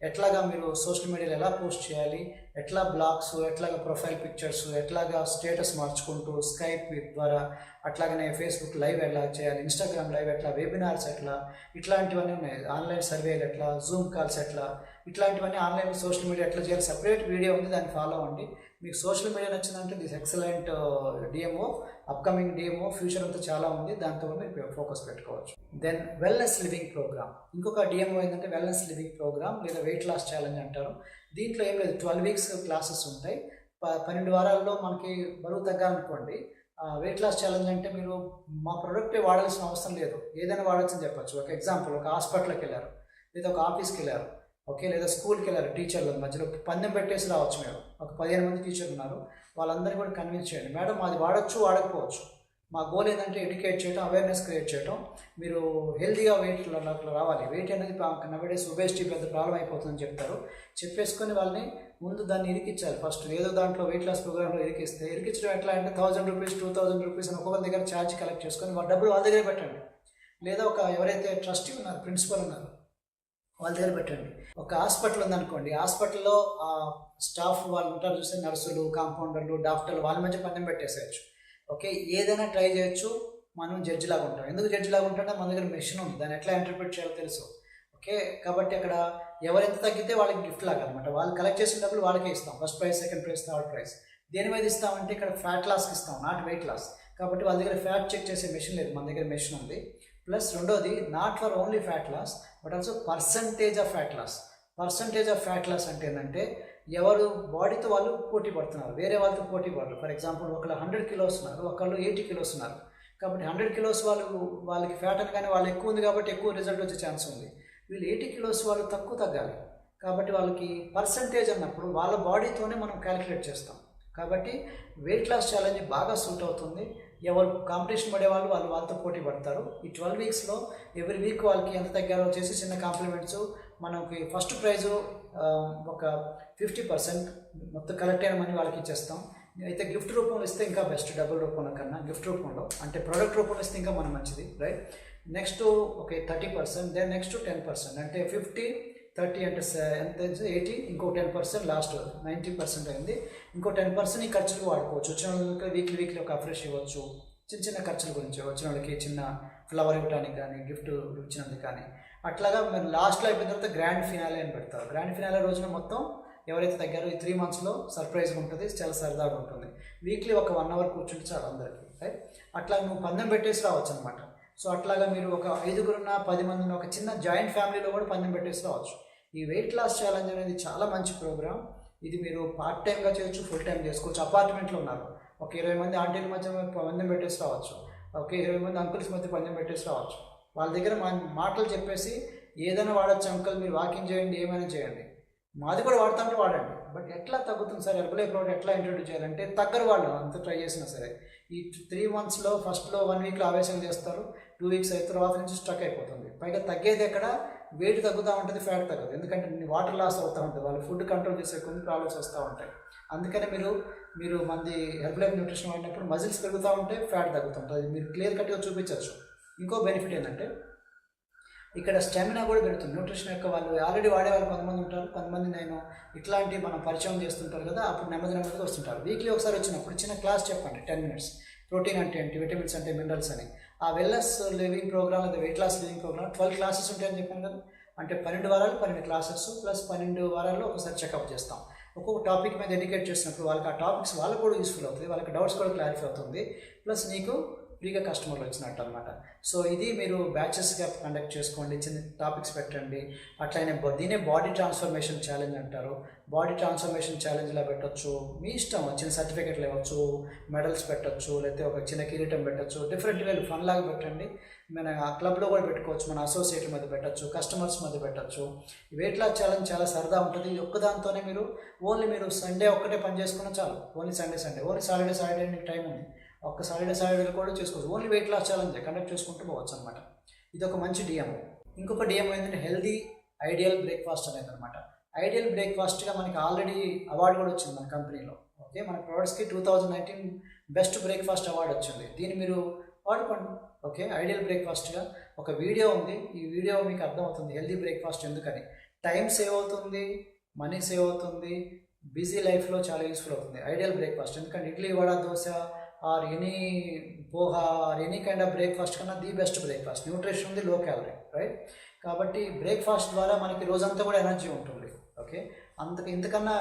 ఎట్లాగా మీరు సోషల్ మీడియాలో ఎలా పోస్ట్ చేయాలి, ఎట్లా బ్లాగ్స్, ఎట్లాగా ప్రొఫైల్ పిక్చర్స్, ఎట్లాగా స్టేటస్ మార్చుకుంటూ స్కైప్ ద్వారా, అట్లాగనే ఫేస్బుక్ లైవ్ ఎలా చేయాలి, ఇన్స్టాగ్రామ్ లైవ్ ఎట్లా, వెబినార్స్ ఎట్లా, ఇట్లాంటివన్నీ ఉన్నాయి. ఆన్లైన్ సర్వేలు ఎట్లా, జూమ్ కాల్స్ ఎట్లా, ఇట్లాంటివన్నీ ఆన్లైన్ సోషల్ మీడియా ఎట్లా చేయాలి సపరేట్ వీడియో ఉంది, దాన్ని ఫాలో అవ్వండి. మీకు సోషల్ మీడియా నచ్చిందంటే this excellent DMO, upcoming DMO, future అంతా చాలా ఉంది, దాంతో మీరు ఫోకస్ పెట్టుకోవచ్చు. దెన్ వెల్నెస్ లివింగ్ ప్రోగ్రామ్, ఇంకొక డిఎంఓ ఏంటంటే wellness living programme or weight loss challenge అంటారు. దీంట్లో ఏం లేదు, 12 weeks క్లాసెస్ ఉంటాయి. 12 వారాల్లో మనకి బరువు తగ్గాలనుకోండి. వెయిట్ లాస్ ఛాలెంజ్ అంటే మీరు మా ప్రోడక్టే వాడాల్సిన అవసరం లేదు, ఏదైనా వాడచ్చని చెప్పచ్చు. ఒక ఎగ్జాంపుల్, ఒక హాస్పిటల్కి వెళ్ళారు, లేదా ఒక ఆఫీస్కి వెళ్ళారు, ఓకే, లేదా స్కూల్కి వెళ్ళారు, టీచర్ల మధ్యలో పందెం పెట్టేసి రావచ్చు. మీరు ఒక 15 మంది టీచర్లు ఉన్నారు, వాళ్ళందరినీ కూడా కన్విన్స్ చేయండి, మేడం అది వాడచ్చు, వాడకపోవచ్చు. మా గోల్ ఏంటంటే ఎడ్యుకేట్ చేయడం, అవేర్నెస్ క్రియేట్ చేయడం. మీరు హెల్తీగా వెయిట్లో రావాలి. వెయిట్ అనేది నవేడేస్ ఒబేసిటీ పెద్ద ప్రాబ్లం అయిపోతుందని చెప్తారు. చెప్పేసుకొని వాళ్ళని ముందు దాన్ని ఇరికించాలి. ఫస్ట్ ఏదో దాంట్లో వెయిట్ లాస్ ప్రోగ్రామ్లో ఇరికించడం ఎట్లా అంటే 1000 రూపీస్ 2000 రూపీస్ అని ఒక్కొక్కరి దగ్గర ఛార్జ్ కలెక్ట్ చేసుకొని వాళ్ళ డబ్బులు వాళ్ళ దగ్గర పెట్టండి. లేదా ఒక ఎవరైతే ట్రస్టీ ఉన్నారు, ప్రిన్సిపల్ ఉన్నారు, వాళ్ళ దగ్గర పెట్టండి. ఒక హాస్పిటల్ ఉందనుకోండి, హాస్పిటల్లో స్టాఫ్ వాళ్ళు ఉంటారు చూస్తే, నర్సులు, కాంపౌండర్లు, డాక్టర్లు, వాళ్ళ మధ్య పందెం పెట్టేసేయచ్చు. ఓకే, ఏదైనా ట్రై చేయొచ్చు. మనం జడ్జి లాగా ఉంటాం. ఎందుకు జడ్జి లాగా ఉంటామంటే మన దగ్గర మెషిన్ ఉంది, దాన్ని ఎట్లా ఇంటర్ప్రిట్ చేయాలో తెలుసు. ఓకే, కాబట్టి అక్కడ ఎవరెంత తగ్గితే వాళ్ళకి గిఫ్ట్ లాగా అనమాట. వాళ్ళు కలెక్ట్ చేసిన డబ్బులు వాళ్ళకే ఇస్తాం, first prize, second prize, third prize. దేని మీద ఇస్తామంటే ఇక్కడ ఫ్యాట్ లాస్కి ఇస్తాం, నాట్ వెయిట్ లాస్. కాబట్టి వాళ్ళ దగ్గర ఫ్యాట్ చెక్ చేసే మెషిన్ లేదు, మన దగ్గర మెషిన్ ఉంది. ప్లస్ రెండోది, not for only fat loss but also percentage of fat loss. Percentage of fat loss అంటే ఏంటంటే ఎవరు బాడీతో వాళ్ళు పోటీ పడుతున్నారు, వేరే వాళ్ళతో పోటీ పడరు. ఫర్ ఎగ్జాంపుల్, ఒకళ్ళు 100 kilos ఉన్నారు, ఒకళ్ళు 80 kilos ఉన్నారు. కాబట్టి 100 kilos వాళ్ళకి ఫ్యాట్ అని కానీ వాళ్ళు ఎక్కువ ఉంది కాబట్టి ఎక్కువ రిజల్ట్ వచ్చే ఛాన్స్ ఉంది. వీళ్ళు 80 kilos వాళ్ళు తక్కువ తగ్గాలి. కాబట్టి వాళ్ళకి పర్సంటేజ్ అన్నప్పుడు వాళ్ళ బాడీతోనే మనం క్యాలిక్యులేట్ చేస్తాం. కాబట్టి వెయిట్ లాస్ ఛాలెంజ్ బాగా సూట్ అవుతుంది. ఎవరు కాంపిటీషన్ పడేవాళ్ళు వాళ్ళతో పోటీ పడతారు. ఈ 12 weeksలో ఎవ్రీ వీక్ వాళ్ళకి ఎంత తగ్గారో చేసి చిన్న కాంప్లిమెంట్స్. మనకి ఫస్ట్ ప్రైజు ఒక 50% మొత్తం కలెక్ట్ అయిన మనీ వాళ్ళకి ఇచ్చేస్తాం. అయితే గిఫ్ట్ రూపంలో ఇస్తే ఇంకా బెస్ట్, డబుల్ రూపంలో కన్నా గిఫ్ట్ రూపంలో అంటే ప్రోడక్ట్ రూపంలో ఇస్తే ఇంకా మనం మంచిది, right. Next okay 30%, then next 10%, అంటే 50, 30 అంటే ఎంత 80, ఇంకో 10%, లాస్ట్ 90% అయింది. ఇంకో 10% ఈ ఖర్చులు వాడుకోవచ్చు. వచ్చిన వాళ్ళకి వీక్లీ ఒక ఫ్రెష్ ఇవ్వచ్చు, చిన్న ఖర్చుల గురించి. వచ్చిన వాళ్ళకి చిన్న ఫ్లవర్ ఇవ్వడానికి కానీ, గిఫ్ట్ ఇచ్చినందుకు కానీ. అట్లాగా మీరు లాస్ట్లో అయిపోయిన తర్వాత గ్రాండ్ ఫినాలే అని పెడతారు. గ్రాండ్ ఫినాలే రోజున మొత్తం ఎవరైతే తగ్గారో ఈ 3 monthsలో సర్ప్రైజ్గా ఉంటుంది, చాలా సరదాగా ఉంటుంది. వీక్లీ ఒక 1 hour కూర్చుంటే చాలు అందరికీ, రైట్. అట్లా నువ్వు పందెం పెట్టేసి రావచ్చు అనమాట. సో అట్లాగా మీరు ఒక 5 10 మంది ఉన్న ఒక చిన్న జాయింట్ ఫ్యామిలీలో కూడా పందెం పెట్టేసి రావచ్చు. ఈ వెయిట్ లాస్ ఛాలెంజ్ అనేది చాలా మంచి ప్రోగ్రామ్. ఇది మీరు పార్ట్ టైంగా చేయొచ్చు, ఫుల్ టైం చేసుకోవచ్చు. అపార్ట్మెంట్లో ఉన్నారు, ఒక 20 మంది ఆంటీల మధ్య పందెం పెట్టేసి రావచ్చు. ఓకే, 20 మంది అంకుల్స్ మధ్య పందెం పెట్టేసి రావచ్చు. వాళ్ళ దగ్గర మాటలు చెప్పేసి ఏదైనా వాడచ్చు అంకుల్, మీరు వాకింగ్ చేయండి, ఏమైనా చేయండి, మాది కూడా వాడతామంటే వాడండి. బట్ ఎట్లా తగ్గుతుంది సార్, హెర్బలైఫ్ ప్రోడక్ట్ ఎట్లా ఇంట్రొడ్యూస్ చేయాలంటే తగ్గరు వాళ్ళు అంత ట్రై చేసినా సరే. ఈ 3 monthsలో ఫస్ట్లో 1 weekలో ఆవేశం చేస్తారు, 2 weeks అయిన తర్వాత నుంచి స్ట్రక్ అయిపోతుంది. పైగా తగ్గేది ఎక్కడ, వెయిట్ తగ్గుతూ ఉంటుంది, ఫ్యాట్ తగ్గదు. ఎందుకంటే వాటర్ లాస్ అవుతూ ఉంటుంది, వాళ్ళు ఫుడ్ కంట్రోల్ చేసే కొన్ని ప్రాబ్లమ్స్ వస్తూ ఉంటాయి. అందుకని మీరు మంది హెర్బలైఫ్ న్యూట్రిషన్ వాడినప్పుడు మజిల్స్ పెరుగుతూ ఉంటే ఫ్యాట్ తగ్గుతుంటుంది. మీరు క్లియర్ కట్గా చూపించవచ్చు. ఇంకో బెనిఫిట్ ఏంటంటే ఇక్కడ స్టామినా కూడా పెడుతుంది. న్యూట్రిషన్ యొక్క వాళ్ళు ఆల్రెడీ వాడే వాళ్ళు కొంతమంది ఉంటారు, కొంతమంది నేను ఇట్లాంటి మనం పరిచయం చేస్తుంటారు కదా, అప్పుడు నెమ్మదిగా వస్తుంటారు. వీక్లీ ఒకసారి వచ్చినప్పుడు చిన్న క్లాస్ చెప్పండి, 10 minutes. ప్రోటీన్ అంటే ఏంటి, విటమిన్స్ అంటే మినరల్స్ అని. ఆ wellness living programme or weight loss living programme 12 classes ఉంటాయని చెప్పాను కదా. అంటే 12 వారాలు 12 classes ప్లస్ 12 వారాల్లో ఒకసారి చెకప్ చేస్తాం. ఒక్కొక్క టాపిక్ మీద ఎడ్యుకేట్ చేసినప్పుడు వాళ్ళకి ఆ టాపిక్స్ వాళ్ళకు కూడా యూస్ఫుల్ అవుతుంది, వాళ్ళకి డౌట్స్ కూడా క్లారిఫై అవుతుంది. ప్లస్ నీకు ఫ్రీగా కస్టమర్లు వచ్చినట్టు అనమాట. సో ఇది మీరు బ్యాచెస్గా కండక్ట్ చేసుకోండి, చిన్న టాపిక్స్ పెట్టండి. అట్లనే దీనే బాడీ ట్రాన్స్ఫర్మేషన్ ఛాలెంజ్ అంటారు. బాడీ ట్రాన్స్ఫర్మేషన్ ఛాలెంజ్లా పెట్టచ్చు, మీ ఇష్టం. చిన్న సర్టిఫికెట్లు ఇవ్వచ్చు, మెడల్స్ పెట్టచ్చు, లేకపోతే ఒక చిన్న కిరీటం పెట్టచ్చు. డిఫరెంట్ వేలు ఫన్ లాగా పెట్టండి. మన ఆ క్లబ్లో కూడా పెట్టుకోవచ్చు, మన అసోసియేట్ మధ్య పెట్టచ్చు, కస్టమర్స్ మధ్య పెట్టచ్చు. వెయిట్ లాస్ ఛాలెంజ్ చాలా సరదా ఉంటుంది. ఒక్కదాంతోనే మీరు సండే ఒక్కటే పని చేసుకున్నా చాలు. ఓన్లీ సండే, ఓన్లీ సాటర్డే నీకు టైం ఉంది, ఒక్క సాటర్డే కూడా చేసుకోవచ్చు. Only weight loss challenge conduct చేసుకుంటూ పోవచ్చు అనమాట. ఇది ఒక మంచి డిఎం. ఇంకొక డిఎం ఏంటంటే హెల్దీ ఐడియల్ బ్రేక్ఫాస్ట్ అనేది అనమాట. ఐడియల్ బ్రేక్ఫాస్ట్గా మనకి ఆల్రెడీ అవార్డు కూడా వచ్చింది మన కంపెనీలో. ఓకే, మన ప్రోడక్ట్స్కి 2019 బెస్ట్ బ్రేక్ఫాస్ట్ అవార్డు వచ్చింది. దీన్ని మీరు వాడుకోండి. ఓకే, ఐడియల్ బ్రేక్ఫాస్ట్గా ఒక వీడియో ఉంది. ఈ వీడియో మీకు అర్థమవుతుంది హెల్దీ బ్రేక్ఫాస్ట్ ఎందుకని. టైం సేవ్ అవుతుంది, మనీ సేవ్ అవుతుంది, బిజీ లైఫ్లో చాలా యూస్ఫుల్ అవుతుంది ఐడియల్ బ్రేక్ఫాస్ట్. ఎందుకంటే idli, vada, dosa or any poha or any kind of breakfast కన్నా ది బెస్ట్ బ్రేక్ఫాస్ట్. న్యూట్రిషన్ ఉంది, లో క్యాలరీ, రైట్. కాబట్టి బ్రేక్ఫాస్ట్ ద్వారా మనకి రోజంతా కూడా ఎనర్జీ ఉంటుంది. ఓకే, ఇంతకన్నా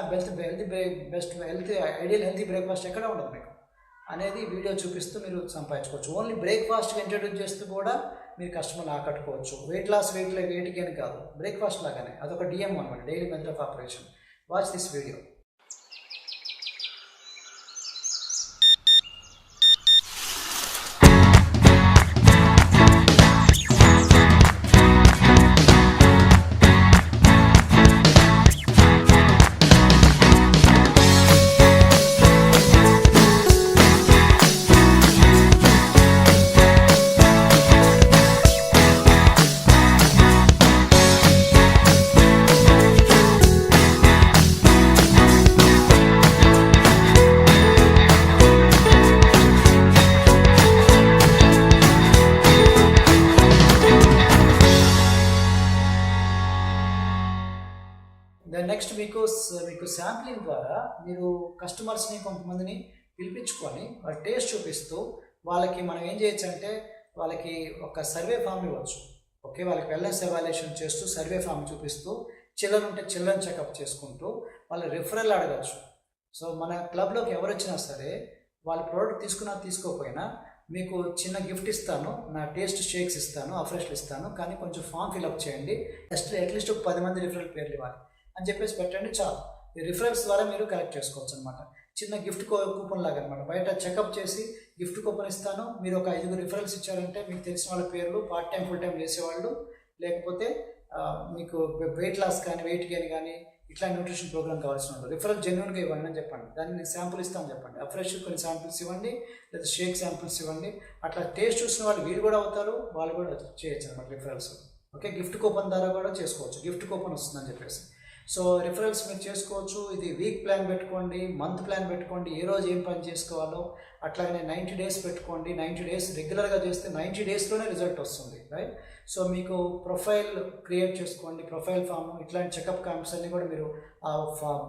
హెల్తీ బ్రేక్ఫాస్ట్ ఎక్కడ ఉండదు మీకు అనేది వీడియో చూపిస్తూ మీరు సంపాదించుకోవచ్చు. ఓన్లీ బ్రేక్ఫాస్ట్కి ఇంట్రడ్యూస్ చేస్తూ కూడా మీరు కస్టమర్ని ఆకట్టుకోవచ్చు. వెయిట్ లాస్, వెయిట్ గెయిన్ కాదు, బ్రేక్ఫాస్ట్ లాగానే. అదొక డిఎం అనమాట, daily method of operation. Watch this video. Next మీకు శాంప్లింగ్ ద్వారా మీరు కస్టమర్స్ని కొంతమందిని పిలిపించుకొని వాళ్ళ టేస్ట్ చూపిస్తూ వాళ్ళకి మనం ఏం చేయొచ్చు అంటే వాళ్ళకి ఒక సర్వే ఫామ్ ఇవ్వచ్చు. ఓకే, వాళ్ళకి వెల్నెస్ ఎవాల్యుయేషన్ చేస్తూ సర్వే ఫామ్ చూపిస్తూ చిల్డ్రన్ ఉంటే చిల్డ్రన్ చెకప్ చేసుకుంటూ వాళ్ళ రిఫరల్ అడగచ్చు. సో మన క్లబ్లోకి ఎవరు వచ్చినా సరే వాళ్ళ ప్రోడక్ట్ తీసుకోకపోయినా మీకు చిన్న గిఫ్ట్ ఇస్తాను, నా టేస్ట్ షేక్స్ ఇస్తాను, అఫ్రెష్లు ఇస్తాను, కానీ కొంచెం ఫామ్ ఫిల్అప్ చేయండి, అట్లీస్ట్ ఒక 10 మంది రిఫరల్ పేర్లు ఇవ్వాలి అని చెప్పేసి పెట్టండి, చాలు. ఈ రిఫరెన్స్ ద్వారా మీరు కలెక్ట్ చేసుకోవచ్చు అనమాట. చిన్న గిఫ్ట్ కూపన్ లాగా అనమాట. బయట చెకప్ చేసి గిఫ్ట్ కూపన్ ఇస్తాను, మీరు ఒక 5 రిఫరెన్స్ ఇచ్చారంటే మీకు తెలిసిన వాళ్ళ పేర్లు, పార్ట్ టైం ఫుల్ టైం చేసేవాళ్ళు, లేకపోతే మీకు వెయిట్ లాస్ కానీ వెయిట్ గెయిన్ కానీ ఇట్లా న్యూట్రిషన్ ప్రోగ్రామ్ కావాల్సిన వాళ్ళు రిఫరెన్స్ జెన్యున్గా ఇవ్వండి అని చెప్పండి. దాన్ని నేను శాంపుల్ ఇస్తామని చెప్పండి. ఫ్రెష్ కొన్ని శాంపిల్స్ ఇవ్వండి, లేదా షేక్ శాంపిల్స్ ఇవ్వండి. అట్లా టేస్ట్ చూసిన వాళ్ళు వీళ్ళు కూడా అవుతారు, వాళ్ళు కూడా చేయొచ్చు అనమాట రిఫరెన్స్. ఓకే, గిఫ్ట్ కూపన్ ద్వారా కూడా చేసుకోవచ్చు. గిఫ్ట్ కూపన్ వస్తుందని చెప్పేసి. సో రిఫరల్స్ మీరు చేసుకోవచ్చు. ఇది వీక్ ప్లాన్ పెట్టుకోండి, మంత్ ప్లాన్ పెట్టుకోండి, ఏ రోజు ఏం పని చేసుకోవాలో. అట్లాగనే 90 డేస్ పెట్టుకోండి. 90 డేస్ రెగ్యులర్గా చేస్తే 90 డేస్లోనే రిజల్ట్ వస్తుంది, రైట్. సో మీకు ప్రొఫైల్ క్రియేట్ చేసుకోండి, ప్రొఫైల్ ఫామ్, ఇట్లాంటి చెకప్ క్యాంప్స్ అన్నీ కూడా మీరు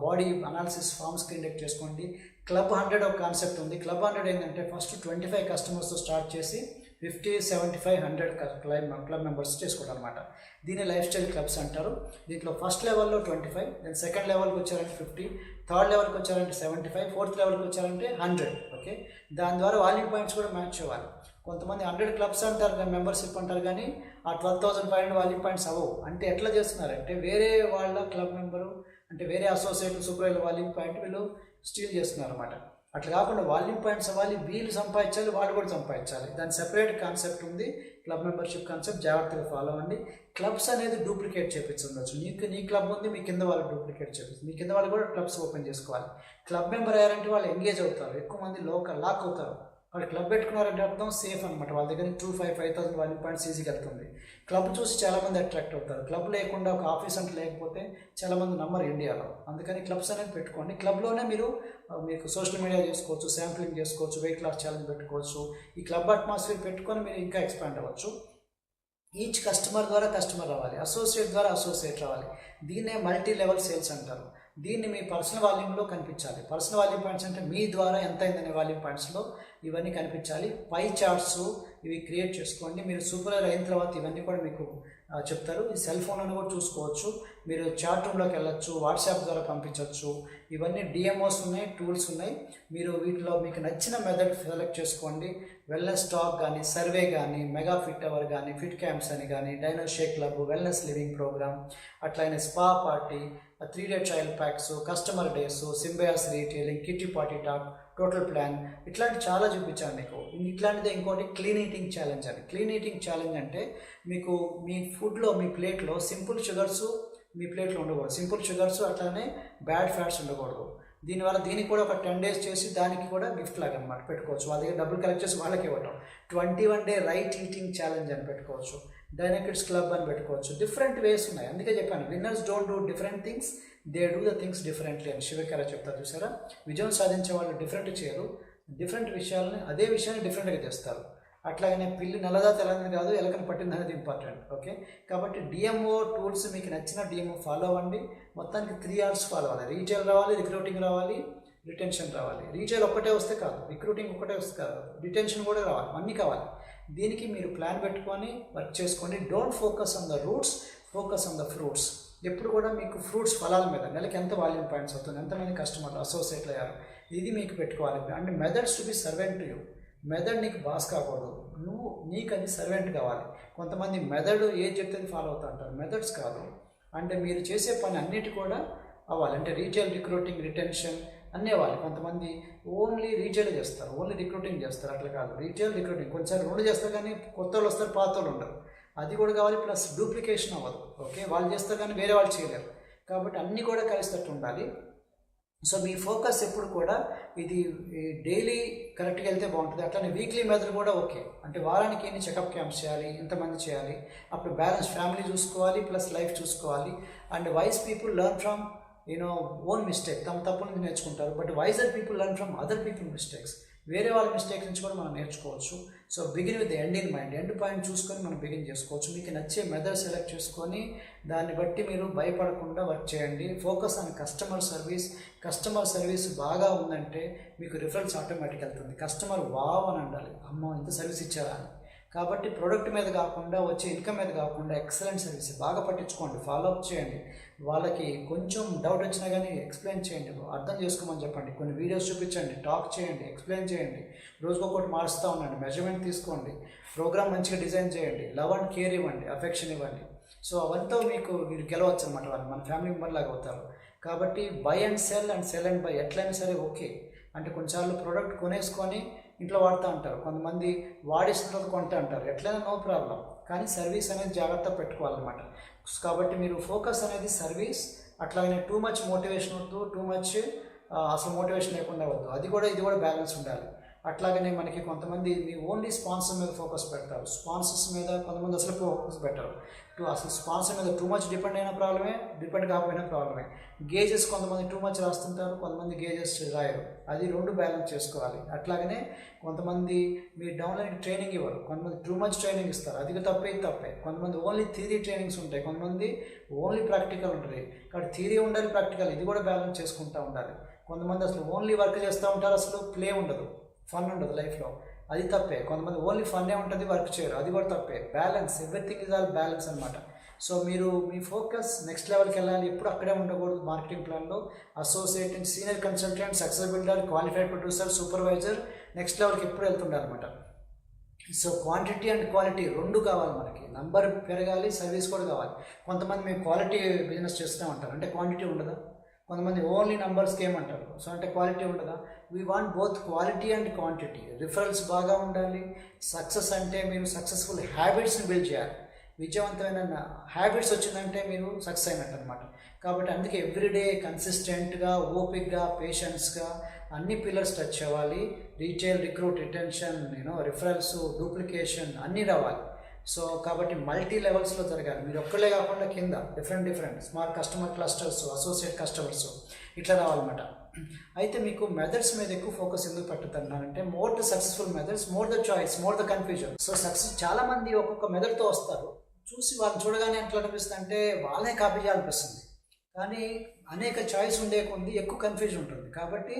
బాడీ అనాలిసిస్ ఫామ్స్ క్రియేట్ చేసుకోండి. క్లబ్ 100 ఒక కాన్సెప్ట్ ఉంది. క్లబ్ 100 ఏంటంటే ఫస్ట్ 25 కస్టమర్స్తో స్టార్ట్ చేసి 50, 75, 100 క్లబ్ మెంబర్స్ చేసుకోవడం అనమాట. దీన్ని లైఫ్ స్టైల్ క్లబ్స్ అంటారు. దీంట్లో ఫస్ట్ లెవెల్లో 25, దెన్ సెకండ్ లెవెల్కి వచ్చారంటే 50, థర్డ్ లెవెల్కి వచ్చారంటే 75, ఫోర్త్ లెవెల్కి వచ్చారంటే 100. ఓకే, దాని ద్వారా వాల్యూమ్ పాయింట్స్ కూడా మ్యాచ్ అవ్వాలి. కొంతమంది 100 క్లబ్స్ అంటారు కానీ మెంబర్షిప్ అంటారు కానీ ఆ 12,500 వాల్యూమ్ పాయింట్స్ అవ్వవు. అంటే ఎట్లా చేస్తున్నారంటే వేరే వాళ్ళ క్లబ్ మెంబరు అంటే వేరే అసోసియేట్ సూపర్వైజర్ వాల్యూమ్ పాయింట్ వీళ్ళు స్టీల్ చేస్తున్నారు అనమాట. అట్లా కాకుండా వాల్యూమ్ పాయింట్స్ అవ్వాలి, వీళ్ళు సంపాదించాలి, వాళ్ళు కూడా సంపాదించాలి. దాని సెపరేట్ కాన్సెప్ట్ ఉంది, క్లబ్ మెంబర్షిప్ కాన్సెప్ట్. జాగ్రత్తగా ఫాలో అవ్వండి. క్లబ్స్ అనేది డూప్లికేట్ చేపించవచ్చు. నీ క్లబ్ ఉంది, మీ కింద వాళ్ళు డూప్లికేట్ చేపించు, మీ కింద వాళ్ళు కూడా క్లబ్స్ ఓపెన్ చేసుకోవాలి. క్లబ్ మెంబర్ అయ్యారంటే వాళ్ళు ఎంగేజ్ అవుతారు, ఎక్కువ మంది లాక్ అవుతారు. వాళ్ళు క్లబ్ పెట్టుకున్నారంటే అర్థం సేఫ్ అనమాట. వాళ్ళ దగ్గర 5,000 వాల్యూమ్ పాయింట్స్ ఈజీగా వెళ్తుంది. క్లబ్ చూసి చాలామంది అట్రాక్ట్ అవుతారు. క్లబ్ లేకుండా ఒక ఆఫీస్ అంటే లేకపోతే చాలామంది నమ్మరు ఇండియాలో. అందుకని క్లబ్స్ అనేది పెట్టుకోండి. క్లబ్లోనే మీకు సోషల్ మీడియా చేసుకోవచ్చు, శాంప్లింగ్ చేసుకోవచ్చు, వెయిట్ లాస్ ఛాలెంజ్ పెట్టుకోవచ్చు. ఈ క్లబ్ అట్మాస్ఫియర్ పెట్టుకొని మీరు ఇంకా ఎక్స్పాండ్ అవ్వచ్చు. ఈచ్ కస్టమర్ ద్వారా కస్టమర్ రావాలి, అసోసియేట్ ద్వారా అసోసియేట్ రావాలి. దీన్నే మల్టీ లెవెల్ సేల్స్ అంటారు. దీన్ని మీ పర్సనల్ వాల్యూమ్లో కనిపించాలి. పర్సనల్ వాల్యూమ్ పాయింట్స్ అంటే మీ ద్వారా ఎంత అయిందనే వాల్యూమ్ పాయింట్స్లో ఇవన్నీ కనిపించాలి. పై చార్ట్స్ ఇవి క్రియేట్ చేసుకోండి. మీరు సూపర్వైజర్ అయిన తర్వాత ఇవన్నీ కూడా మీకు చెప్తారు. ఈ సెల్ ఫోన్లను కూడా చూసుకోవచ్చు. మీరు చాట్ రూమ్లోకి వెళ్ళచ్చు, వాట్సాప్ ద్వారా పంపించవచ్చు. ఇవన్నీ డిఎంఓస్ ఉన్నాయి, టూల్స్ ఉన్నాయి. మీరు వీటిలో మీకు నచ్చిన మెథడ్ సెలెక్ట్ చేసుకోండి. వెల్నెస్ టాక్ కానీ, సర్వే కానీ, మెగా ఫిట్ అవర్ కానీ, ఫిట్ క్యాంప్స్ అని కానీ, Dino shake club, wellness living programme, అట్లనే spa party, 3-day trial packs, customer days, symbiosis retailing, kitty party talk, total plan, ఇట్లాంటి చాలా చూపించాను మీకు. ఇట్లాంటిదే ఇంకోటి క్లీన్ ఈటింగ్ ఛాలెంజ్ అని. క్లీన్ ఈటింగ్ ఛాలెంజ్ అంటే మీకు మీ ఫుడ్లో, మీ ప్లేట్లో సింపుల్ షుగర్స్ మీ ప్లేట్లో ఉండకూడదు. సింపుల్ షుగర్స్ అట్లానే బ్యాడ్ ఫ్యాట్స్ ఉండకూడదు. దీనికి కూడా ఒక 10 days చేసి దానికి కూడా గిఫ్ట్ లాగా అనమాట పెట్టుకోవచ్చు. వాళ్ళ దగ్గర డబ్బులు కలెక్ట్ చేసి వాళ్ళకి ఇవ్వటం. 21 day రైట్ ఈటింగ్ ఛాలెంజ్ అని పెట్టుకోవచ్చు. డైనా కిడ్స్ క్లబ్ అని పెట్టుకోవచ్చు. డిఫరెంట్ వేస్ ఉన్నాయి. అందుకే చెప్పాను, winners don't do different things, they do the things differently అని శివకార చెప్తారు చూసారా. విజయం సాధించే వాళ్ళు డిఫరెంట్ చేయరు, డిఫరెంట్ విషయాలని అదే విషయాన్ని డిఫరెంట్గా చేస్తారు. అట్లాగనే పిల్లి నల్లదా తెల్లదని కాదు, ఎలకని పట్టింది అనేది ఇంపార్టెంట్. ఓకే, కాబట్టి డిఎంఓ టూల్స్ మీకు నచ్చిన డిఎంఓ ఫాలో అవ్వండి. మొత్తానికి 3 R's ఫాలో అవ్వాలి. రీటైల్ రావాలి, రిక్రూటింగ్ రావాలి, రిటెన్షన్ రావాలి. రీటైల్ ఒక్కటే వస్తే కాదు, రిక్రూటింగ్ ఒక్కటే వస్తే కాదు, రిటెన్షన్ కూడా రావాలి, అన్నీ కావాలి. దీనికి మీరు ప్లాన్ పెట్టుకొని వర్క్ చేసుకోండి. Don't focus on the roots, focus on the fruits. ఎప్పుడు కూడా మీకు ఫ్రూట్స్ ఫలాల మీద నెలకి ఎంత వాల్యూమ్ పాయింట్స్ అవుతుంది, ఎంతమంది కస్టమర్లు అసోసియేట్లు అయ్యారు, ఇది మీకు పెట్టుకోవాలి. And methods to be servant to you. Method నీకు బాస్ కాకూడదు, నువ్వు నీకు అది సర్వెంట్ కావాలి. కొంతమంది మెథడ్ ఏది చెప్తే ఫాలో అవుతా అంటారు, మెథడ్స్ కాదు. అంటే మీరు చేసే పని అన్నిటి కూడా అవ్వాలి. అంటే రీటైల్, రిక్రూటింగ్, రిటెన్షన్ అన్నీ అవ్వాలి. కొంతమంది ఓన్లీ రీటైల్ చేస్తారు, ఓన్లీ రిక్రూటింగ్ చేస్తారు. అట్లా కాదు, రీటైల్, రిక్రూటింగ్ కొంచెం 2 చేస్తారు, కానీ కొత్త వాళ్ళు వస్తారు, పాత వాళ్ళు ఉండరు. అది కూడా కావాలి. ప్లస్ డూప్లికేషన్ అవ్వదు. ఓకే, వాళ్ళు చేస్తారు కానీ వేరే వాళ్ళు చేయలేరు. కాబట్టి అన్నీ కూడా కలిసేటట్టు ఉండాలి. సో మీ ఫోకస్ ఎప్పుడు కూడా ఇది డైలీ కరెక్ట్గా వెళ్తే బాగుంటుంది. అట్లనే వీక్లీ మెథడ్ కూడా ఓకే. అంటే వారానికి ఎన్ని చెకప్ క్యాంప్స్ చేయాలి, ఎంతమంది చేయాలి, అప్పుడు బ్యాలెన్స్ ఫ్యామిలీ చూసుకోవాలి, ప్లస్ లైఫ్ చూసుకోవాలి. And wise people learn from own mistake, తమ తప్పు నుంచి నేర్చుకుంటారు. But wiser people learn from other people mistakes, వేరే వాళ్ళ మిస్టేక్స్ నుంచి కూడా మనం నేర్చుకోవచ్చు. So begin with end in mind, end point చూసుకొని మనం బిగిన్ చేసుకోవచ్చు. మీకు నచ్చే మెథడ్ సెలెక్ట్ చేసుకొని దాన్ని బట్టి మీరు భయపడకుండా వర్క్ చేయండి. Focus on customer service. Customer service బాగా ఉందంటే మీకు రిఫరెన్స్ ఆటోమేటిక్ వెళ్తుంది. కస్టమర్ వావ్ అని ఉండాలి, అమ్మో ఇంత సర్వీస్ ఇచ్చారా అని. కాబట్టి ప్రోడక్ట్ మీద కాకుండా, వచ్చే ఇన్కమ్ మీద కాకుండా ఎక్సలెంట్ సర్వీస్ బాగా పట్టించుకోండి, ఫాలోఅప్ చేయండి. వాళ్ళకి కొంచెం డౌట్ వచ్చినా కానీ ఎక్స్ప్లెయిన్ చేయండి, అర్థం చేసుకోమని చెప్పండి, కొన్ని వీడియోస్ చూపించండి, టాక్ చేయండి, ఎక్స్ప్లెయిన్ చేయండి. రోజుకొకటి మారుస్తూ ఉండండి, మెజర్మెంట్ తీసుకోండి, ప్రోగ్రామ్ మంచిగా డిజైన్ చేయండి, లవ్ అండ్ కేర్ ఇవ్వండి, అఫెక్షన్ ఇవ్వండి. సో అవంతా మీకు వీళ్ళు గెలవచ్చు అనమాట, వాళ్ళు మన ఫ్యామిలీ మెంబర్ లాగా అవుతారు. కాబట్టి by and cell and cell and by ఎట్లయినా సరే ఓకే. అంటే కొన్నిసార్లు ప్రోడక్ట్ కొనేసుకొని ఇంట్లో వాడుతూ ఉంటారు, కొంతమంది వాడేసిన తర్వాత కొంటూ అంటారు, ఎట్లయినా నో ప్రాబ్లం. కానీ సర్వీస్ అనేది జాగ్రత్త పెట్టుకోవాలన్నమాట. కాబట్టి మీరు ఫోకస్ అనేది సర్వీస్. అట్లాగే టూ మచ్ మోటివేషన్ వద్దు, టూ మచ్ అసలు మోటివేషన్ లేకుండా వద్దు. అది కూడా ఇది కూడా బ్యాలెన్స్ ఉండాలి. అట్లాగనే మనకి కొంతమంది మీ ఓన్లీ స్పాన్సర్ మీద ఫోకస్ పెడతారు, స్పాన్సర్స్ మీద కొంతమంది అసలు ఫోకస్ పెట్టరు. అసలు స్పాన్సర్ మీద టూ మచ్ డిపెండ్ అయిన ప్రాబ్లమే, డిపెండ్ కాకపోయినా ప్రాబ్లమే. గేజెస్ కొంతమంది టూ మచ్ రాస్తుంటారు, కొంతమంది గేజెస్ రాయరు. అది 2 బ్యాలెన్స్ చేసుకోవాలి. అట్లాగనే కొంతమంది మీరు డౌన్లైన్ ట్రైనింగ్ ఇవ్వరు, కొంతమంది టూ మచ్ ట్రైనింగ్ ఇస్తారు, అది తప్పే ఇది తప్పే. కొంతమంది ఓన్లీ థియరీ ట్రైనింగ్స్ ఉంటాయి, కొంతమంది ఓన్లీ ప్రాక్టికల్ ఉంటుంది. కాబట్టి థియరీ ఉండాలి, ప్రాక్టికల్, ఇది కూడా బ్యాలెన్స్ చేసుకుంటూ ఉండాలి. కొంతమంది అసలు ఓన్లీ వర్క్ చేస్తూ ఉంటారు, అసలు ప్లే ఉండదు, ఫన్ ఉండదు లైఫ్లో, అది తప్పే. కొంతమంది ఓన్లీ ఫన్నే ఉంటుంది, వర్క్ చేయరు, అది కూడా తప్పే. Balance, everything is all balance అనమాట. సో మీరు మీ ఫోకస్ నెక్స్ట్ లెవెల్కి వెళ్ళాలి, ఎప్పుడు అక్కడే ఉండకూడదు. మార్కెటింగ్ ప్లాన్లో associate and senior consultant, success builder, qualified producer, supervisor, next లెవెల్కి ఎప్పుడు వెళ్తుండాలన్నమాట. సో క్వాంటిటీ అండ్ క్వాలిటీ 2 కావాలి మనకి. నంబర్ పెరగాలి, సర్వీస్ కూడా కావాలి. కొంతమంది మేము క్వాలిటీ బిజినెస్ చేస్తూ ఉంటారు, అంటే క్వాంటిటీ ఉండదా. కొంతమంది ఓన్లీ నంబర్స్కి ఏమంటారు, సో అంటే క్వాలిటీ ఉండదా. We want both quality and quantity. Referrals బాగా ఉండాలి. సక్సెస్ అంటే మీరు సక్సెస్ఫుల్ హ్యాబిట్స్ని బిల్డ్ చేయాలి. విజయవంతమైన హ్యాబిట్స్ వచ్చిందంటే మీరు సక్సెస్ అయినట్టు అనమాట. కాబట్టి అందుకే ఎవ్రీడే కన్సిస్టెంట్గా, ఓపిక్గా, పేషెన్స్గా అన్ని పిల్లర్స్ టచ్ అవ్వాలి. Retail, recruit, retention, referrals, duplication అన్నీ రావాలి. సో కాబట్టి మల్టీ లెవెల్స్లో జరగాలి. మీరు ఒక్కళ్ళే కాకుండా కింద different small customer clusters, associate customers ఇట్లా రావాలన్నమాట. అయితే మీకు మెథడ్స్ మీద ఎక్కువ ఫోకస్ ఎందుకు పెట్టుతున్నానంటే, more the successful methods, more the choice, more the confusion. So success చాలామంది ఒక్కొక్క మెథడ్తో వస్తారు, చూసి వాళ్ళని చూడగానే ఎట్లా అనిపిస్తుంది అంటే వాళ్ళే కాపీ చేయాలనిపిస్తుంది. కానీ అనేక చాయిస్ ఉండే కొద్ది ఎక్కువ కన్ఫ్యూజన్ ఉంటుంది. కాబట్టి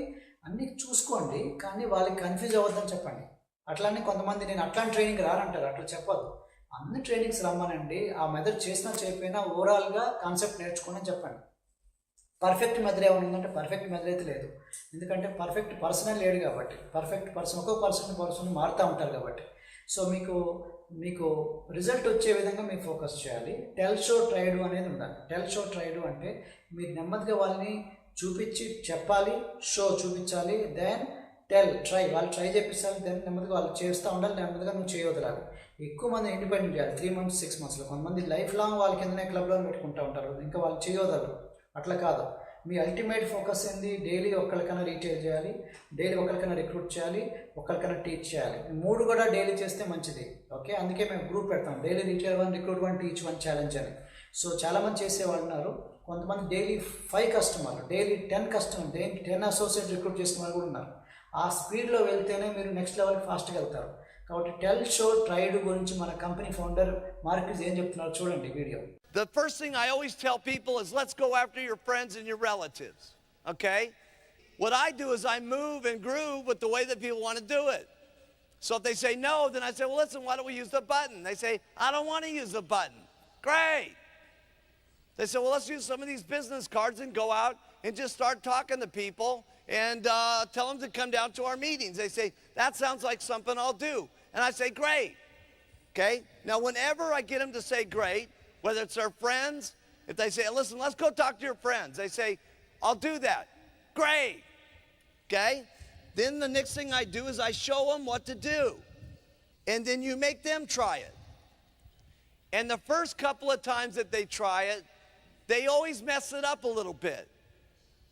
అన్నీ చూసుకోండి, కానీ వాళ్ళకి కన్ఫ్యూజ్ అవ్వద్దని చెప్పండి. అట్లానే కొంతమంది నేను అట్లాంటి ట్రైనింగ్ రానంటారు, అట్లా చెప్పదు. అన్ని ట్రైనింగ్స్ రమ్మనండి, ఆ మెథడ్ చేసినా చేయకపోయినా ఓవరాల్గా కాన్సెప్ట్ నేర్చుకోండి అని చెప్పండి. పర్ఫెక్ట్ మెథడ్ ఏమైనా ఉందంటే పర్ఫెక్ట్ మెథడ్ అయితే లేదు, ఎందుకంటే పర్ఫెక్ట్ పర్సనే లేడు కాబట్టి. పర్ఫెక్ట్ పర్సన్ ఒక్కొక్క పర్సన్ మారుతూ ఉంటారు కాబట్టి. సో మీకు రిజల్ట్ వచ్చే విధంగా మీరు ఫోకస్ చేయాలి. టెల్ షో ట్రైడ్ అనేది ఉండాలి. టెల్ షో ట్రైడ్ అంటే మీరు నెమ్మదిగా వాళ్ళని చూపించి చెప్పాలి, షో చూపించాలి, దెన్ టెల్ ట్రై, వాళ్ళు ట్రై చేపిస్తారు, దెన్ నెమ్మదిగా వాళ్ళు చేస్తూ ఉండాలి, నెమ్మదిగా నువ్వు చేయవదలాలి. ఎక్కువ మంది ఇండిపెండెంట్ చేయాలి 3 months 6 monthsలో. కొంతమంది లైఫ్ లాంగ్ వాళ్ళ కిందనే క్లబ్లో పెట్టుకుంటూ ఉంటారు, ఇంకా వాళ్ళు చేయవదలరు. అట్లా కాదు, మీ అల్టిమేట్ ఫోకస్ ఏంది? డైలీ ఒకరికైనా రీటైల్ చేయాలి, డైలీ ఒకరికైనా రిక్రూట్ చేయాలి, ఒకరికైనా టీచ్ చేయాలి. మూడు కూడా డైలీ చేస్తే మంచిది. ఓకే, అందుకే మేము గ్రూప్ పెడతాం, daily retail 1, recruit 1, teach 1 challenge అని. సో చాలామంది చేసేవాళ్ళు ఉన్నారు. కొంతమంది డైలీ 5 కస్టమర్లు, daily 10 customer, daily 10 associate recruit చేసిన వాళ్ళు కూడా ఉన్నారు. ఆ స్పీడ్లో వెళ్తేనే మీరు నెక్స్ట్ లెవెల్కి ఫాస్ట్గా వెళ్తారు. కాబట్టి టెల్ షో ట్రైడ్ గురించి మన కంపెనీ ఫౌండర్ మార్క్యూస్ ఏం చెప్తున్నారు చూడండి video. The first thing I always tell people is let's go after your friends and your relatives, okay? What I do is I move and groove with the way that people want to do it. So if they say no, then I say, well, listen, why don't we use the button? They say, I don't want to use the button. Great. They say, well, let's use some of these business cards and go out and just start talking to people and tell them to come down to our meetings. They say, that sounds like something I'll do. And I say, great. Okay? Now, whenever I get them to say great, whether it's their friends, if they say, listen, let's go talk to your friends, they say, I'll do that. Great. Okay? Then the next thing I do is I show them what to do. And then you make them try it. And the first couple of times that they try it, they always mess it up a little bit.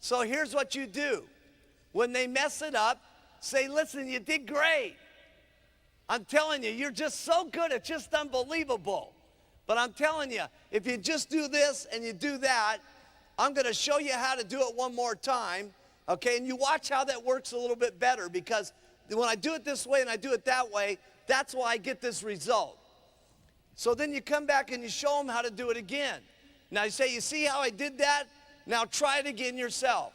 So here's what you do. When they mess it up, say, listen, you did great. I'm telling you, you're just so good, it's just unbelievable. But I'm telling you, if you just do this and you do that, I'm going to show you how to do it one more time, okay? And you watch how that works a little bit better, because when I do it this way and I do it that way, that's why I get this result. So then you come back and you show them how to do it again. Now you say, you see how I did that? Now try it again yourself.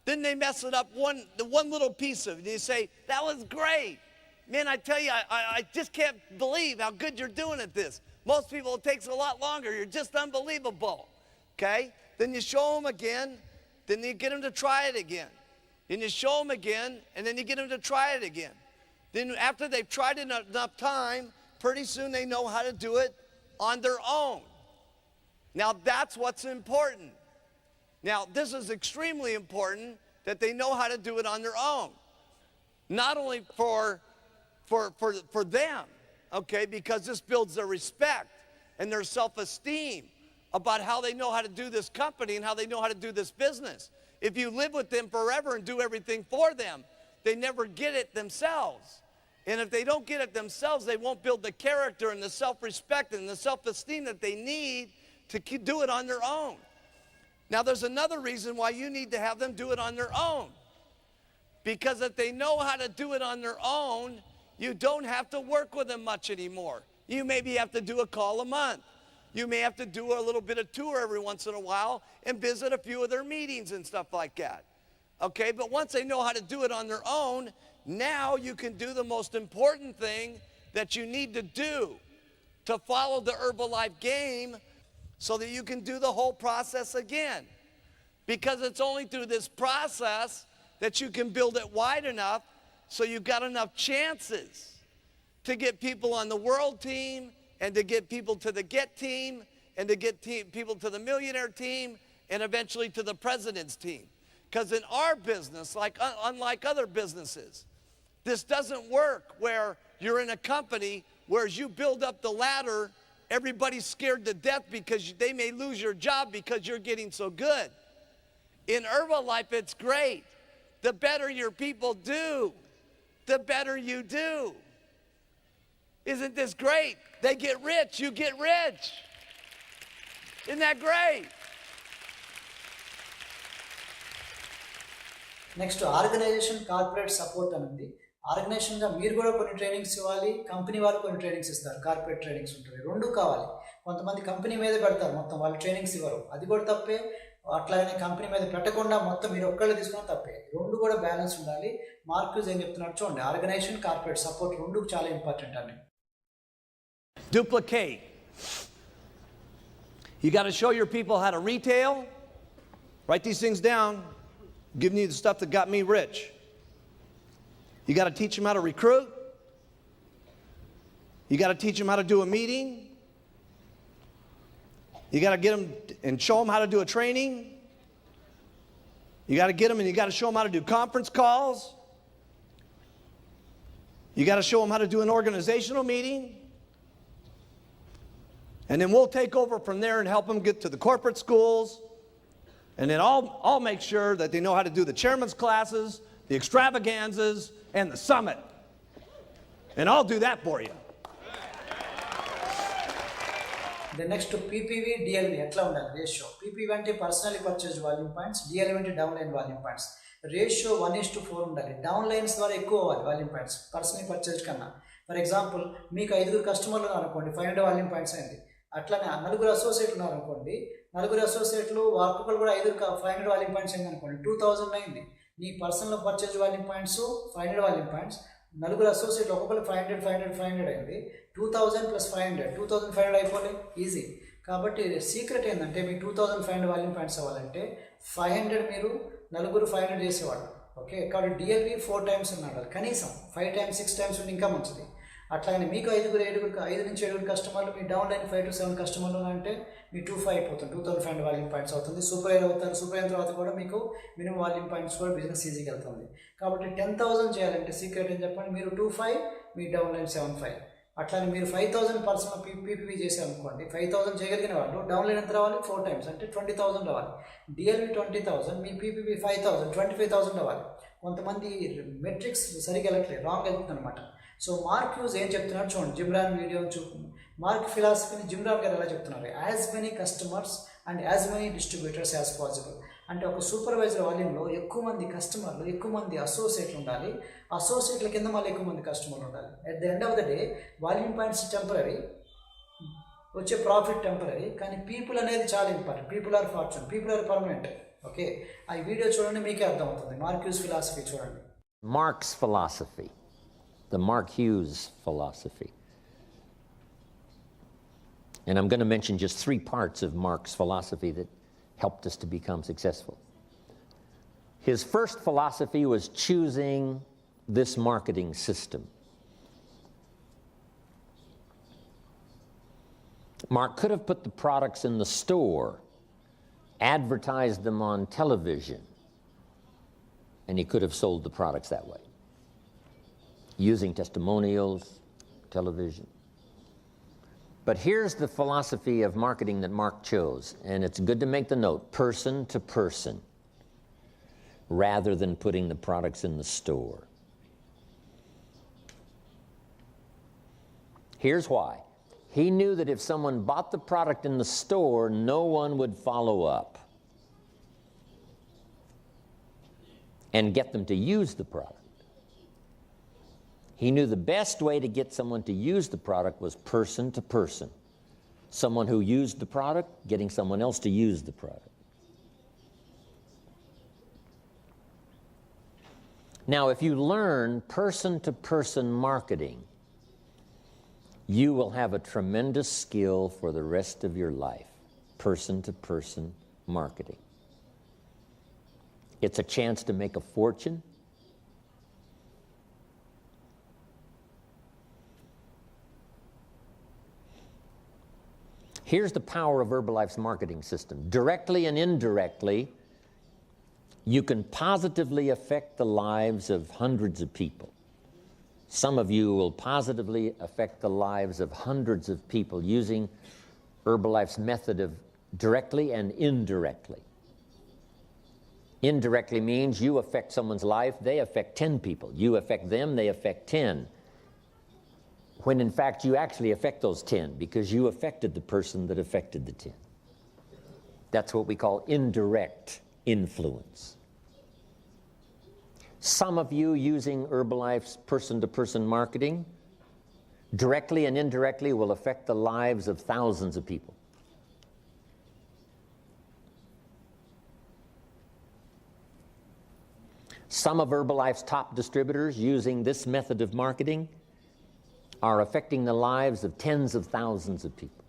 Then they mess it up one little piece of it. And you say, that was great. Man, I tell you, I just can't believe how good you're doing at this. Most people, it takes a lot longer. You're just unbelievable. Okay? Then you show them again. Then you get them to try it again. Then you show them again, and then you get them to try it again. Then after they've tried it enough time, pretty soon they know how to do it on their own. Now, that's what's important. Now, this is extremely important that they know how to do it on their own. Not only for them, okay, because this builds their respect and their self-esteem about how they know how to do this company and how they know how to do this business. If you live with them forever and do everything for them, they never get it themselves. And if they don't get it themselves, they won't build the character and the self-respect and the self-esteem that they need to do it on their own. Now, there's another reason why you need to have them do it on their own. Because if they know how to do it on their own, you don't have to work with them much anymore. You maybe have to do a call a month. You may have to do a little bit of tour every once in a while and visit a few of their meetings and stuff like that. Okay, but once they know how to do it on their own, now you can do the most important thing that you need to do to follow the Herbalife game so that you can do the whole process again. Because it's only through this process that you can build it wide enough so you've got enough chances to get people on the world team and to get people to the GET team and to get people to the millionaire team and eventually to the president's team. Because in our business, unlike other businesses, this doesn't work where you're in a company where as you build up the ladder, everybody's scared to death because they may lose your job because you're getting so good. In Herbalife, it's great. The better your people do, the better you do. Isn't this great? They get rich, you get rich. Isn't that great? Next organisation corporate support అని ఉంది. ఆర్గనైజేషన్గా మీరు కూడా కొన్ని trainings ఇవ్వాలి, company వాళ్ళు కొన్ని trainings ఇస్తారు, corporate trainings ఉంటుంది. రెండు కావాలి. కొంతమంది కంపెనీ మీద పెడతారు, మొత్తం వాళ్ళు ట్రైనింగ్స్ ఇవ్వరు, అది కూడా తప్పే. అట్లాగనే కంపెనీ మీద పెట్టకుండా మొత్తం మీరు ఒక్కళ్ళు తీసుకున్నా తప్పే. రెండు కూడా బ్యాలెన్స్ ఉండాలి. మార్క్యూస్ ఏం చెప్తున్నాడు చూడండి. ఆర్గనైజేషన్ కార్పొరేట్ సపోర్ట్ రెండు చాలా ఇంపార్టెంట్ అండి. Duplicate. You got to show your people how to retail. Write these things down. Giving you the stuff that got me rich. You got to teach them how to recruit. You got to teach them how to do a meeting. You got to get them and show them how to do a training. You got to get them and you got to show them how to do conference calls. You got to show them how to do an organizational meeting. And then we'll take over from there and help them get to the corporate schools, And then I'll make sure that they know how to do the chairman's classes, the extravaganzas, and the summit. And I'll do that for you. The next PPV, DLV, ఎట్లా ఉండాలి ratio? PPV అంటే personally purchased volume points, DLV అంటే down line volume points. Ratio 1:4 ఉండాలి. Down lines ద్వారా ఎక్కువ అవ్వాలి volume points personally purchased కన్నా. For example మీకు 5 కస్టమర్లు అనుకోండి, 500 వాల్యూమ్ పాయింట్స్ అయింది. అట్లానే 4 అసోసియేట్లు ఉన్నారనుకోండి, 4 అసోసియేట్లు ఒక్కొక్కరు కూడా 500 వాల్యూమ్ పాయింట్స్ అయింది అనుకోండి, 2000 అయింది. నీ personal purchase volume points 500 volume points, 4 అసోసియేట్లు ఒక్కొక్కరు 500 అయింది. 2000 + 500, 2500 అయిపోలే, ఈజీ. కాబట్టి సీక్రెట్ ఏంటంటే మీ 2500 వాల్యూమ్ పాయింట్స్ అవ్వాలంటే 500 మీరు 4 500 చేసేవాడు. ఓకే, కాబట్టి DLV 4 టైమ్స్ ఉన్నాడు కనీసం, 5 టైమ్స్ 6 టైమ్స్ ఉంటే ఇంకా మంచిది. అట్లాగే మీకు 5 నుంచి 7 కస్టమర్లు, మీ డౌన్ లైన్ 5 to 7 కస్టమర్లు అంటే మీ 25 అయిపోతుంది, 2500 వాల్యూమ్ పాయింట్స్ అవుతుంది. సూపర్ అయిన అవుతారు. సూపర్ అయిన తర్వాత కూడా మీకు మినిమం వాల్యూమ్ పాయింట్స్ కూడా బిజినెస్ ఈజీగా వెళ్తుంది. కాబట్టి 10,000 చేయాలంటే సీక్రెట్ ఏం చెప్పండి, మీరు 25, మీ డౌన్ లైన్ 75. అట్లానే మీరు 5000 పర్సనల్ PPV చేశారనుకోండి, 5000 చేయగలిగిన వాళ్ళు డౌన్ లైన్ ఎంత రావాలి, 4 టైమ్స్ అంటే 20,000 రావాలి. DLV 20,000, మీ PPV 5,000, 25,000 రావాలి. కొంతమంది మెట్రిక్స్ సరిగ్గా వెళ్ళట్లేదు, రాంగ్ వెళ్తుంది అనమాట. సో మార్క్ యూజ్ ఏం చెప్తున్నారు చూడండి, జిమ్రాన్ వీడియో మార్క్ ఫిలాసఫీని జిమ్రాన్ గారు ఎలా చెప్తున్నారు, as many customers and as many distributors as possible. అంటే ఒక సూపర్వైజర్ వాల్యూమ్లో ఎక్కువ మంది కస్టమర్లు, ఎక్కువ మంది అసోసియేట్లు ఉండాలి. అసోసియేట్ల కింద మళ్ళీ ఎక్కువ మంది కస్టమర్లు ఉండాలి. At the end of the day volume points temporary, వచ్చే ప్రాఫిట్ టెంపరీ, కానీ పీపుల్ అనేది చాలా important. People are fortune, people are permanent. Okay, ఆ వీడియో చూడండి, మీకే అర్థమవుతుంది. మార్క్ యూజ్ ఫిలాసఫీ చూడండి. Mark's philosophy, the Mark Hughes philosophy. And I'm going to mention just 3 parts of Mark's philosophy that helped us to become successful. His first philosophy was choosing this marketing system. Mark could have put the products in the store, advertised them on television, and he could have sold the products that way, using testimonials, television. But here's the philosophy of marketing that Mark chose, and it's good to make the note, person to person, rather than putting the products in the store. Here's why. He knew that if someone bought the product in the store, no one would follow up and get them to use the product. He knew the best way to get someone to use the product was person to person. Someone who used the product, getting someone else to use the product. Now, if you learn person-to-person marketing, you will have a tremendous skill for the rest of your life. Person-to-person marketing. It's a chance to make a fortune. Here's the power of Herbalife's marketing system. Directly and indirectly, you can positively affect the lives of hundreds of people. Some of you will positively affect the lives of hundreds of people using Herbalife's method of directly and indirectly. Indirectly means you affect someone's life, they affect 10 people. You affect them, they affect 10. When in fact you actually affect those 10 because you affected the person that affected the 10. That's what we call indirect influence. Some of you using Herbalife's person-to-person marketing directly and indirectly will affect the lives of thousands of people. Some of Herbalife's top distributors using this method of marketing are affecting the lives of tens of thousands of people.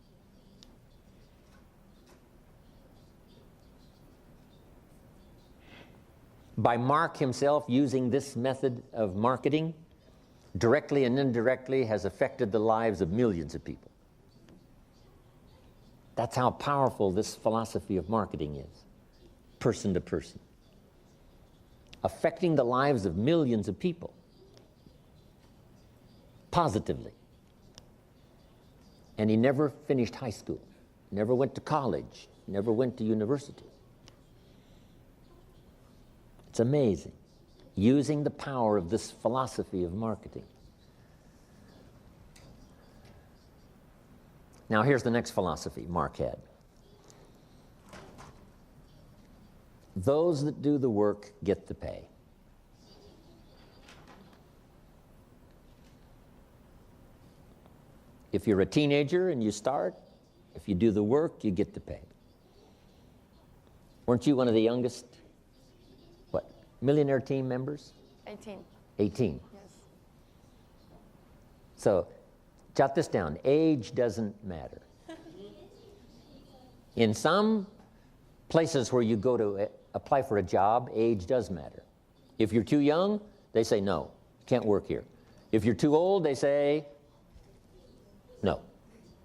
By Mark himself using this method of marketing, directly and indirectly has affected the lives of millions of people. That's how powerful this philosophy of marketing is, person to person. Affecting the lives of millions of people. Positively. And he never finished high school, never went to college, never went to university. It's amazing. Using the power of this philosophy of marketing. Now here's the next philosophy Mark had. Those that do the work get the pay. If you're a teenager and you start, if you do the work, you get the pay. Weren't you one of the youngest, millionaire team members? 18. 18. Yes. So, jot this down. Age doesn't matter. In some places where you go to apply for a job, age does matter. If you're too young, they say, no, you can't work here. If you're too old, they say, no,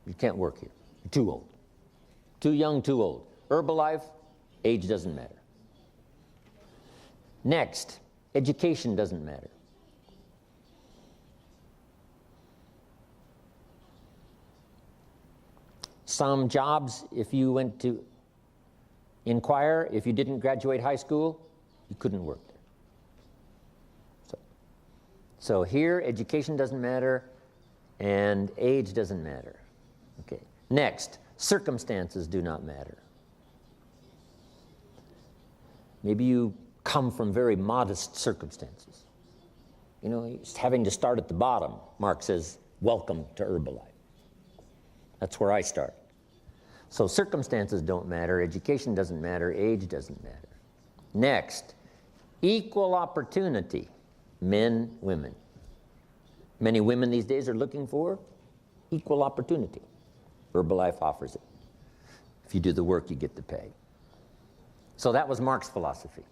you can't work here. You're too old. Too young, too old. Herbalife, age doesn't matter. Next, education doesn't matter. Some jobs, if you went to inquire, if you didn't graduate high school, you couldn't work there. So here, education doesn't matter, and age doesn't matter. Okay. Next, circumstances do not matter. Maybe you come from very modest circumstances. You know, having to start at the bottom. Mark says, welcome to Herbalife. That's where I start. So circumstances don't matter, education doesn't matter, age doesn't matter. Next, equal opportunity, men, women. Many women these days are looking for equal opportunity. Herbalife offers it. If you do the work, you get the pay. So that was Mark's philosophy.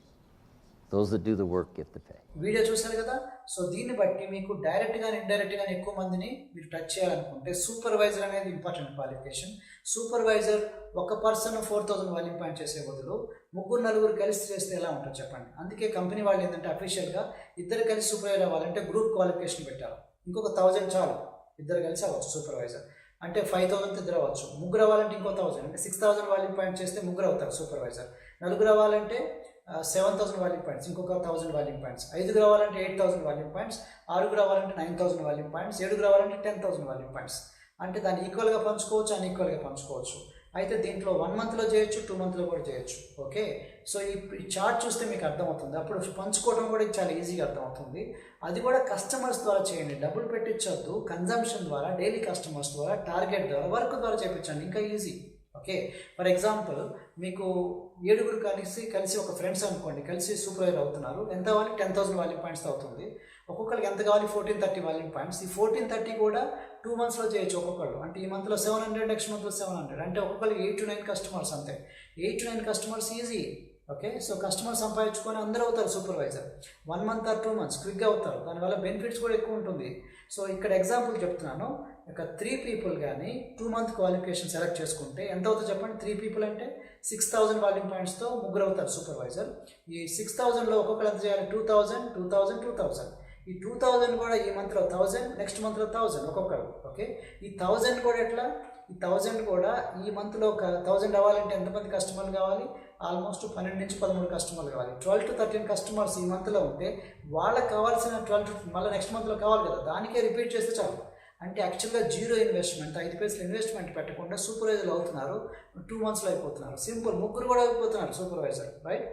Those that do the work get the pay. Video చూశారు కదా. So దీన్ని బట్టి మీకు direct గాని indirect గాని ఎక్కువ మందిని మీరు టచ్ చేయాలనుకుంటే సూపర్వైజర్ అనేది ఇంపార్టెంట్ క్వాలిఫికేషన్. సూపర్వైజర్ ఒక పర్సన్ 4000 వాల్యూమ్ పాయింట్ చేసే బదులు ముగ్గురు నలుగురు కలిసి చేస్తే ఎలా ఉంటుంది చెప్పండి. అందుకే కంపెనీ వాళ్ళు ఏంటంటే అఫీషియల్గా ఇద్దరు కలిసి సూపర్వైజర్ అవ్వాలంటే గ్రూప్ క్వాలిఫికేషన్ పెట్టారు. ఇంకొక 1000 చాలు, ఇద్దరు కలిసి అవ్వచ్చు సూపర్వైజర్. అంటే 5000 ఇద్దరు అవ్వచ్చు. ముగ్గురు అవ్వాలంటే ఇంకో 1000, అంటే 6000 వాల్యూమ్ పాయింట్ చేస్తే ముగ్గురు అవుతారు సూపర్వైజర్. నలుగురు అవ్వాలంటే 7000 వాల్యూమ్ పాయింట్స్, ఇంకొక 1000 వాల్యూమ్ పాయింట్స్. ఐదుగురు రావాలంటే 8000 వాల్యూమ్ పాయింట్స్. ఆరుగురు రావాలంటే 9000 వాల్యూమ్ పాయింట్స్. ఏడుగురు రావాలంటే 10000 వాల్యూమ్ పాయింట్స్. అంటే దాన్ని ఈక్వల్గా పంచుకోవచ్చు, అన్ఈక్వల్గా పంచుకోవచ్చు. అయితే దీంట్లో 1 మంత్లో చేయొచ్చు, 2 మంత్లో కూడా చేయొచ్చు. ఓకే, సో ఈ చార్ట్ చూస్తే మీకు అర్థమవుతుంది. అప్పుడు పంచుకోవడం కూడా చాలా ఈజీగా అర్థమవుతుంది. అది కూడా కస్టమర్స్ ద్వారా చేయండి, డబ్బులు పెట్టించొద్దు. కన్జంప్షన్ ద్వారా, డైలీ కస్టమర్స్ ద్వారా, టార్గెట్ ద్వారా, వర్క్ ద్వారా చేయించండి, ఇంకా ఈజీ. ఓకే, ఫర్ ఎగ్జాంపుల్ మీకు 7గురు కలిసి ఒక ఫ్రెండ్స్ అనుకోండి, కలిసి సూపర్వైజర్ అవుతున్నారు. ఎంత కావాలి? 10000 వాల్యూమ్ పాయింట్స్ అవుతుంది. ఒక్కొక్కరికి ఎంత కావాలి? 1430 వాల్యూమ్ పాయింట్స్. ఈ 1430 కూడా 2 మంత్స్లో చేయొచ్చు ఒక్కొక్కళ్ళు. అంటే ఈ మంత్లో 700, నెక్స్ట్ మంత్లో 700, అంటే ఒక్కొక్కరికి 8 to 9 కస్టమర్స్. అంతే, 8 to 9 customers easy. Okay, so customer సంపాదించుకొని అందరూ అవుతారు సూపర్వైజర్. 1 month or 2 months క్విక్గా అవుతారు. దానివల్ల బెనిఫిట్స్ కూడా ఎక్కువ ఉంటుంది. సో ఇక్కడ ఎగ్జాంపుల్ చెప్తున్నాను. ఒక 3 people కానీ 2 month క్వాలిఫికేషన్ సెలెక్ట్ చేసుకుంటే ఎంత అవుతుందో చెప్పండి. 3 people అంటే 6000 వాల్యూమ్ పాయింట్స్తో ముగ్గురు అవుతారు సూపర్వైజర్. ఈ 6000లో ఒక్కొక్కరు ఎంత చేయాలి? 2000, 2000, 2000. ఈ 2000 కూడా ఈ మంత్లో 1000, నెక్స్ట్ మంత్లో 1000 ఒక్కొక్కరు. ఓకే, ఈ 1000 కూడా ఎట్లా? ఈ 1000 కూడా ఈ మంత్లో ఒక 1000 అవ్వాలంటే ఎంతమంది కస్టమర్లు కావాలి? ఆల్మోస్ట్ 12 నుంచి 13 కస్టమర్లు కావాలి. 12 to 13 కస్టమర్స్ ఈ మంత్లో ఉంటే వాళ్ళకి కావాల్సిన 12 మళ్ళీ నెక్స్ట్ మంత్లో కావాలి కదా, దానికే రిపీట్ చేస్తే చాలు. అంటే యాక్చువల్గా 0 ఇన్వెస్ట్మెంట్, 5 పైసలు ఇన్వెస్ట్మెంట్ పెట్టకుండా సూపర్వైజర్లు అవుతున్నారు. 2 monthsలో అయిపోతున్నారు. సింపుల్, ముగ్గురు కూడా అయిపోతున్నారు సూపర్వైజర్, రైట్?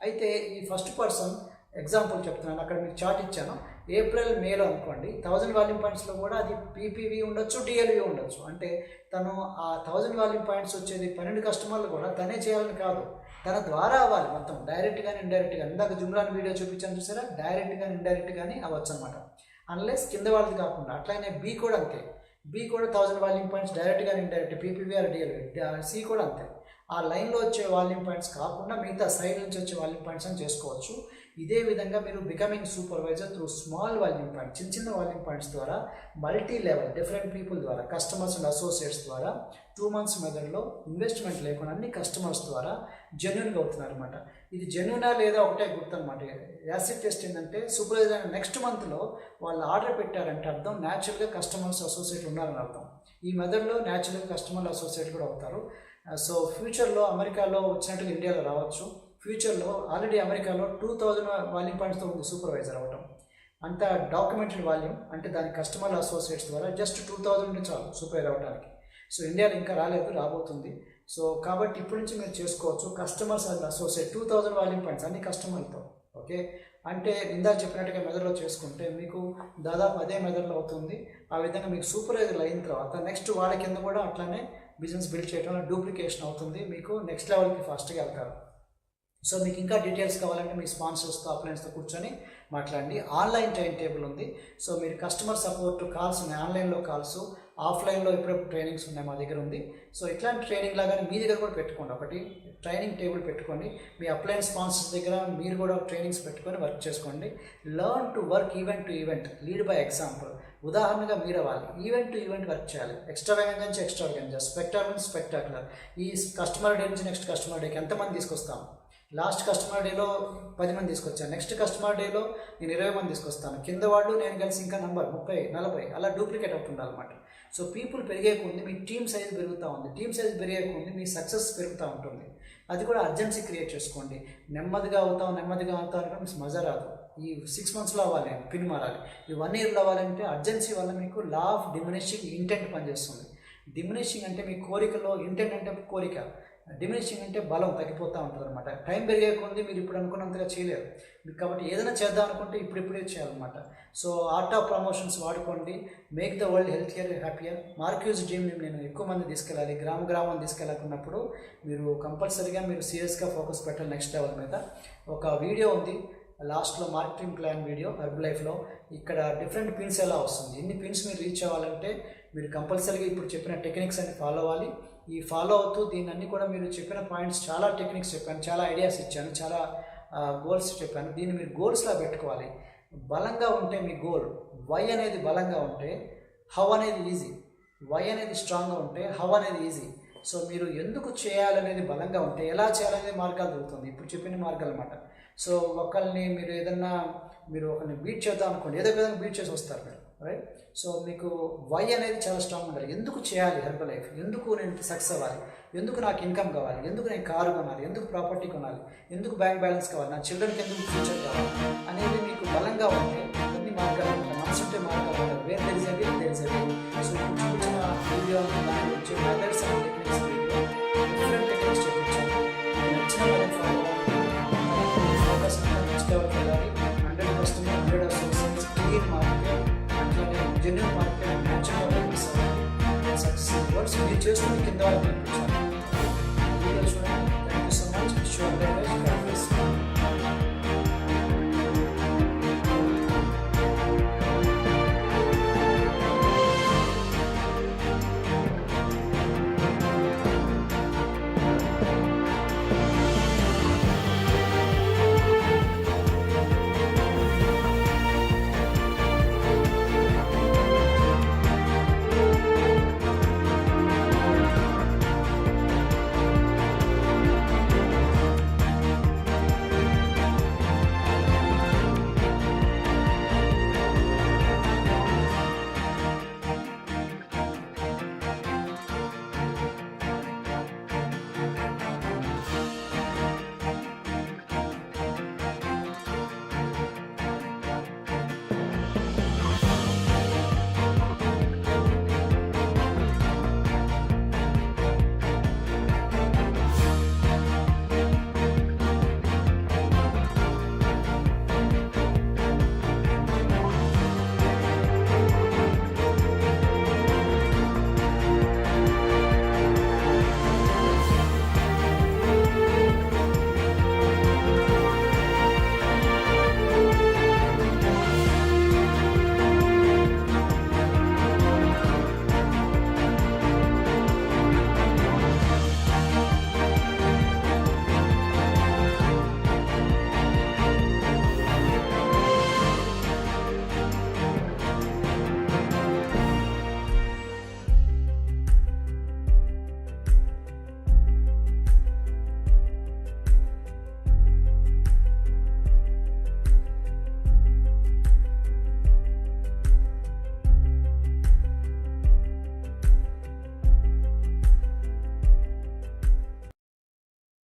అయితే ఈ ఫస్ట్ పర్సన్ ఎగ్జాంపుల్ చెప్తున్నాను. అక్కడ మీకు చార్ట్ ఇచ్చాను. ఏప్రిల్, మేలో అనుకోండి 1000 వాల్యూమ్ పాయింట్స్లో కూడా అది పీపీవీ ఉండొచ్చు, డిఎల్వీ ఉండొచ్చు. అంటే తను ఆ 1000 వాల్యూమ్ పాయింట్స్ వచ్చేది 12 కస్టమర్లు కూడా తనే చేయాలని కాదు, తన ద్వారా అవ్వాలి మొత్తం, డైరెక్ట్ కానీ ఇండైరెక్ట్ కానీ. ఇందాక జుమ్రాన్ వీడియో చూపించాను చూసారా, డైరెక్ట్ కానీ ఇండైరెక్ట్ కానీ అవ్వచ్చు అనమాట. అన్లెస్ కింద వాళ్ళది కాకుండా. అట్లనే బి కూడా అంతే. బి కూడా 1000 వాల్యూమ్ పాయింట్స్ డైరెక్ట్ కానీ ఇండైరెక్ట్, పీపీవీ ఆర్ డిఎల్వీ. సి కూడా అంతే. ఆ లైన్లో వచ్చే వాల్యూమ్ పాయింట్స్ కాకుండా మిగతా సైడ్ నుంచి వచ్చే వాల్యూమ్ పాయింట్స్ అని చేసుకోవచ్చు. ఇదే విధంగా మీరు becoming supervisor through small volume points, చిన్న చిన్న వాల్యూమ్ పాయింట్స్ ద్వారా, మల్టీ లెవెల్ డిఫరెంట్ పీపుల్ ద్వారా, కస్టమర్స్ అండ్ అసోసియేట్స్ ద్వారా 2 months మెథడ్లో ఇన్వెస్ట్మెంట్ లేకుండా అన్ని కస్టమర్స్ ద్వారా జెన్యున్గా అవుతున్నారు అనమాట. ఇది జెన్యునా లేదా ఒకటే గుర్తు అనమాట. యాసిడ్ టెస్ట్ ఏంటంటే సూపర్వైజర్ నెక్స్ట్ మంత్లో వాళ్ళు ఆర్డర్ పెట్టారంటే అర్థం న్యాచురల్గా కస్టమర్స్ అసోసియేట్ ఉన్నారని అర్థం. ఈ మెథడ్లో న్యాచురల్గా కస్టమర్ అసోసియేట్ కూడా అవుతారు. సో ఫ్యూచర్లో అమెరికాలో వచ్చినట్టుగా ఇండియాలో రావచ్చు. ఫ్యూచర్లో ఆల్రెడీ అమెరికాలో 2000 వాల్యూమ్ పాయింట్స్తో ఉంది సూపర్వైజర్ అవ్వటం. అంత డాక్యుమెంటెడ్ వాల్యూమ్ అంటే దాని కస్టమర్ అసోసియేట్స్ ద్వారా జస్ట్ 2000 ఉంటే చాలు సూపర్వైజర్ అవ్వడానికి. సో ఇండియాలో ఇంకా రాలేదు, రాబోతుంది. సో కాబట్టి ఇప్పటి నుంచి మీరు చేసుకోవచ్చు. Customers and associate 2000 volume points అన్ని కస్టమర్లతో. ఓకే, అంటే ఇందాక చెప్పినట్టుగా మెథడ్లో చేసుకుంటే మీకు దాదాపు అదే మెథడ్లో అవుతుంది. ఆ విధంగా మీకు సూపర్వైజర్లు అయిన తర్వాత నెక్స్ట్ వాళ్ళ కింద కూడా అట్లానే బిజినెస్ బిల్డ్ చేయడం డూప్లికేషన్ అవుతుంది. మీకు నెక్స్ట్ లెవెల్కి ఫాస్ట్గా వెళ్తారు. సో మీకు ఇంకా డీటెయిల్స్ కావాలంటే మీ స్పాన్సర్స్తో అప్లయన్స్తో కూర్చొని మాట్లాడండి. ఆన్లైన్ టైం టేబుల్ ఉంది. సో మీరు కస్టమర్ సపోర్ట్ కాల్స్ ఉన్నాయి, ఆన్లైన్లో కాల్స్, ఆఫ్లైన్లో ఎప్పుడెప్పుడు ట్రైనింగ్స్ ఉన్నాయి మా దగ్గర ఉంది. సో ఇట్లాంటి ట్రైనింగ్ లాగానే మీ దగ్గర కూడా పెట్టుకోండి, ఒకటి ట్రైనింగ్ టేబుల్ పెట్టుకోండి. మీ అప్లయన్ స్పాన్సర్స్ దగ్గర మీరు కూడా ట్రైనింగ్స్ పెట్టుకొని వర్క్ చేసుకోండి. Learn to work event to event, lead by example. ఉదాహరణగా మీరు అవ్వాలి, ఈవెంట్ టు ఈవెంట్ వర్క్ చేయాలి. ఎక్స్ట్రావెగెన్స్ నుంచి ఎక్స్ట్రావెగెన్స్, స్పెక్టాకులర్ నుంచి స్పెక్టాకులర్. ఈ కస్టమర్ డే నుంచి నెక్స్ట్ కస్టమర్ డేకి ఎంతమంది తీసుకొస్తాం? లాస్ట్ కస్టమర్ డేలో 10 మంది తీసుకొచ్చాను, నెక్స్ట్ కస్టమర్ డేలో నేను 20 మంది తీసుకొస్తాను, కింద వాళ్ళు నేను కలిసి ఇంకా నంబర్ 30, 40 అలా డూప్లికేట్ అవుతుండాలన్నమాట. సో పీపుల్ పెరిగే కొద్ది మీ టీమ్ సైజ్ పెరుగుతూ ఉంది, టీమ్ సైజ్ పెరిగే కొద్ది మీ సక్సెస్ పెరుగుతూ ఉంటుంది. అది కూడా అర్జెన్సీ క్రియేట్ చేసుకోండి. నెమ్మదిగా అవుతాం అంటే మీకు మజా రాదు. ఈ 6 మంత్స్లో అవ్వాలి, పిన్ మారాలి. ఈ 1 ఇయర్లో అవ్వాలంటే అర్జెన్సీ వల్ల మీకు లా ఆఫ్ డిమినిషింగ్ ఇంటెంట్ పనిచేస్తుంది. డిమినిషింగ్ అంటే మీ కోరికలో, ఇంటెంట్ అంటే కోరిక, డిమినిషింగ్ అంటే బలం తగ్గిపోతూ ఉంటుంది అనమాట. టైం పెరిగే కొద్ది మీరు ఇప్పుడు అనుకున్నంతగా చేయలేరు. కాబట్టి ఏదైనా చేద్దాం అనుకుంటే ఇప్పుడే చేయాలన్నమాట. సో ఆర్ట్ ఆఫ్ ప్రమోషన్స్ వాడుకోండి. Make the world health care happier. మార్క్యూజ్ డ్రీమ్ని నేను ఎక్కువ మంది తీసుకెళ్ళాలి, గ్రామం తీసుకెళ్ళాలనుకున్నప్పుడు మీరు కంపల్సరీగా మీరు సీరియస్గా ఫోకస్ పెట్టాలి నెక్స్ట్ లెవెల్ మీద. ఒక వీడియో ఉంది లాస్ట్లో, మార్కెటింగ్ ప్లాన్ వీడియో హెర్బలైఫ్లో. ఇక్కడ డిఫరెంట్ పిన్స్ ఎలా వస్తుంది, ఎన్ని పిన్స్ మీరు రీచ్ అవ్వాలంటే మీరు కంపల్సరీగా ఇప్పుడు చెప్పిన టెక్నిక్స్ అన్ని ఫాలో అవ్వాలి. ఈ ఫాలో అవుతూ దీన్ని అన్ని కూడా మీరు చెప్పిన పాయింట్స్, చాలా టెక్నిక్స్ చెప్పాను, చాలా ఐడియాస్ ఇచ్చాను, చాలా గోల్స్ చెప్పాను. దీన్ని మీరు గోల్స్లా పెట్టుకోవాలి. బలంగా ఉంటే మీ గోల్, వై అనేది బలంగా ఉంటే హౌ అనేది ఈజీ, వై అనేది స్ట్రాంగ్గా ఉంటే హౌ అనేది ఈజీ. సో మీరు ఎందుకు చేయాలనేది బలంగా ఉంటే ఎలా చేయాలనేది మార్గాలు దొరుకుతుంది. ఇప్పుడు చెప్పిన మార్గాలు అన్నమాట. సో ఒకరిని మీరు ఏదన్నా ఒకరిని బీట్ చేద్దాం అనుకోండి, ఏదో విధంగా బీట్ చేసి వస్తారు మీరు, రైట్? సో మీకు వై అనేది చాలా స్ట్రాంగ్ ఉండాలి. ఎందుకు చేయాలి హెర్బలైఫ్, ఎందుకు నేను సక్సెస్ అవ్వాలి, ఎందుకు నాకు ఇన్కమ్ కావాలి, ఎందుకు నేను కారు కొనాలి, ఎందుకు ప్రాపర్టీ కొనాలి, ఎందుకు బ్యాంక్ బ్యాలెన్స్ కావాలి, నా చిల్డ్రన్కి ఎందుకు ఫ్యూచర్ కావాలి అనేది మీకు బలంగా ఉంటే అన్ని మార్గాలు ఉంటాయి. మనసు ఉంటే మార్గాలు ఉంటాయి. Where there is a will, there is a way. So ఇప్పుడు చూపించిన వీడియో దాని గురించి methods and techniques, different techniques చూపించాను. నచ్చిన వాళ్ళని ఫాలో అవ్వాలి, ఫోకస్ నెక్స్ట్ లెవెల్కి వెళ్ళాలి. 100 100 అసోసియేట్స్, క్లీన్ మార్కెట్, అట్లానే genuine market, natural success words మీరు చేసుకుని కింద వాళ్ళకి